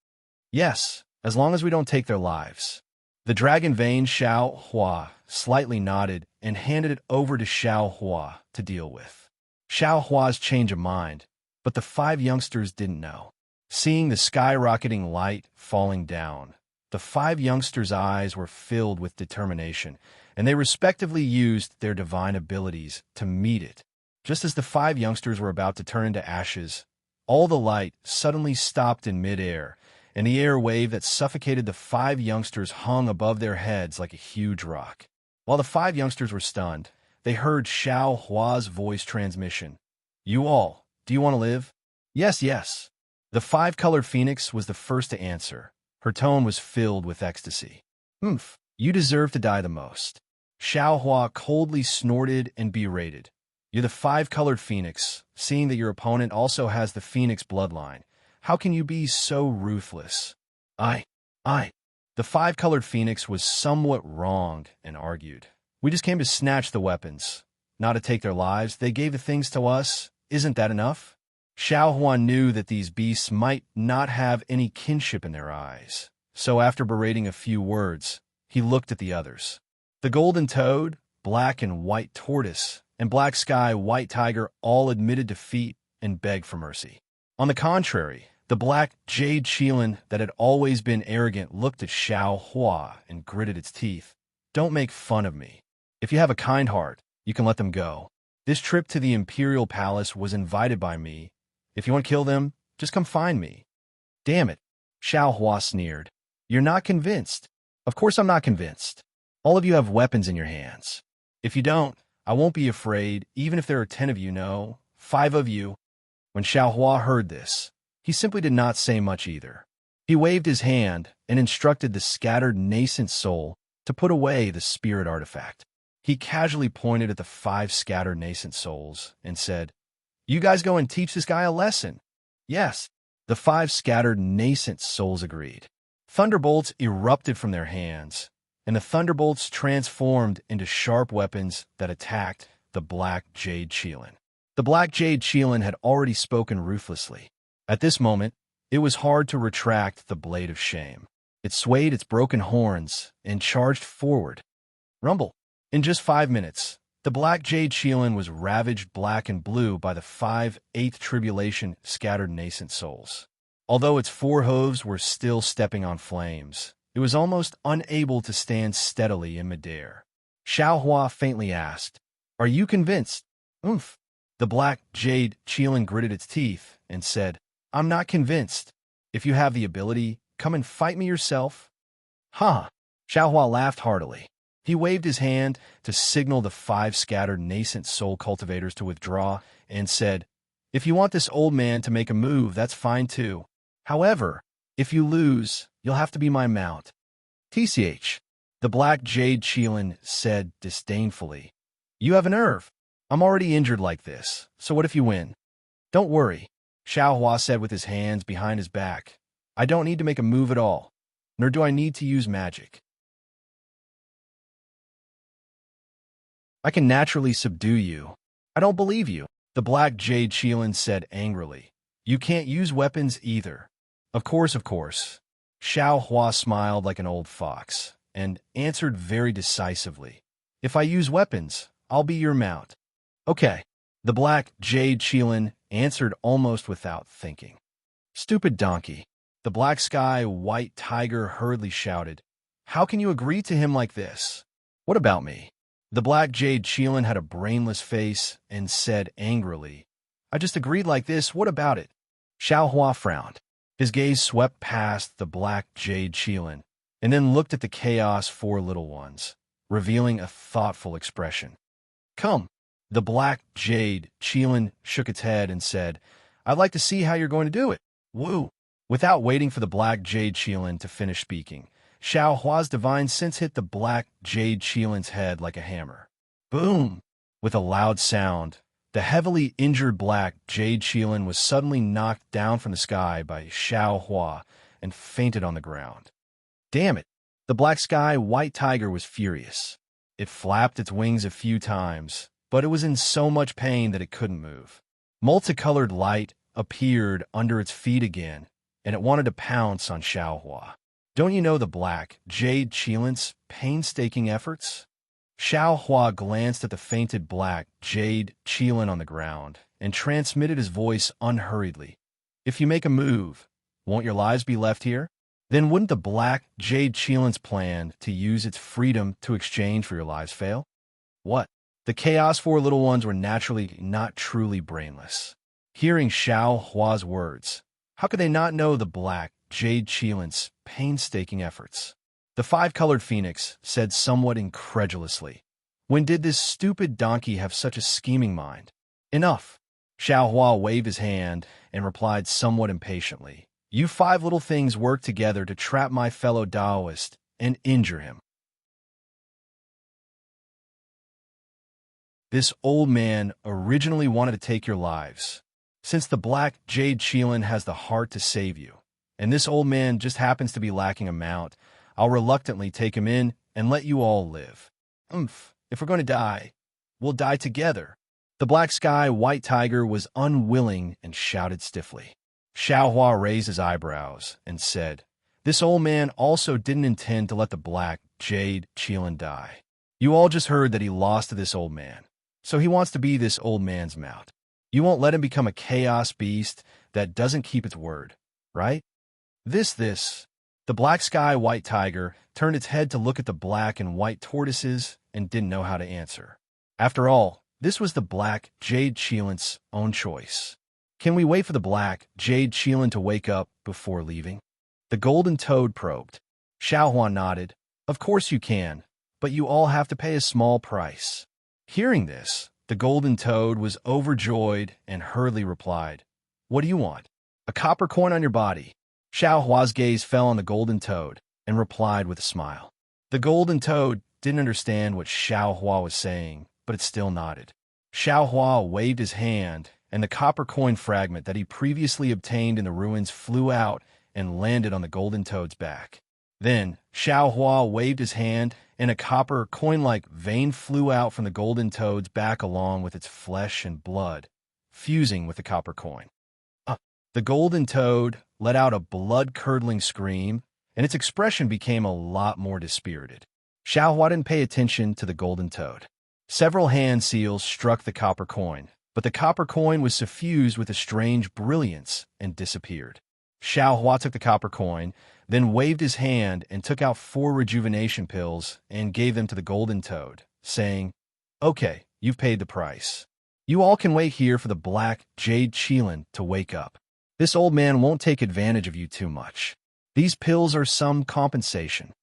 Yes, as long as we don't take their lives. The dragon vein Xiao Hua slightly nodded and handed it over to Xiao Hua to deal with. Xiao Hua's change of mind, but the 5 youngsters didn't know. Seeing the skyrocketing light falling down, the 5 youngsters' eyes were filled with determination, and they respectively used their divine abilities to meet it. Just as the 5 youngsters were about to turn into ashes, all the light suddenly stopped in midair, and the air wave that suffocated the 5 youngsters hung above their heads like a huge rock. While the 5 youngsters were stunned, they heard Xiao Hua's voice transmission. "You all, do you want to live?" "Yes, yes." The 5-colored phoenix was the first to answer. Her tone was filled with ecstasy. "Oomph, you deserve to die the most." Xiao Hua coldly snorted and berated. "You're the 5-colored phoenix, seeing that your opponent also has the phoenix bloodline. How can you be so ruthless?" I. The 5-colored phoenix was somewhat wronged and argued. "We just came to snatch the weapons, not to take their lives. They gave the things to us. Isn't that enough?" Xiao Hua knew that these beasts might not have any kinship in their eyes, so after berating a few words, he looked at the others. The golden toad, black and white tortoise, and black sky white tiger all admitted defeat and begged for mercy. On the contrary, the black jade Qilin that had always been arrogant looked at Xiao Hua and gritted its teeth. "Don't make fun of me. If you have a kind heart, you can let them go. This trip to the Imperial Palace was invited by me. If you want to kill them, just come find me." "Damn it," Xiao Hua sneered. "You're not convinced." "Of course I'm not convinced. All of you have weapons in your hands. If you don't, I won't be afraid, even if there are 10 of you, no, 5 of you." When Xiao Hua heard this, he simply did not say much either. He waved his hand and instructed the scattered nascent soul to put away the spirit artifact. He casually pointed at the 5 scattered nascent souls and said, "You guys go and teach this guy a lesson." "Yes." The 5 scattered nascent souls agreed. Thunderbolts erupted from their hands, and the thunderbolts transformed into sharp weapons that attacked the black jade Qilin. The black jade Qilin had already spoken ruthlessly. At this moment, it was hard to retract the blade of shame. It swayed its broken horns and charged forward. Rumble. In just 5 minutes, the black jade Qilin was ravaged black and blue by the 5 eighth tribulation scattered nascent souls. Although its 4 hooves were still stepping on flames, it was almost unable to stand steadily in midair. Xiao Hua faintly asked, "Are you convinced?" "Oomph." The black jade Qilin gritted its teeth and said, "I'm not convinced. If you have the ability, come and fight me yourself." "Huh." Xiao Hua laughed heartily. He waved his hand to signal the 5 scattered nascent soul cultivators to withdraw and said, "If you want this old man to make a move, that's fine too. However, if you lose, you'll have to be my mount." "TCH." The black jade Qilin said disdainfully, "You have a nerve. I'm already injured like this, so what if you win?" "Don't worry," Xiao Hua said with his hands behind his back. "I don't need to make a move at all, nor do I need to use magic. I can naturally subdue you." "I don't believe you," the black jade Qilin said angrily. "You can't use weapons either." Of course. Xiao Hua smiled like an old fox and answered very decisively, "If I use weapons, I'll be your mount." "Okay," the black jade Qilin answered almost without thinking. "Stupid donkey," the black sky white tiger hurriedly shouted. "How can you agree to him like this?" "What about me?" The black jade Qilin had a brainless face and said angrily, "I just agreed like this, what about it?" Xiao Hua frowned. His gaze swept past the black jade Qilin and then looked at the chaos 4 little ones, revealing a thoughtful expression. "Come." The black jade Qilin shook its head and said, "I'd like to see how you're going to do it. Woo." Without waiting for the black jade Qilin to finish speaking, Xiao Hua's divine sense hit the black jade Qilin's head like a hammer. Boom! With a loud sound, the heavily injured black jade Qilin was suddenly knocked down from the sky by Xiao Hua and fainted on the ground. Damn it! The black sky white tiger was furious. It flapped its wings a few times, but it was in so much pain that it couldn't move. Multicolored light appeared under its feet again, and it wanted to pounce on Xiao Hua. Don't you know the black jade Qilin's painstaking efforts? Xiao Hua glanced at the fainted black jade Qilin on the ground and transmitted his voice unhurriedly. "If you make a move, won't your lives be left here? Then wouldn't the black jade Qilin's plan to use its freedom to exchange for your lives fail?" What? The Chaos Four little ones were naturally not truly brainless. Hearing Xiao Hua's words, how could they not know the black jade Qilin's painstaking efforts? The five-colored phoenix said somewhat incredulously, "When did this stupid donkey have such a scheming mind?" "Enough." Xiao Hua waved his hand and replied somewhat impatiently, "You five little things work together to trap my fellow Taoist and injure him. This old man originally wanted to take your lives. Since the black jade Qilin has the heart to save you, and this old man just happens to be lacking a mount, I'll reluctantly take him in and let you all live. If we're going to die, we'll die together." The black sky white tiger was unwilling and shouted stiffly. Xiao Hua raised his eyebrows and said, "This old man also didn't intend to let the black jade Qilin die. You all just heard that he lost to this old man, so he wants to be this old man's mount. You won't let him become a chaos beast that doesn't keep its word, right?" The black sky white tiger turned its head to look at the black and white tortoises and didn't know how to answer. After all, this was the black jade Qilin's own choice. "Can we wait for the black jade Qilin to wake up before leaving?" The golden toad probed. Xiao Hua nodded. "Of course you can, but you all have to pay a small price." Hearing this, the golden toad was overjoyed and hurriedly replied, "What do you want?" "A copper coin on your body." Xiao Hua's gaze fell on the golden toad and replied with a smile. The golden toad didn't understand what Xiao Hua was saying, but it still nodded. Xiao Hua waved his hand, and the copper coin fragment that he previously obtained in the ruins flew out and landed on the golden toad's back. Then Xiao Hua waved his hand, and a copper coin-like vein flew out from the golden toad's back along with its flesh and blood, fusing with the copper coin. The golden toad let out a blood-curdling scream, and its expression became a lot more dispirited. Xiao Hua didn't pay attention to the golden toad. Several hand seals struck the copper coin, but the copper coin was suffused with a strange brilliance and disappeared. Xiao Hua took the copper coin, then waved his hand and took out 4 rejuvenation pills and gave them to the golden toad, saying, "Okay, you've paid the price. You all can wait here for the black jade Qilin to wake up. This old man won't take advantage of you too much. These pills are some compensation."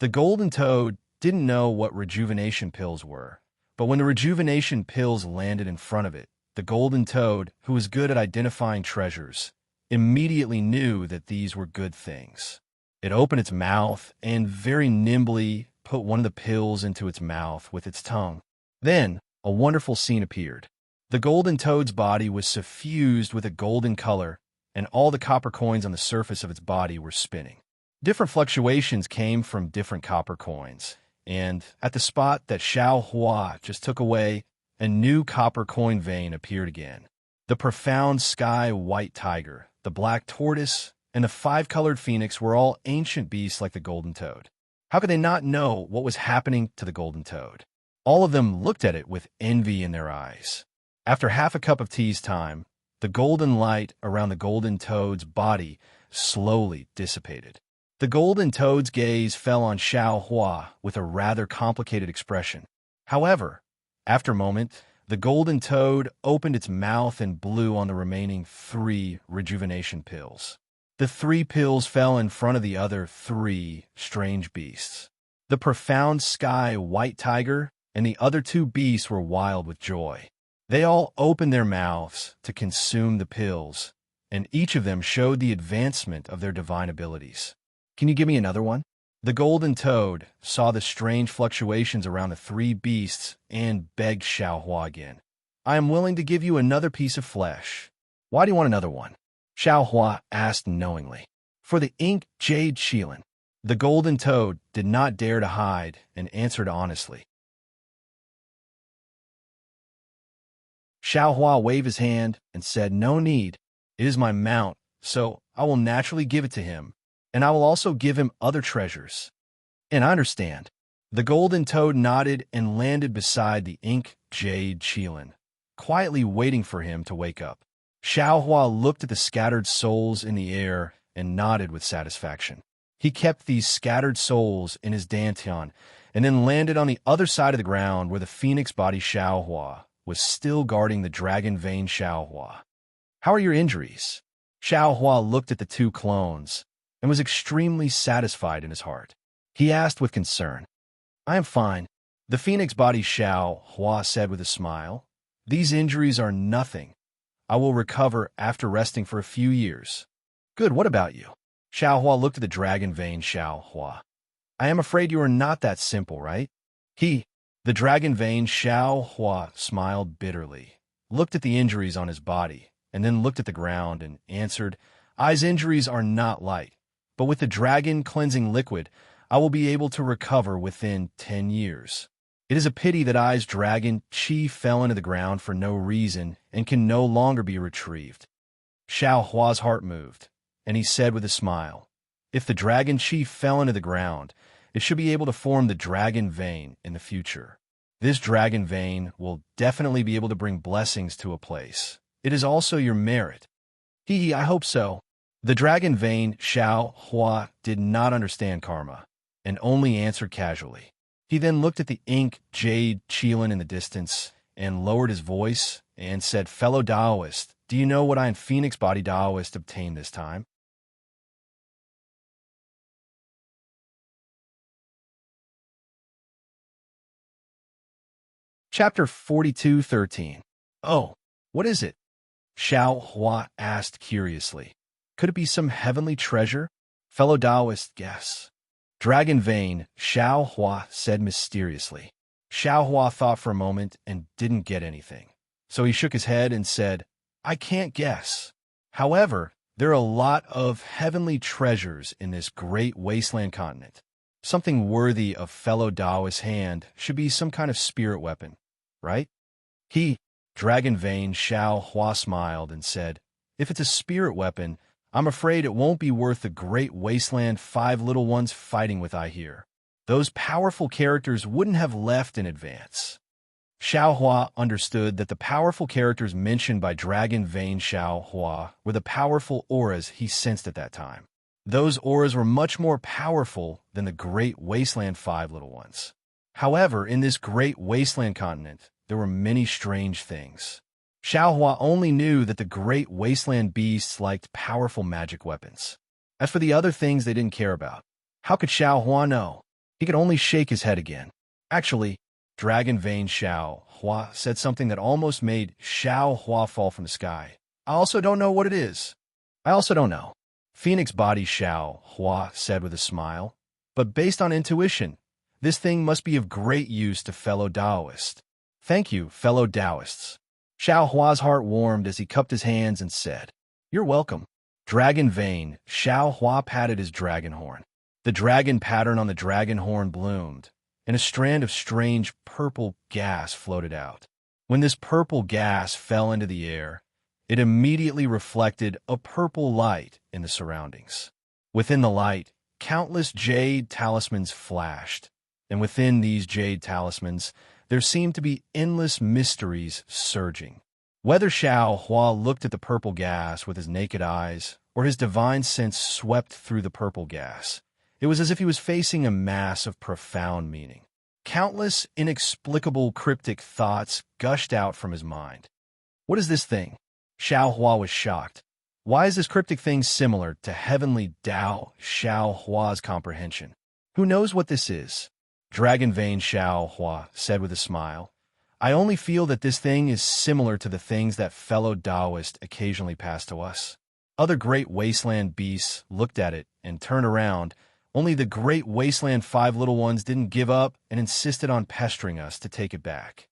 The golden toad didn't know what rejuvenation pills were, but when the rejuvenation pills landed in front of it, the golden toad, who was good at identifying treasures, immediately knew that these were good things. It opened its mouth and very nimbly put one of the pills into its mouth with its tongue. Then a wonderful scene appeared. The golden toad's body was suffused with a golden color, and all the copper coins on the surface of its body were spinning. Different fluctuations came from different copper coins, and at the spot that Xiao Hua just took away, a new copper coin vein appeared again. The profound sky white tiger, the black tortoise, and the 5-colored phoenix were all ancient beasts like the golden toad. How could they not know what was happening to the golden toad? All of them looked at it with envy in their eyes. After half a cup of tea's time, the golden light around the golden toad's body slowly dissipated. The golden toad's gaze fell on Xiao Hua with a rather complicated expression. However, after a moment, the golden toad opened its mouth and blew on the remaining 3 rejuvenation pills. The 3 pills fell in front of the other 3 strange beasts. The profound sky white tiger and the other two beasts were wild with joy. They all opened their mouths to consume the pills, and each of them showed the advancement of their divine abilities. Can you give me another one? The golden toad saw the strange fluctuations around the three beasts and begged Xiaohua again. I am willing to give you another piece of flesh. Why do you want another one? Xiaohua asked knowingly. For the ink jade Qilin. The golden toad did not dare to hide and answered honestly. Xiaohua waved his hand and said, no need. It is my mount, so I will naturally give it to him, and I will also give him other treasures. And I understand. The golden toad nodded and landed beside the ink jade Qilin, quietly waiting for him to wake up. Xiaohua looked at the scattered souls in the air and nodded with satisfaction. He kept these scattered souls in his dantian and then landed on the other side of the ground where the phoenix body Xiaohua was still guarding the dragon vein Xiaohua. How are your injuries? Xiaohua looked at the two clones and was extremely satisfied in his heart. He asked with concern. I am fine. The phoenix body Xiaohua said with a smile. These injuries are nothing. I will recover after resting for a few years. Good, what about you? Xiaohua looked at the dragon vein Xiaohua. I am afraid you are not that simple, right? The dragon vein Xiaohua smiled bitterly, looked at the injuries on his body, and then looked at the ground and answered, Ai's injuries are not light, but with the dragon cleansing liquid, I will be able to recover within 10 years. It is a pity that Ai's dragon Qi fell into the ground for no reason and can no longer be retrieved. Xiaohua's heart moved, and he said with a smile, if the dragon Qi fell into the ground, it should be able to form the dragon vein in the future. This dragon vein will definitely be able to bring blessings to a place. It is also your merit. I hope so. The dragon vein Xiaohua did not understand karma, and only answered casually. He then looked at the ink jade Qilin in the distance, and lowered his voice, and said, fellow Taoist, do you know what I and Phoenix Body Taoist obtained this time? Chapter 42:13. Oh, what is it? Xiaohua asked curiously. Could it be some heavenly treasure? Fellow Taoist, guess. Dragon vein, Xiaohua said mysteriously. Xiaohua thought for a moment and didn't get anything. So he shook his head and said, I can't guess. However, there are a lot of heavenly treasures in this great wasteland continent. Something worthy of fellow Taoist's hand should be some kind of spirit weapon, right? Dragon vein Xiaohua smiled and said, if it's a spirit weapon, I'm afraid it won't be worth the great wasteland 5 little ones fighting with I here. Those powerful characters wouldn't have left in advance. Xiaohua understood that the powerful characters mentioned by Dragon Vein Xiaohua were the powerful auras he sensed at that time. Those auras were much more powerful than the Great Wasteland 5 little ones. However, in this Great Wasteland continent, there were many strange things. Xiaohua only knew that the Great Wasteland beasts liked powerful magic weapons. As for the other things they didn't care about, how could Xiaohua know? He could only shake his head again. Actually, Dragon Vein Xiaohua said something that almost made Xiaohua fall from the sky. I also don't know what it is. I also don't know. Phoenix Body Xiaohua said with a smile. But based on intuition, this thing must be of great use to fellow Taoists. Thank you, fellow Taoists. Xiaohua's heart warmed as he cupped his hands and said, You're welcome. Dragon Vein, Xiaohua patted his dragon horn. The dragon pattern on the dragon horn bloomed, and a strand of strange purple gas floated out. When this purple gas fell into the air, it immediately reflected a purple light in the surroundings. Within the light, countless jade talismans flashed, and within these jade talismans, there seemed to be endless mysteries surging. Whether Xiaohua looked at the purple gas with his naked eyes, or his divine sense swept through the purple gas, it was as if he was facing a mass of profound meaning. Countless, inexplicable, cryptic thoughts gushed out from his mind. What is this thing? Xiaohua was shocked. Why is this cryptic thing similar to heavenly Tao? Xiaohua's comprehension? Who knows what this is? Dragon Vein Xiao Hua said with a smile. I only feel that this thing is similar to the things that fellow Taoists occasionally pass to us. Other great wasteland beasts looked at it and turned around. Only the great wasteland five little ones didn't give up and insisted on pestering us to take it back.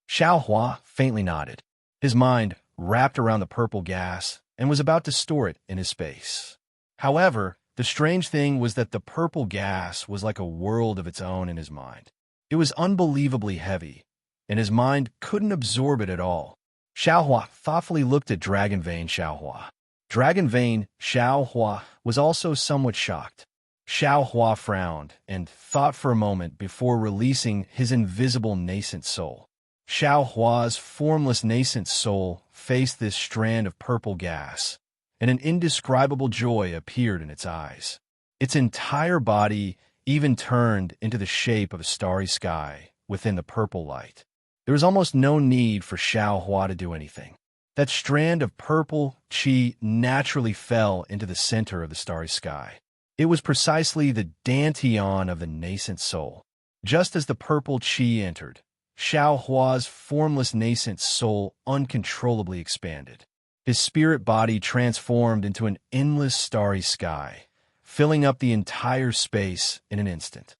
Xiao Hua faintly nodded. His mind wrapped around the purple gas and was about to store it in his space. However, the strange thing was that the purple gas was like a world of its own in his mind. It was unbelievably heavy, and his mind couldn't absorb it at all. Xiao Hua thoughtfully looked at Dragon Vein Xiao Hua. Dragon Vein Xiao Hua was also somewhat shocked. Xiao Hua frowned and thought for a moment before releasing his invisible nascent soul. Xiao Hua's formless nascent soul faced this strand of purple gas, and an indescribable joy appeared in its eyes. Its entire body even turned into the shape of a starry sky within the purple light. There was almost no need for Xiao Hua to do anything. That strand of purple qi naturally fell into the center of the starry sky. It was precisely the dantian of the nascent soul. Just as the purple qi entered, Xiao Hua's formless nascent soul uncontrollably expanded. His spirit body transformed into an endless starry sky, filling up the entire space in an instant.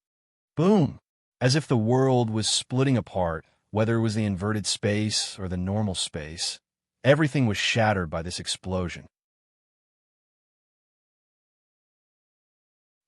Boom! As if the world was splitting apart, whether it was the inverted space or the normal space, everything was shattered by this explosion.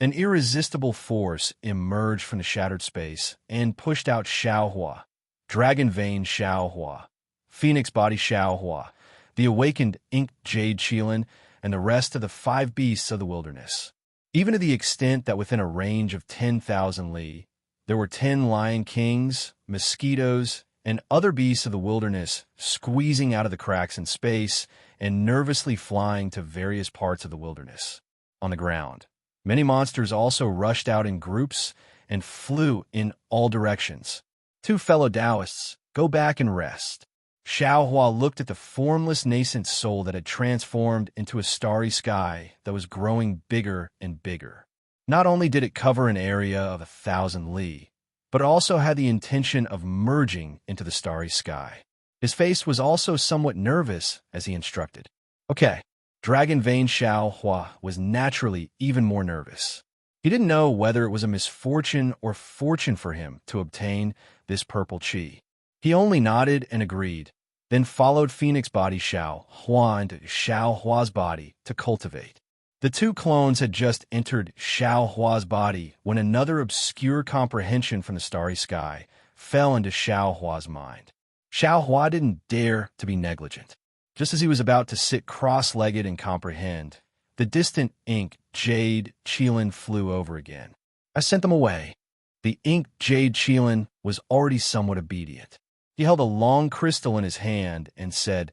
An irresistible force emerged from the shattered space and pushed out Xiao Hua, Dragon Vein Xiao Hua, Phoenix Body Xiao Hua, the awakened inked Jade Qilin, and the rest of the five beasts of the wilderness. Even to the extent that within a range of 10,000 li, there were 10 lion kings, mosquitoes, and other beasts of the wilderness squeezing out of the cracks in space and nervously flying to various parts of the wilderness. On the ground, many monsters also rushed out in groups and flew in all directions. Two fellow Taoists, go back and rest. Xiao Hua looked at the formless nascent soul that had transformed into a starry sky that was growing bigger and bigger. Not only did it cover an area of 1,000 li, but also had the intention of merging into the starry sky. His face was also somewhat nervous as he instructed. Okay, Dragon Vein Xiao Hua was naturally even more nervous. He didn't know whether it was a misfortune or fortune for him to obtain this purple qi. He only nodded and agreed, then followed Phoenix Body Xiao Hua into Xiao Hua's body to cultivate. The two clones had just entered Xiao Hua's body when another obscure comprehension from the starry sky fell into Xiao Hua's mind. Xiao Hua didn't dare to be negligent. Just as he was about to sit cross-legged and comprehend, the distant ink Jade Qilin flew over again. I sent them away. The ink Jade Qilin was already somewhat obedient. He held a long crystal in his hand and said,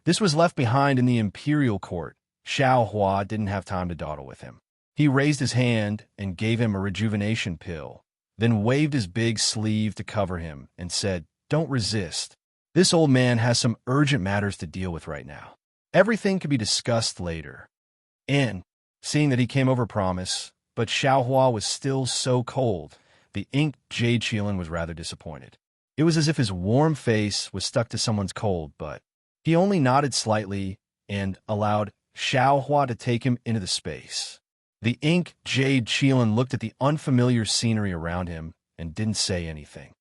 "This was left behind in the imperial court." Xiao Hua didn't have time to dawdle with him. He raised his hand and gave him a rejuvenation pill, then waved his big sleeve to cover him and said, "Don't resist. This old man has some urgent matters to deal with right now. Everything can be discussed later." And, seeing that he came over promise, but Xiao Hua was still so cold, the ink Jade Qilin was rather disappointed. It was as if his warm face was stuck to someone's cold, but he only nodded slightly and allowed Xiao Hua to take him into the space. The ink Jade Qilin looked at the unfamiliar scenery around him and didn't say anything.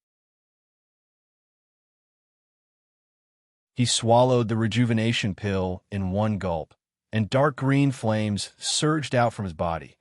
He swallowed the rejuvenation pill in one gulp, and dark green flames surged out from his body.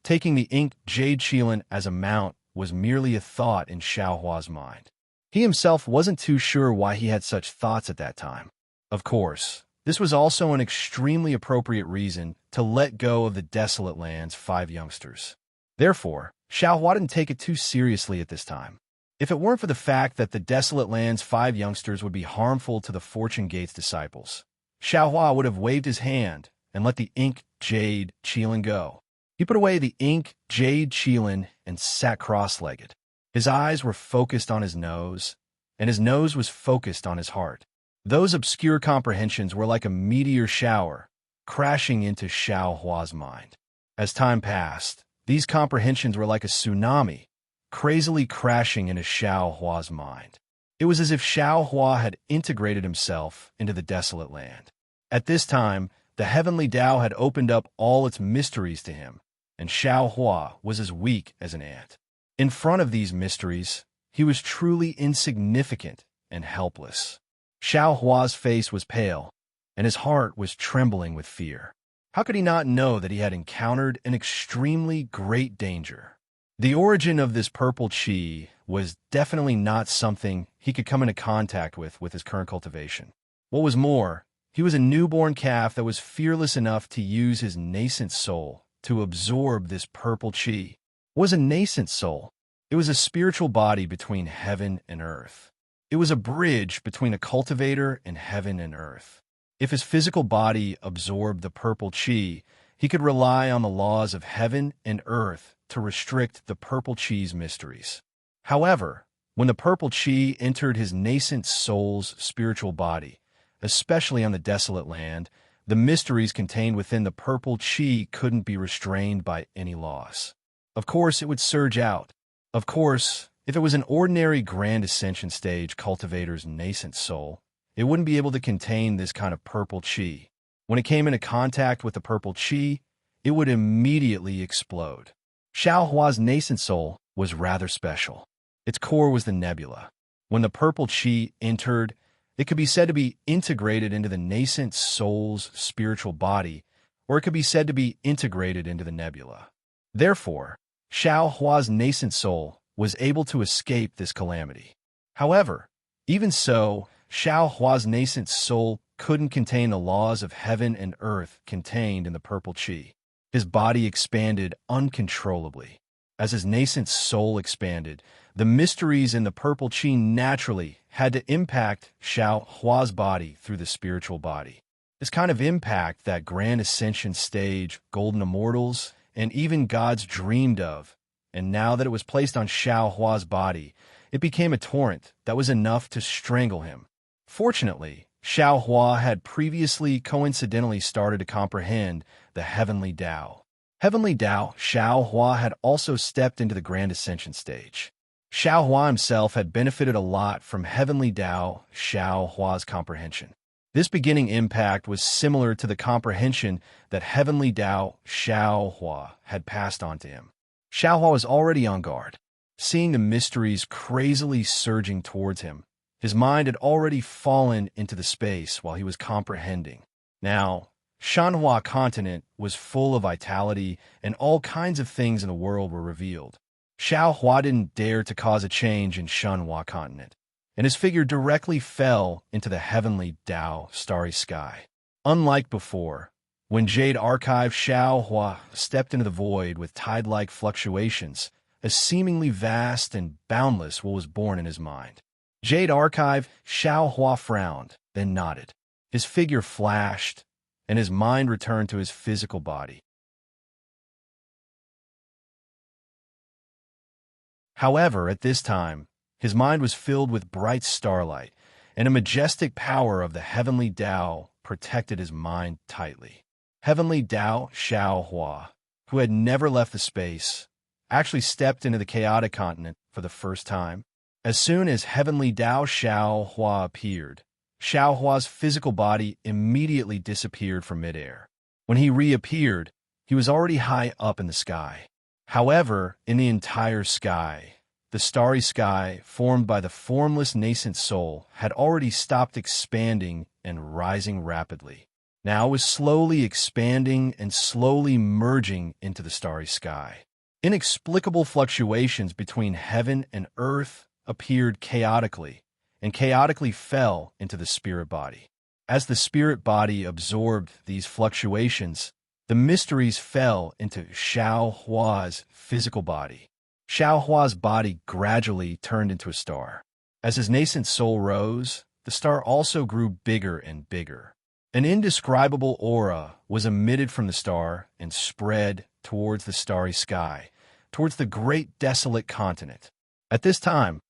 Taking the ink Jade Qilin as a mount was merely a thought in Xiao Hua's mind. He himself wasn't too sure why he had such thoughts at that time. Of course, this was also an extremely appropriate reason to let go of the Desolate Land's 5 youngsters. Therefore, Xiao Hua didn't take it too seriously at this time. If it weren't for the fact that the Desolate Land's 5 youngsters would be harmful to the Fortune Gate's disciples, Xiao Hua would have waved his hand and let the ink Jade Qilin go. He put away the ink Jade Qilin and sat cross-legged. His eyes were focused on his nose, and his nose was focused on his heart. Those obscure comprehensions were like a meteor shower, crashing into Xiao Hua's mind. As time passed, these comprehensions were like a tsunami, crazily crashing into Xiao Hua's mind. It was as if Xiao Hua had integrated himself into the desolate land. At this time, the heavenly Tao had opened up all its mysteries to him, and Xiao Hua was as weak as an ant. In front of these mysteries, he was truly insignificant and helpless. Xiao Hua's face was pale, and his heart was trembling with fear. How could he not know that he had encountered an extremely great danger? The origin of this purple chi was definitely not something he could come into contact with his current cultivation. What was more, he was a newborn calf that was fearless enough to use his nascent soul to absorb this purple chi. What was a nascent soul? It was a spiritual body between heaven and earth. It was a bridge between a cultivator and heaven and earth. If his physical body absorbed the purple chi, he could rely on the laws of heaven and earth to restrict the purple chi's mysteries. However, when the purple chi entered his nascent soul's spiritual body, especially on the desolate land, the mysteries contained within the purple chi couldn't be restrained by any laws. Of course, it would surge out. Of course, if it was an ordinary Grand Ascension stage cultivator's nascent soul, it wouldn't be able to contain this kind of purple chi. When it came into contact with the purple chi, it would immediately explode. Xiao Hua's nascent soul was rather special. Its core was the nebula. When the purple chi entered, it could be said to be integrated into the nascent soul's spiritual body, or it could be said to be integrated into the nebula. Therefore, Xiao Hua's nascent soul was able to escape this calamity. However, even so, Xiao Hua's nascent soul couldn't contain the laws of heaven and earth contained in the purple chi. His body expanded uncontrollably. As his nascent soul expanded, the mysteries in the purple chi naturally had to impact Xiao Hua's body through the spiritual body. This kind of impact that Grand Ascension stage, Golden Immortals, and even gods dreamed of, and now that it was placed on Xiao Hua's body, it became a torrent that was enough to strangle him. Fortunately, Xiao Hua had previously coincidentally started to comprehend the Heavenly Tao. Heavenly Tao, Xiao Hua had also stepped into the Grand Ascension stage. Xiao Hua himself had benefited a lot from Heavenly Tao, Xiao Hua's comprehension. This beginning impact was similar to the comprehension that Heavenly Tao, Xiao Hua, had passed on to him. Xiao Hua was already on guard. Seeing the mysteries crazily surging towards him, his mind had already fallen into the space while he was comprehending. Now, Shanhua continent was full of vitality, and all kinds of things in the world were revealed. Xiao Hua didn't dare to cause a change in Shanhua continent, and his figure directly fell into the heavenly Tao starry sky. Unlike before, when Jade Archive Xiao Hua stepped into the void with tide-like fluctuations, a seemingly vast and boundless what was born in his mind. Jade Archive Xiao Hua frowned, then nodded. His figure flashed, and his mind returned to his physical body. However, at this time, his mind was filled with bright starlight, and a majestic power of the heavenly Tao protected his mind tightly. Heavenly Tao Xiao Hua, who had never left the space, actually stepped into the chaotic continent for the first time. As soon as Heavenly Tao Xiao Hua appeared, Xiao Hua's physical body immediately disappeared from midair. When he reappeared, he was already high up in the sky. However, in the entire sky, the starry sky, formed by the formless nascent soul, had already stopped expanding and rising rapidly. Now it was slowly expanding and slowly merging into the starry sky. Inexplicable fluctuations between heaven and earth appeared chaotically, and chaotically fell into the spirit body. As the spirit body absorbed these fluctuations, the mysteries fell into Xiao Hua's physical body. Xiao Hua's body gradually turned into a star. As his nascent soul rose, the star also grew bigger and bigger. An indescribable aura was emitted from the star and spread towards the starry sky, towards the great desolate continent. At this time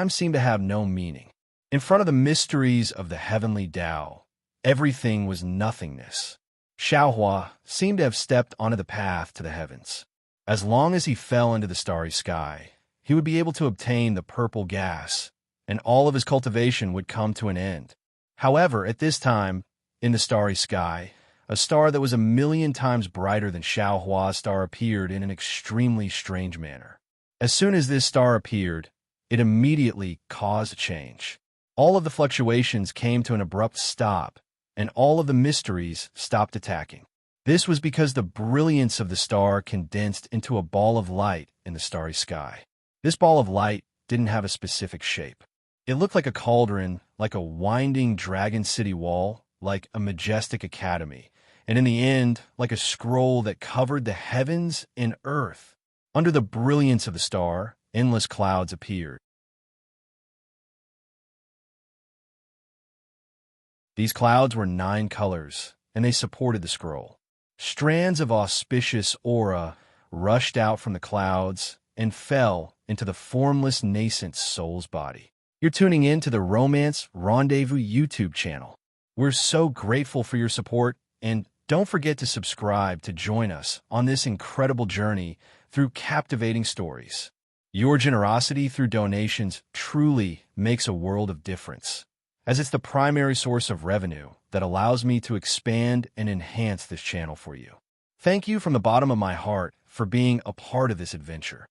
seemed to have no meaning. In front of the mysteries of the heavenly Tao, everything was nothingness. Xiao Hua seemed to have stepped onto the path to the heavens. As long as he fell into the starry sky, he would be able to obtain the purple gas, and all of his cultivation would come to an end. However, at this time, in the starry sky, a star that was 1,000,000 times brighter than Xiaohua's star appeared in an extremely strange manner. As soon as this star appeared, it immediately caused a change. All of the fluctuations came to an abrupt stop, and all of the mysteries stopped attacking. This was because the brilliance of the star condensed into a ball of light in the starry sky. This ball of light didn't have a specific shape. It looked like a cauldron, like a winding dragon city wall, like a majestic academy, and in the end, like a scroll that covered the heavens and earth. Under the brilliance of the star, endless clouds appeared. These clouds were 9 colors, and they supported the scroll. Strands of auspicious aura rushed out from the clouds and fell into the formless nascent soul's body. You're tuning in to the Romance Rendezvous YouTube channel. We're so grateful for your support, and don't forget to subscribe to join us on this incredible journey through captivating stories. Your generosity through donations truly makes a world of difference, as it's the primary source of revenue that allows me to expand and enhance this channel for you. Thank you from the bottom of my heart for being a part of this adventure.